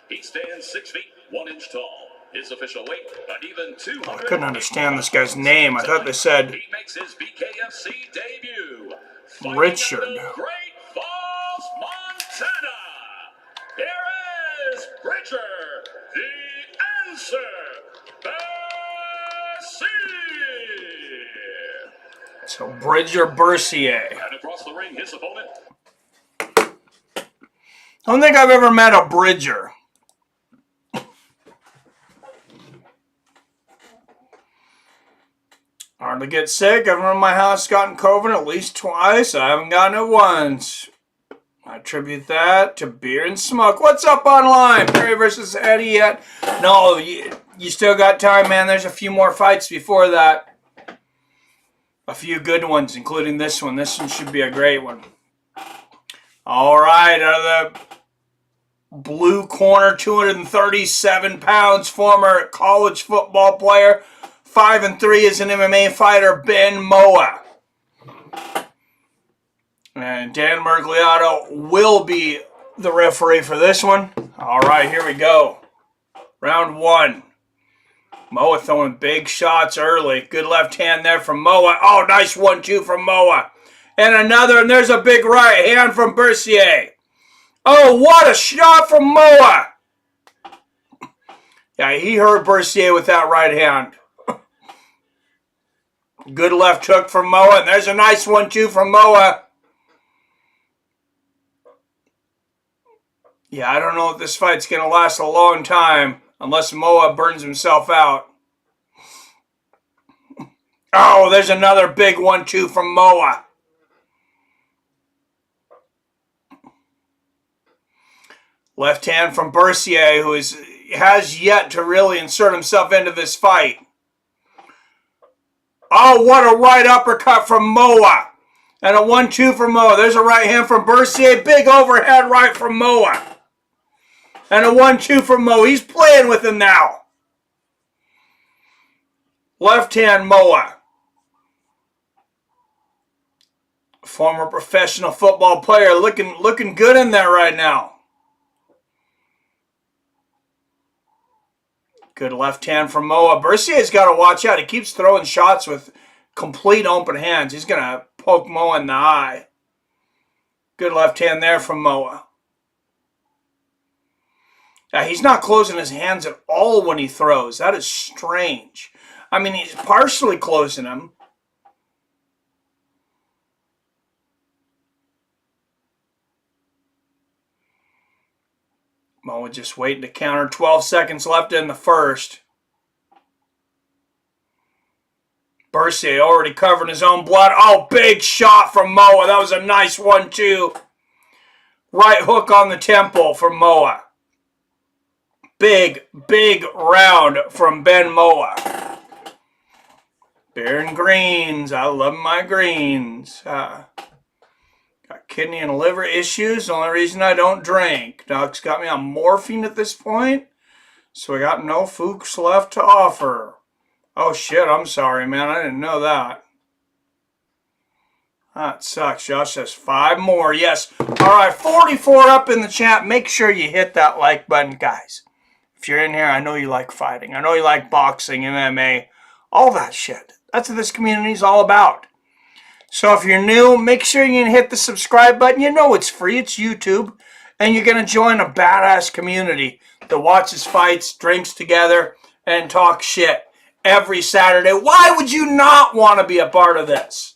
He stands 6 feet 1 inch tall. His official weight, an even 200. I couldn't understand this guy's name. I thought they said he makes his BKFC debut. Richard. Great Falls, Montana. Here is Richard, the answer. It's So Bridger Bercier. And across the ring, his opponent. I don't think I've ever met a Bridger. Hard to get sick. Everyone in my house gotten COVID at least twice. I haven't gotten it once. I attribute that to beer and smoke. What's up online? Perry versus Eddie yet? No, you still got time, man. There's a few more fights before that. A few good ones, including this one. This one should be a great one. All right, out of the blue corner, 237 pounds, former college football player, 5-3 as an MMA fighter, Ben Moa. And Dan Mergliato will be the referee for this one. All right, here we go. Round one. Moa throwing big shots early. Good left hand there from Moa. Oh, nice 1-2 from Moa. And another, and there's a big right hand from Bercier. Oh, what a shot from Moa. Yeah, he hurt Bercier with that right hand. Good left hook from Moa, and there's a nice 1-2 from Moa. Yeah, I don't know if this fight's going to last a long time unless Moa burns himself out. Oh, there's another big 1-2 from Moa. Left hand from Bercier, who has yet to really insert himself into this fight. Oh, what a right uppercut from Moa. And a 1-2 from Moa. There's a right hand from Bercier. Big overhead right from Moa. And a 1-2 from Moa. He's playing with him now. Left hand Moa. Former professional football player. Looking good in there right now. Good left hand from Moa. Bercier's got to watch out. He keeps throwing shots with complete open hands. He's going to poke Moa in the eye. Good left hand there from Moa. He's not closing his hands at all when he throws. That is strange. I mean, he's partially closing them. Moa just waiting to counter. 12 seconds left in the first. Bercier already covering his own blood. Oh, big shot from Moa. That was a nice 1-2. Right hook on the temple from Moa. Big round from Ben Moa. Beer and greens. I love my greens. Got kidney and liver issues. The only reason I don't drink. Doc's got me on morphine at this point. So I got no Fuchs left to offer. Oh shit, I'm sorry, man. I didn't know that. That sucks. Josh says 5 more. Yes. Alright, 44 up in the chat. Make sure you hit that like button, guys. If you're in here, I know you like fighting. I know you like boxing, MMA, all that shit. That's what this community is all about. So if you're new, make sure you can hit the subscribe button. You know it's free. It's YouTube. And you're going to join a badass community that watches fights, drinks together, and talk shit every Saturday. Why would you not want to be a part of this?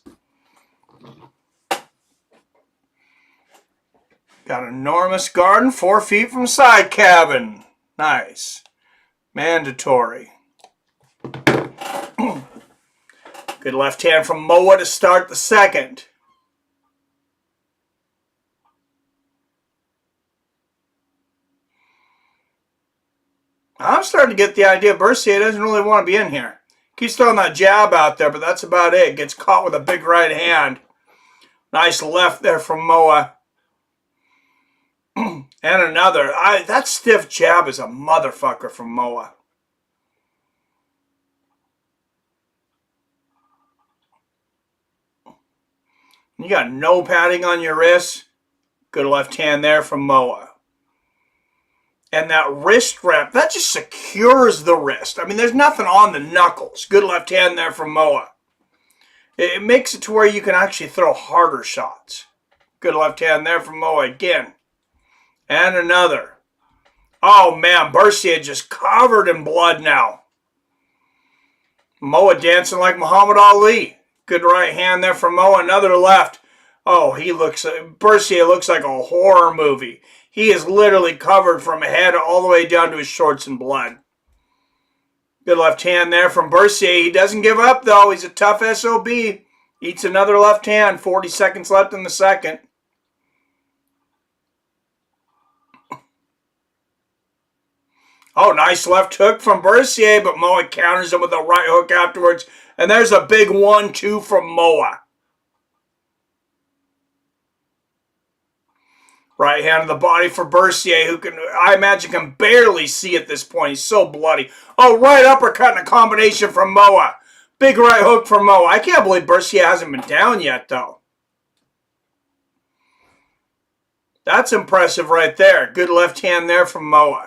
Got an enormous garden 4 feet from side cabin. Nice. Mandatory. Good left hand from Moa to start the second. I'm starting to get the idea Bercier doesn't really want to be in here. Keeps throwing that jab out there, but that's about it. Gets caught with a big right hand. Nice left there from Moa. And another. That stiff jab is a motherfucker from Moa. You got no padding on your wrist. Good left hand there from Moa. And that wrist wrap, that just secures the wrist. I mean, there's nothing on the knuckles. Good left hand there from Moa. It makes it to where you can actually throw harder shots. Good left hand there from Moa again. And another. Oh, man, Bercier just covered in blood now. Moa dancing like Muhammad Ali. Good right hand there from Moa. Another left. Oh, Bercier looks like a horror movie. He is literally covered from head all the way down to his shorts in blood. Good left hand there from Bercier. He doesn't give up, though. He's a tough SOB. Eats another left hand. 40 seconds left in the second. Oh, nice left hook from Bercier, but Moa counters him with a right hook afterwards. And there's a big 1-2 from Moa. Right hand to the body for Bercier, who I imagine can barely see at this point. He's so bloody. Oh, right uppercut and a combination from Moa. Big right hook from Moa. I can't believe Bercier hasn't been down yet, though. That's impressive right there. Good left hand there from Moa.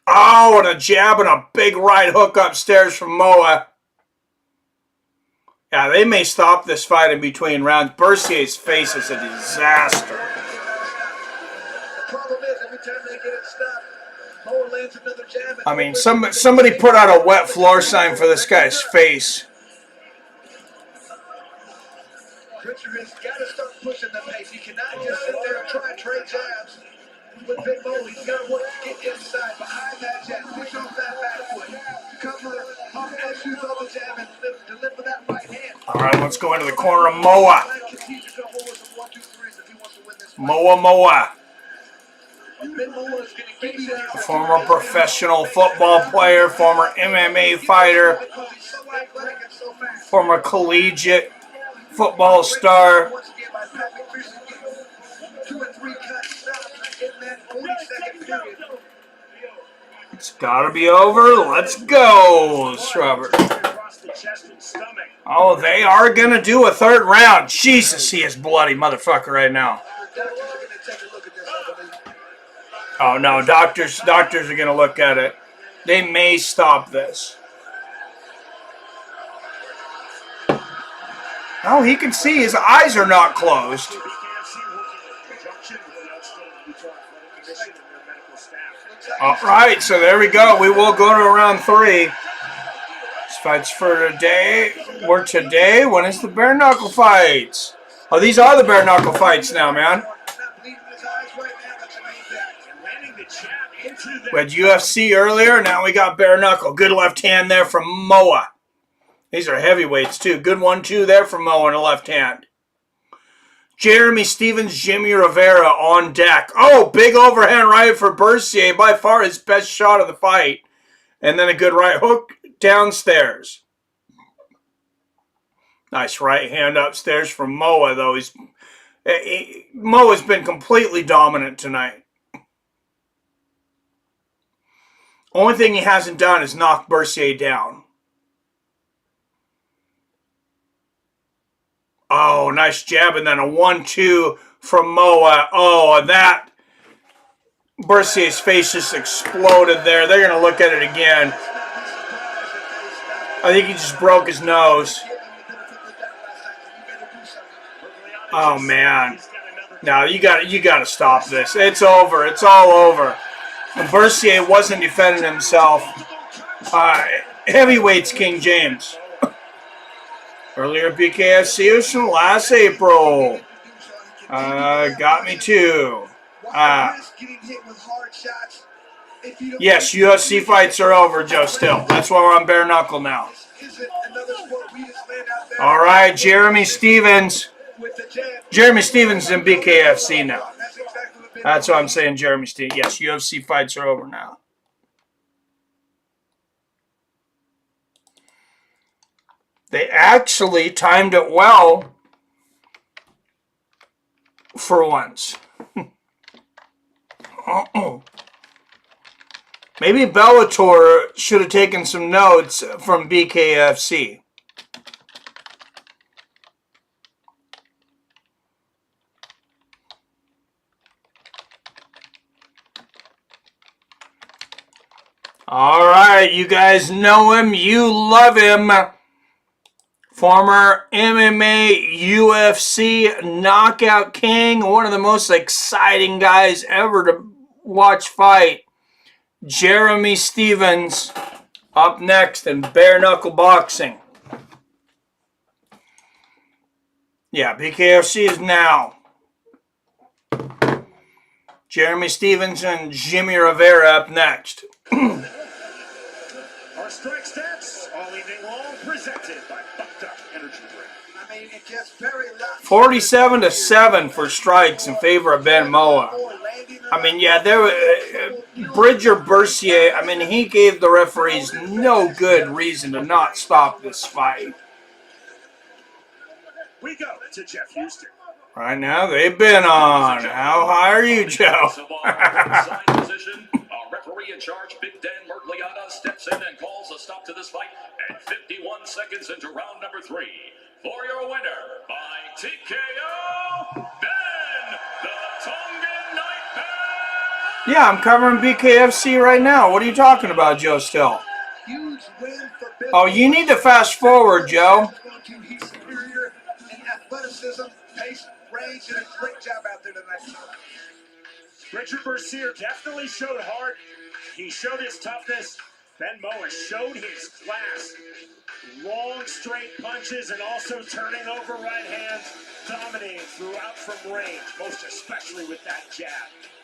Oh, and a jab and a big right hook upstairs from Moa. Yeah, they may stop this fight in between rounds. Bercier's face is a disaster. The problem is, every time they get it stopped, Moa lands another jab. I mean, somebody put out a wet floor sign for this guy's face. Richard has got to start pushing the pace. He cannot just sit there and try and trade jabs. With Big Mo, he's got to work to get inside, behind that jab, push off that back foot, cover, pump and shoot off the jab, and deliver that right hand. All right, let's go into the corner of Moa. Moa. A former professional football player, former MMA fighter, former collegiate football star. It's got to be over. Let's go, Robert. Oh, they are going to do a third round. Jesus, he is bloody motherfucker right now. Oh, no, doctors are going to look at it. They may stop this. Oh, he can see. His eyes are not closed. All right, so there we go. We will go to round 3. This fight's for today. When is the bare knuckle fights? Oh, these are the bare knuckle fights now, man. We had UFC earlier. Now we got bare knuckle. Good left hand there from Moa. These are heavyweights, too. Good 1-2 there from Moa in the left hand. Jeremy Stevens, Jimmie Rivera on deck. Oh, big overhand right for Bercier. By far his best shot of the fight. And then a good right hook downstairs. Nice right hand upstairs from Moa, though. Moa's been completely dominant tonight. Only thing he hasn't done is knock Bercier down. Oh, nice jab, and then a 1-2 from Moa. Oh, and that Bercier's face just exploded there. They're going to look at it again. I think he just broke his nose. Oh, man. No, you got to stop this. It's over. It's all over. And Bercier wasn't defending himself. Heavyweights King James. Earlier BKFC was from last April. Got me too. Yes, UFC fights are over, Joe Still. That's why we're on bare knuckle now. All right, Jeremy Stevens. Jeremy Stevens is in BKFC now. That's what I'm saying, Jeremy Stevens. Yes, UFC fights are over now. They actually timed it well for once. Maybe Bellator should have taken some notes from BKFC. All right, you guys know him, you love him. Former MMA, UFC knockout king, one of the most exciting guys ever to watch fight. Jeremy Stevens up next in bare knuckle boxing. Yeah, BKFC is now. Jeremy Stevenson, Jimmie Rivera up next. Our strike stats all evening long presented by Bucked Up Energy Drink. I mean, it gets very loud. 47-7 for strikes in favor of Ben Moa. I mean, yeah, Bridger Bercier, I mean, he gave the referees no good reason to not stop this fight. We go to Jeff Houston. Right now, they've been on. How high are you, Joe? Position. Our referee in charge, Big Dan Mergliata, steps in and calls a stop to this fight at 51 seconds into round number 3. For your winner, by TKO, Ben, the Tongan Nightmare! Yeah, I'm covering BKFC right now. What are you talking about, Joe Still? Huge win for Ben. Oh, you need to fast forward, Joe. He's superior in athleticism, pace, range, did a great job out there tonight. Richard Bercier definitely showed heart. He showed his toughness. Ben Moa showed his class. Long straight punches and also turning over right hands, dominating throughout from range, most especially with that jab.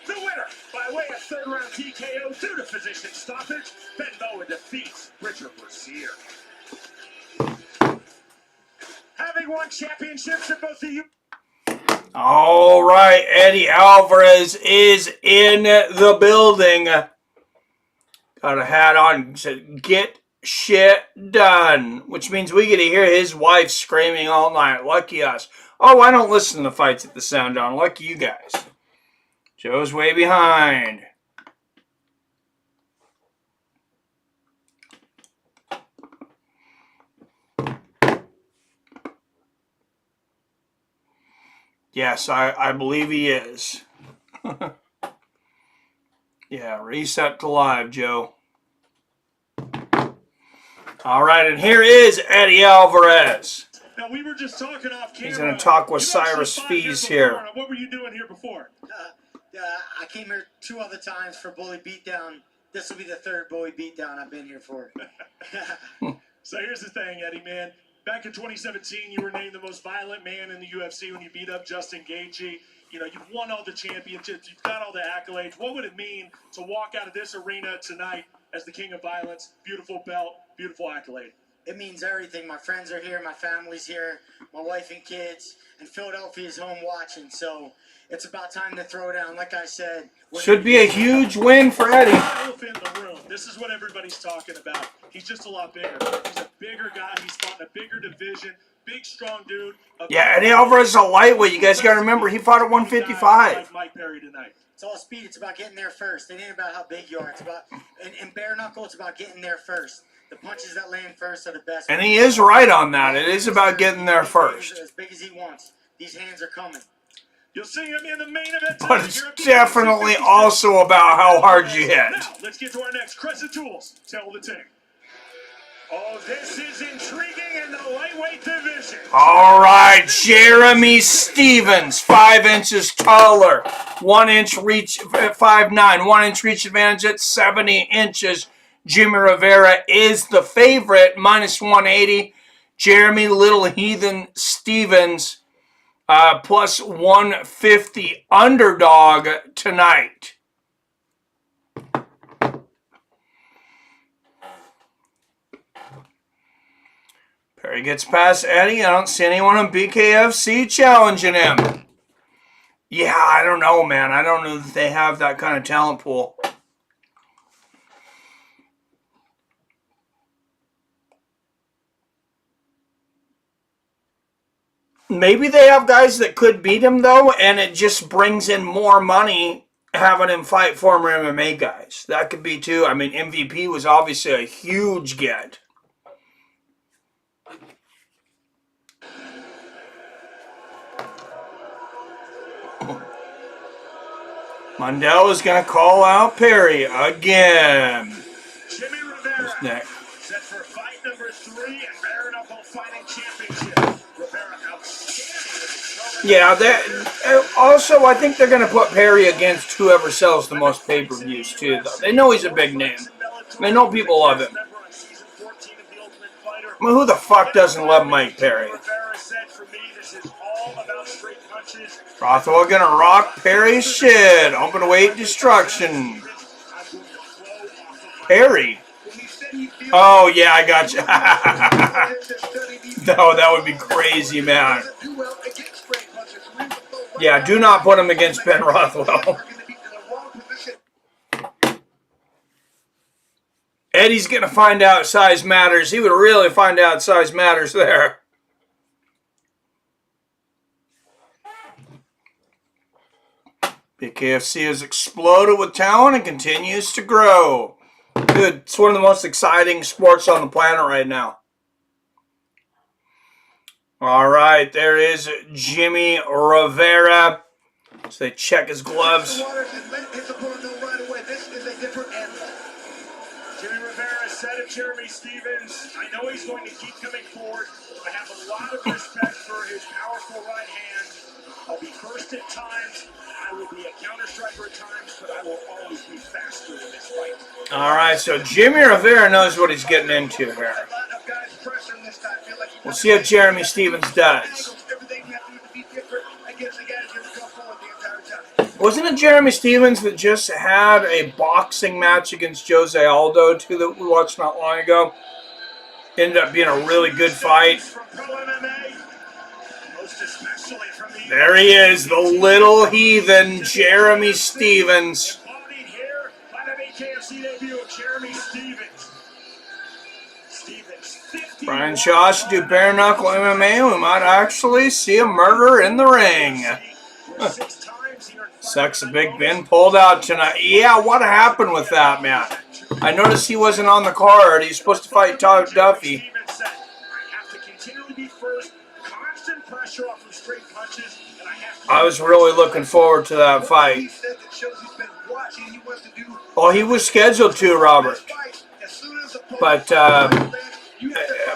The winner, by way of third-round TKO due to physician stoppage, Ben Moa defeats Richard Bercier. Having won championships in both the All right, Eddie Alvarez is in the building. Got a hat on. Said, "Get shit done," which means we get to hear his wife screaming all night. Lucky us. Oh, I don't listen to fights at the Sound On. Lucky you guys. Joe's way behind. Yes, I believe he is. Yeah, reset to live, Joe. All right, and here is Eddie Alvarez. Now, we were just talking off camera. He's going to talk with Cyrus Fees here. What were you doing here before? I came here 2 other times for Bully Beatdown. This will be the 3rd Bully Beatdown I've been here for. So here's the thing, Eddie, man. Back in 2017, you were named the most violent man in the UFC when you beat up Justin Gaethje. You know, you've won all the championships. You've got all the accolades. What would it mean to walk out of this arena tonight as the king of violence? Beautiful belt, beautiful accolade. It means everything. My friends are here. My family's here. My wife and kids. And Philadelphia's home watching. So it's about time to throw down. Like I said. Should be a huge win for Eddie. Elephant in the room. This is what everybody's talking about. He's just a lot bigger. He's a bigger guy. He's fought in a bigger division. Big, strong dude. Yeah, Eddie Alvarez is a lightweight. You guys got to remember, he fought at 155. Mike Perry tonight. It's all speed. It's about getting there first. It ain't about how big you are. It's about, in bare knuckle, it's about getting there first. The punches that land first are the best. And he is right on that. It is about getting there first. As big as he wants. These hands are coming. You'll see him in the main event. But it's definitely also about how hard you hit. Now, let's get to our next Crescent Tools. Tell the team. Oh, this is intriguing in the lightweight division. All right, Jeremy Stevens, 5 inches taller, 1 inch reach, 5'9", 1 inch reach advantage at 70 inches. Jimmie Rivera is the favorite, minus 180. Jeremy Little Heathen Stevens, plus 150 underdog tonight. Perry gets past Eddie. I don't see anyone on BKFC challenging him. Yeah, I don't know, man. I don't know that they have that kind of talent pool. Maybe they have guys that could beat him, though, and it just brings in more money having him fight former MMA guys. That could be, too. I mean, MVP was obviously a huge get. Mundell is going to call out Perry again. Jimmie Rivera next? Set for fight number 3 in Bare Knuckle Fighting Championship. Rivera outstanding. Yeah, also I think they're going to put Perry against whoever sells the most pay-per-views too, though. They know he's a big name. They know people love him. I mean, who the fuck doesn't love Mike Perry? Rivera said, for me, this is all Rothwell gonna rock Perry's shit. Open weight destruction. Perry. Oh, yeah, I got you. No, that would be crazy, man. Yeah, do not put him against Ben Rothwell. Eddie's going to find out size matters. He would really find out size matters there. BKFC has exploded with talent and continues to grow. Dude, it's one of the most exciting sports on the planet right now. All right, there is Jimmie Rivera. So they check his gloves. Jimmie Rivera said of Jeremy Stephens, I know he's going to keep coming forward. I have a lot of respect for his powerful right hand. I'll be first at times. I will be a counter striker at times, but I will always be faster in this fight. All right, so Jimmie Rivera knows what he's getting into here. We'll see how Jeremy Stephens does. Wasn't it Jeremy Stephens that just had a boxing match against Jose Aldo, too, that we watched not long ago? Ended up being a really good fight. There he is, the little heathen, Jeremy Stephens. Brian Shaw should do bare knuckle MMA. We might actually see a murder in the ring. Sucks a Big Ben pulled out tonight. Yeah, what happened with that, man? I noticed he wasn't on the card. He's supposed to fight Todd Duffee. I was really looking forward to that fight. Oh, he was scheduled to, Robert. But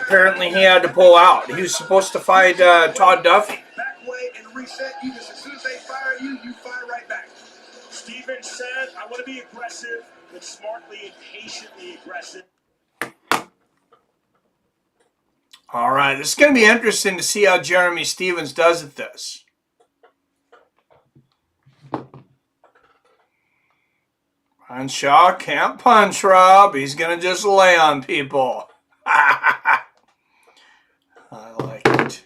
apparently he had to pull out. He was supposed to fight Todd Duffee. Stephens said, I want to be aggressive, but smartly and patiently aggressive. All right, this is going to be interesting to see how Jeremy Stephens does at this. Brian Shaw can't punch, Rob. He's going to just lay on people. I like it.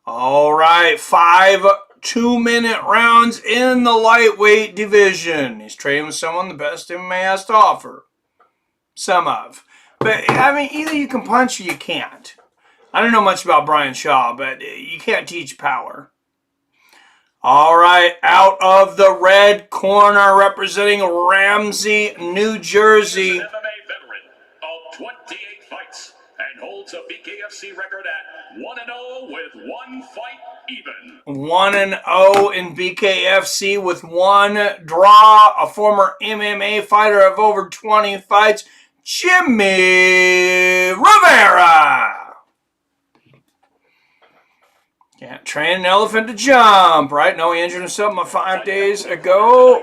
All right, 5 2-minute rounds in the lightweight division. He's training with someone the best MMA has to offer. Some of. But, I mean, either you can punch or you can't. I don't know much about Brian Shaw, but you can't teach power. All right, out of the red corner, representing Ramsey, New Jersey. MMA veteran of 28 fights and holds a BKFC record at 1-0 with 1 fight even. 1-0 in BKFC with 1 draw. A former MMA fighter of over 20 fights, Jimmie Rivera. Can't train an elephant to jump, right? No, he injured himself about 5 days ago,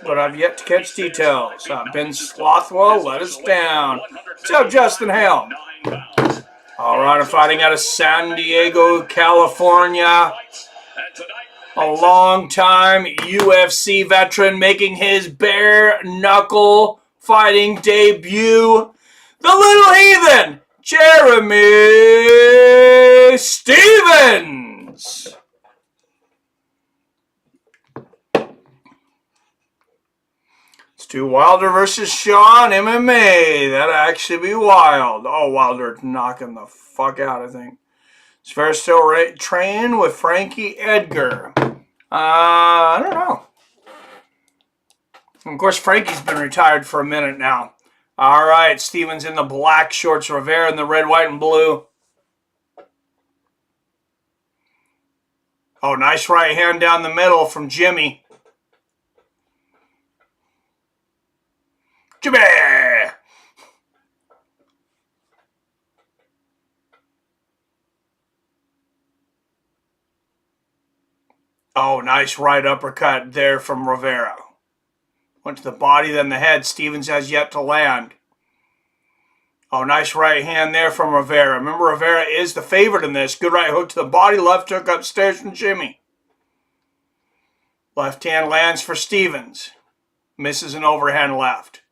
but I've yet to catch details. Ben Slothwell let us down. What's up, Justin Hale? All right, I'm fighting out of San Diego, California. A long-time UFC veteran making his bare knuckle fighting debut. The little heathen, Jeremy Stephens. Let's do Wilder versus Sean MMA. That'd actually be wild. Oh, Wilder knocking the fuck out, I think. Is Vera still training with Frankie Edgar? I don't know. Of course, Frankie's been retired for a minute now. All right, Stephens in the black shorts, Rivera in the red, white, and blue. Oh, nice right hand down the middle from Jimmie. Jimmie! Oh, nice right uppercut there from Rivera. Went to the body, then the head. Stephens has yet to land. Oh, nice right hand there from Rivera. Remember, Rivera is the favorite in this. Good right hook to the body. Left hook upstairs from Jimmie. Left hand lands for Stephens. Misses an overhand left.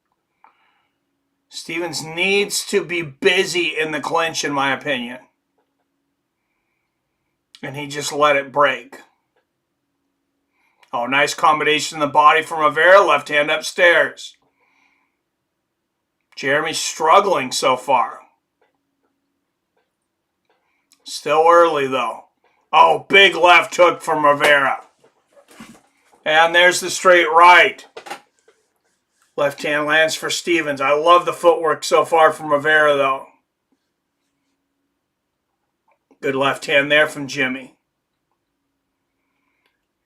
Stephens needs to be busy in the clinch, in my opinion. And he just let it break. Oh, nice combination in the body from Rivera. Left hand upstairs. Jeremy's struggling so far. Still early, though. Oh, big left hook from Rivera. And there's the straight right. Left hand lands for Stephens. I love the footwork so far from Rivera, though. Good left hand there from Jimmie.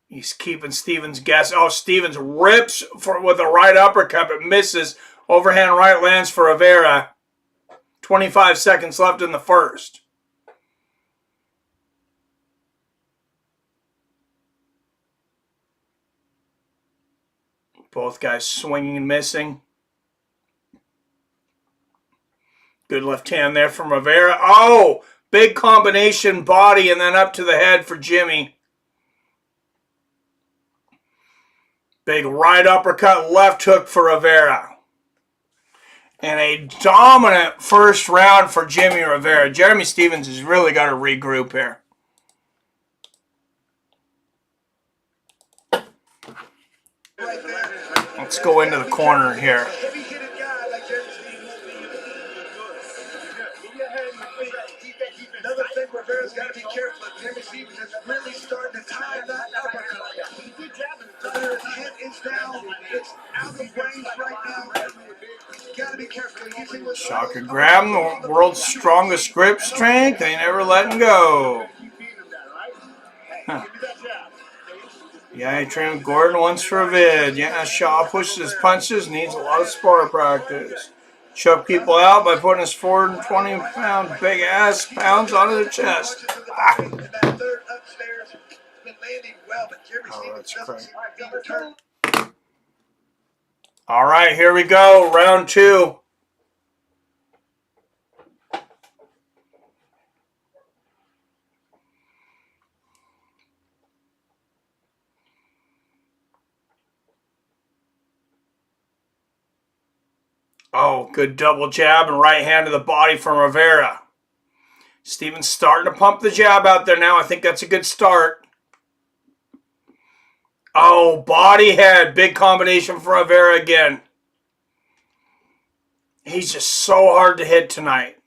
He's keeping Stephens guessing. Oh, Stephens rips with a right uppercut, but misses. Overhand right lands for Rivera. 25 seconds left in the first. Both guys swinging and missing. Good left hand there from Rivera. Oh, big combination body and then up to the head for Jimmie. Big right uppercut, left hook for Rivera. And a dominant first round for Jimmie Rivera. Jeremy Stephens has really got to regroup here. Let's go into the corner here. Another thing Rivera's got to be careful of. Jeremy Stephens is really starting to tie that uppercut. Rivera's head is down. It's out of range right now. Got to be careful. Shocker grab, the world's strongest grip strength. They never letting go. Huh. Yeah, he trained with Gordon once for a vid. Yeah, Shaw pushes his punches, needs a lot of spar practice. Choke people out by putting his 420-pound big ass pounds onto their chest. Ah. Oh, that's crazy. All right, here we go. Round two. Oh, good double jab and right hand to the body from Rivera. Stephens starting to pump the jab out there now. I think that's a good start. Oh, body head. Big combination from Rivera again. He's just so hard to hit tonight.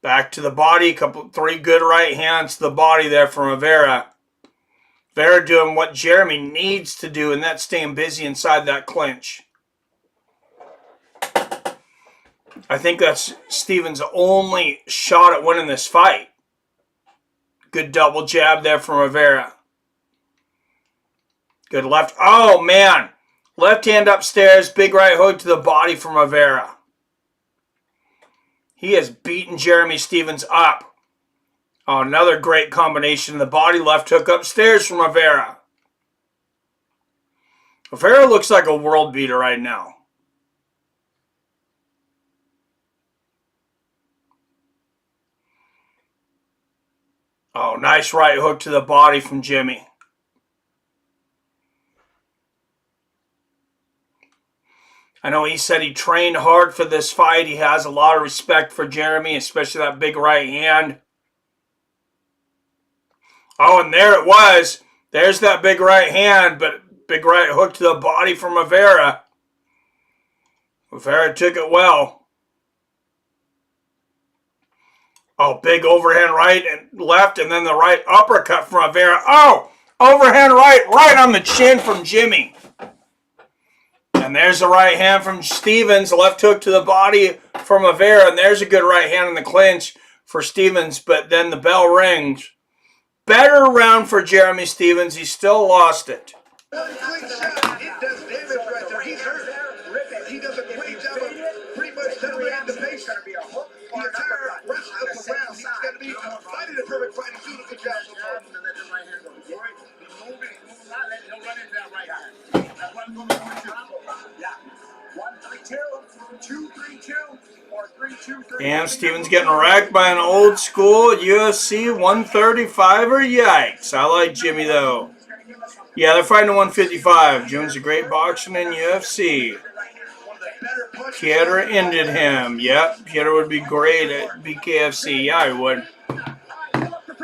Back to the body. Three good right hands to the body there from Rivera. Rivera doing what Jeremy needs to do, and that's staying busy inside that clinch. I think that's Stephens' only shot at winning this fight. Good double jab there from Rivera. Good left. Oh, man. Left hand upstairs. Big right hook to the body from Rivera. He has beaten Jeremy Stephens up. Oh, another great combination in the body. Left hook upstairs from Rivera. Rivera looks like a world beater right now. Oh, nice right hook to the body from Jimmie. I know he said he trained hard for this fight. He has a lot of respect for Jeremy, especially that big right hand. Oh, and there it was. There's that big right hand, but big right hook to the body from Rivera. Rivera took it well. Oh, big overhand right and left, and then the right uppercut from Rivera. Oh, overhand right on the chin from Jimmie. And there's the right hand from Stephens. Left hook to the body from Rivera, and there's a good right hand in the clinch for Stephens, but then the bell rings. Better round for Jeremy Stephens. He still lost it. It does damage right there. He's hurt. He does a great job of pretty much dominating the pace. The entire rest of the round, he's got to be fighting a perfect fight. He's doing a good job so far. Moving, not letting him run into that right hand. That's what I'm going to do. Damn, Stevens getting wrecked by an old school UFC 135er. Yikes. I like Jimmie, though. Yeah, they're fighting at 155. Jones a great boxer in UFC. Pieter ended him. Yep, Pieter would be great at BKFC. Yeah, he would.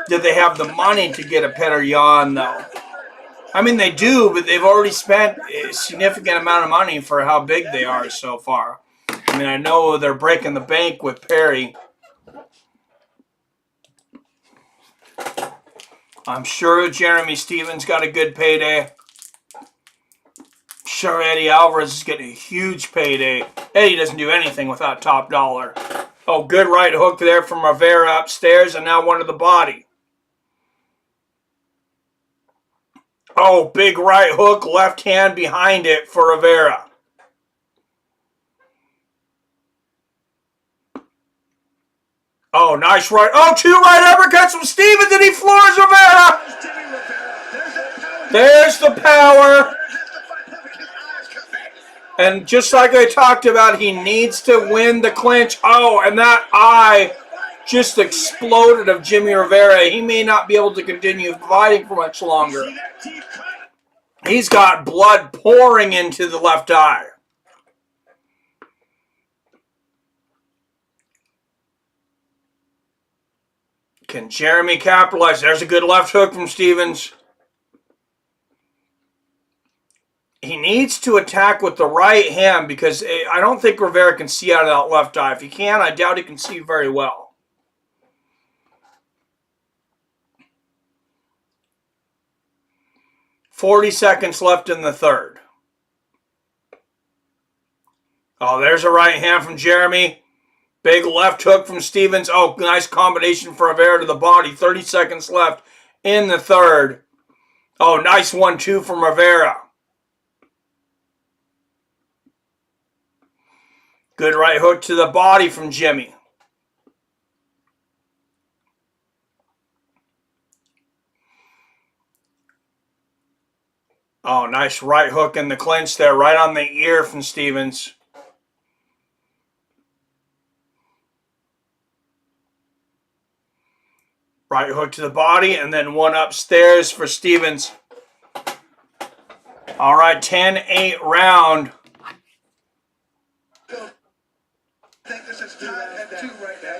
Did they have the money to get a Petr Yan, though? I mean, they do, but they've already spent a significant amount of money for how big they are so far. I mean, I know they're breaking the bank with Perry. I'm sure Jeremy Stevens got a good payday. Sure, Eddie Alvarez is getting a huge payday. Eddie doesn't do anything without top dollar. Oh, good right hook there from Rivera upstairs, and now one to the body. Oh, big right hook, left hand behind it for Rivera. Oh, nice right. Oh, two right uppercuts from Stevens, and he floors Rivera. There's the power. And just like I talked about, he needs to win the clinch. Oh, and that eye just exploded of Jimmie Rivera. He may not be able to continue fighting for much longer. He's got blood pouring into the left eye. Can Jeremy capitalize? There's a good left hook from Stevens. He needs to attack with the right hand because I don't think Rivera can see out of that left eye. If he can, I doubt he can see very well. .40 seconds left in the third. Oh, there's a right hand from Jeremy. Big left hook from Stevens. Oh, nice combination for Rivera to the body. 30 seconds left in the third. Oh, nice 1-2 from Rivera. Good right hook to the body from Jimmie. Oh, nice right hook in the clinch there, right on the ear from Stevens. Right hook to the body, and then one upstairs for Stevens. All right, 10-8 round. I think this is tied at 2 right now.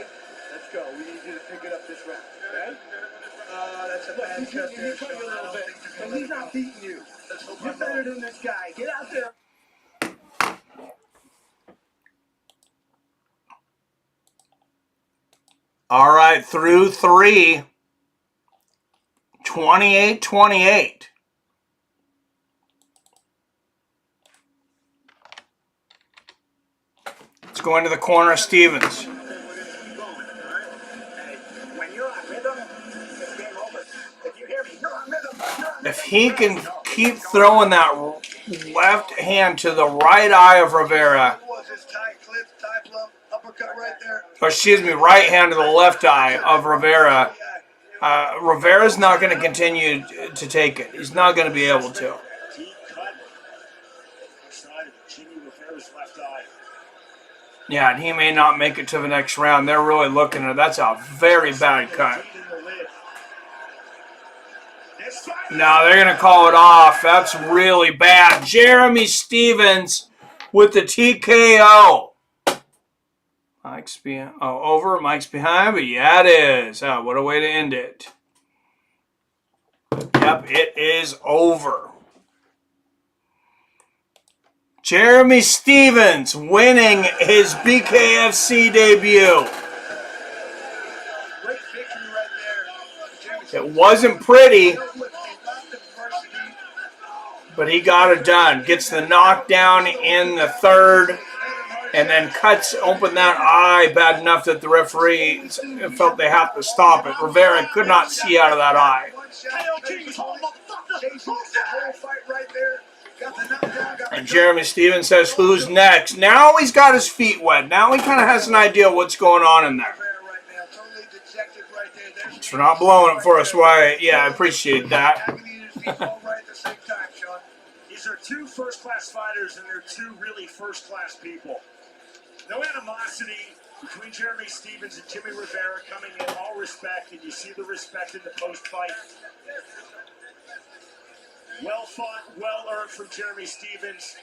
Let's go. We need you to pick it up this round. Okay? That's a bad chest there, Sean. I don't think you're going to. He's not beating you. You're better than this guy. Get out there. All right, through 3. 28-28. Let's go into the corner of Stevens. If he can keep throwing that left hand to the right eye of Rivera, or excuse me, right hand to the left eye of Rivera, Rivera's not going to continue to take it. He's not going to be able to. Yeah, and he may not make it to the next round. They're really looking at it. That's a very bad cut. No, they're going to call it off. That's really bad. Jeremy Stevens with the TKO. Mike's behind. Oh, over. Mike's behind, but yeah, it is. Oh, what a way to end it. Yep, it is over. Jeremy Stevens winning his BKFC debut. It wasn't pretty, but he got it done. Gets the knockdown in the third, and then cuts open that eye bad enough that the referees felt they have to stop it. Rivera could not see out of that eye. And Jeremy Stevens says, who's next? Now he's got his feet wet. Now he kind of has an idea of what's going on in there. Thanks for not blowing it for us, Wyatt. Yeah, I appreciate that. These are two first-class fighters, and they're two really first-class people. No animosity, Between Jeremy Stephens and Jimmie Rivera coming in all respect, and you see the respect in the post-fight. Well fought, well earned from Jeremy Stephens.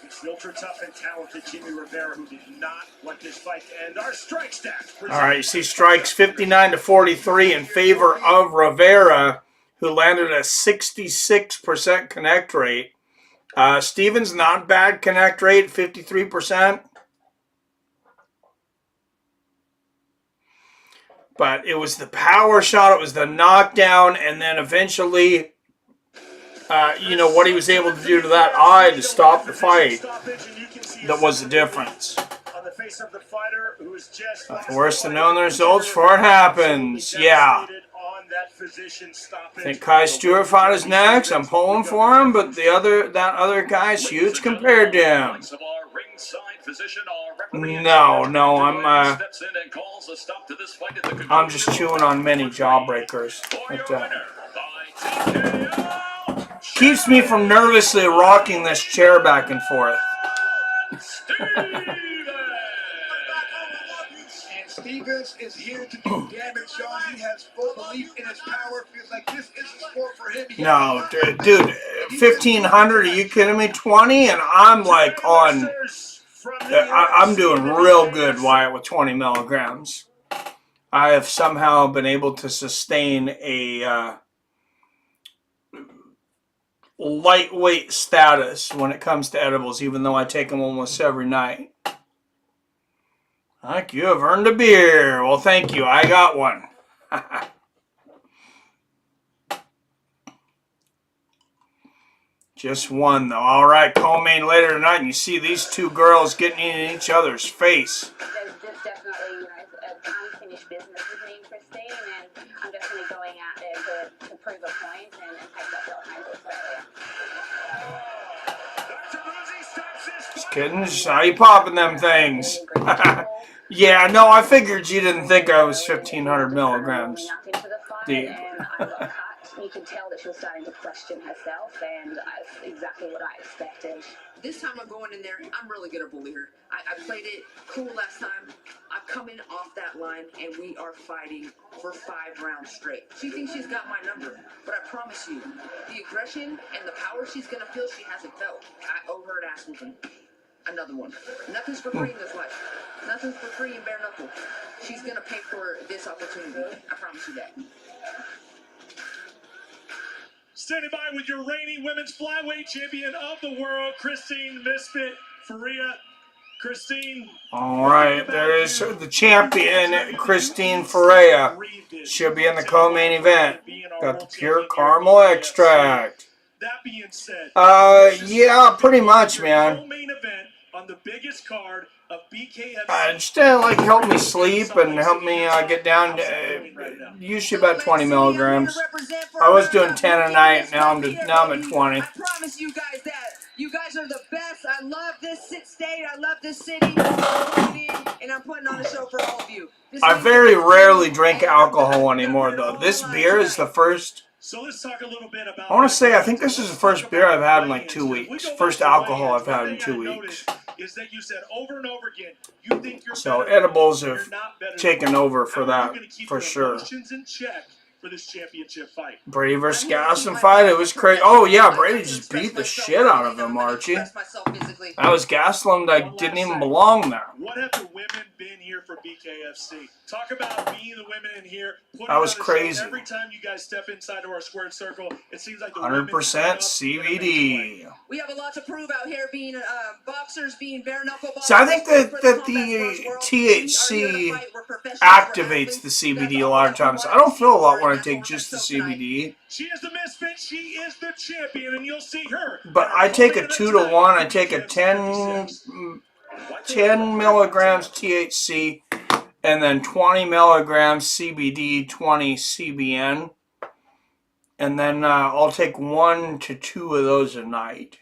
It's the ultra-tough and talented Jimmie Rivera who did not want this fight to end. Our strike stats. All right, you see strikes 59-43 in favor of Rivera, who landed a 66% connect rate. Stephens, not bad connect rate, 53%. But it was the power shot, it was the knockdown, and then eventually, what he was able to do to that eye to stop the fight. That was the difference. Worse than knowing the results before it happens. Yeah. I think Kai Stewart fought his next. I'm pulling for him, but that other guy's huge compared to him. No, I'm just chewing on many jawbreakers. Keeps me from nervously rocking this chair back and forth. Stephens is here to do damage, Sean. He has full belief in his power. Feels like this is a sport for him. No, dude, 1,500, are you kidding me? 20, and I'm like on... I'm doing real good, Wyatt, with 20 milligrams. I have somehow been able to sustain a lightweight status when it comes to edibles, even though I take them almost every night. Like, you have earned a beer. Well, thank you. I got one. Just one, though. All right, co-main later tonight, and you see these two girls getting in each other's face. There's definitely, unfinished business with me and Christine, and I'm definitely going out there to prove a point and take that belt home to Australia. Just kidding. How you popping them things? Yeah, no, I figured you didn't think I was 1,500 milligrams. Deep. You can tell that she was starting to question herself, and that's exactly what I expected. This time I'm going in there, I'm really going to bully her. I played it cool last time. I'm coming off that line, and we are fighting for 5 rounds straight. She thinks she's got my number, but I promise you, the aggression and the power she's going to feel she hasn't felt. I owe her an ass whooping. Another one. Nothing's for free in this life. Nothing's for free in Bare Knuckle. She's going to pay for this opportunity. I promise you that. Standing by with your reigning women's flyweight champion of the world, Christine Misfit Ferea. Christine. All right, there is the champion, Christine Ferea. She'll be in the co-main event. Got the pure caramel extract. That being said, yeah, pretty much, man. Co-main event on the biggest card of BKFC. Just help me sleep and help me get down to usually about 20 milligrams. I was doing 10 a night. Now I'm at 20. I promise you guys that. You guys are the best. I love this state. I love this city. And I'm putting on a show for all of you. I very rarely drink alcohol anymore, though. This beer is the first. So let's talk a little bit about. I want to say I think this is the first beer I've had in like 2 weeks. First alcohol I've had in 2 weeks. Is that you said over and over again, you think you're so edibles have taken over for that, for sure. In check for this championship fight. Brady versus Gastelum fight, it was crazy. Oh yeah, Brady just beat the shit out of him, Archie. That was Gastelum that didn't even belong there. What have the women been here for BKFC? Talk about being the women in here. That was crazy. Every time you guys step inside of our squared circle, it seems like the 100% CBD. We have a lot to prove out here, being boxers, being bare knuckle boxers. So I think that the THC activates the CBD a lot of times. I don't feel a lot when I take just the CBD. She is the misfit. She is the champion, and you'll see her. But I take a 2-to-1. I take a 10 milligrams THC. And then 20 milligrams CBD, 20 CBN. And then I'll take 1 to 2 of those a night.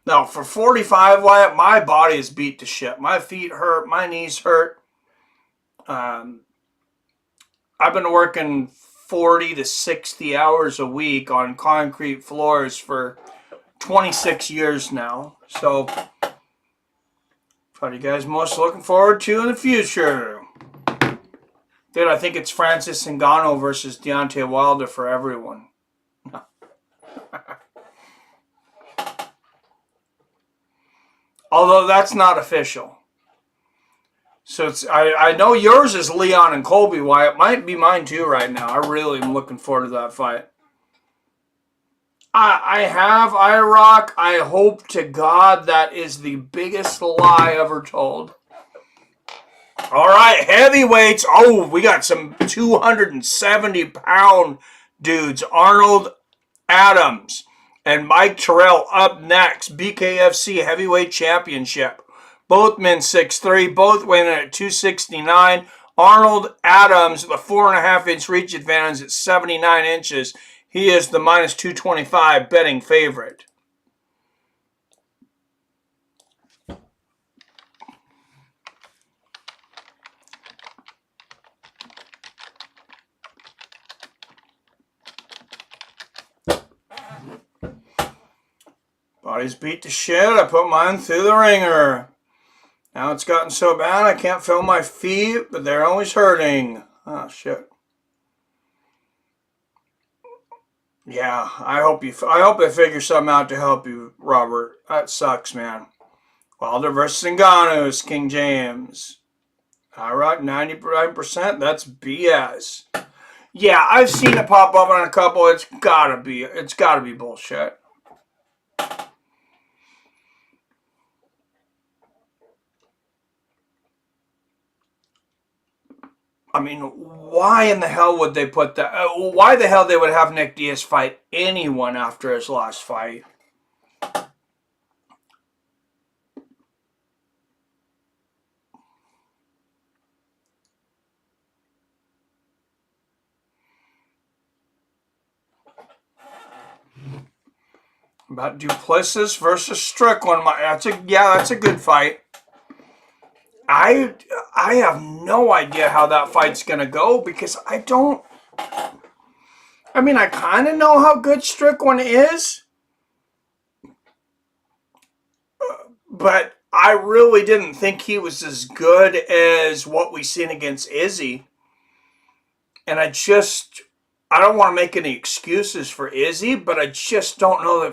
Now, for 45, Wyatt, my body is beat to shit. My feet hurt. My knees hurt. I've been working 40 to 60 hours a week on concrete floors for 26 years now. So, what are you guys most looking forward to in the future? Dude, I think it's Francis Ngannou versus Deontay Wilder for everyone. Although that's not official. So it's I know yours is Leon and Colby. Why it might be mine too right now. I really am looking forward to that fight. I have IROC. I hope to God that is the biggest lie ever told. All right, heavyweights. Oh, we got some 270-pound dudes. Arnold Adams and Mike Terrell up next. BKFC Heavyweight Championship. Both men 6'3", both winning at 269. Arnold Adams, the 4.5-inch reach advantage at 79 inches. He is the minus 225 betting favorite. Body's beat to shit. I put mine through the ringer. Now it's gotten so bad I can't feel my feet, but they're always hurting. Oh, shit. Yeah, I hope they figure something out to help you, Robert. That sucks, man. Wilder versus Ngannou, King James. All right, 99%. That's BS. Yeah, I've seen it pop up on a couple. It's gotta be bullshit. I mean, why in the hell would they put that? Why the hell they would have Nick Diaz fight anyone after his last fight? About Duplessis versus Strickland. That's a good fight. I have no idea how that fight's going to go because I kind of know how good Strickland is, but I really didn't think he was as good as what we seen against Izzy. And I don't want to make any excuses for Izzy, but I just don't know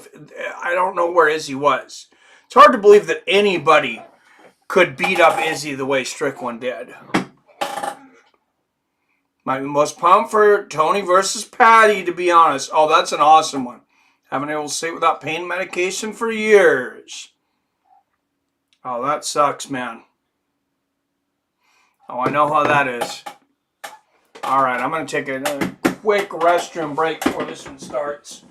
I don't know where Izzy was. It's hard to believe that anybody could beat up Izzy the way Strickland did. Might be most pumped for Tony versus Patty, to be honest. Oh, that's an awesome one. Haven't been able to sleep without pain medication for years. Oh, that sucks, man. Oh, I know how that is. All right, I'm going to take a quick restroom break before this one starts.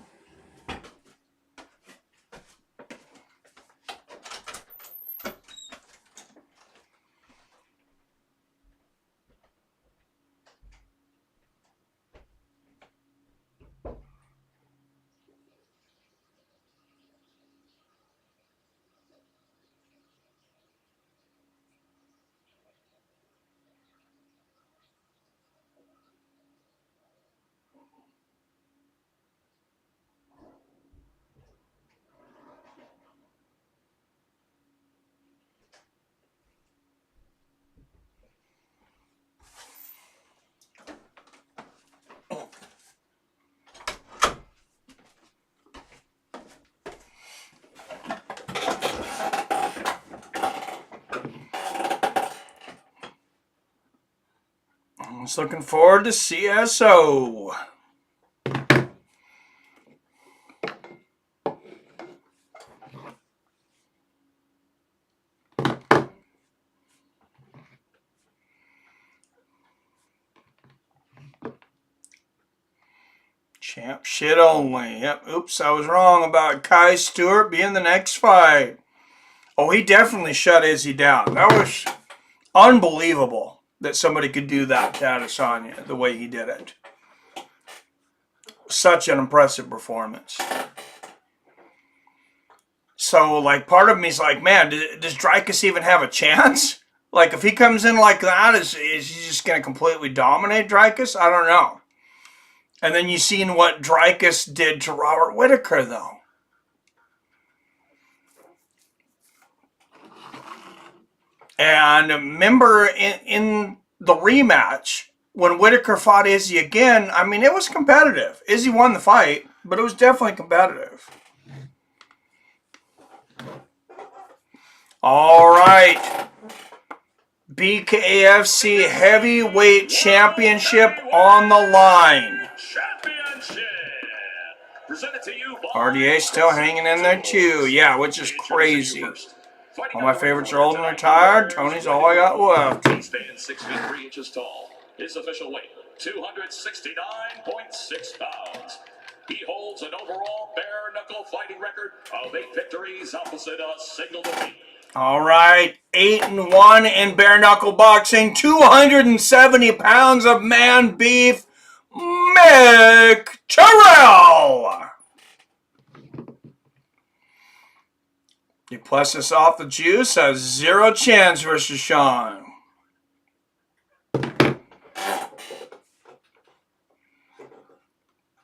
Just looking forward to CSO. Champ shit only. Yep. Oops, I was wrong about Kai Stewart being the next fight. Oh, he definitely shut Izzy down. That was unbelievable that somebody could do that to Adesanya the way he did it. Such an impressive performance. So, like, part of me's like, man, does Dricus even have a chance? Like, if he comes in like that, is he just going to completely dominate Dricus? I don't know. And then you seen what Dreykus did to Robert Whittaker, though. And remember in the rematch, when Whittaker fought Izzy again, I mean, it was competitive. Izzy won the fight, but it was definitely competitive. All right. BKFC Heavyweight Championship on the line. RDA still hanging in there too. Yeah, which is crazy. All my favorites are old and retired. Tony's all I got left. He stands 6 feet 3 inches tall. His official weight, 269.6 pounds. He holds an overall bare knuckle fighting record of 8 victories opposite a single defeat. All right, 8-1 in bare knuckle boxing. 270 pounds of man beef. Mick Terrell. Duplessis off the juice has 0 chance versus Sean.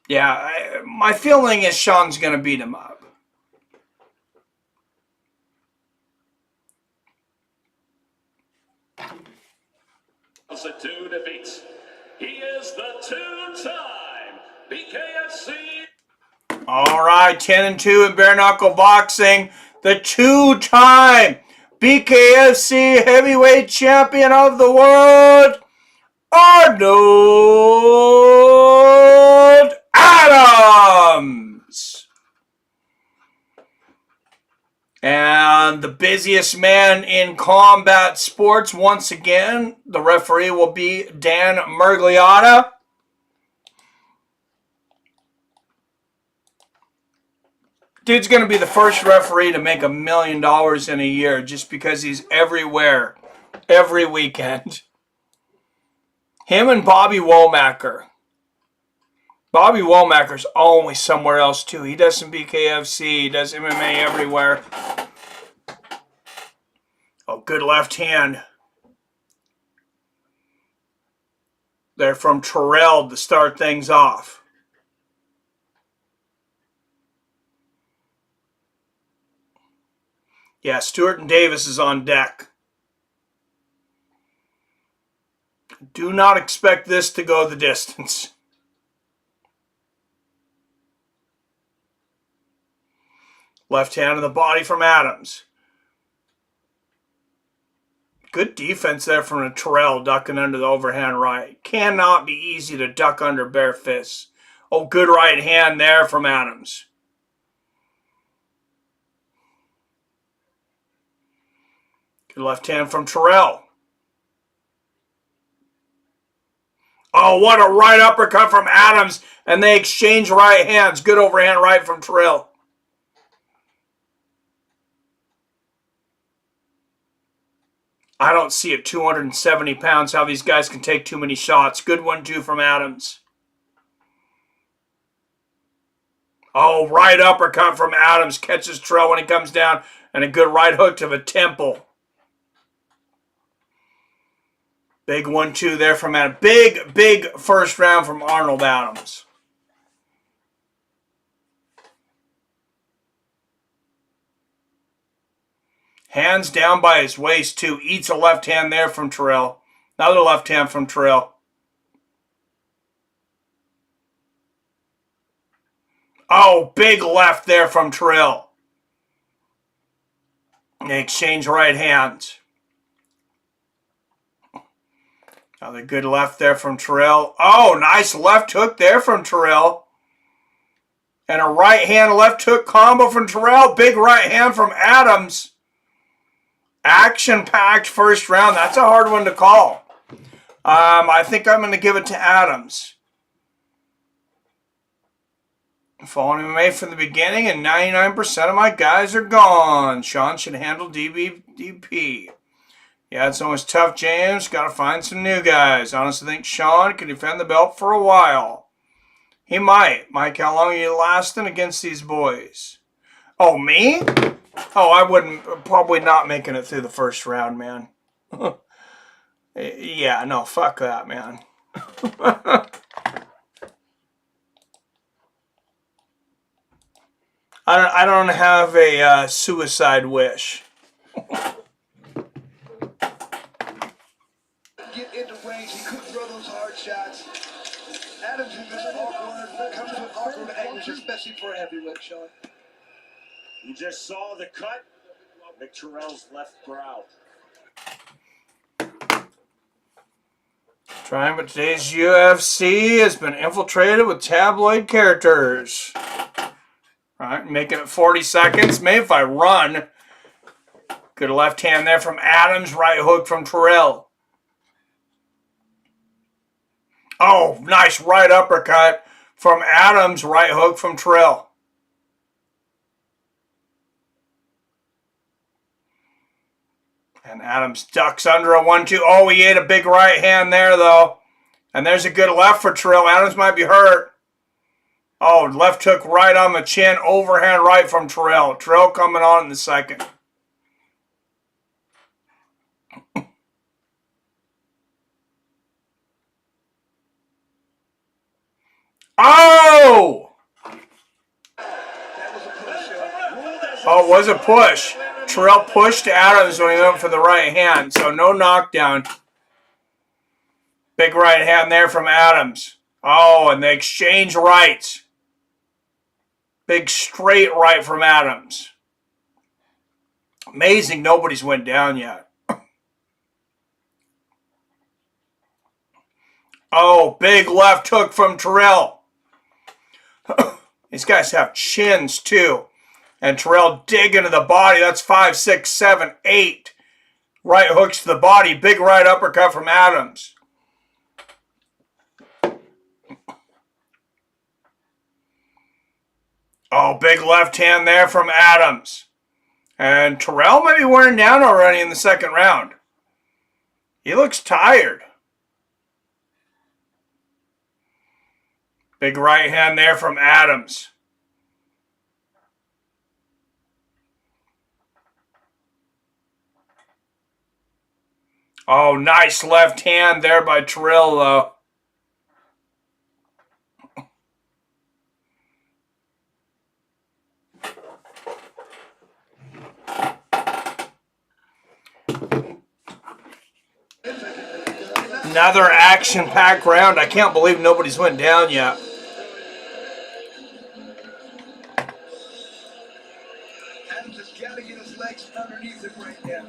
Yeah, my feeling is Sean's going to beat him up. At 2 defeats. He is the 2-time BKFC. All right, 10-2 in bare knuckle boxing. The 2-time BKFC heavyweight champion of the world, Arnold Adams. And the busiest man in combat sports, once again, the referee will be Dan Mergliotta. Dude's going to be the first referee to make $1 million in a year just because he's everywhere, every weekend. Him and Bobby Womacker. Bobby Womaker's always somewhere else too. He does some BKFC, he does MMA everywhere. Oh, good left hand. They're from Terrell to start things off. Yeah, Stewart and Davis is on deck. Do not expect this to go the distance. Left hand of the body from Adams. Good defense there from Terrell, ducking under the overhand right. Cannot be easy to duck under bare fists. Oh, good right hand there from Adams. Good left hand from Terrell. Oh, what a right uppercut from Adams. And they exchange right hands. Good overhand right from Terrell. I don't see at 270 pounds how these guys can take too many shots. Good 1-2 from Adams. Oh, right uppercut from Adams. Catches Terrell when he comes down. And a good right hook to the temple. Big 1-2 there from Adams. Big first round from Arnold Adams. Hands down by his waist, too. Eats a left hand there from Terrell. Another left hand from Terrell. Oh, big left there from Terrell. They exchange right hands. Another good left there from Terrell. Oh, nice left hook there from Terrell. And a right hand left hook combo from Terrell. Big right hand from Adams. Action-packed first round. That's a hard one to call. I think I'm going to give it to Adams. Following MMA from the beginning, and 99% of my guys are gone. Sean should handle DP. Yeah, it's always tough, James. Got to find some new guys. Honestly, think Sean can defend the belt for a while. He might. Mike, how long are you lasting against these boys? Oh, me? Oh, I wouldn't, probably not making it through the first round, man. Yeah, no, fuck that, man. I don't have a suicide wish. Get into range, he couldn't throw those hard shots. Adams in this awkward, comes with awkward angles, especially for a heavyweight, Sean. You just saw the cut. Mick Terrell's left brow. Trying, but today's UFC has been infiltrated with tabloid characters. All right, making it 40 seconds. Maybe if I run. Good left hand there from Adams. Right hook from Terrell. Oh, nice right uppercut from Adams. Right hook from Terrell. And Adams ducks under a 1-2. Oh, he ate a big right hand there, though. And there's a good left for Terrell. Adams might be hurt. Oh, left hook right on the chin. Overhand right from Terrell. Terrell coming on in the second. Oh! Oh, it was a push. Terrell pushed Adams when he went for the right hand, so no knockdown. Big right hand there from Adams. Oh, and they exchange rights. Big straight right from Adams. Amazing nobody's went down yet. Oh, big left hook from Terrell. These guys have chins too. And Terrell dig into the body. That's 5, 6, 7, 8. Right hooks to the body. Big right uppercut from Adams. Oh, big left hand there from Adams. And Terrell might be wearing down already in the second round. He looks tired. Big right hand there from Adams. Oh, nice left hand there by Terrell, though. Another action-packed round. I can't believe nobody's went down yet. Adams has got to get his legs underneath him right now.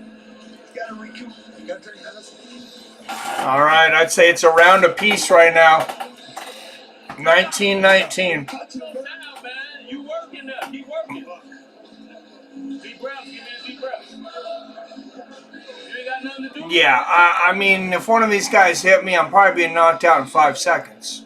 He's got to recoup. He got to turn All right, I'd say it's a round apiece right now. 19-19. You working now. Keep working. Deep breath. Give me a deep breath. You ain't got nothing to do. Yeah, I mean, if one of these guys hit me, I'm probably being knocked out in 5 seconds.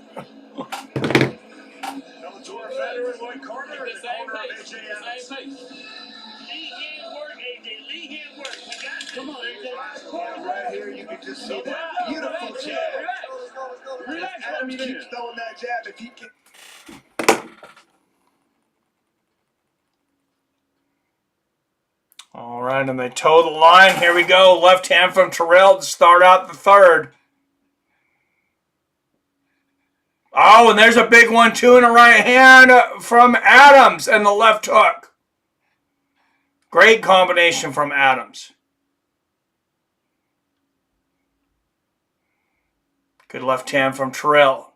Come on, AJ. Right here, you can just see that beautiful jab. Relax. Adams keeps throwing that jab. If he can. All right, and they toe the line. Here we go. Left hand from Terrell to start out the third. Oh, and there's a big 1-2 and a right hand from Adams and the left hook. Great combination from Adams. Good left hand from Terrell.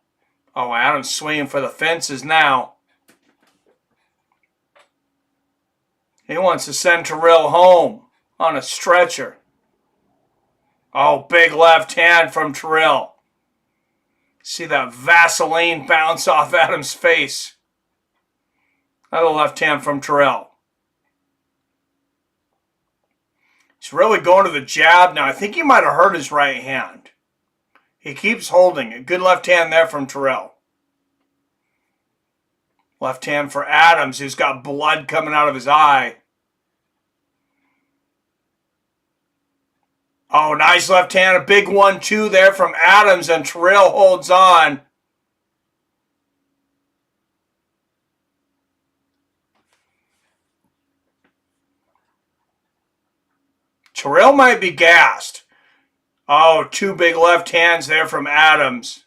Oh, Adams swinging for the fences now. He wants to send Terrell home on a stretcher. Oh, big left hand from Terrell. See that Vaseline bounce off Adams' face. Another left hand from Terrell. He's really going to the jab now. I think he might have hurt his right hand. He keeps holding it. Good left hand there from Terrell. Left hand for Adams, who's got blood coming out of his eye. Oh, nice left hand. A big 1-2 there from Adams, and Terrell holds on. Terrell might be gassed. Oh, 2 big left hands there from Adams.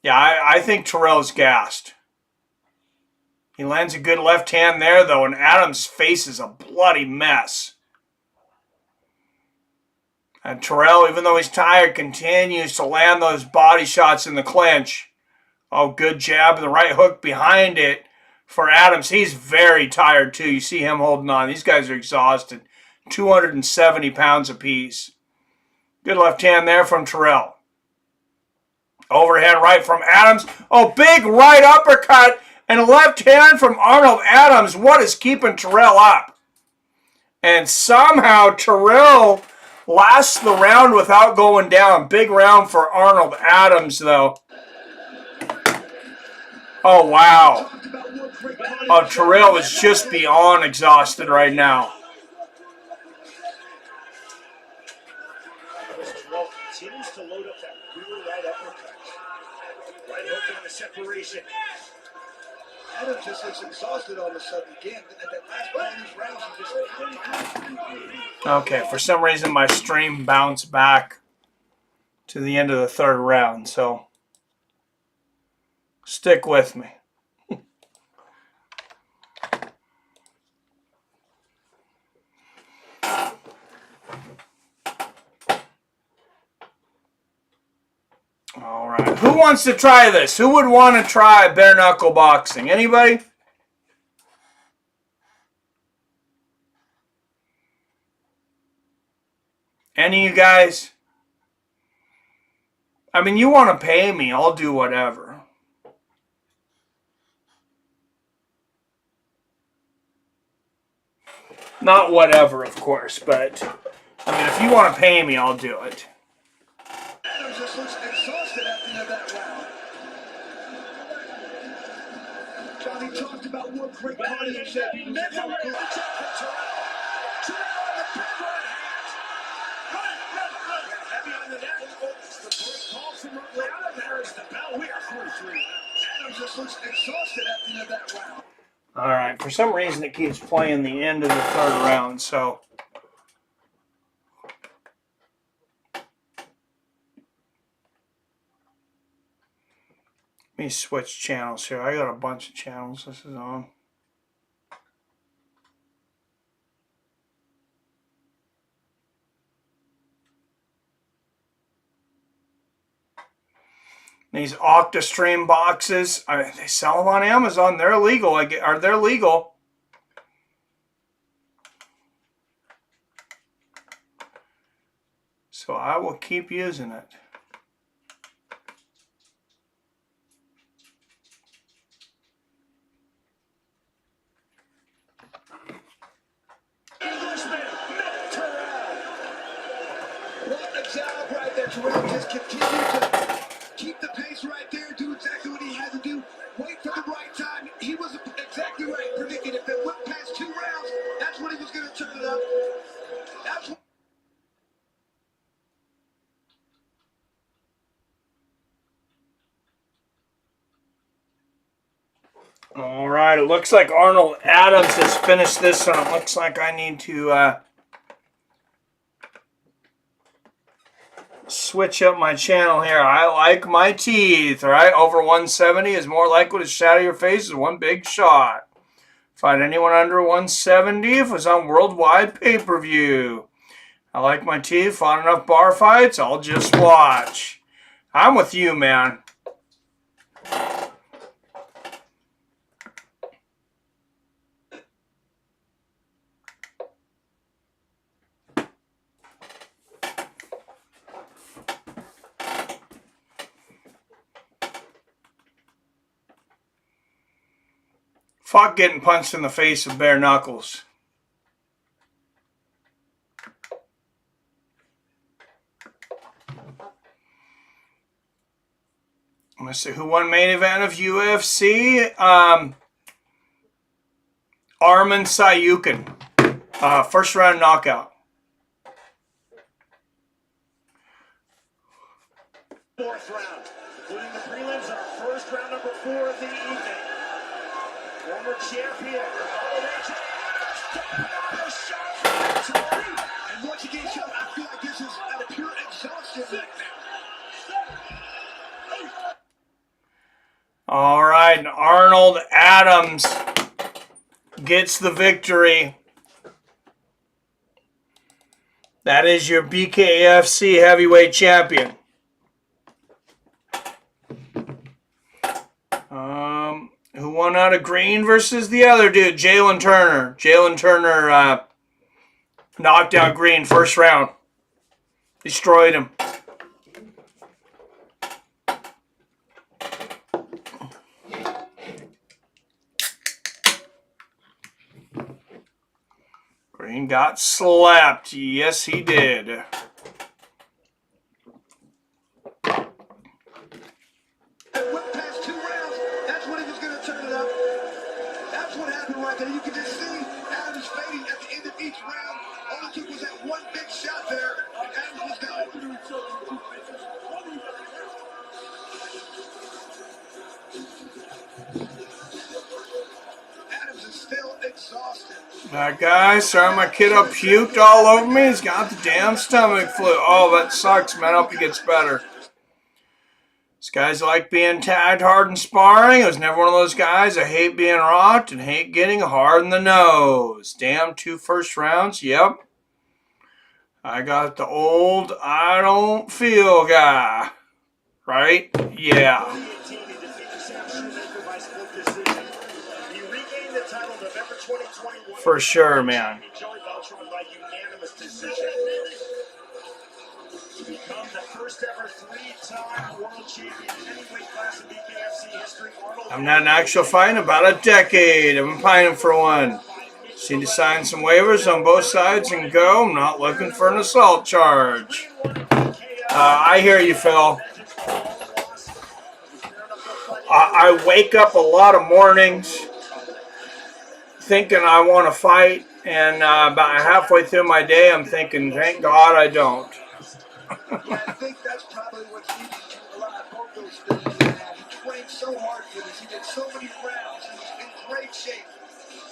Yeah, I think Terrell's gassed. He lands a good left hand there, though, and Adams' face is a bloody mess. And Terrell, even though he's tired, continues to land those body shots in the clinch. Oh, good jab and the right hook behind it for Adams. He's very tired, too. You see him holding on. These guys are exhausted. 270 pounds apiece. Good left hand there from Terrell. Overhand right from Adams. Oh, big right uppercut and a left hand from Arnold Adams. What is keeping Terrell up? And somehow Terrell lasts the round without going down. Big round for Arnold Adams, though. Oh, wow. Oh, Terrell is just beyond exhausted right now. Terrell continues to load up that rear right uppercut. Right hook on the separation. Adams just looks exhausted all of a sudden again. At that last part of these rounds, he just... Okay, for some reason my stream bounced back to the end of the third round, so stick with me. All right, who wants to try this? Who would want to try bare knuckle boxing? Anybody? Any of you guys? I mean, you want to pay me, I'll do whatever. Not whatever, of course, but I mean, if you want to pay me, I'll do it. Adams just looks exhausted at the end of that round. Johnny talked about what great body he said. He was how good. Heavy on the net. The break call from Rothwell. There is the bell. We are 43. Adams just looks exhausted at the end of that round. All right, for some reason it keeps playing the end of the third round, so let me switch channels here. I got a bunch of channels this is on. These OctaStream boxes, they sell them on Amazon. They're illegal. They're legal. So I will keep using it. What a job right there. Terrell just continued to keep the pace right there, do exactly what he had to do, wait for the right time. He was exactly right, predicted if it went past 2 rounds, that's when he was going to turn it up. That's what... All right, it looks like Arnold Adams has finished this one. It looks like I need to switch up my channel here. I like my teeth, right? Over 170 is more likely to shatter your face as one big shot. Fight anyone under 170 if it's on worldwide pay-per-view. I like my teeth. Fought enough bar fights. I'll just watch. I'm with you, man. Fuck getting punched in the face with bare knuckles. Let's see who won main event of UFC. Arman Tsarukyan. First round knockout. Fourth round, including the prelims, our first round number 4 of the evening. Former champion. And once again, Sean, I feel like this is at a pure exhaustion right now. All right, Arnold Adams gets the victory. That is your BKFC heavyweight champion. Who won out of green versus the other dude? Jalin Turner. Jalin Turner knocked out Green first round. Destroyed him. Green got slapped. Yes, he did. Went past 2 rounds. That's when he was going to turn it up. That's what happened right there. You can just see Adams fading at the end of each round. All it took was that one big shot there, and Adams was gone. Adams is still exhausted. That guy, sorry my kiddo puked all over me. He's got the damn stomach flu. Oh, that sucks, man. I hope he gets better. This guy's like being tagged hard in sparring. I was never one of those guys. I hate being rocked and hate getting hard in the nose. Damn, 2 first rounds. Yep. I got the old I don't feel guy. Right? Yeah. For sure, man. Become the first ever 3-time world champion in any weight class in BKFC history. I'm not in actual fight in about a decade. I've been pining for one. Just need to sign some waivers on both sides and go. I'm not looking for an assault charge. I hear you, Phil. I wake up a lot of mornings thinking I want to fight, and about halfway through my day, I'm thinking, thank God I don't. Yeah, I think that's probably what's leading to a lot of both those things. He trained so hard for this. He did so many rounds. He was in great shape.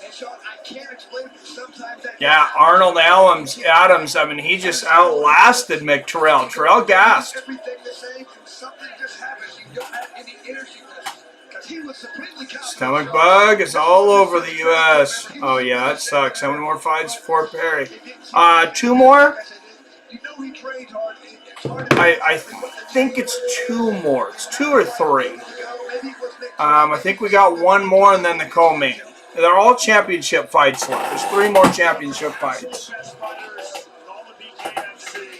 And Sean, I can't explain it. Sometimes that. Yeah, Arnold Adams. I mean, he just outlasted Mick Terrell. Terrell gassed. Everything the same, and something just happens. You don't have any energy left. Because he was supremely confident. Stomach bug is all over the U.S. Oh yeah, that sucks. How many more fights for Perry? 2 more. You know he trained hard. I think it's 2 more. It's 2 or 3. I think we got 1 more and then the co-main. They're all championship fights left. There's 3 more championship fights.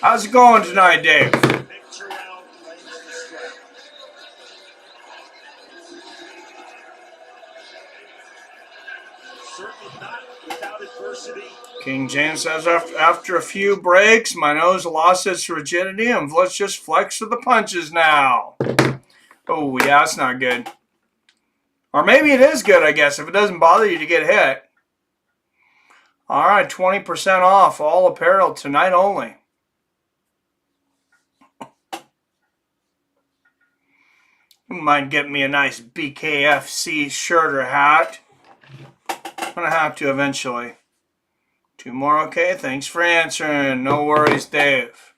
How's it going tonight, Dave? King James says, after a few breaks, my nose lost its rigidity, and let's just flex with the punches now. Oh, yeah, that's not good. Or maybe it is good, I guess, if it doesn't bother you to get hit. All right, 20% off all apparel tonight only. You might get me a nice BKFC shirt or hat. I'm going to have to eventually. 2 more, okay? Thanks for answering. No worries, Dave.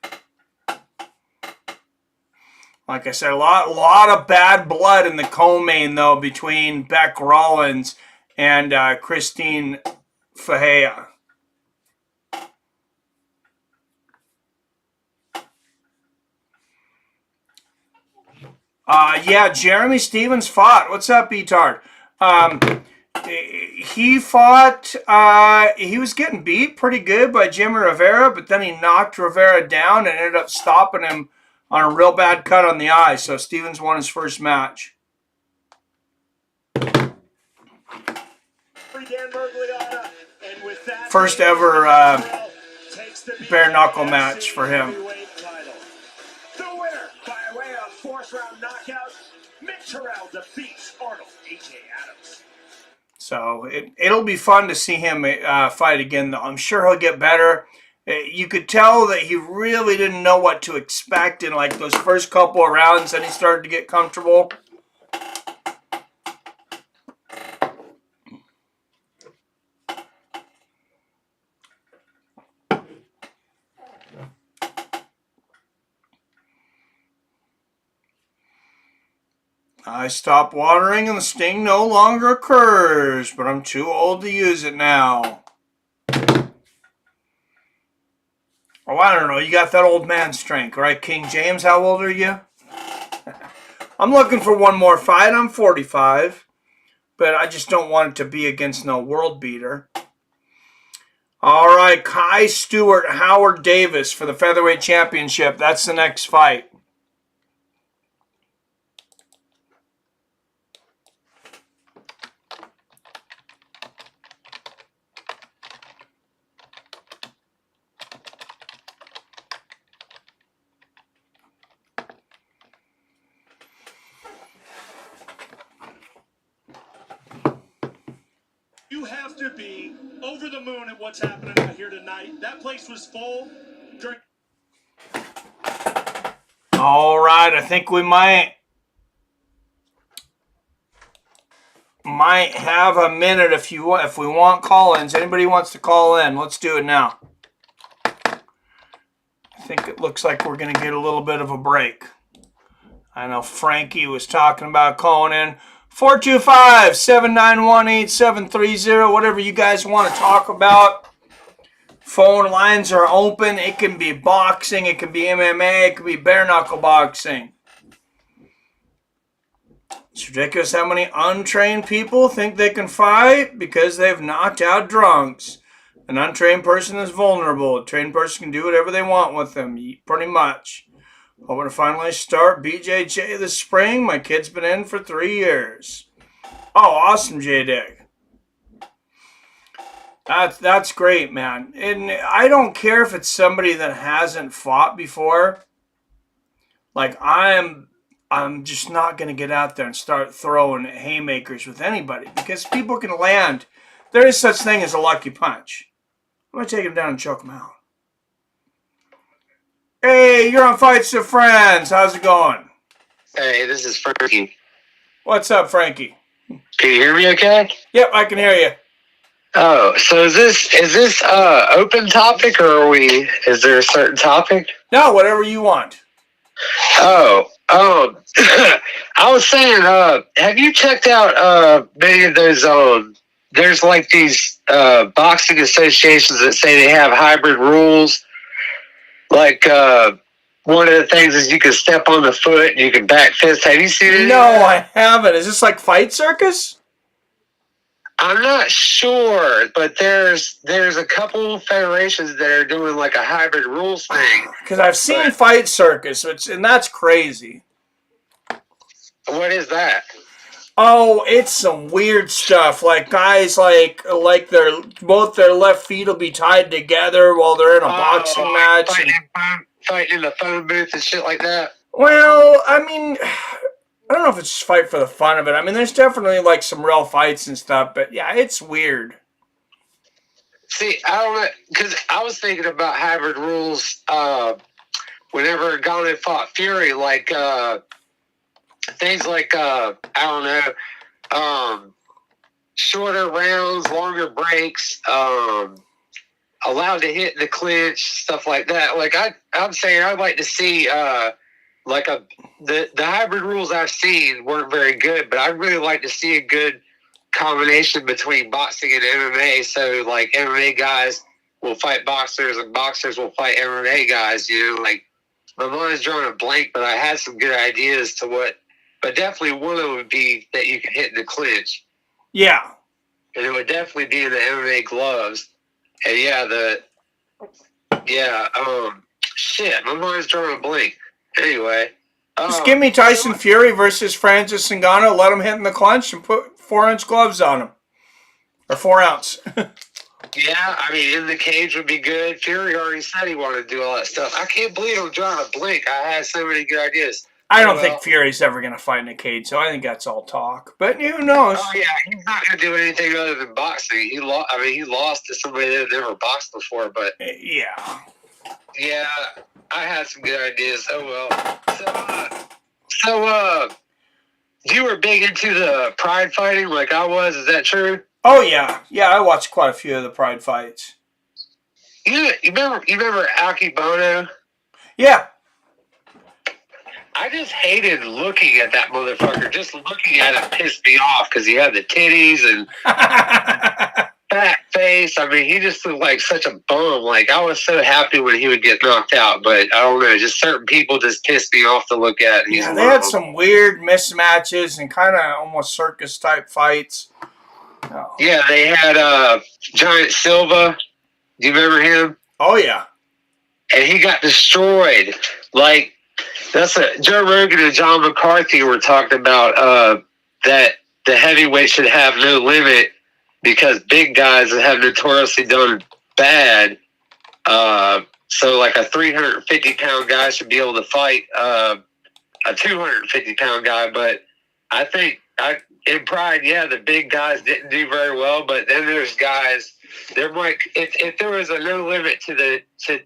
Like I said, a lot of bad blood in the co-main, though, between Bec Rawlings and Christine Ferea. Yeah, Jeremy Stevens fought. What's up, B-Tard? He fought, he was getting beat pretty good by Jimmie Rivera, but then he knocked Rivera down and ended up stopping him on a real bad cut on the eye. So Stevens won his first match. First ever bare knuckle match for him. The winner by way of 4th-round knockout, Mick Terrell defeats Arnold A.J. Adams. So it'll be fun to see him fight again, though. I'm sure he'll get better. You could tell that he really didn't know what to expect in like those first couple of rounds, and he started to get comfortable. I stopped watering and the sting no longer occurs, but I'm too old to use it now. Oh, I don't know. You got that old man strength, right? King James, how old are you? I'm looking for one more fight. I'm 45, but I just don't want it to be against no world beater. All right, Kai Stewart, Howard Davis for the Featherweight Championship. That's the next fight. You have to be over the moon at what's happening out here tonight. That place was full during. All right, I think we might have a minute if we want call-ins. Anybody wants to call in, let's do it now. I think it looks like we're going to get a little bit of a break. I know Frankie was talking about calling in. 425-791-8730, whatever you guys want to talk about. Phone lines are open. It can be boxing, it can be MMA, it can be bare knuckle boxing. It's ridiculous how many untrained people think they can fight because they've knocked out drunks. An untrained person is vulnerable. A trained person can do whatever they want with them, pretty much. Hoping to finally start BJJ this spring. My kid's been in for 3 years. Oh, awesome, J-Dig. That's great, man. And I don't care if it's somebody that hasn't fought before. Like, I'm just not going to get out there and start throwing haymakers with anybody because people can land. There is such thing as a lucky punch. I'm going to take him down and choke him out. Hey, you're on Fights with Friends. How's it going? Hey, this is Frankie. What's up, Frankie? Can you hear me okay? Yep, I can hear you. Oh, so is this open topic or is there a certain topic? No, whatever you want. Oh, I was saying, have you checked out many of those there's like these boxing associations that say they have hybrid rules. Like one of the things is you can step on the foot and you can back fist. Have you seen it? No, I haven't. Is this like Fight Circus? I'm not sure, but there's a couple federations that are doing like a hybrid rules thing. Because I've seen Fight Circus, and that's crazy. What is that? Oh, it's some weird stuff. Like guys, like both their left feet will be tied together while they're in a boxing match. Fighting in the phone booth and shit like that. Well, I mean, I don't know if it's just fight for the fun of it. I mean, there's definitely like some real fights and stuff, but yeah, it's weird. See, I don't know, because I was thinking about hybrid rules whenever Gane fought Fury, like things like I don't know, shorter rounds, longer breaks, allowed to hit in the clinch, stuff like that. Like I'm saying, I'd like to see the hybrid rules I've seen weren't very good, but I'd really like to see a good combination between boxing and MMA. So like MMA guys will fight boxers and boxers will fight MMA guys. You know, like my mind's drawing a blank, but I had some good ideas to what. But definitely one of them would be that you can hit in the clinch. Yeah. And it would definitely be in the MMA gloves. And shit, my mind's drawing a blank. Anyway. Just give me Tyson Fury versus Francis Ngannou, let him hit in the clinch and put 4-ounce gloves on him. Or 4 ounce. Yeah, I mean, in the cage would be good. Fury already said he wanted to do all that stuff. I can't believe I'm drawing a blank. I had so many good ideas. I don't think Fury's ever going to fight in a cage, so I think that's all talk. But who knows? Oh, yeah, he's not going to do anything other than boxing. He lost to somebody that had never boxed before, but... Yeah. Yeah, I had some good ideas. Oh, well. So, you were big into the pride fighting like I was. Is that true? Oh, yeah. Yeah, I watched quite a few of the pride fights. You remember Aki Bono? Yeah. I just hated looking at that motherfucker. Just looking at him pissed me off because he had the titties and fat face. I mean, he just looked like such a bum. Like, I was so happy when he would get knocked out, but I don't know. Just certain people just pissed me off to look at. Yeah, they had some weird mismatches and kind of almost circus-type fights. Oh. Yeah, they had Giant Silva. Do you remember him? Oh, yeah. And he got destroyed. Like, Joe Rogan and John McCarthy were talking about that the heavyweight should have no limit because big guys have notoriously done bad. So, like, a 350-pound guy should be able to fight a 250-pound guy. But I think, in Pride, yeah, the big guys didn't do very well. But then there's guys, there might, if there was a no limit to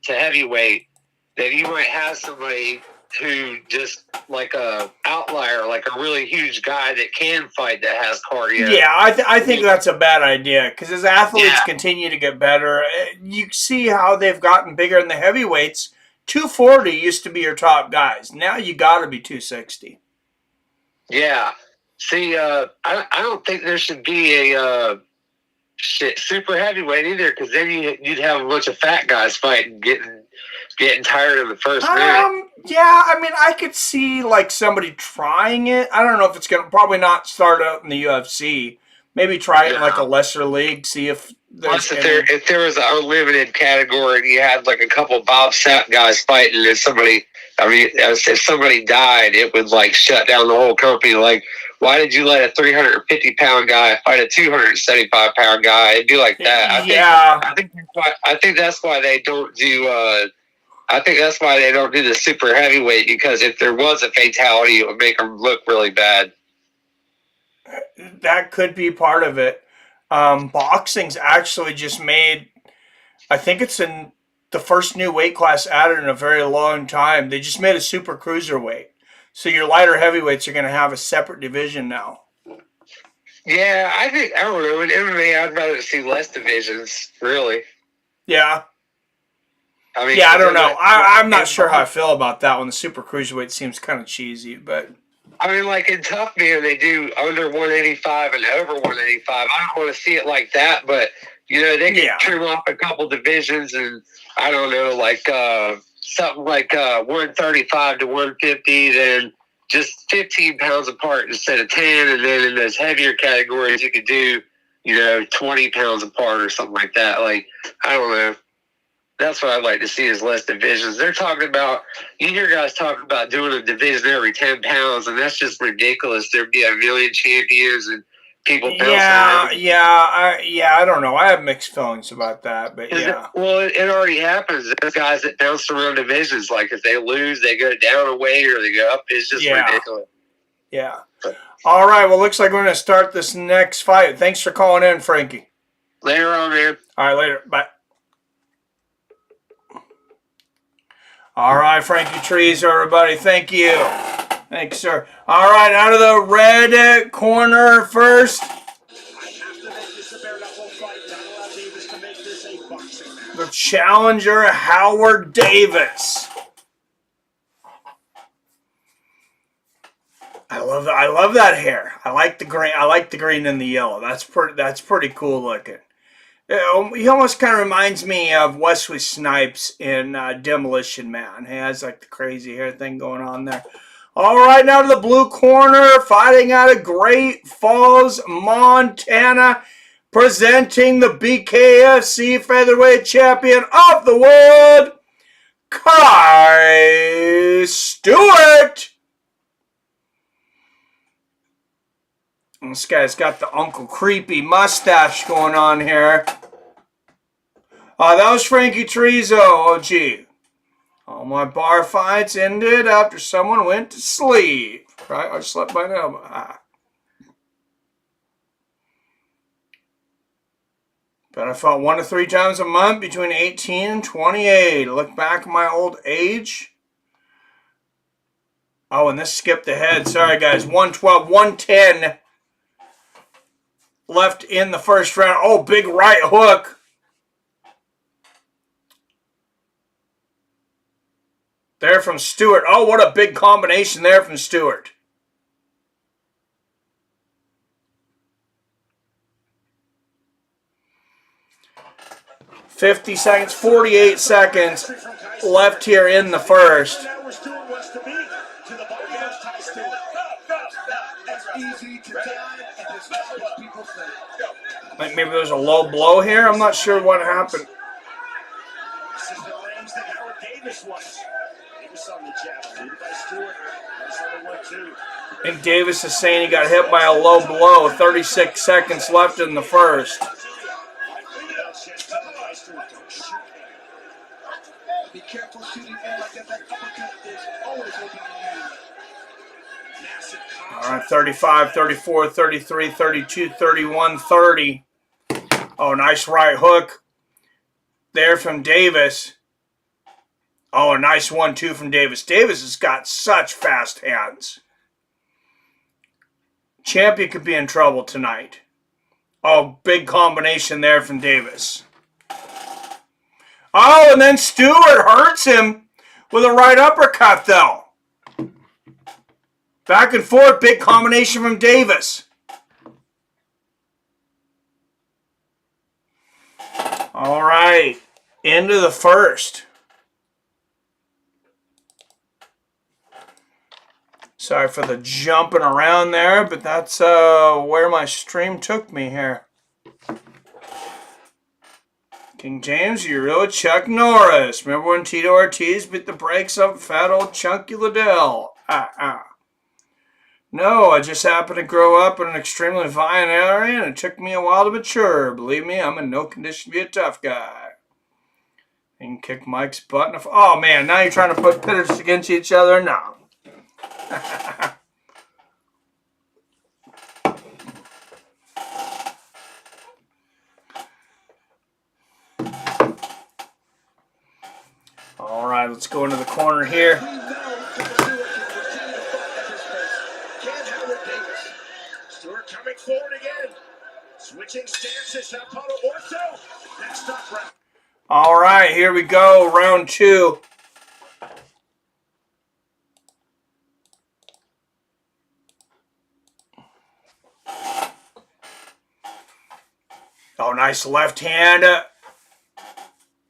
heavyweight, then you might have somebody who just like a outlier, like a really huge guy that can fight that has cardio. Yeah, I think that's a bad idea because as athletes continue to get better, you see how they've gotten bigger in the heavyweights. 240 used to be your top guys. Now you got to be 260. Yeah. See, I don't think there should be a super heavyweight either because then you'd have a bunch of fat guys fighting, getting tired in the first minute. Yeah, I mean, I could see like somebody trying it. I don't know if it's gonna probably not start out in the UFC. Maybe try it in like a lesser league. See if if there was an unlimited category and you had like a couple Bob Sapp guys fighting, if somebody died, it would like shut down the whole company. Like, why did you let a 350-pound guy fight a 275-pound guy? It'd be like that. I think that's why they don't do. I think that's why they don't do the super heavyweight because if there was a fatality, it would make them look really bad. That could be part of it. Boxing's actually just made, I think it's in the first new weight class added in a very long time. They just made a super cruiserweight. So your lighter heavyweights are going to have a separate division now. Yeah, I don't know. In MMA, I'd rather see less divisions, really. Yeah. I mean, yeah, I don't know. I'm not sure how I feel about that one. The super cruiserweight seems kind of cheesy, but I mean, like in Tough Man, they do under 185 and over 185. I don't want to see it like that, but you know, they can trim off a couple divisions, and I don't know, like something like 135 to 150, then just 15 pounds apart instead of 10, and then in those heavier categories, you could do, 20 pounds apart or something like that. Like, I don't know. That's what I'd like to see is less divisions. They're talking about, you hear guys talking about doing a division every 10 pounds, and that's just ridiculous. There'd be a million champions and people bouncing around. I don't know. I have mixed feelings about that, but it already happens. There's guys that bounce around divisions. Like if they lose, they go down a weight or they go up. It's just ridiculous. Yeah. All right. Well, looks like we're going to start this next fight. Thanks for calling in, Frankie. Later on, man. All right, later. Bye. All right, Frankie Trees, everybody. Thank you. Thanks, sir. All right, out of the red corner first. The challenger, Howard Davis. I love that hair. I like the green. I like the green and the yellow. That's pretty cool looking. He almost kind of reminds me of Wesley Snipes in Demolition Man. He has like the crazy hair thing going on there. All right, now to the blue corner, fighting out of Great Falls, Montana, presenting the BKFC Featherweight Champion of the World, Kai Stewart. This guy's got the Uncle Creepy mustache going on here. That was Frankie Trezo, OG. All my bar fights ended after someone went to sleep. Right? I slept by now. But I fought 1 to 3 times a month between 18 and 28. Look back at my old age. Oh, and this skipped ahead. Sorry, guys. 112, 110. Left in the first round. Oh, big right hook. there from Stewart. Oh, what a big combination there from Stewart. $50 seconds, 48 seconds left here in the first. Like maybe there's a low blow here. I'm not sure what happened. This is the range that Howard Davis was. Davis on the jab, lead by Stewart. That's only 1-2. I think Davis is saying he got hit by a low blow. 36 seconds left in the first. Be careful shooting in like that. That uppercut is always open to you. All right, 35, 34, 33, 32, 31, 30. Oh, nice right hook there from Davis. Oh, a nice 1-2 from Davis. Davis has got such fast hands. Champion could be in trouble tonight. Oh, big combination there from Davis. Oh, and then Stewart hurts him with a right uppercut, though. Back and forth, big combination from Davis. All right, into the first. Sorry for the jumping around there, but that's where my stream took me here. King James, you're really Chuck Norris. Remember when Tito Ortiz beat the brakes up fat old Chunky Liddell? No, I just happened to grow up in an extremely violent area, and it took me a while to mature. Believe me, I'm in no condition to be a tough guy. You can kick Mike's butt. Oh, man, now you're trying to put pitters against each other? No. All right, let's go into the corner here. Stewart coming forward again. Switching stances. Apollo Ortho. Next up round. All right, here we go. Round 2. Oh, nice left hand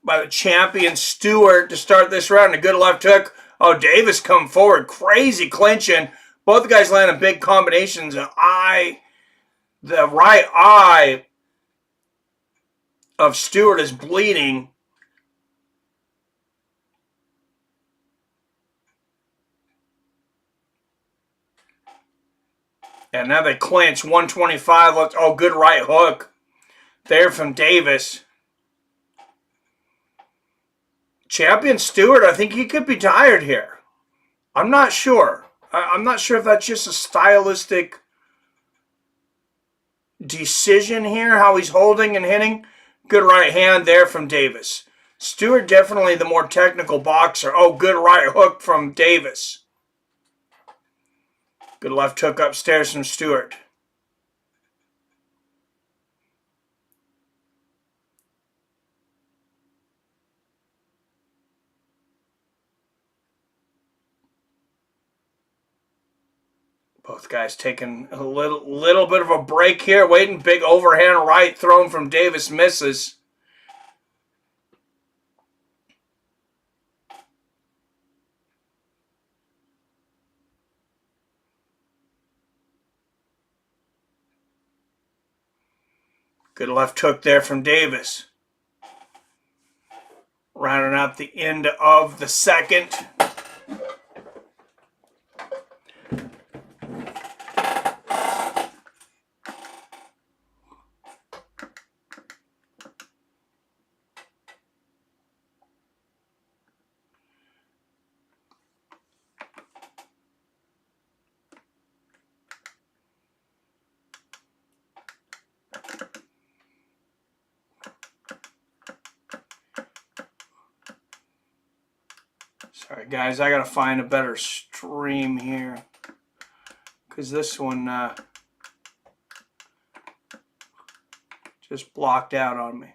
by the champion Stewart to start this round. A good left hook. Oh, Davis come forward. Crazy clinching. Both the guys landing big combinations. The right eye of Stewart is bleeding. And now they clinch. 125 left. Oh, good right hook there from Davis. Champion Stewart, I think he could be tired here. I'm not sure. I'm not sure if that's just a stylistic decision here, how he's holding and hitting. Good right hand there from Davis. Stewart definitely the more technical boxer. Oh, good right hook from Davis. Good left hook upstairs from Stewart. Both guys taking a little bit of a break here, waiting. Big overhand right thrown from Davis, misses. Good left hook there from Davis. Rounding out the end of the second. Sorry guys, I gotta find a better stream here, because this one just blocked out on me.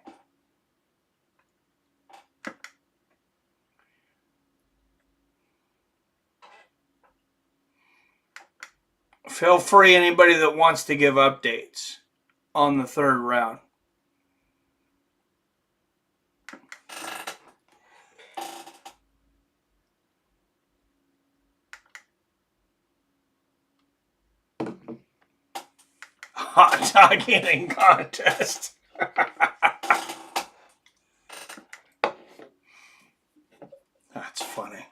Feel free, anybody that wants to give updates on the third round. Hot dog eating contest. That's funny.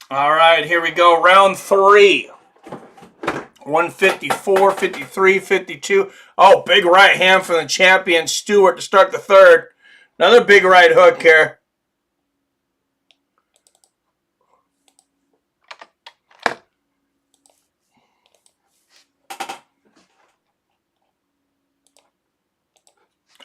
All right, here we go. Round 3. 154, 53, 52. Oh, big right hand from the champion, Stewart, to start the third. Another big right hook here.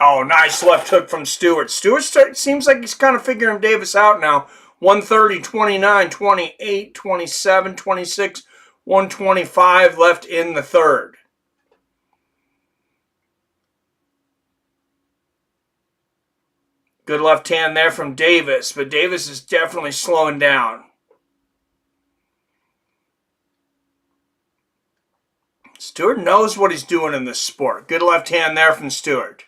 Oh, nice left hook from Stewart. Stewart seems like he's kind of figuring Davis out now. 130, 29, 28, 27, 26, 125 left in the third. Good left hand there from Davis, but Davis is definitely slowing down. Stewart knows what he's doing in this sport. Good left hand there from Stewart.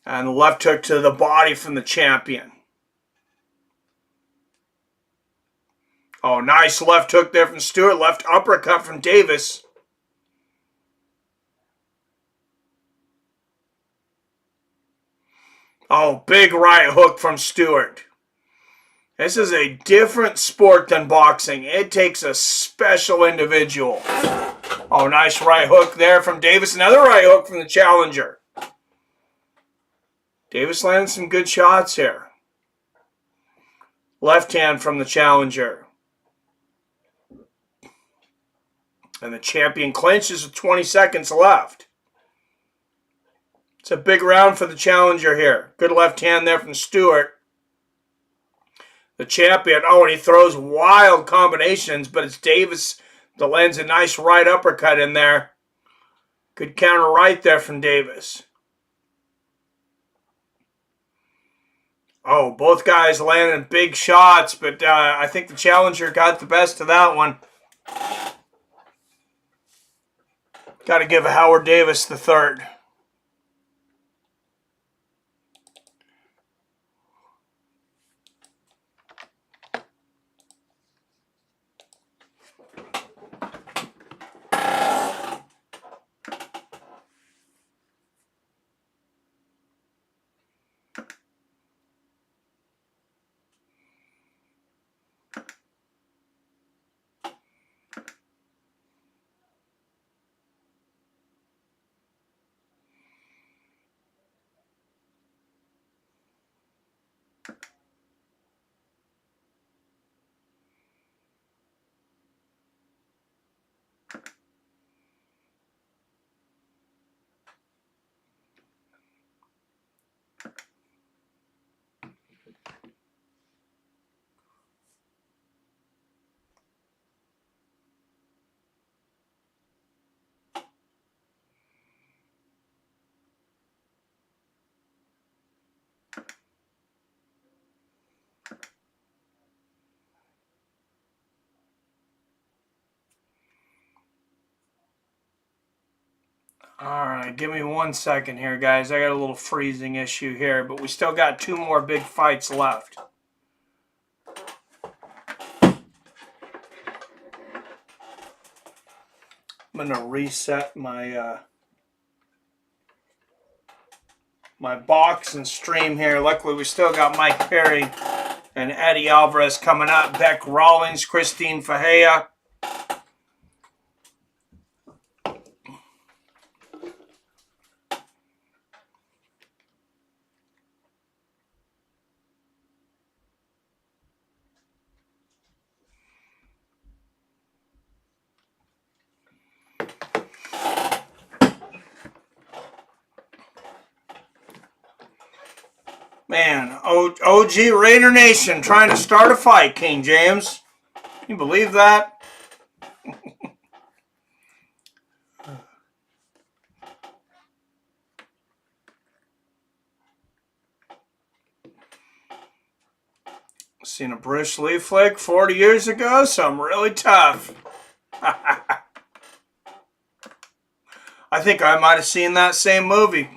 And the left hook to the body from the champion. Oh, nice left hook there from Stewart. Left uppercut from Davis. Oh, big right hook from Stewart. This is a different sport than boxing. It takes a special individual. Oh, nice right hook there from Davis. Another right hook from the challenger. Davis landed some good shots here. Left hand from the challenger. And the champion clinches with 20 seconds left. It's a big round for the challenger here. Good left hand there from Stewart. The champion, oh, and he throws wild combinations, but it's Davis that lands a nice right uppercut in there. Good counter right there from Davis. Oh, both guys landing big shots, but I think the challenger got the best of that one. Got to give Howard Davis the third. All right, give me 1 second here, guys. I got a little freezing issue here, but we still got 2 more big fights left. I'm going to reset my my box and stream here. Luckily, we still got Mike Perry and Eddie Alvarez coming up. Bec Rawlings, Christine Ferea. Man, OG Raider Nation trying to start a fight, King James. Can you believe that? Seen a Bruce Lee flick 40 years ago, something really tough. I think I might have seen that same movie.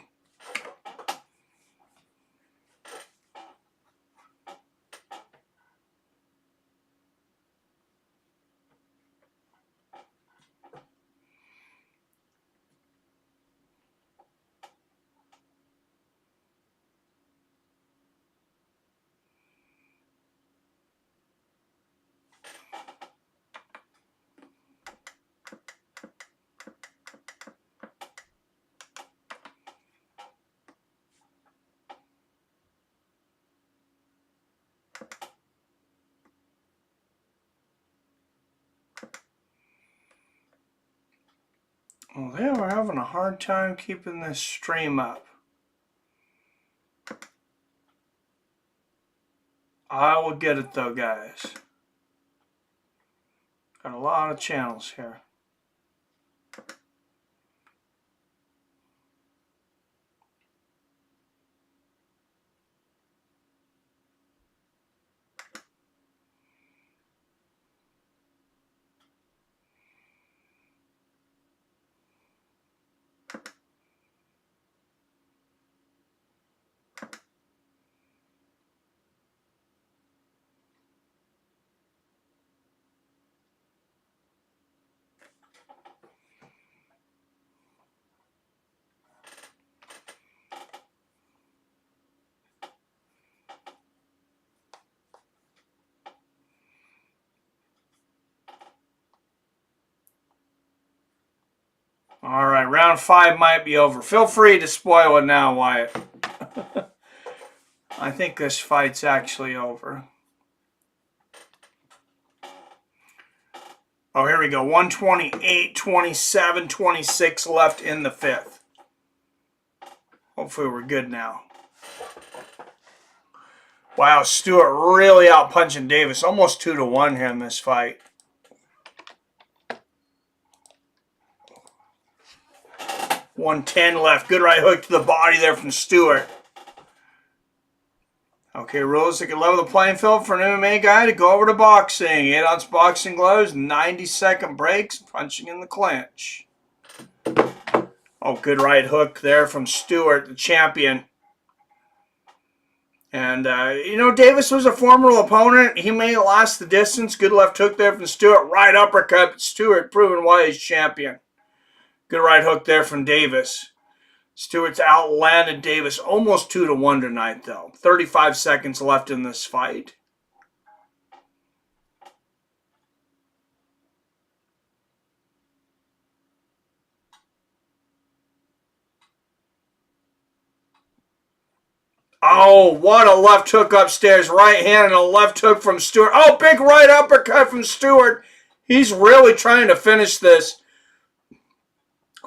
Well, they are having a hard time keeping this stream up. I will get it though, guys. Got a lot of channels here. All right, round 5 might be over. Feel free to spoil it now, Wyatt. I think this fight's actually over. Oh, here we go. 128, 27, 26 left in the 5th. Hopefully we're good now. Wow, Stewart really out-punching Davis. Almost 2-1 him this fight. $110 left. Good right hook to the body there from Stewart. Okay, rules that can level the playing field for an MMA guy to go over to boxing. 8-ounce boxing gloves, 90-second breaks, punching in the clinch. Oh, good right hook there from Stewart, the champion. And, you know, Davis was a formidable opponent. He may last the distance. Good left hook there from Stewart. Right uppercut, but Stewart proving why he's champion. Good right hook there from Davis. Stewart's outlanded Davis almost 2-1 tonight, though. 35 seconds left in this fight. Oh, what a left hook upstairs. Right hand and a left hook from Stewart. Oh, big right uppercut from Stewart. He's really trying to finish this.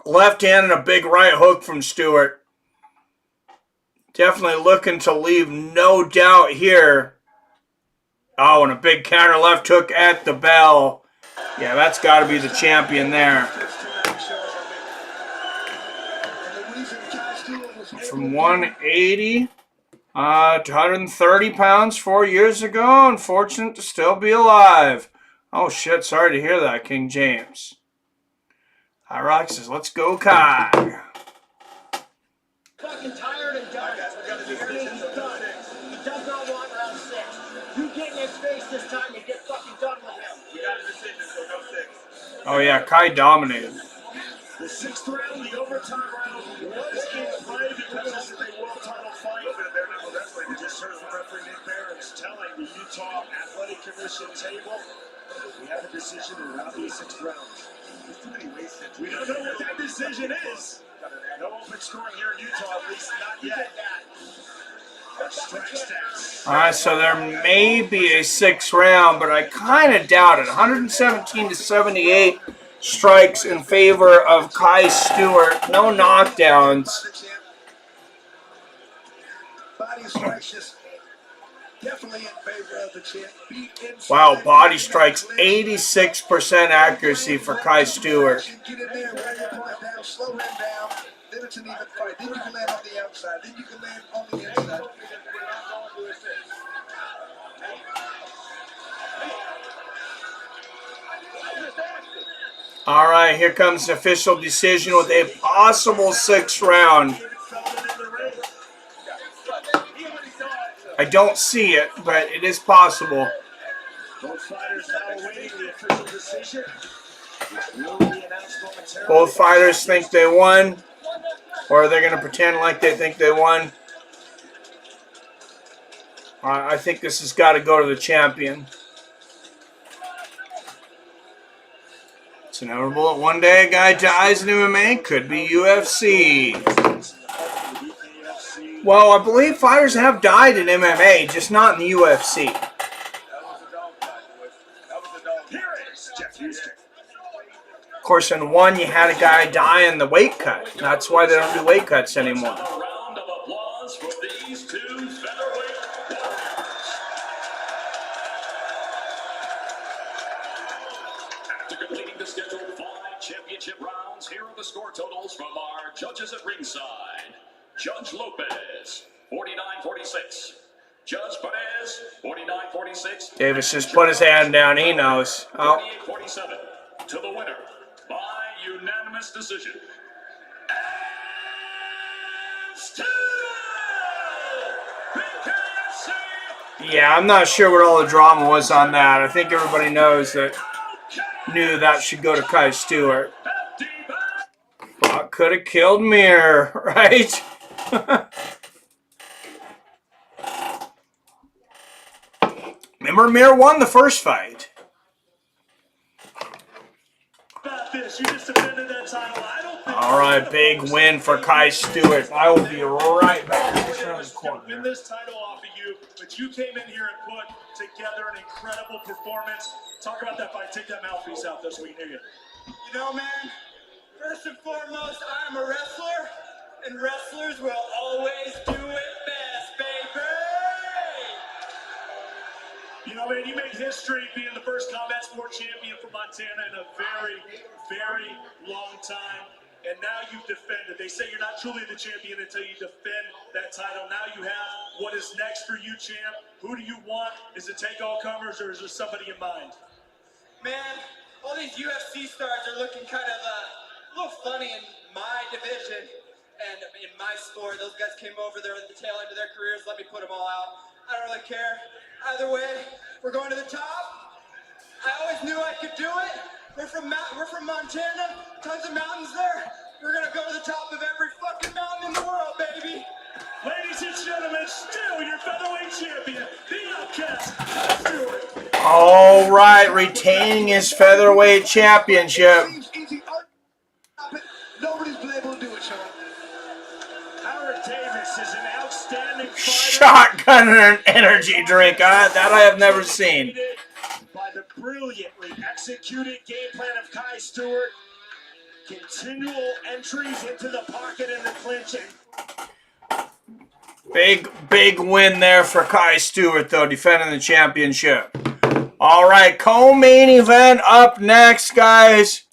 Left hand and a big right hook from Stewart. Definitely looking to leave no doubt here. Oh, and a big counter left hook at the bell. Yeah, that's got to be the champion there. From 180 to 130 pounds 4 years ago. Unfortunate to still be alive. Oh, shit. Sorry to hear that, King James. Hyrox says, let's go, Kai. Fucking tired and done. He's done. He does not want round 6. You get in his face this time and get fucking done with him. We got a decision, so no 6. Oh, yeah, Kai dominated. The 6th round, the overtime round, was in play because this is a world title fight. We just heard from referee Nick Barron's telling the Utah Athletic Commission table, we have a decision in round the 6th round. We don't know what that decision is. No open scoring here in Utah, at least not yet. Our strike stats. All right, so there may be a 6th round, but I kind of doubt it. 117 to 78 strikes in favor of Kai Stewart. No knockdowns. body strikes just definitely in favor of the champ. Wow, body strikes, 86% accuracy for Kai Stewart. Get in there, wear your point down, slow him down. Then it's an even fight. Then you can land on the outside. Then you can land on the inside. All right, here comes the official decision with a possible 6th round. I don't see it, but it is possible. Both fighters now awaiting the official decision, which will be announced momentarily. Both fighters think they won, or they're going to pretend like they think they won. I think this has got to go to the champion. It's inevitable that one day a guy dies in MMA. Could be UFC. Well, I believe fighters have died in MMA, just not in the UFC. Of course, in one, you had a guy die in the weight cut. That's why they don't do weight cuts anymore. Round of applause for these two featherweight After completing the scheduled 5 championship rounds, here are the score totals from our judges at ringside. Judge Lopez, 49-46. Judge Perez, 49-46. Davis just put his hand down. He knows. Oh. 48-47. To the winner by unanimous decision. Yeah, I'm not sure what all the drama was on that. I think everybody knows that. Knew that should go to Kai Stewart. Could have killed Mir, right? Remember, Mir won the first fight. All right, big win for Kai Stewart. I will be right back. Win this title off of you, but you came in here and put together an incredible performance. Talk about that fight. Take that mouthpiece out there so we can hear you. You know, man, first and foremost, I'm a wrestler, and wrestlers will always do it best, baby! You know, man, you made history being the first combat sport champion for Montana in a very, very long time. And now you've defended. They say you're not truly the champion until you defend that title. Now you have what is next for you, champ. Who do you want? Is it take all comers, or is there somebody in mind? Man, all these UFC stars are looking kind of a little funny in my division and in my sport. Those guys came over there at the tail end of their careers. Let me put them all out. I don't really care. Either way, we're going to the top. I always knew I could do it. We're from Montana. Tons of mountains there. We're going to go to the top of every fucking mountain in the world, baby. Ladies and gentlemen, still your featherweight champion, the Outcast, Kai Stewart. All right, retaining his featherweight championship. Nobody's been able to do it, Sean. Howard Davis is an outstanding fighter. Shotgun and an energy drink. That I have never seen. By the brilliantly executed game plan of Kai Stewart. Continual entries into the pocket and the clinching. Big win there for Kai Stewart, though, defending the championship. All right, co-main event up next, guys.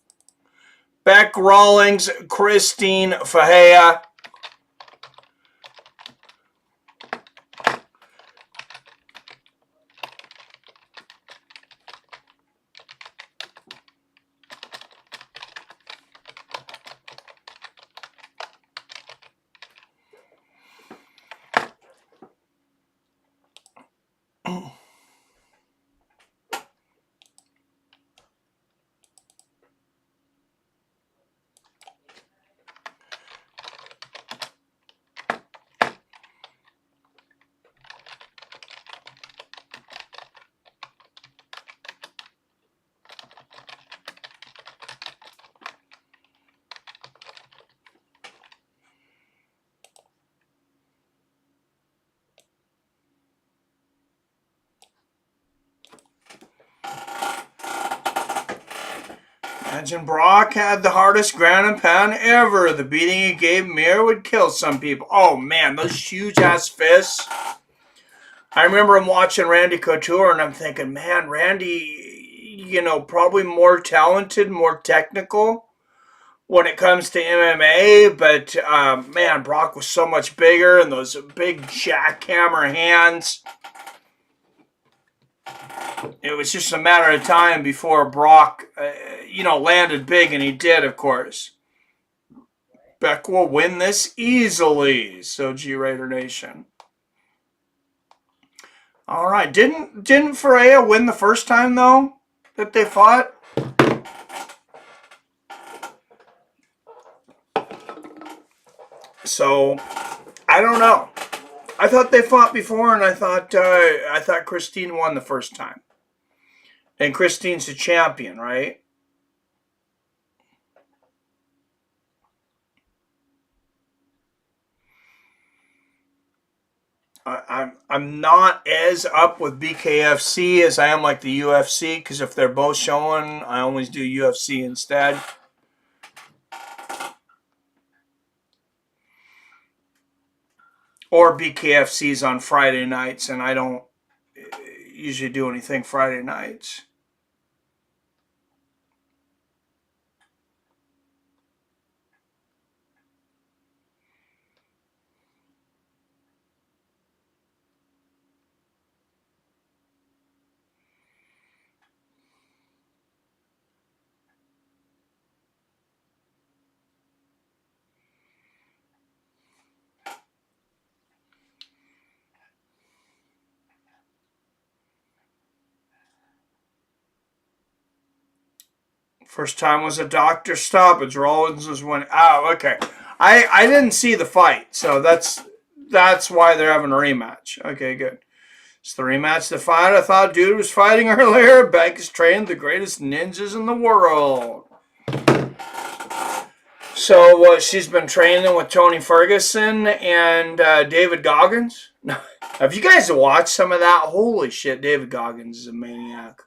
Bec Rawlings, Christine Ferea. Imagine Brock had the hardest ground and pound ever. The beating he gave Mir would kill some people. Oh man, those huge ass fists. I remember him watching Randy Couture and I'm thinking, man, Randy, you know, probably more talented, more technical when it comes to MMA, but man, Brock was so much bigger and those big jackhammer hands. It was just a matter of time before Brock, landed big, and he did, of course. Bec will win this easily, so G-Raider Nation. All right, didn't Ferea win the first time though that they fought? So I don't know. I thought they fought before, and I thought Christine won the first time. And Christine's a champion, right? I'm not as up with BKFC as I am like the UFC, because if they're both showing, I always do UFC instead. Or BKFC's on Friday nights, and I don't usually do anything Friday nights. First time was a doctor stoppage. Rawlings was winning. Oh, okay. I didn't see the fight, so that's why they're having a rematch. Okay, good. It's the rematch the fight. I thought dude was fighting earlier. Bec is trained the greatest ninjas in the world. So she's been training with Tony Ferguson and David Goggins. Have you guys watched some of that? Holy shit, David Goggins is a maniac.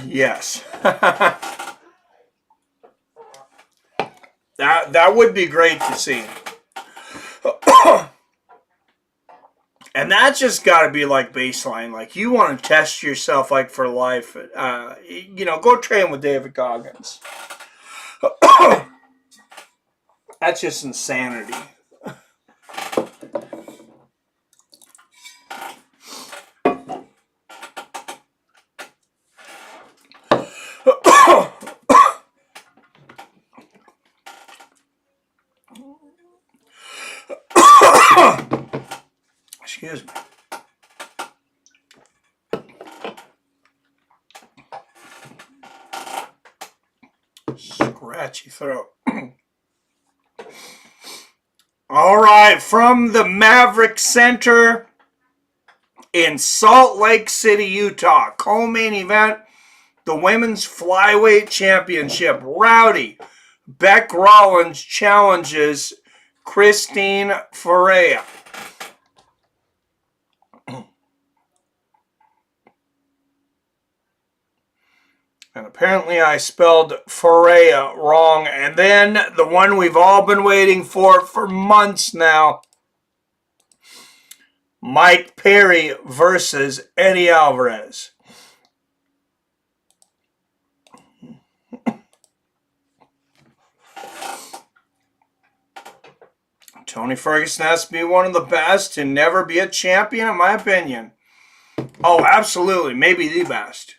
Yes. That would be great to see. And that's just got to be like baseline. Like, you want to test yourself like for life. Go train with David Goggins. That's just insanity. Excuse me. Scratchy throat. All right, from the Maverick Center in Salt Lake City, Utah, co-main event, the Women's Flyweight Championship. Rowdy Bec Rawlings challenges Christine Ferea. And apparently I spelled Ferea wrong. And then the one we've all been waiting for months now. Mike Perry versus Eddie Alvarez. Tony Ferguson has to be one of the best to never be a champion, in my opinion. Oh, absolutely. Maybe the best.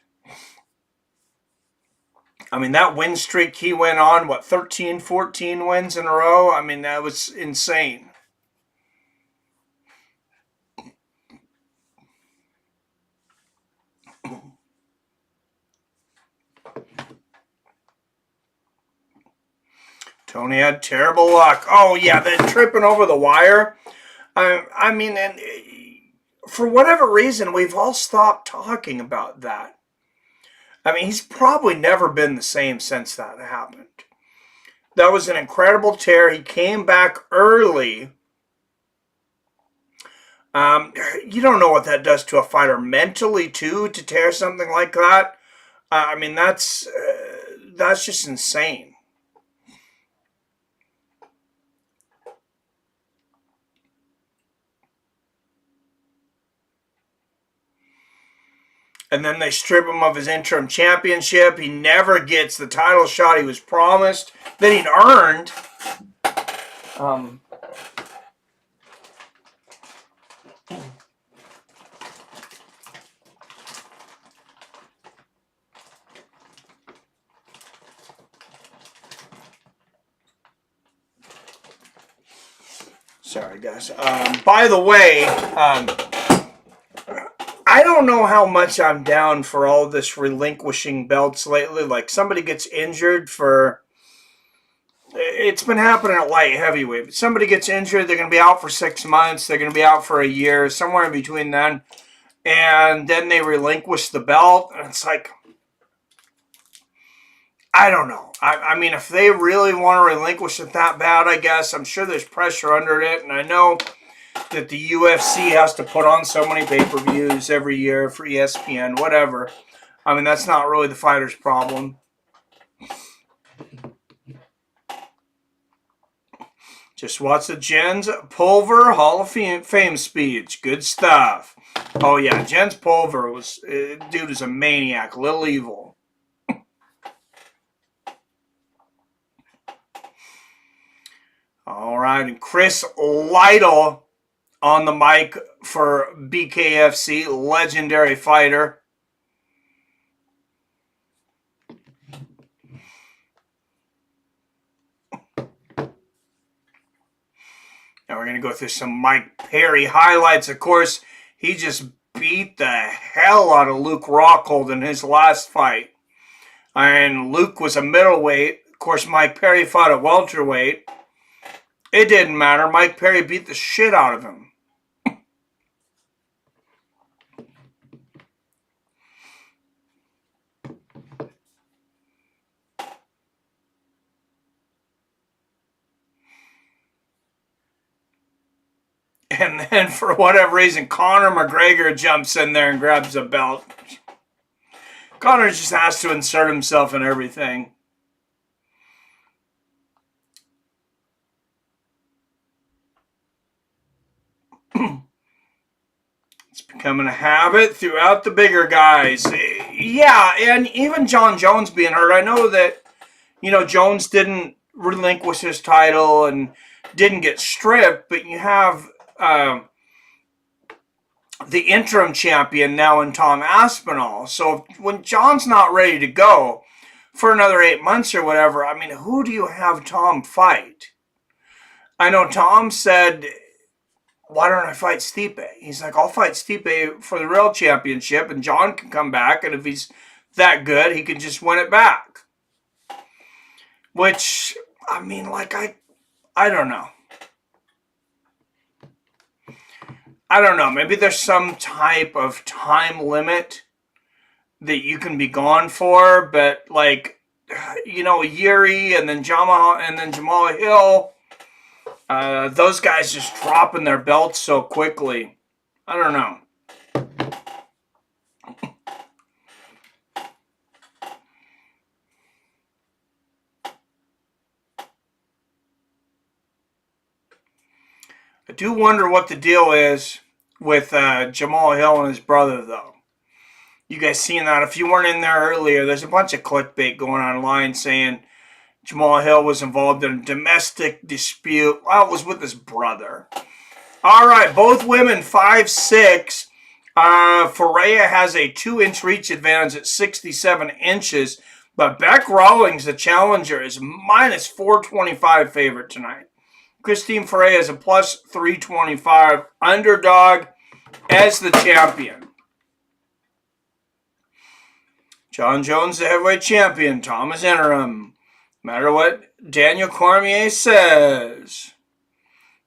I mean, that win streak he went on, 13, 14 wins in a row? I mean, that was insane. Tony had terrible luck. Oh, yeah, that tripping over the wire. I mean, and for whatever reason, we've all stopped talking about that. I mean, he's probably never been the same since that happened. That was an incredible tear. He came back early. You don't know what that does to a fighter mentally, too, to tear something like that. I mean, that's just insane. And then they strip him of his interim championship. He never gets the title shot he was promised, that he'd earned. Sorry, guys. By the way, I don't know how much I'm down for all this relinquishing belts lately. Like, somebody gets injured for... It's been happening at light heavyweight. But somebody gets injured, they're going to be out for 6 months. They're going to be out for a year, somewhere in between then. And then they relinquish the belt. And it's like... I don't know. I mean, if they really want to relinquish it that bad, I guess. I'm sure there's pressure under it. And I know that the UFC has to put on so many pay-per-views every year for ESPN, whatever. I mean, that's not really the fighter's problem. Just watch the Jens Pulver Hall of Fame speech. Good stuff. Oh, yeah, Jens Pulver was... dude is a maniac. Little evil. All right, and Chris Lytle on the mic for BKFC, legendary fighter. Now we're going to go through some Mike Perry highlights. Of course, he just beat the hell out of Luke Rockhold in his last fight. And Luke was a middleweight. Of course, Mike Perry fought at welterweight. It didn't matter. Mike Perry beat the shit out of him. And then, for whatever reason, Conor McGregor jumps in there and grabs a belt. Conor just has to insert himself in everything. It's becoming a habit throughout the bigger guys. Yeah, and even John Jones being hurt. I know that, Jones didn't relinquish his title and didn't get stripped, but you have the interim champion now in Tom Aspinall. So when John's not ready to go for another 8 months or whatever, I mean, who do you have Tom fight? I know Tom said... Why don't I fight Stipe? He's like, I'll fight Stipe for the real championship, and John can come back, and if he's that good, he can just win it back. Which, I mean, like, I don't know. I don't know. Maybe there's some type of time limit that you can be gone for, but, like, Yuri and then Jamal Hill... those guys just dropping their belts so quickly. I don't know. I do wonder what the deal is with Jamal Hill and his brother, though. You guys seen that? If you weren't in there earlier, there's a bunch of clickbait going online saying Jamal Hill was involved in a domestic dispute. Well, it was with his brother. All right, both women 5'6". Ferea has a 2-inch reach advantage at 67 inches. But Bec Rawlings, the challenger, is minus 425 favorite tonight. Christine Ferea is a plus 325 underdog as the champion. John Jones, the heavyweight champion. Tom is interim. matter what Daniel Cormier says.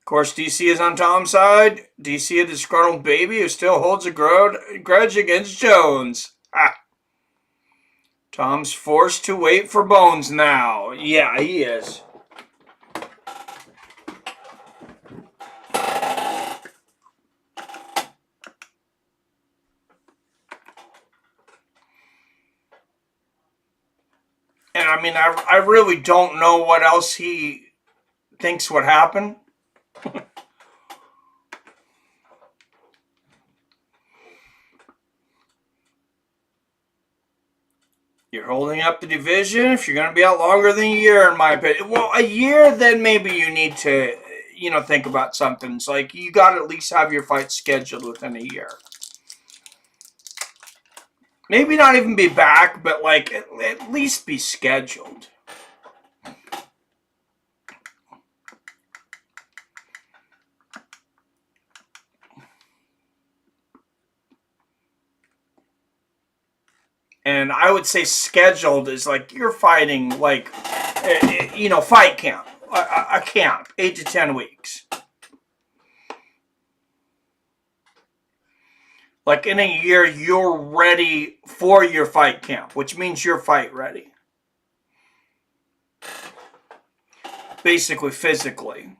Of course, DC is on Tom's side. DC, a disgruntled baby who still holds a grudge against Jones. Ha. Tom's forced to wait for Bones now. Yeah, he is. And I mean, I really don't know what else he thinks would happen. You're holding up the division if you're going to be out longer than a year, in my opinion. Well, a year, then maybe you need to, think about something. It's like you got to at least have your fight scheduled within a year. Maybe not even be back, but like at least be scheduled. And I would say scheduled is like you're fighting like, fight camp. A camp, 8 to 10 weeks. Like in a year, you're ready for your fight camp, which means you're fight ready. Basically, physically.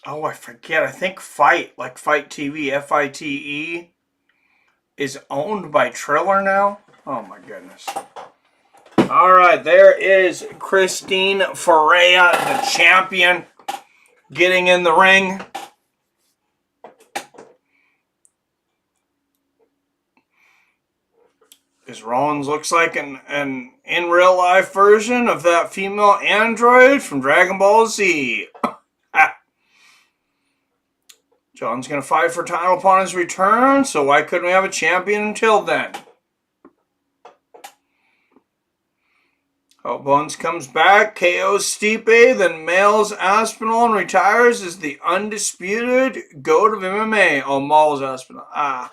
Oh, I forget. I think Fight TV, FITE, is owned by Triller now. Oh, my goodness. All right, there is Christine Ferea, the champion, getting in the ring. Because Rawlings looks like an in real life version of that female android from Dragon Ball Z. John's going to fight for title upon his return, so why couldn't we have a champion until then? Oh, Bones comes back, KOs Stipe, then mails Aspinall and retires as the undisputed GOAT of MMA. Oh, mauls Aspinall. I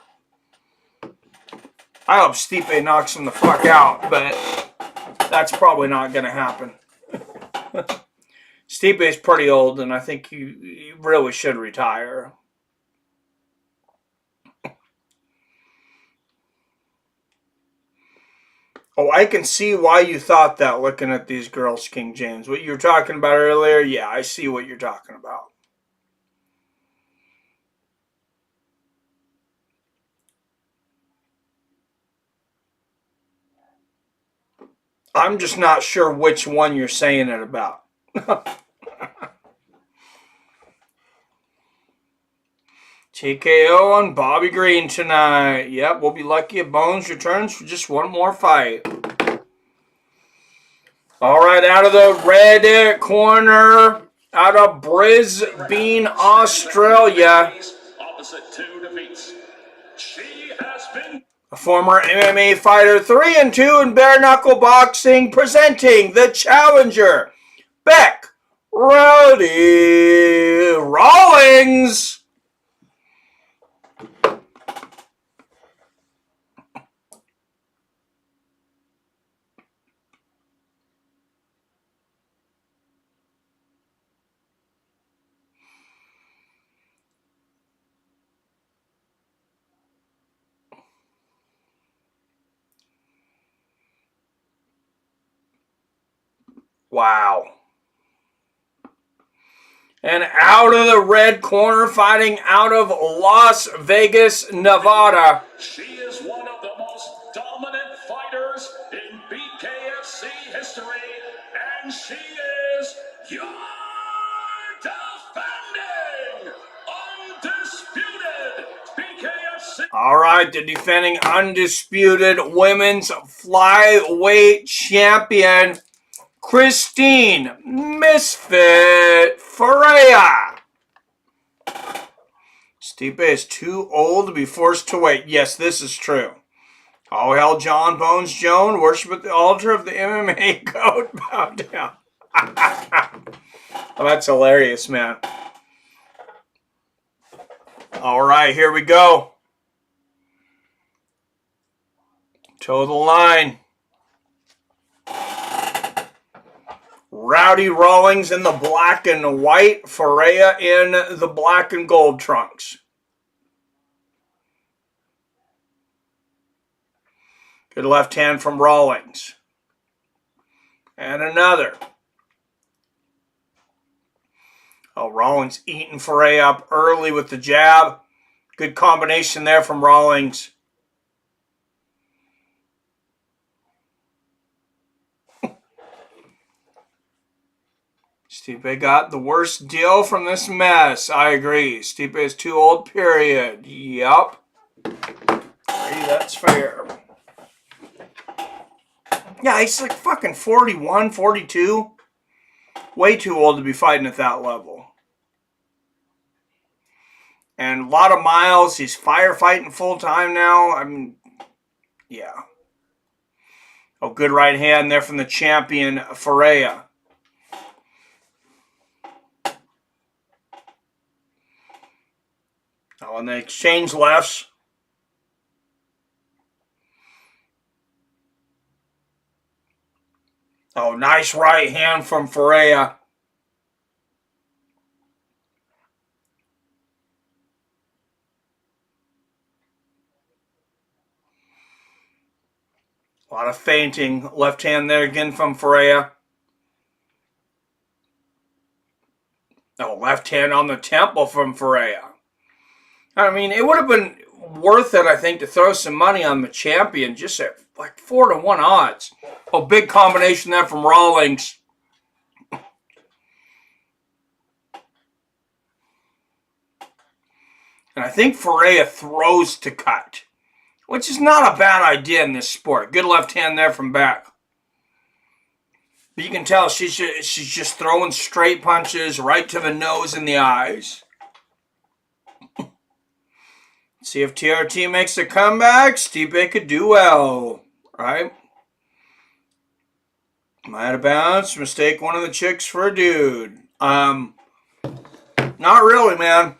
hope Stipe knocks him the fuck out, but that's probably not going to happen. Stipe's pretty old, and I think he really should retire. Oh, I can see why you thought that looking at these girls, King James. What you were talking about earlier, yeah, I see what you're talking about. I'm just not sure which one you're saying it about. TKO on Bobby Green tonight. Yep, we'll be lucky if Bones returns for just one more fight. All right, out of the red corner, out of Brisbane, Australia. Opposite 2 defeats. She has been A former MMA fighter, 3-2 in bare knuckle boxing, presenting the challenger, Bec Rawlings. Wow. And out of the red corner, fighting out of Las Vegas, Nevada. She is one of the most dominant fighters in BKFC history, and she is your defending undisputed BKFC. All right, the defending undisputed women's flyweight champion, Christine Misfit Ferea. Stipe is too old to be forced to wait. Yes, this is true. Oh, hell, John Bones Jones, worship at the altar of the MMA goat. Bow down. Oh, that's hilarious, man. All right, here we go. Toe the line. Rowdy Rawlings in the black and white. Ferea in the black and gold trunks. Good left hand from Rawlings. And another. Oh, Rawlings eating Ferea up early with the jab. Good combination there from Rawlings. Stipe got the worst deal from this mess. I agree. Stipe is too old, period. Yup. Hey, that's fair. Yeah, he's like fucking 41, 42. Way too old to be fighting at that level. And a lot of miles. He's firefighting full time now. I mean, yeah. Oh, good right hand there from the champion, Ferea. Oh, and they exchange lefts. Oh, nice right hand from Ferea. A lot of feinting. Left hand there again from Ferea. Oh, left hand on the temple from Ferea. I mean, it would have been worth it, I think, to throw some money on the champion just at like 4-1 odds. Oh, big combination there from Rawlings. And I think Ferea throws to cut, which is not a bad idea in this sport. Good left hand there from Bec. But you can tell she's just throwing straight punches right to the nose and the eyes. See if TRT makes a comeback. Stipe could do well, right? Might have bounced. Mistake one of the chicks for a dude. Not really, man.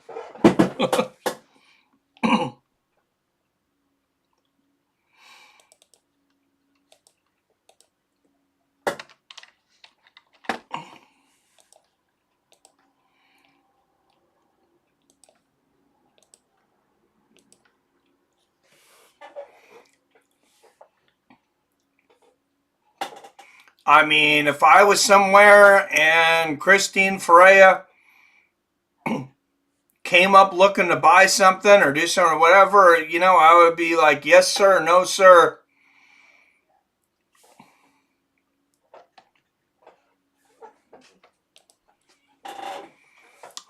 I mean, if I was somewhere and Christine Ferea came up looking to buy something or do something or whatever, you know, I would be like, yes, sir, no, sir.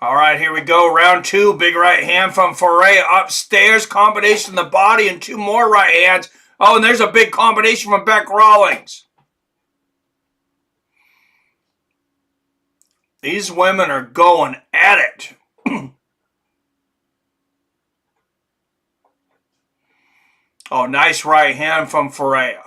All right, here we go. Round two. Big right hand from Ferea upstairs. Combination in the body and two more right hands. Oh, and there's a big combination from Bec Rawlings. These women are going at it. Oh, nice right hand from Ferea.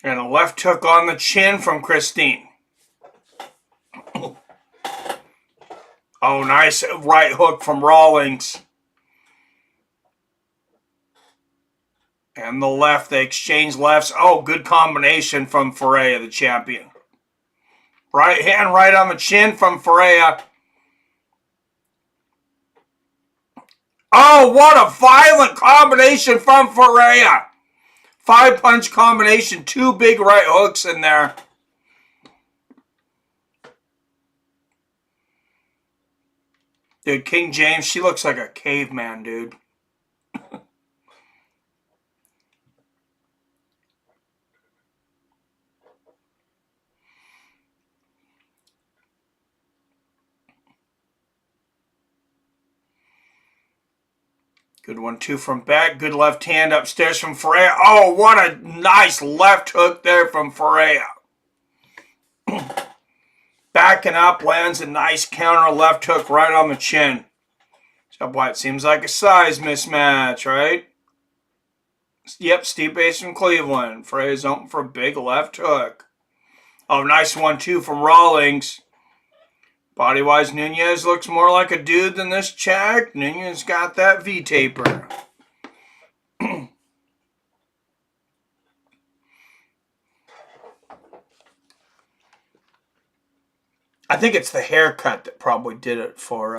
And a left hook on the chin from Christine. Oh, nice right hook from Rawlings. And the left, they exchange lefts. Oh, good combination from Ferea, the champion. Right hand right on the chin from Ferea. Oh, what a violent combination from Ferea. 5-punch combination, two big right hooks in there. Dude, King James, she looks like a caveman, dude. Good one, too, from Bec. Good left hand upstairs from Ferea. Oh, what a nice left hook there from Ferea. Backing up, lands a nice counter left hook right on the chin. So why it seems like a size mismatch, right? Yep, Steve Bates from Cleveland. Ferea's open for a big left hook. Oh, nice 1-2 from Rawlings. Body-wise, Nunez looks more like a dude than this Czech. Nunez got that V-taper. I think it's the haircut that probably did it for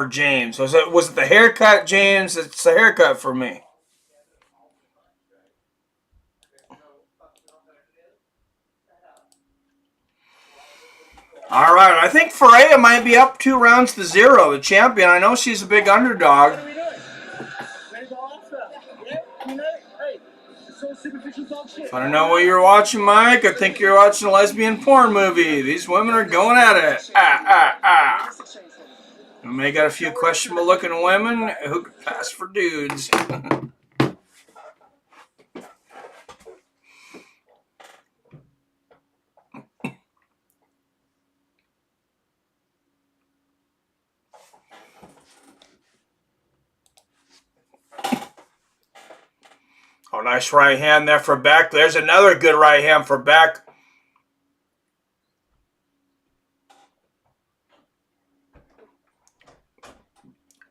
James. Was it the haircut, James? It's the haircut for me. All right, I think Ferea might be up 2-0, the champion. I know she's a big underdog. I don't know what you're watching, Mike. I think you're watching a lesbian porn movie. These women are going at it. We may got a few questionable looking women who could pass for dudes. Oh, nice right hand there for Bec. There's another good right hand for Bec.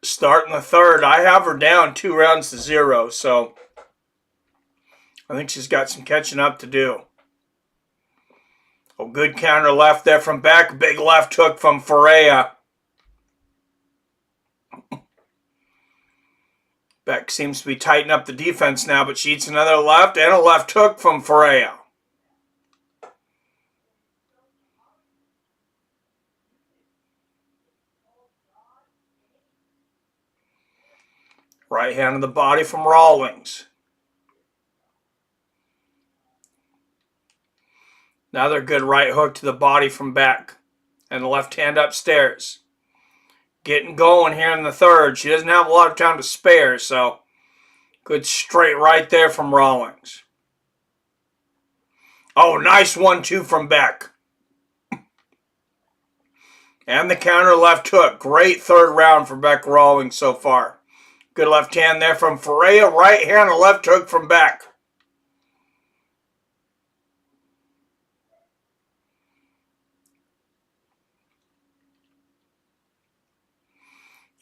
Starting the third. I have her down 2-0, so I think she's got some catching up to do. Oh, good counter left there from Bec. Big left hook from Ferea. Bec seems to be tightening up the defense now, but she eats another left and a left hook from Ferea. Right hand to the body from Rawlings. Another good right hook to the body from Bec. And the left hand upstairs. Getting going here in the third. She doesn't have a lot of time to spare, so good straight right there from Rawlings. Oh, nice 1-2 from Bec. And the counter left hook. Great third round for Bec Rawlings so far. Good left hand there from Ferea. Right hand and left hook from Bec.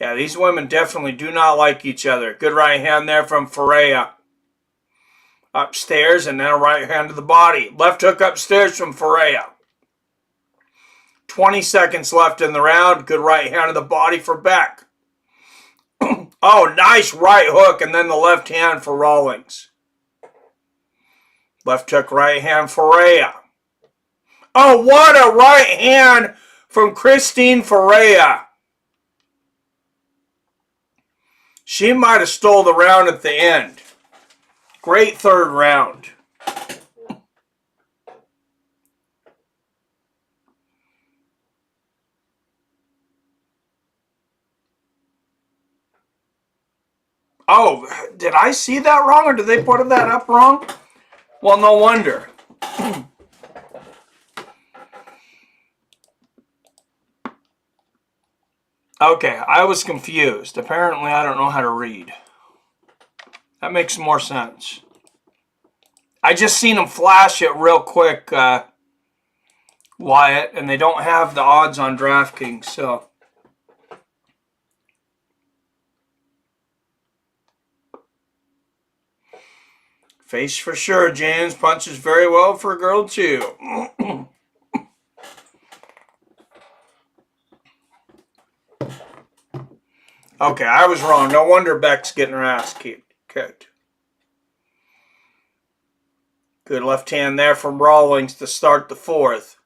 Yeah, these women definitely do not like each other. Good right hand there from Ferea. Upstairs and then a right hand to the body. Left hook upstairs from Ferea. 20 seconds left in the round. Good right hand to the body for Bec. Oh, nice right hook and then the left hand for Rawlings. Left hook, right hand, Ferea. Oh, what a right hand from Christine Ferea. She might have stole the round at the end. Great third round. Oh, did I see that wrong or did they put that up wrong? Well, no wonder. Okay, I was confused. Apparently, I don't know how to read. That makes more sense. I just seen them flash it real quick, Wyatt, and they don't have the odds on DraftKings, so. Face for sure, James. Punches very well for a girl, too. Okay, I was wrong. No wonder Bec's getting her ass kicked. Good left hand there from Rawlings to start the fourth.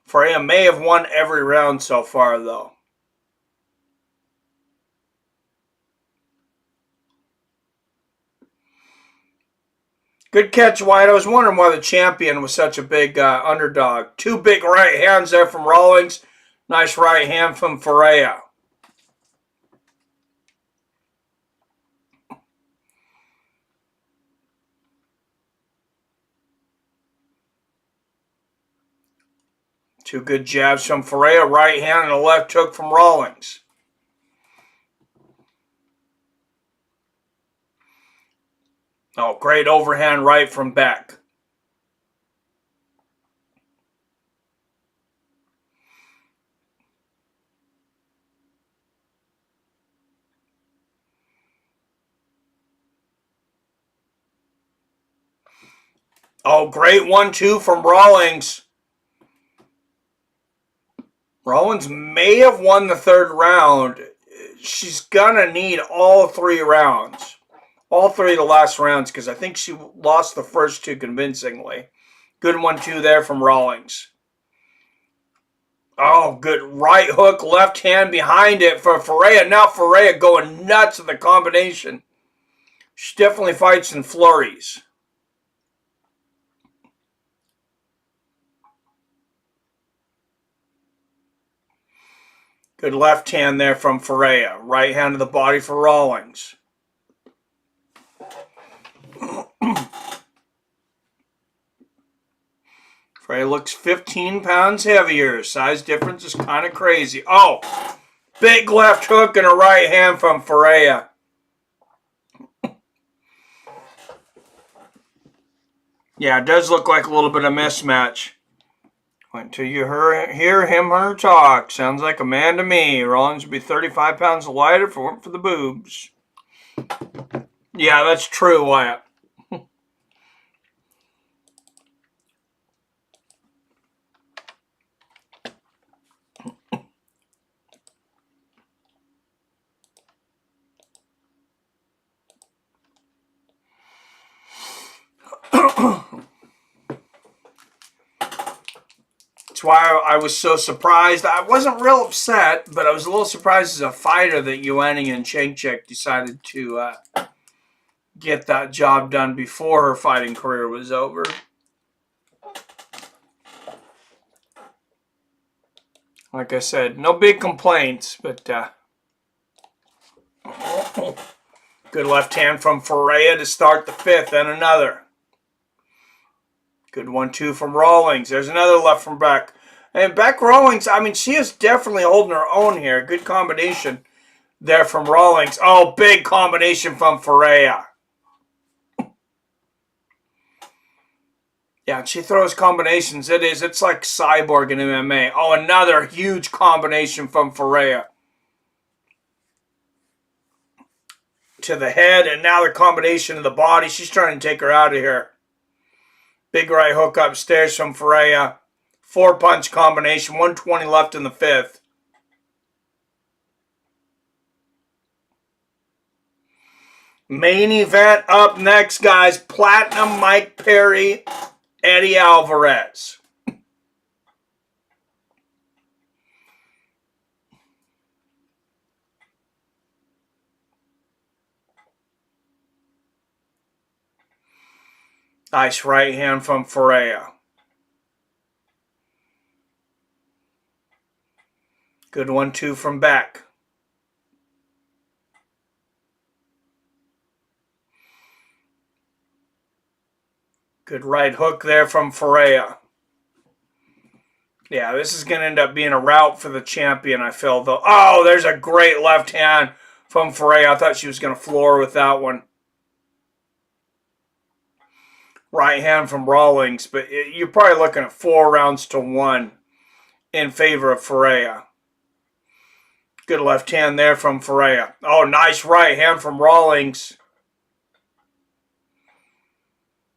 Ferea may have won every round so far, though. Good catch, White. I was wondering why the champion was such a big underdog. Two big right hands there from Rawlings. Nice right hand from Ferea. Two good jabs from Ferea, right hand and a left hook from Rawlings. Oh, great overhand right from Bec. Oh, great 1-2 from Rawlings. Rawlings may have won the third round. She's going to need all 3 rounds. All 3 of the last rounds, because I think she lost the first 2 convincingly. Good 1-2 there from Rawlings. Oh, good right hook, left hand behind it for Ferea. Now Ferea going nuts with the combination. She definitely fights in flurries. Good left hand there from Ferea. Right hand to the body for Rawlings. Ferea looks 15 pounds heavier. Size difference is kind of crazy. Oh, big left hook and a right hand from Ferea. Yeah, it does look like a little bit of mismatch. Wait until you hear her talk. Sounds like a man to me. Rawlings would be 35 pounds lighter if it weren't for the boobs. Yeah, that's true, Wyatt. That's why I was so surprised. I wasn't real upset, but I was a little surprised as a fighter that Ioane and Cupcake decided to get that job done before her fighting career was over. Like I said, no big complaints, but good left hand from Ferea to start the 5th, and another. Good 1-2 from Rawlings. There's another left from Bec. And Bec Rawlings, I mean, she is definitely holding her own here. Good combination there from Rawlings. Oh, big combination from Ferea. Yeah, she throws combinations. It's like Cyborg in MMA. Oh, another huge combination from Ferea. To the head, and now the combination of the body. She's trying to take her out of here. Big right hook upstairs from Ferea. 4-punch combination. 120 left in the 5th. Main event up next, guys. Platinum Mike Perry, Eddie Alvarez. Nice right hand from Ferea. Good 1-2 from Bec. Good right hook there from Ferea. Yeah, this is going to end up being a rout for the champion, I feel, though. Oh, there's a great left hand from Ferea. I thought she was going to floor with that one. Right hand from Rawlings, but you're probably looking at 4 rounds to 1 in favor of Ferea. Good left hand there from Ferea. Oh, nice right hand from Rawlings.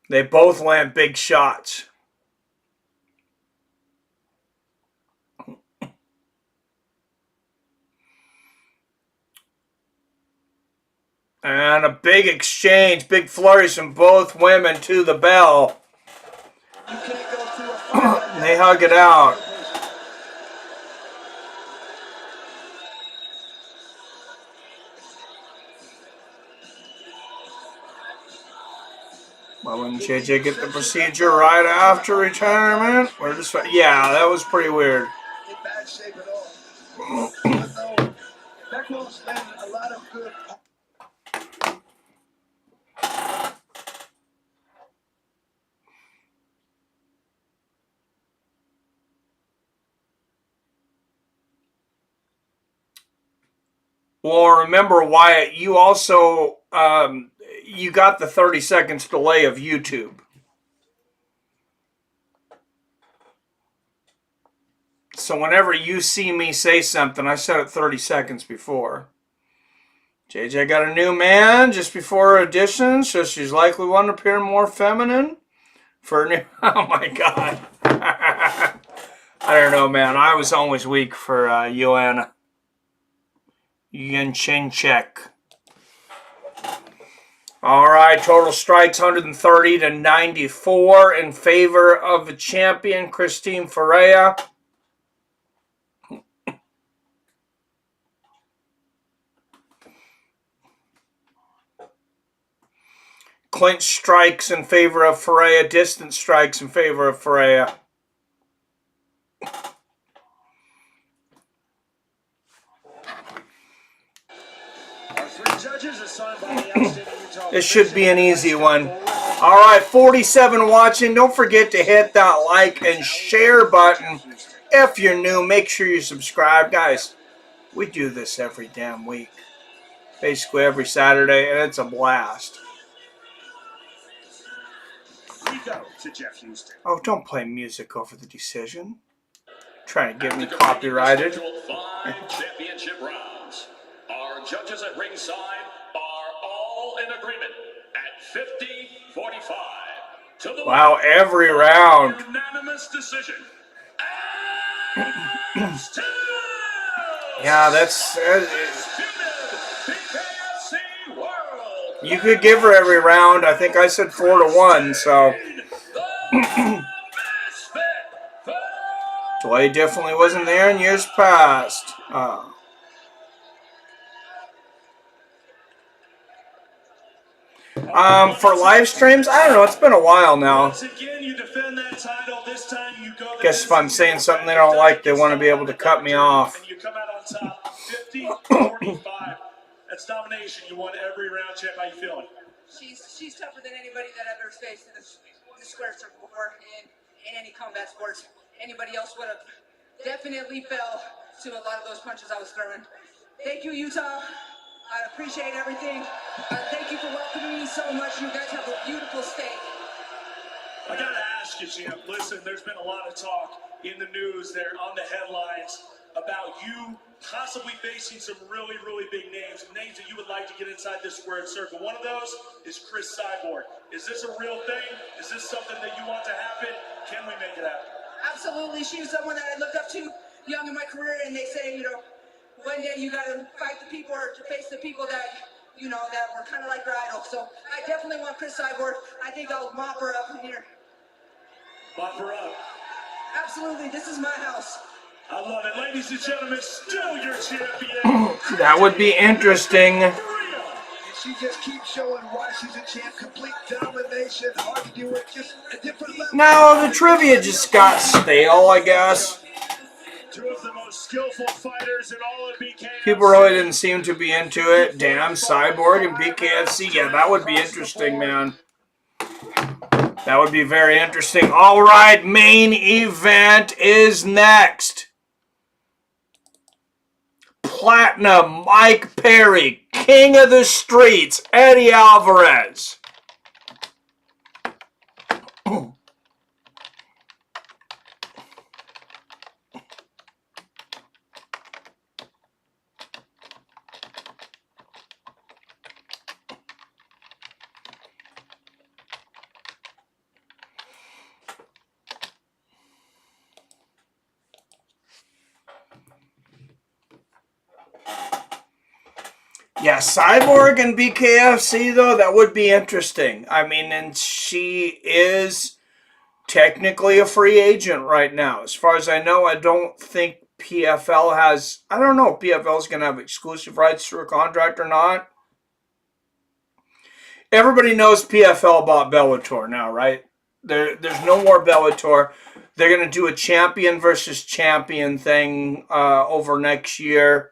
They both land big shots. And a big exchange, big flourish from both women to the bell. They hug it out. Why wouldn't JJ get the procedure right after retirement? Or just, yeah, that was pretty weird. In bad shape at all. No, Bec Rawlings landed a lot of good. Well, remember, Wyatt, you also, you got the 30 seconds delay of YouTube. So whenever you see me say something, I said it 30 seconds before. JJ got a new man just before her audition, so she's likely one to appear more feminine for a new... Oh, my God. I don't know, man. I was always weak for Joanna. Check. All right, total strikes 130 to 94 in favor of the champion, Christine Ferea. Clinch strikes in favor of Ferea. Distance strikes in favor of Ferea. This should be an easy one. All right, 47 watching. Don't forget to hit that like and share button. If you're new, make sure you subscribe. Guys, we do this every damn week. Basically every Saturday, and it's a blast. We go to Jeff Houston. Oh, don't play music over the decision. Trying to get me copyrighted. 5 championship rounds. Our judges at ringside are all in agreement at 50-45. To the Wow, every round. Unanimous decision. Yeah, that's... you could give her every round. I think I said 4-1, so... Joy definitely wasn't there in years past. For live streams, I don't know. It's been a while now. Guess if I'm saying something they don't like, they want to be able to cut me off. You come out on top, 50-45. That's domination. You won every round, champ. How you feeling? She's tougher than anybody that I've ever faced in the square circle before in any combat sports. Anybody else would have definitely fell to a lot of those punches I was throwing. Thank you, Utah. I appreciate everything. Thank you for welcoming me so much. You guys have a beautiful state. I gotta ask you, champ. Listen, there's been a lot of talk in the news there on the headlines about you possibly facing some really, really big names that you would like to get inside this squared circle. One of those is Chris Cyborg. Is this a real thing? Is this something that you want to happen? Can we make it happen? Absolutely. She was someone that I looked up to young in my career, and they say, you know, one day you got to fight the people or to face the people that, you know, that were kind of like your idol. So I definitely want Chris Cyborg. I think I'll mop her up in here. Mop her up. Absolutely. This is my house. I love it. Ladies and gentlemen, still your champion. That would be interesting. And she just keeps showing why she's a champ. Complete domination. Hard to do it. Just a different level. No, the trivia just got stale, I guess. Two of the most skillful fighters in all of BKFC. People really didn't seem to be into it. Damn, Cyborg and BKFC. Yeah, that would be interesting, man. That would be very interesting. All right, main event is next. Platinum Mike Perry, King of the Streets, Eddie Alvarez. Yeah, Cyborg and BKFC, though, that would be interesting. I mean, and she is technically a free agent right now. As far as I know, I don't think PFL has... I don't know if PFL is going to have exclusive rights through a contract or not. Everybody knows PFL bought Bellator now, right? There's no more Bellator. They're going to do a champion versus champion thing over next year.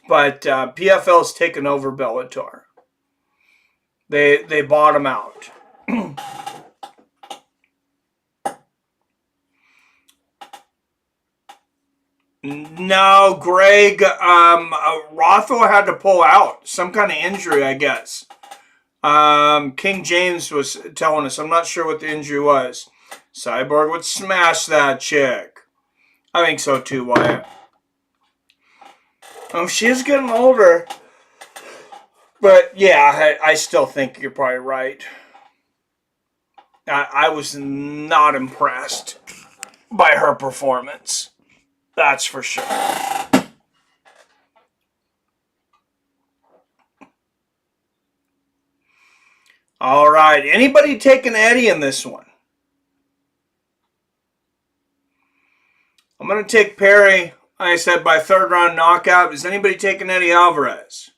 But PFL's taken over Bellator. They bought them out. No, Greg. Rothwell had to pull out. Some kind of injury, I guess. King James was telling us. I'm not sure what the injury was. Cyborg would smash that chick. I think so too, Wyatt. Oh, she is getting older. But yeah, I still think you're probably right. I was not impressed by her performance. That's for sure. All right. Anybody taking Eddie in this one? I'm going to take Perry, like I said, by third round knockout. Is anybody taking Eddie Alvarez?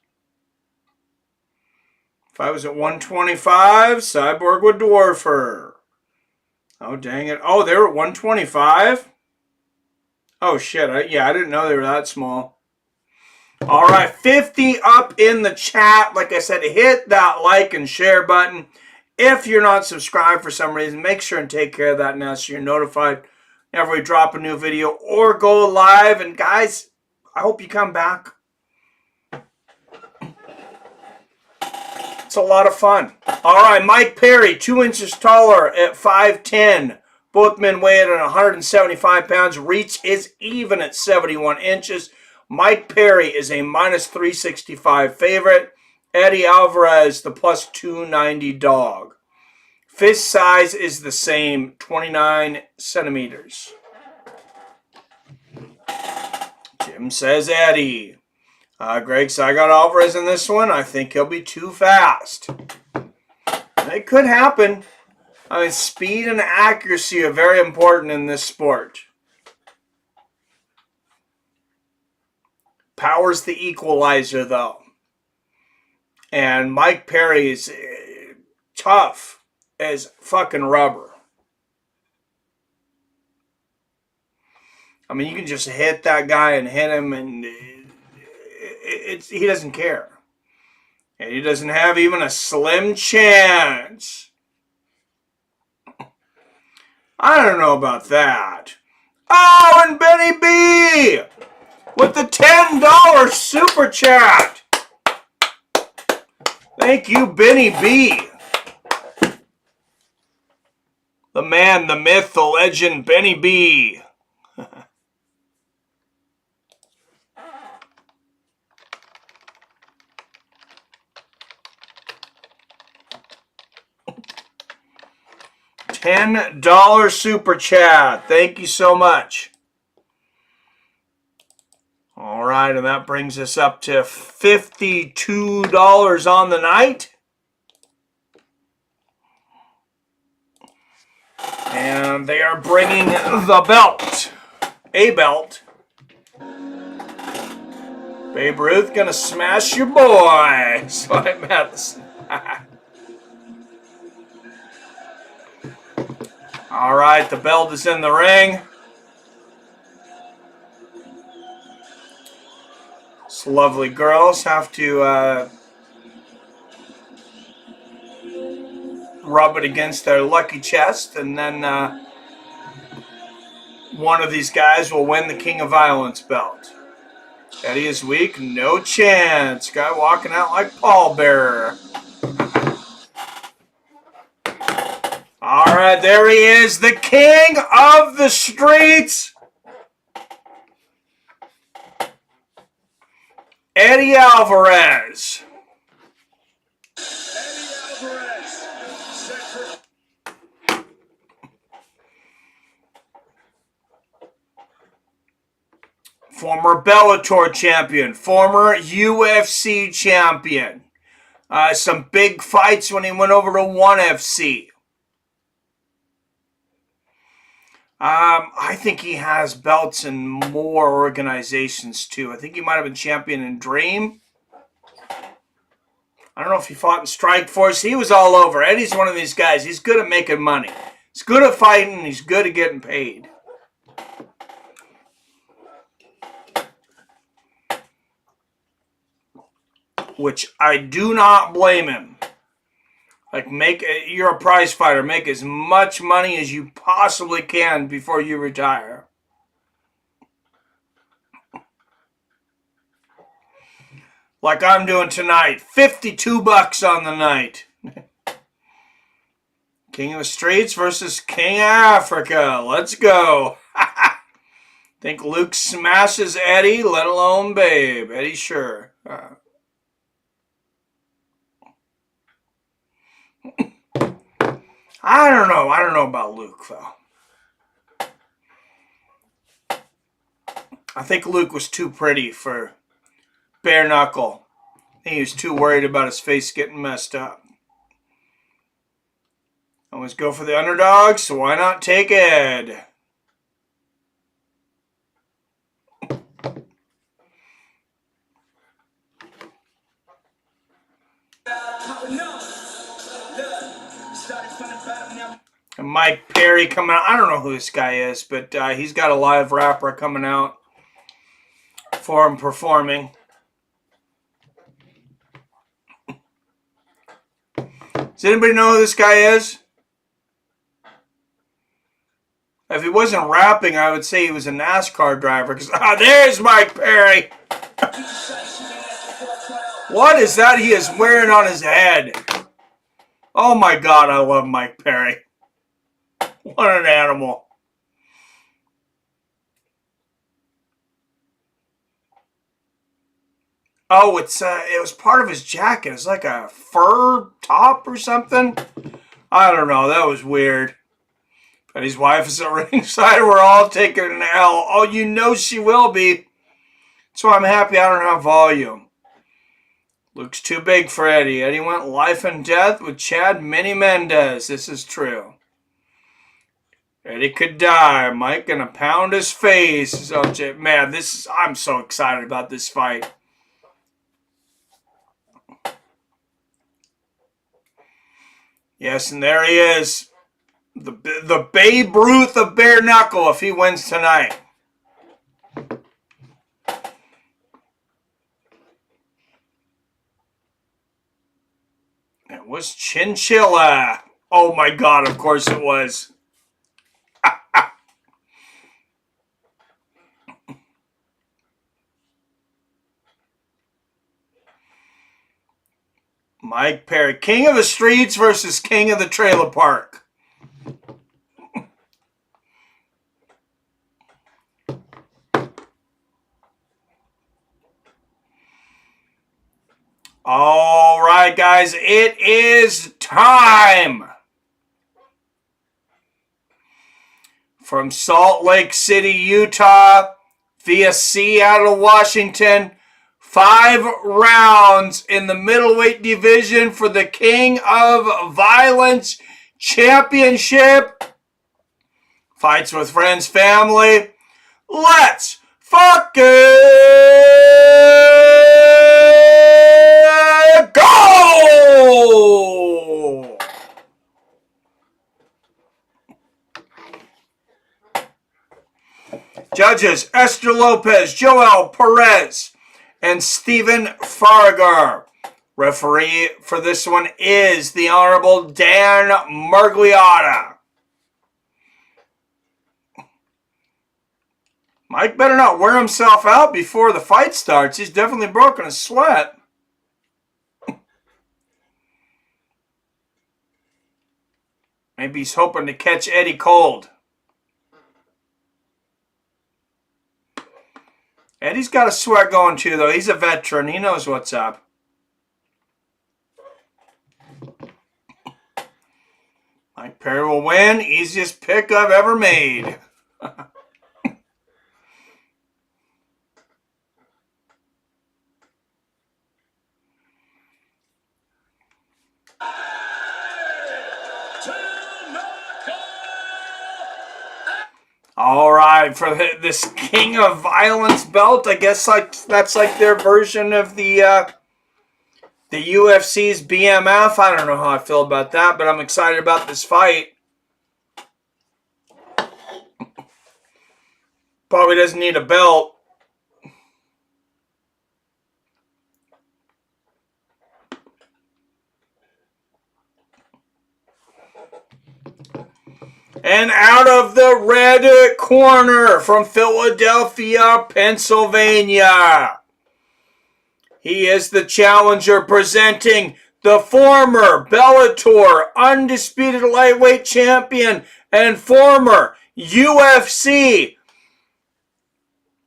If I was at 125, Cyborg would dwarf her. Oh, dang it. Oh, they were at 125? Oh, shit. I didn't know they were that small. All right, 50 up in the chat. Like I said, hit that like and share button. If you're not subscribed for some reason, make sure and take care of that now so you're notified whenever we drop a new video or go live. And guys, I hope you come back. It's a lot of fun. All right, Mike Perry, 2 inches taller at 5'10". Both men weigh in at 175 pounds. Reach is even at 71 inches. Mike Perry is a minus 365 favorite. Eddie Alvarez, the plus 290 dog. Fist size is the same, 29 centimeters. Jim says Eddie. Greg says, I got Alvarez in this one. I think he'll be too fast. It could happen. I mean, speed and accuracy are very important in this sport. Power's the equalizer, though. And Mike Perry is tough as fucking rubber. I mean, you can just hit that guy and hit him, and he doesn't care. And he doesn't have even a slim chance. I don't know about that. Oh, and Benny B with the $10 super chat. Thank you, Benny B. The man, the myth, the legend, Benny B. $10 super chat. Thank you so much. All right, and that brings us up to $52 on the night. And they are bringing the belt. A belt. Babe Ruth gonna smash your boy. Sly Madison. All right, the belt is in the ring. These lovely girls have to rub it against their lucky chest, and then one of these guys will win the King of Violence belt. Eddie is weak, no chance. Guy walking out like pallbearer. All right, there he is, the king of the streets, Eddie Alvarez. Former Bellator champion, former UFC champion. Some big fights when he went over to ONE FC. I think he has belts in more organizations too. I think he might have been champion in Dream. I don't know if he fought in Strikeforce. He was all over. Eddie's one of these guys. He's good at making money. He's good at fighting. He's good at getting paid. Which I do not blame him. Like, you're a prize fighter. Make as much money as you possibly can before you retire. like I'm doing tonight. $52 on the night. King of the Streets versus King of Africa. Let's go. Think Luke smashes Eddie, let alone Babe. Eddie, sure. I don't know. I don't know about Luke, though. I think Luke was too pretty for Bare Knuckle. I think he was too worried about his face getting messed up. Always go for the underdog, so why not take Ed? And Mike Perry coming out. I don't know who this guy is, but he's got a live rapper coming out for him performing. Does anybody know who this guy is? If he wasn't rapping, I would say he was a NASCAR driver. Because there's Mike Perry. What is that he is wearing on his head? Oh my God, I love Mike Perry. What an animal. Oh, it was part of his jacket. It's like a fur top or something. I don't know. That was weird. But his wife is at ringside. We're all taking an L. Oh, you know she will be. So I'm happy I don't have volume. Luke's too big for Eddie. Eddie went life and death with Chad Mini Mendez. This is true. Eddie could die. Mike gonna pound his face. Man, I'm so excited about this fight. Yes, and there he is. The Babe Ruth of Bare Knuckle if he wins tonight. It was Chinchilla. Oh my God, of course it was. Mike Perry, King of the Streets versus King of the Trailer Park. All right, guys, it is time. From Salt Lake City, Utah, via Seattle, Washington, 5 rounds in the middleweight division for the King of Violence Championship. Fights with friends, family. Let's fucking go! Judges Esther Lopez, Joel Perez, and Stephen Fargar. Referee for this one is the Honorable Dan Margliotta. Mike better not wear himself out before the fight starts. He's definitely broken a sweat. Maybe he's hoping to catch Eddie cold. Eddie's got a sweat going too, though. He's a veteran. He knows what's up. Mike Perry will win. Easiest pick I've ever made. All right, for this King of Violence belt, I guess that's like their version of the UFC's BMF. I don't know how I feel about that, but I'm excited about this fight. Probably doesn't need a belt. And out of the red corner from Philadelphia, Pennsylvania, He is the challenger presenting the former Bellator undisputed lightweight champion and former UFC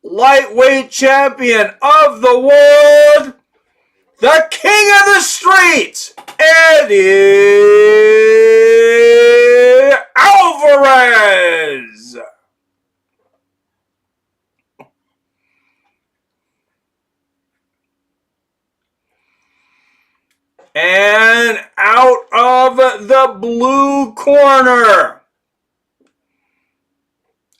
lightweight champion of the world, the king of the streets, Eddie Alvarez. And out of the blue corner,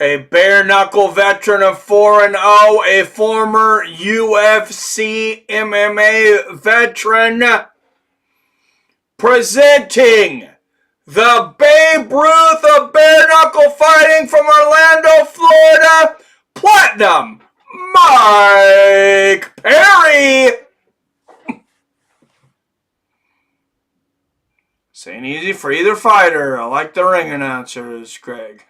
a bare knuckle veteran of 4-0, a former UFC MMA veteran, presenting the Babe Ruth of bare knuckle fighting from Orlando, Florida, Platinum Mike Perry. This ain't easy for either fighter. I like the ring announcers, Greg.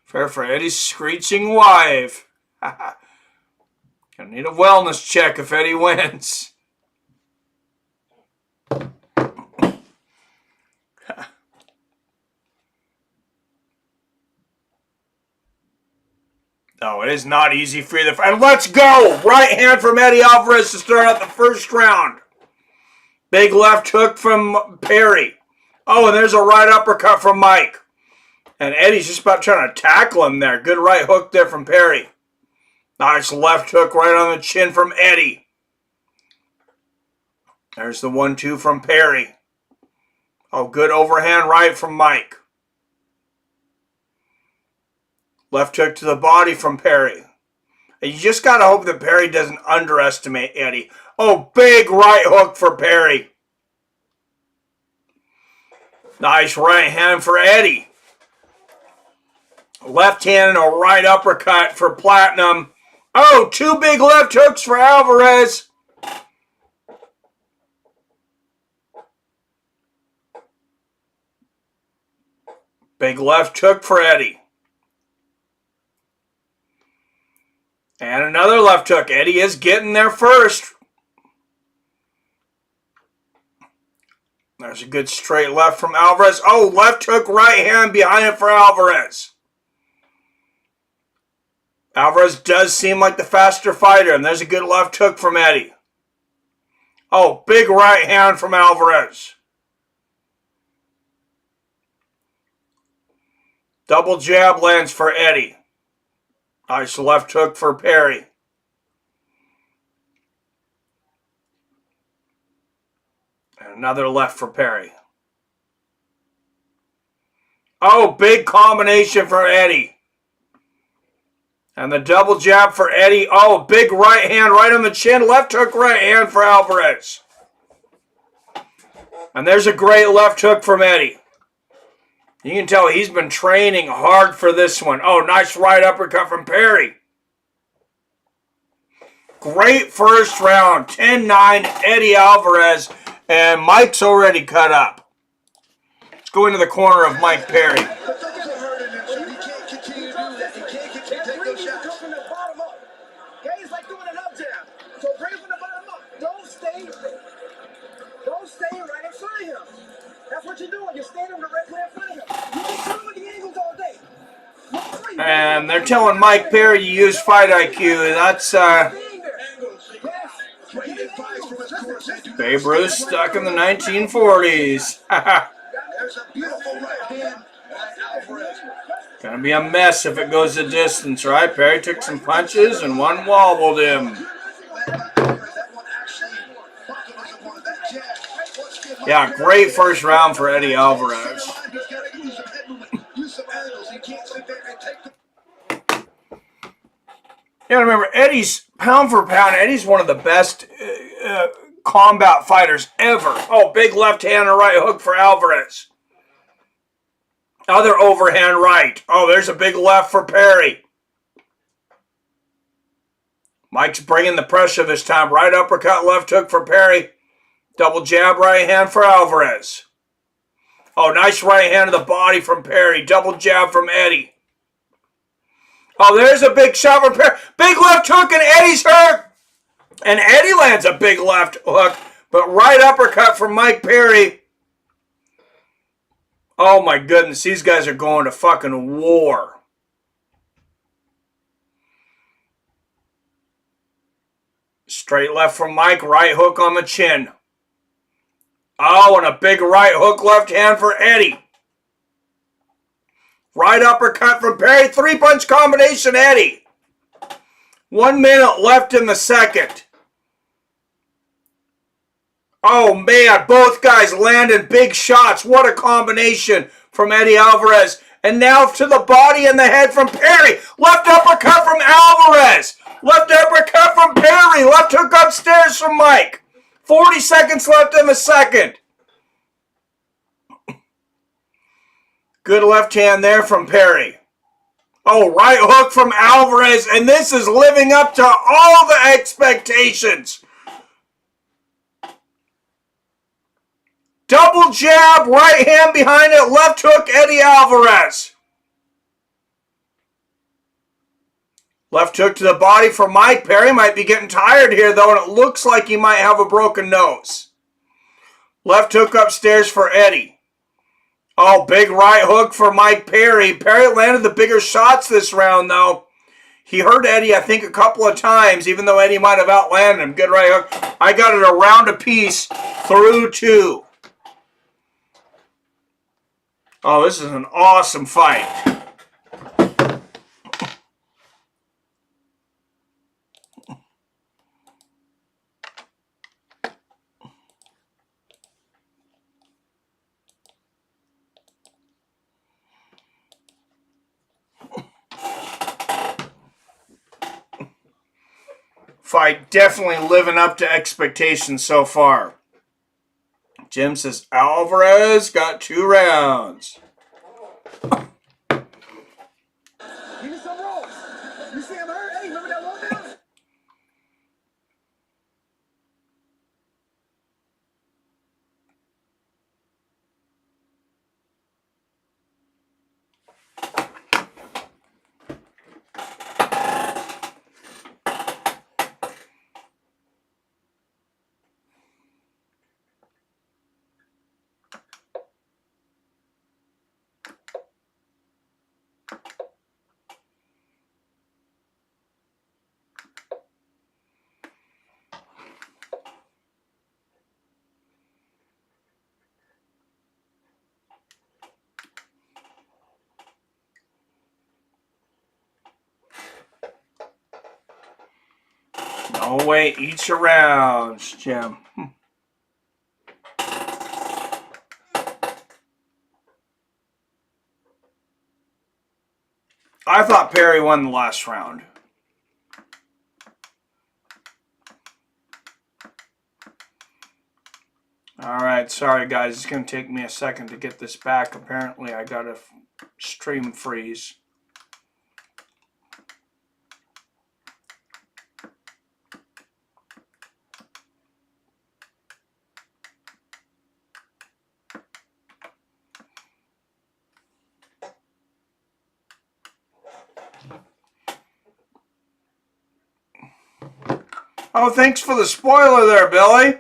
Fair for Eddie's screeching wife. Gonna need a wellness check if Eddie wins. No, it is not easy for either fighter. And let's go! Right hand from Eddie Alvarez to start out the first round. Big left hook from Perry. Oh, and there's a right uppercut from Mike. And Eddie's just about trying to tackle him there. Good right hook there from Perry. Nice left hook right on the chin from Eddie. There's the 1-2 from Perry. Oh, good overhand right from Mike. Left hook to the body from Perry. And you just got to hope that Perry doesn't underestimate Eddie. Oh, big right hook for Perry. Nice right hand for Eddie. Left hand and a right uppercut for Platinum. Oh, two big left hooks for Alvarez. Big left hook for Eddie. And another left hook. Eddie is getting there first. There's a good straight left from Alvarez. Oh, left hook, right hand behind it for Alvarez. Alvarez does seem like the faster fighter, and there's a good left hook from Eddie. Oh, big right hand from Alvarez. Double jab lands for Eddie. Nice left hook for Perry. And another left for Perry. Oh, big combination for Eddie. And the double jab for Eddie. Oh, big right hand right on the chin. Left hook, right hand for Alvarez. And there's a great left hook from Eddie. You can tell he's been training hard for this one. Oh, nice right uppercut from Perry. Great first round. 10-9, Eddie Alvarez. And Mike's already cut up. Let's go into the corner of Mike Perry. And they're telling Mike Perry to use fight IQ. That's Babe Ruth stuck in the 1940s. Gonna be a mess if it goes the distance, right? Perry took some punches and one wobbled him. Yeah, great first round for Eddie Alvarez. You gotta remember, Eddie's pound for pound, Eddie's one of the best combat fighters ever. Oh, big left hand and right hook for Alvarez. Other overhand right. Oh, there's a big left for Perry. Mike's bringing the pressure this time. Right uppercut, left hook for Perry. Double jab, right hand for Alvarez. Oh, nice right hand to the body from Perry. Double jab from Eddie. Oh, there's a big shot from Perry. Big left hook and Eddie's hurt. And Eddie lands a big left hook, but right uppercut from Mike Perry. Oh my goodness, these guys are going to fucking war. Straight left from Mike, right hook on the chin. Oh, and a big right hook left hand for Eddie. Right uppercut from Perry, 3-punch combination, Eddie. 1 minute left in the second. Oh man, both guys landing big shots. What a combination from Eddie Alvarez. And now to the body and the head from Perry. Left uppercut from Alvarez. Left uppercut from Perry. Left hook upstairs from Mike. 40 seconds left in the second. Good left hand there from Perry. Oh, right hook from Alvarez. And this is living up to all the expectations. Double jab, right hand behind it, left hook, Eddie Alvarez. Left hook to the body for Mike. Perry might be getting tired here, though, and it looks like he might have a broken nose. Left hook upstairs for Eddie. Oh, big right hook for Mike Perry. Perry landed the bigger shots this round, though. He hurt Eddie, I think, a couple of times, even though Eddie might have outlanded him. Good right hook. I got it a round apiece through 2. Oh, this is an awesome fight. Fight definitely living up to expectations so far. Jim says Alvarez got 2 rounds. Give me some rolls. You see him hurt? Hey, remember that roll down? No way, each your rounds, Jim. I thought Perry won the last round. Alright, sorry guys, it's going to take me a second to get this back. Apparently I got a stream freeze. Oh, thanks for the spoiler there, Billy.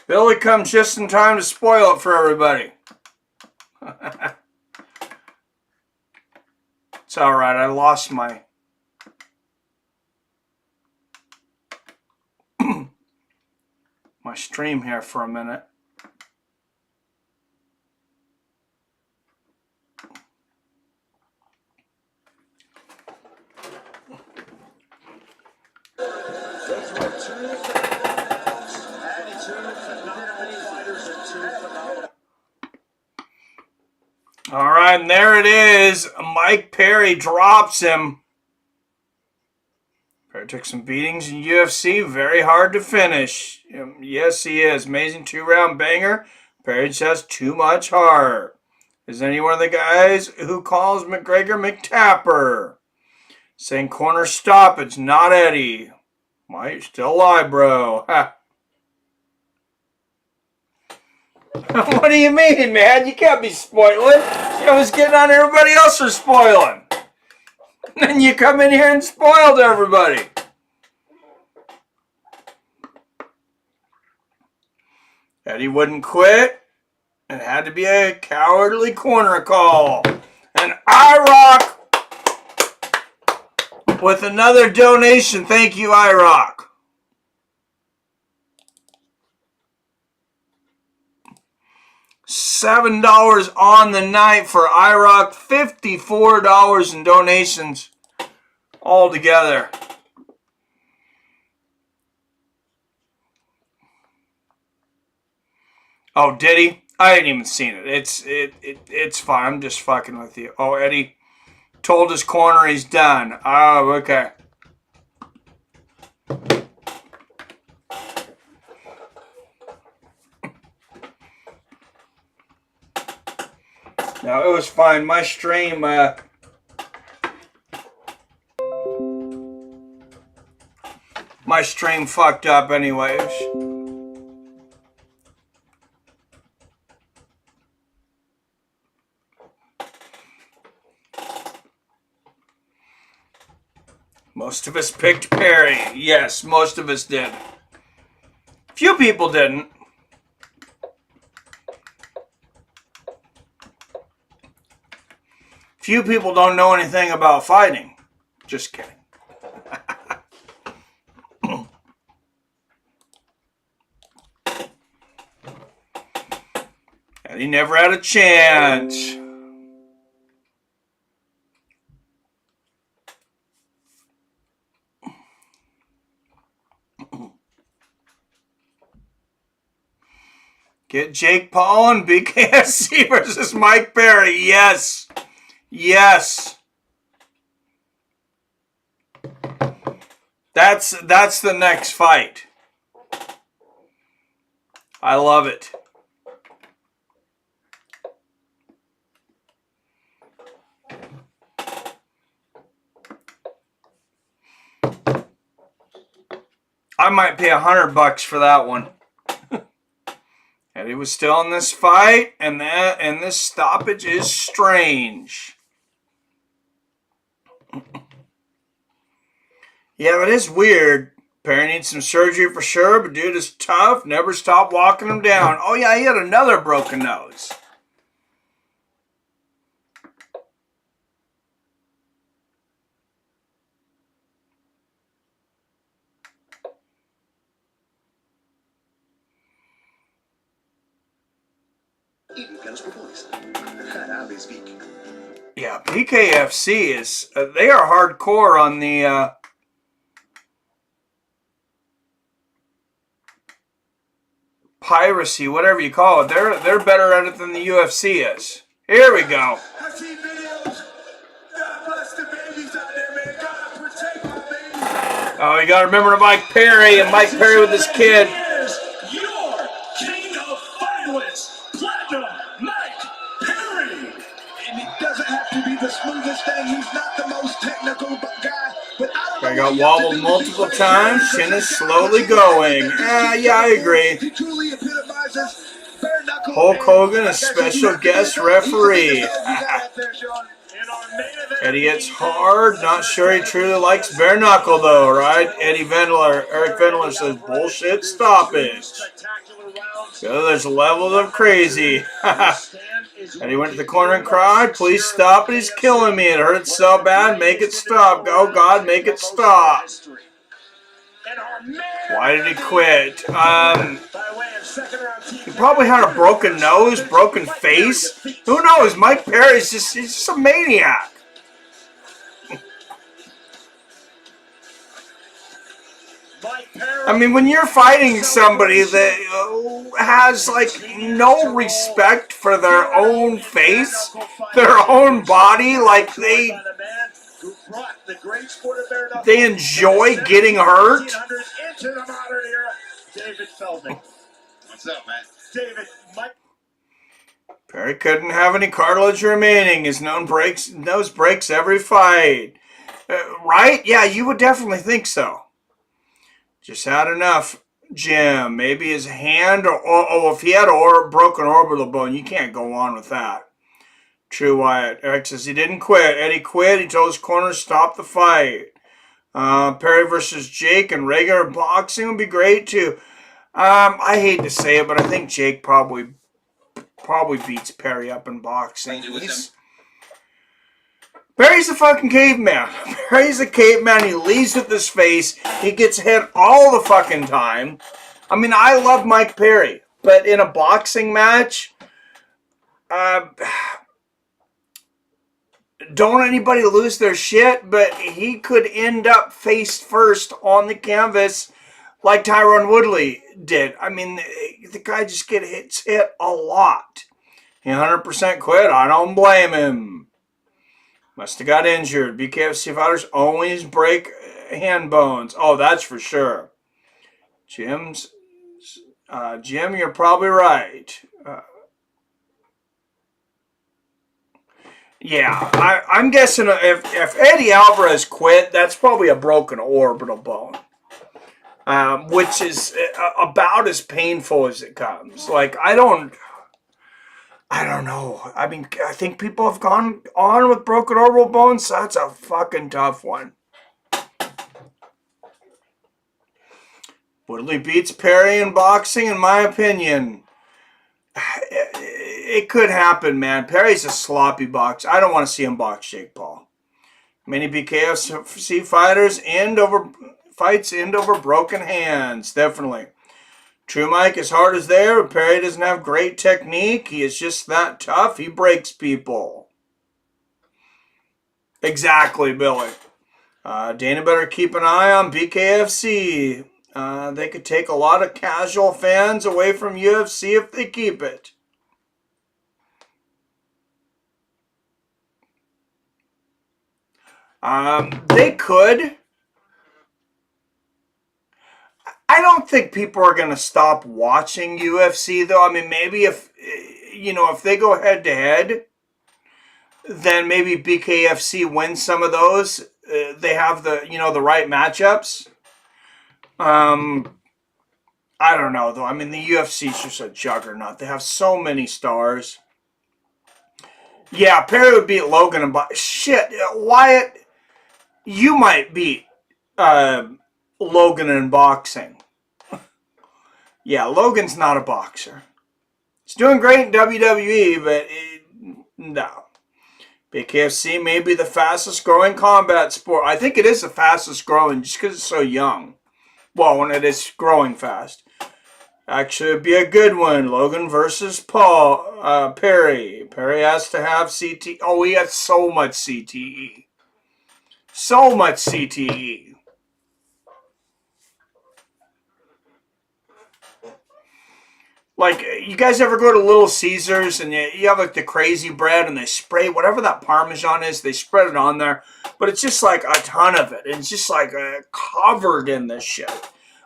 Billy comes just in time to spoil it for everybody. It's all right. I lost my my stream here for a minute. All right, and there it is. Mike Perry drops him. Perry took some beatings in UFC. Very hard to finish. Yes, he is. Amazing 2-round banger. Perry just has too much heart. Is any one of the guys who calls McGregor McTapper? Saying corner stoppage, not Eddie. Mike, still alive, bro. Ha. What do you mean, man? You can't be spoiling. I was getting on everybody else for spoiling. And you come in here and spoiled everybody. Eddie wouldn't quit. It had to be a cowardly corner call. And IROC with another donation. Thank you, IROC. $7 on the night for IROC. $54 in donations altogether. Oh, did he? I ain't even seen it. It's fine. I'm just fucking with you. Oh, Eddie told his corner he's done. Oh, okay. No, it was fine. My stream, my stream fucked up anyways. Most of us picked Perry. Yes, most of us did. Few people didn't. Few people don't know anything about fighting. Just kidding. And he never had a chance. Get Jake Paul and BKFC versus Mike Perry. Yes. Yes. That's the next fight. I love it. I might pay $100 for that one. And he was still in this fight, and this stoppage is strange. Yeah, it is weird. Perry needs some surgery for sure, but dude is tough. Never stopped walking him down. Oh yeah, he had another broken nose. Yeah, BKFC is, they are hardcore on the, piracy, whatever you call it. They're better at it than the UFC is. Here we go. I see videos. God bless the babies out there, man. God protect my babies. Oh, you gotta remember Mike Perry and Mike Perry with his kid. Your king of finalists, Platinum Mike Perry. And it doesn't have to be the smoothest thing. He's not the most technical guy. But I got wobbled multiple times. Chin is slowly going. Yeah, I agree. He truly epitomizes Bare Knuckle. Hulk Hogan, a special guest referee. Eddie hits hard. Not sure he truly likes Bare Knuckle though, right? Eric Vendler says bullshit stoppage. So there's levels of crazy. Eddie went to the corner and cried, please stop it, he's killing me. It hurts so bad, make it stop. Oh God, make it stop. Why did he quit? He probably had a broken nose, broken face. Who knows? Mike Perry's he's just a maniac. I mean, when you're fighting somebody that has, like, no respect for their own face, their own body, like, they enjoy getting hurt. What's up, man? David, Mike. Perry couldn't have any cartilage remaining. His nose breaks every fight. Right? Yeah, you would definitely think so. Just had enough. Jim. Maybe his hand, or if he had a broken orbital bone, you can't go on with that. True Wyatt. Eric says he didn't quit. Eddie quit. He told his corner to stop the fight. Perry versus Jake and regular boxing would be great too. I hate to say it, but I think Jake probably beats Perry up in boxing. Perry's a fucking caveman. Perry's a caveman. He leads with his face. He gets hit all the fucking time. I mean, I love Mike Perry, but in a boxing match, don't anybody lose their shit, but he could end up face first on the canvas like Tyron Woodley did. I mean, the guy just gets hit a lot. He 100% quit. I don't blame him. Must have got injured. BKFC fighters always break hand bones. Oh, that's for sure. Jim, you're probably right. Yeah, I'm guessing if Eddie Alvarez quit, that's probably a broken orbital bone, which is about as painful as it comes. Like, I don't know. I mean, I think people have gone on with broken orbital bones. So that's a fucking tough one. Woodley beats Perry in boxing, in my opinion. It could happen, man. Perry's a sloppy boxer. I don't want to see him box Jake Paul. Many BKFC fighters end over broken hands. Definitely. True Mike, as hard as there, Perry doesn't have great technique. He is just that tough. He breaks people. Exactly, Billy. Dana better keep an eye on BKFC. They could take a lot of casual fans away from UFC if they keep it. They could. I don't think people are going to stop watching UFC, though. I mean, maybe if they go head to head, then maybe BKFC wins some of those. They have the right matchups. I don't know, though. I mean, the UFC is just a juggernaut. They have so many stars. Yeah, Perry would beat Logan and shit, Wyatt, you might beat Logan in boxing. Yeah, Logan's not a boxer. He's doing great in WWE, but no. BKFC may be the fastest growing combat sport. I think it is the fastest growing just because it's so young. Well, when it is growing fast. Actually, it'd be a good one. Logan versus Perry. Perry has to have CTE. Oh, he has so much CTE. So much CTE. Like, you guys ever go to Little Caesars and you have like the crazy bread and they spray whatever that Parmesan is, they spread it on there. But it's just like a ton of it. It's just like covered in this shit.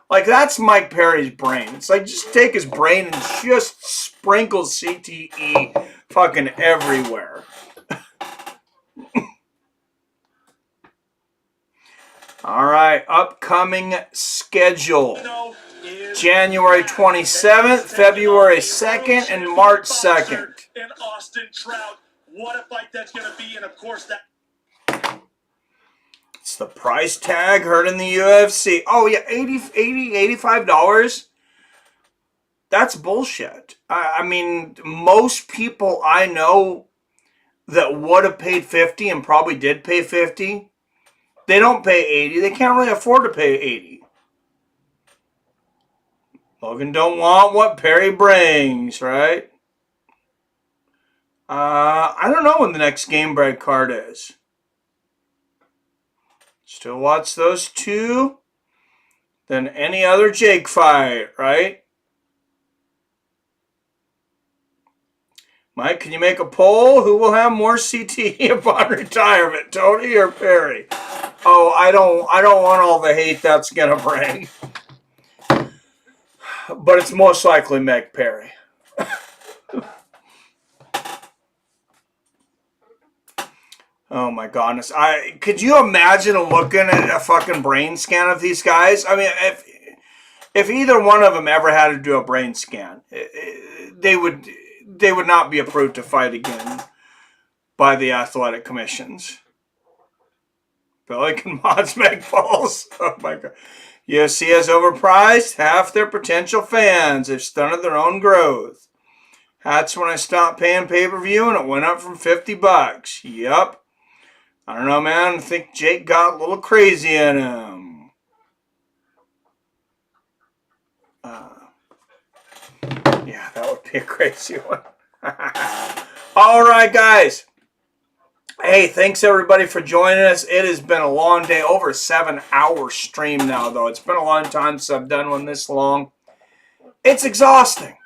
Like, that's Mike Perry's brain. It's like, just take his brain and just sprinkle CTE fucking everywhere. All right, upcoming schedule. January 27th, February 2nd, and March 2nd. And Austin Trout. What a fight that's going to be, and of course that... It's the price tag heard in the UFC. Oh, yeah, $85? That's bullshit. I mean, most people I know that would have paid $50 and probably did pay $50, they don't pay $80. They can't really afford to pay $80. Logan don't want what Perry brings, right? I don't know when the next Game Break card is. Still watch those two than any other Jake fight, right? Mike, can you make a poll? Who will have more CTE upon retirement, Tony or Perry? Oh, I don't want all the hate that's gonna bring. But it's most likely Meg Perry. Oh my goodness. Could you imagine looking at a fucking brain scan of these guys? I mean, if either one of them ever had to do a brain scan, they would not be approved to fight again by the athletic commissions. Pelican mods make balls. Oh my God. UFC has overpriced half their potential fans. They've stunted their own growth. That's when I stopped paying pay-per-view and it went up from $50. Yep. I don't know, man. I think Jake got a little crazy in him. Yeah, that would be a crazy one. All right, guys. Hey, thanks everybody for joining us. It has been a long day, over a 7-hour stream now, though. It's been a long time since I've done one this long. It's exhausting,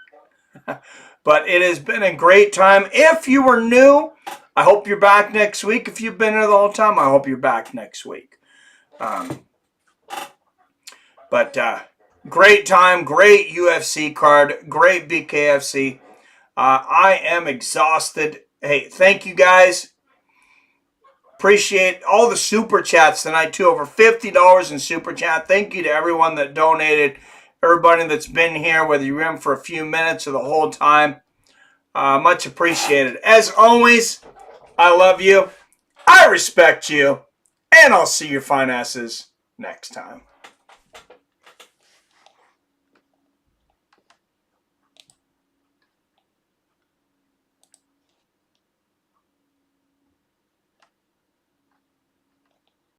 but it has been a great time. If you were new, I hope you're back next week. If you've been here the whole time, I hope you're back next week. Great time, great UFC card, great BKFC. I am exhausted. Hey, thank you guys. Appreciate all the super chats tonight too. Over $50 in super chat. Thank you to everyone that donated. Everybody that's been here, whether you're in for a few minutes or the whole time. Much appreciated. As always, I love you. I respect you. And I'll see your fine asses next time.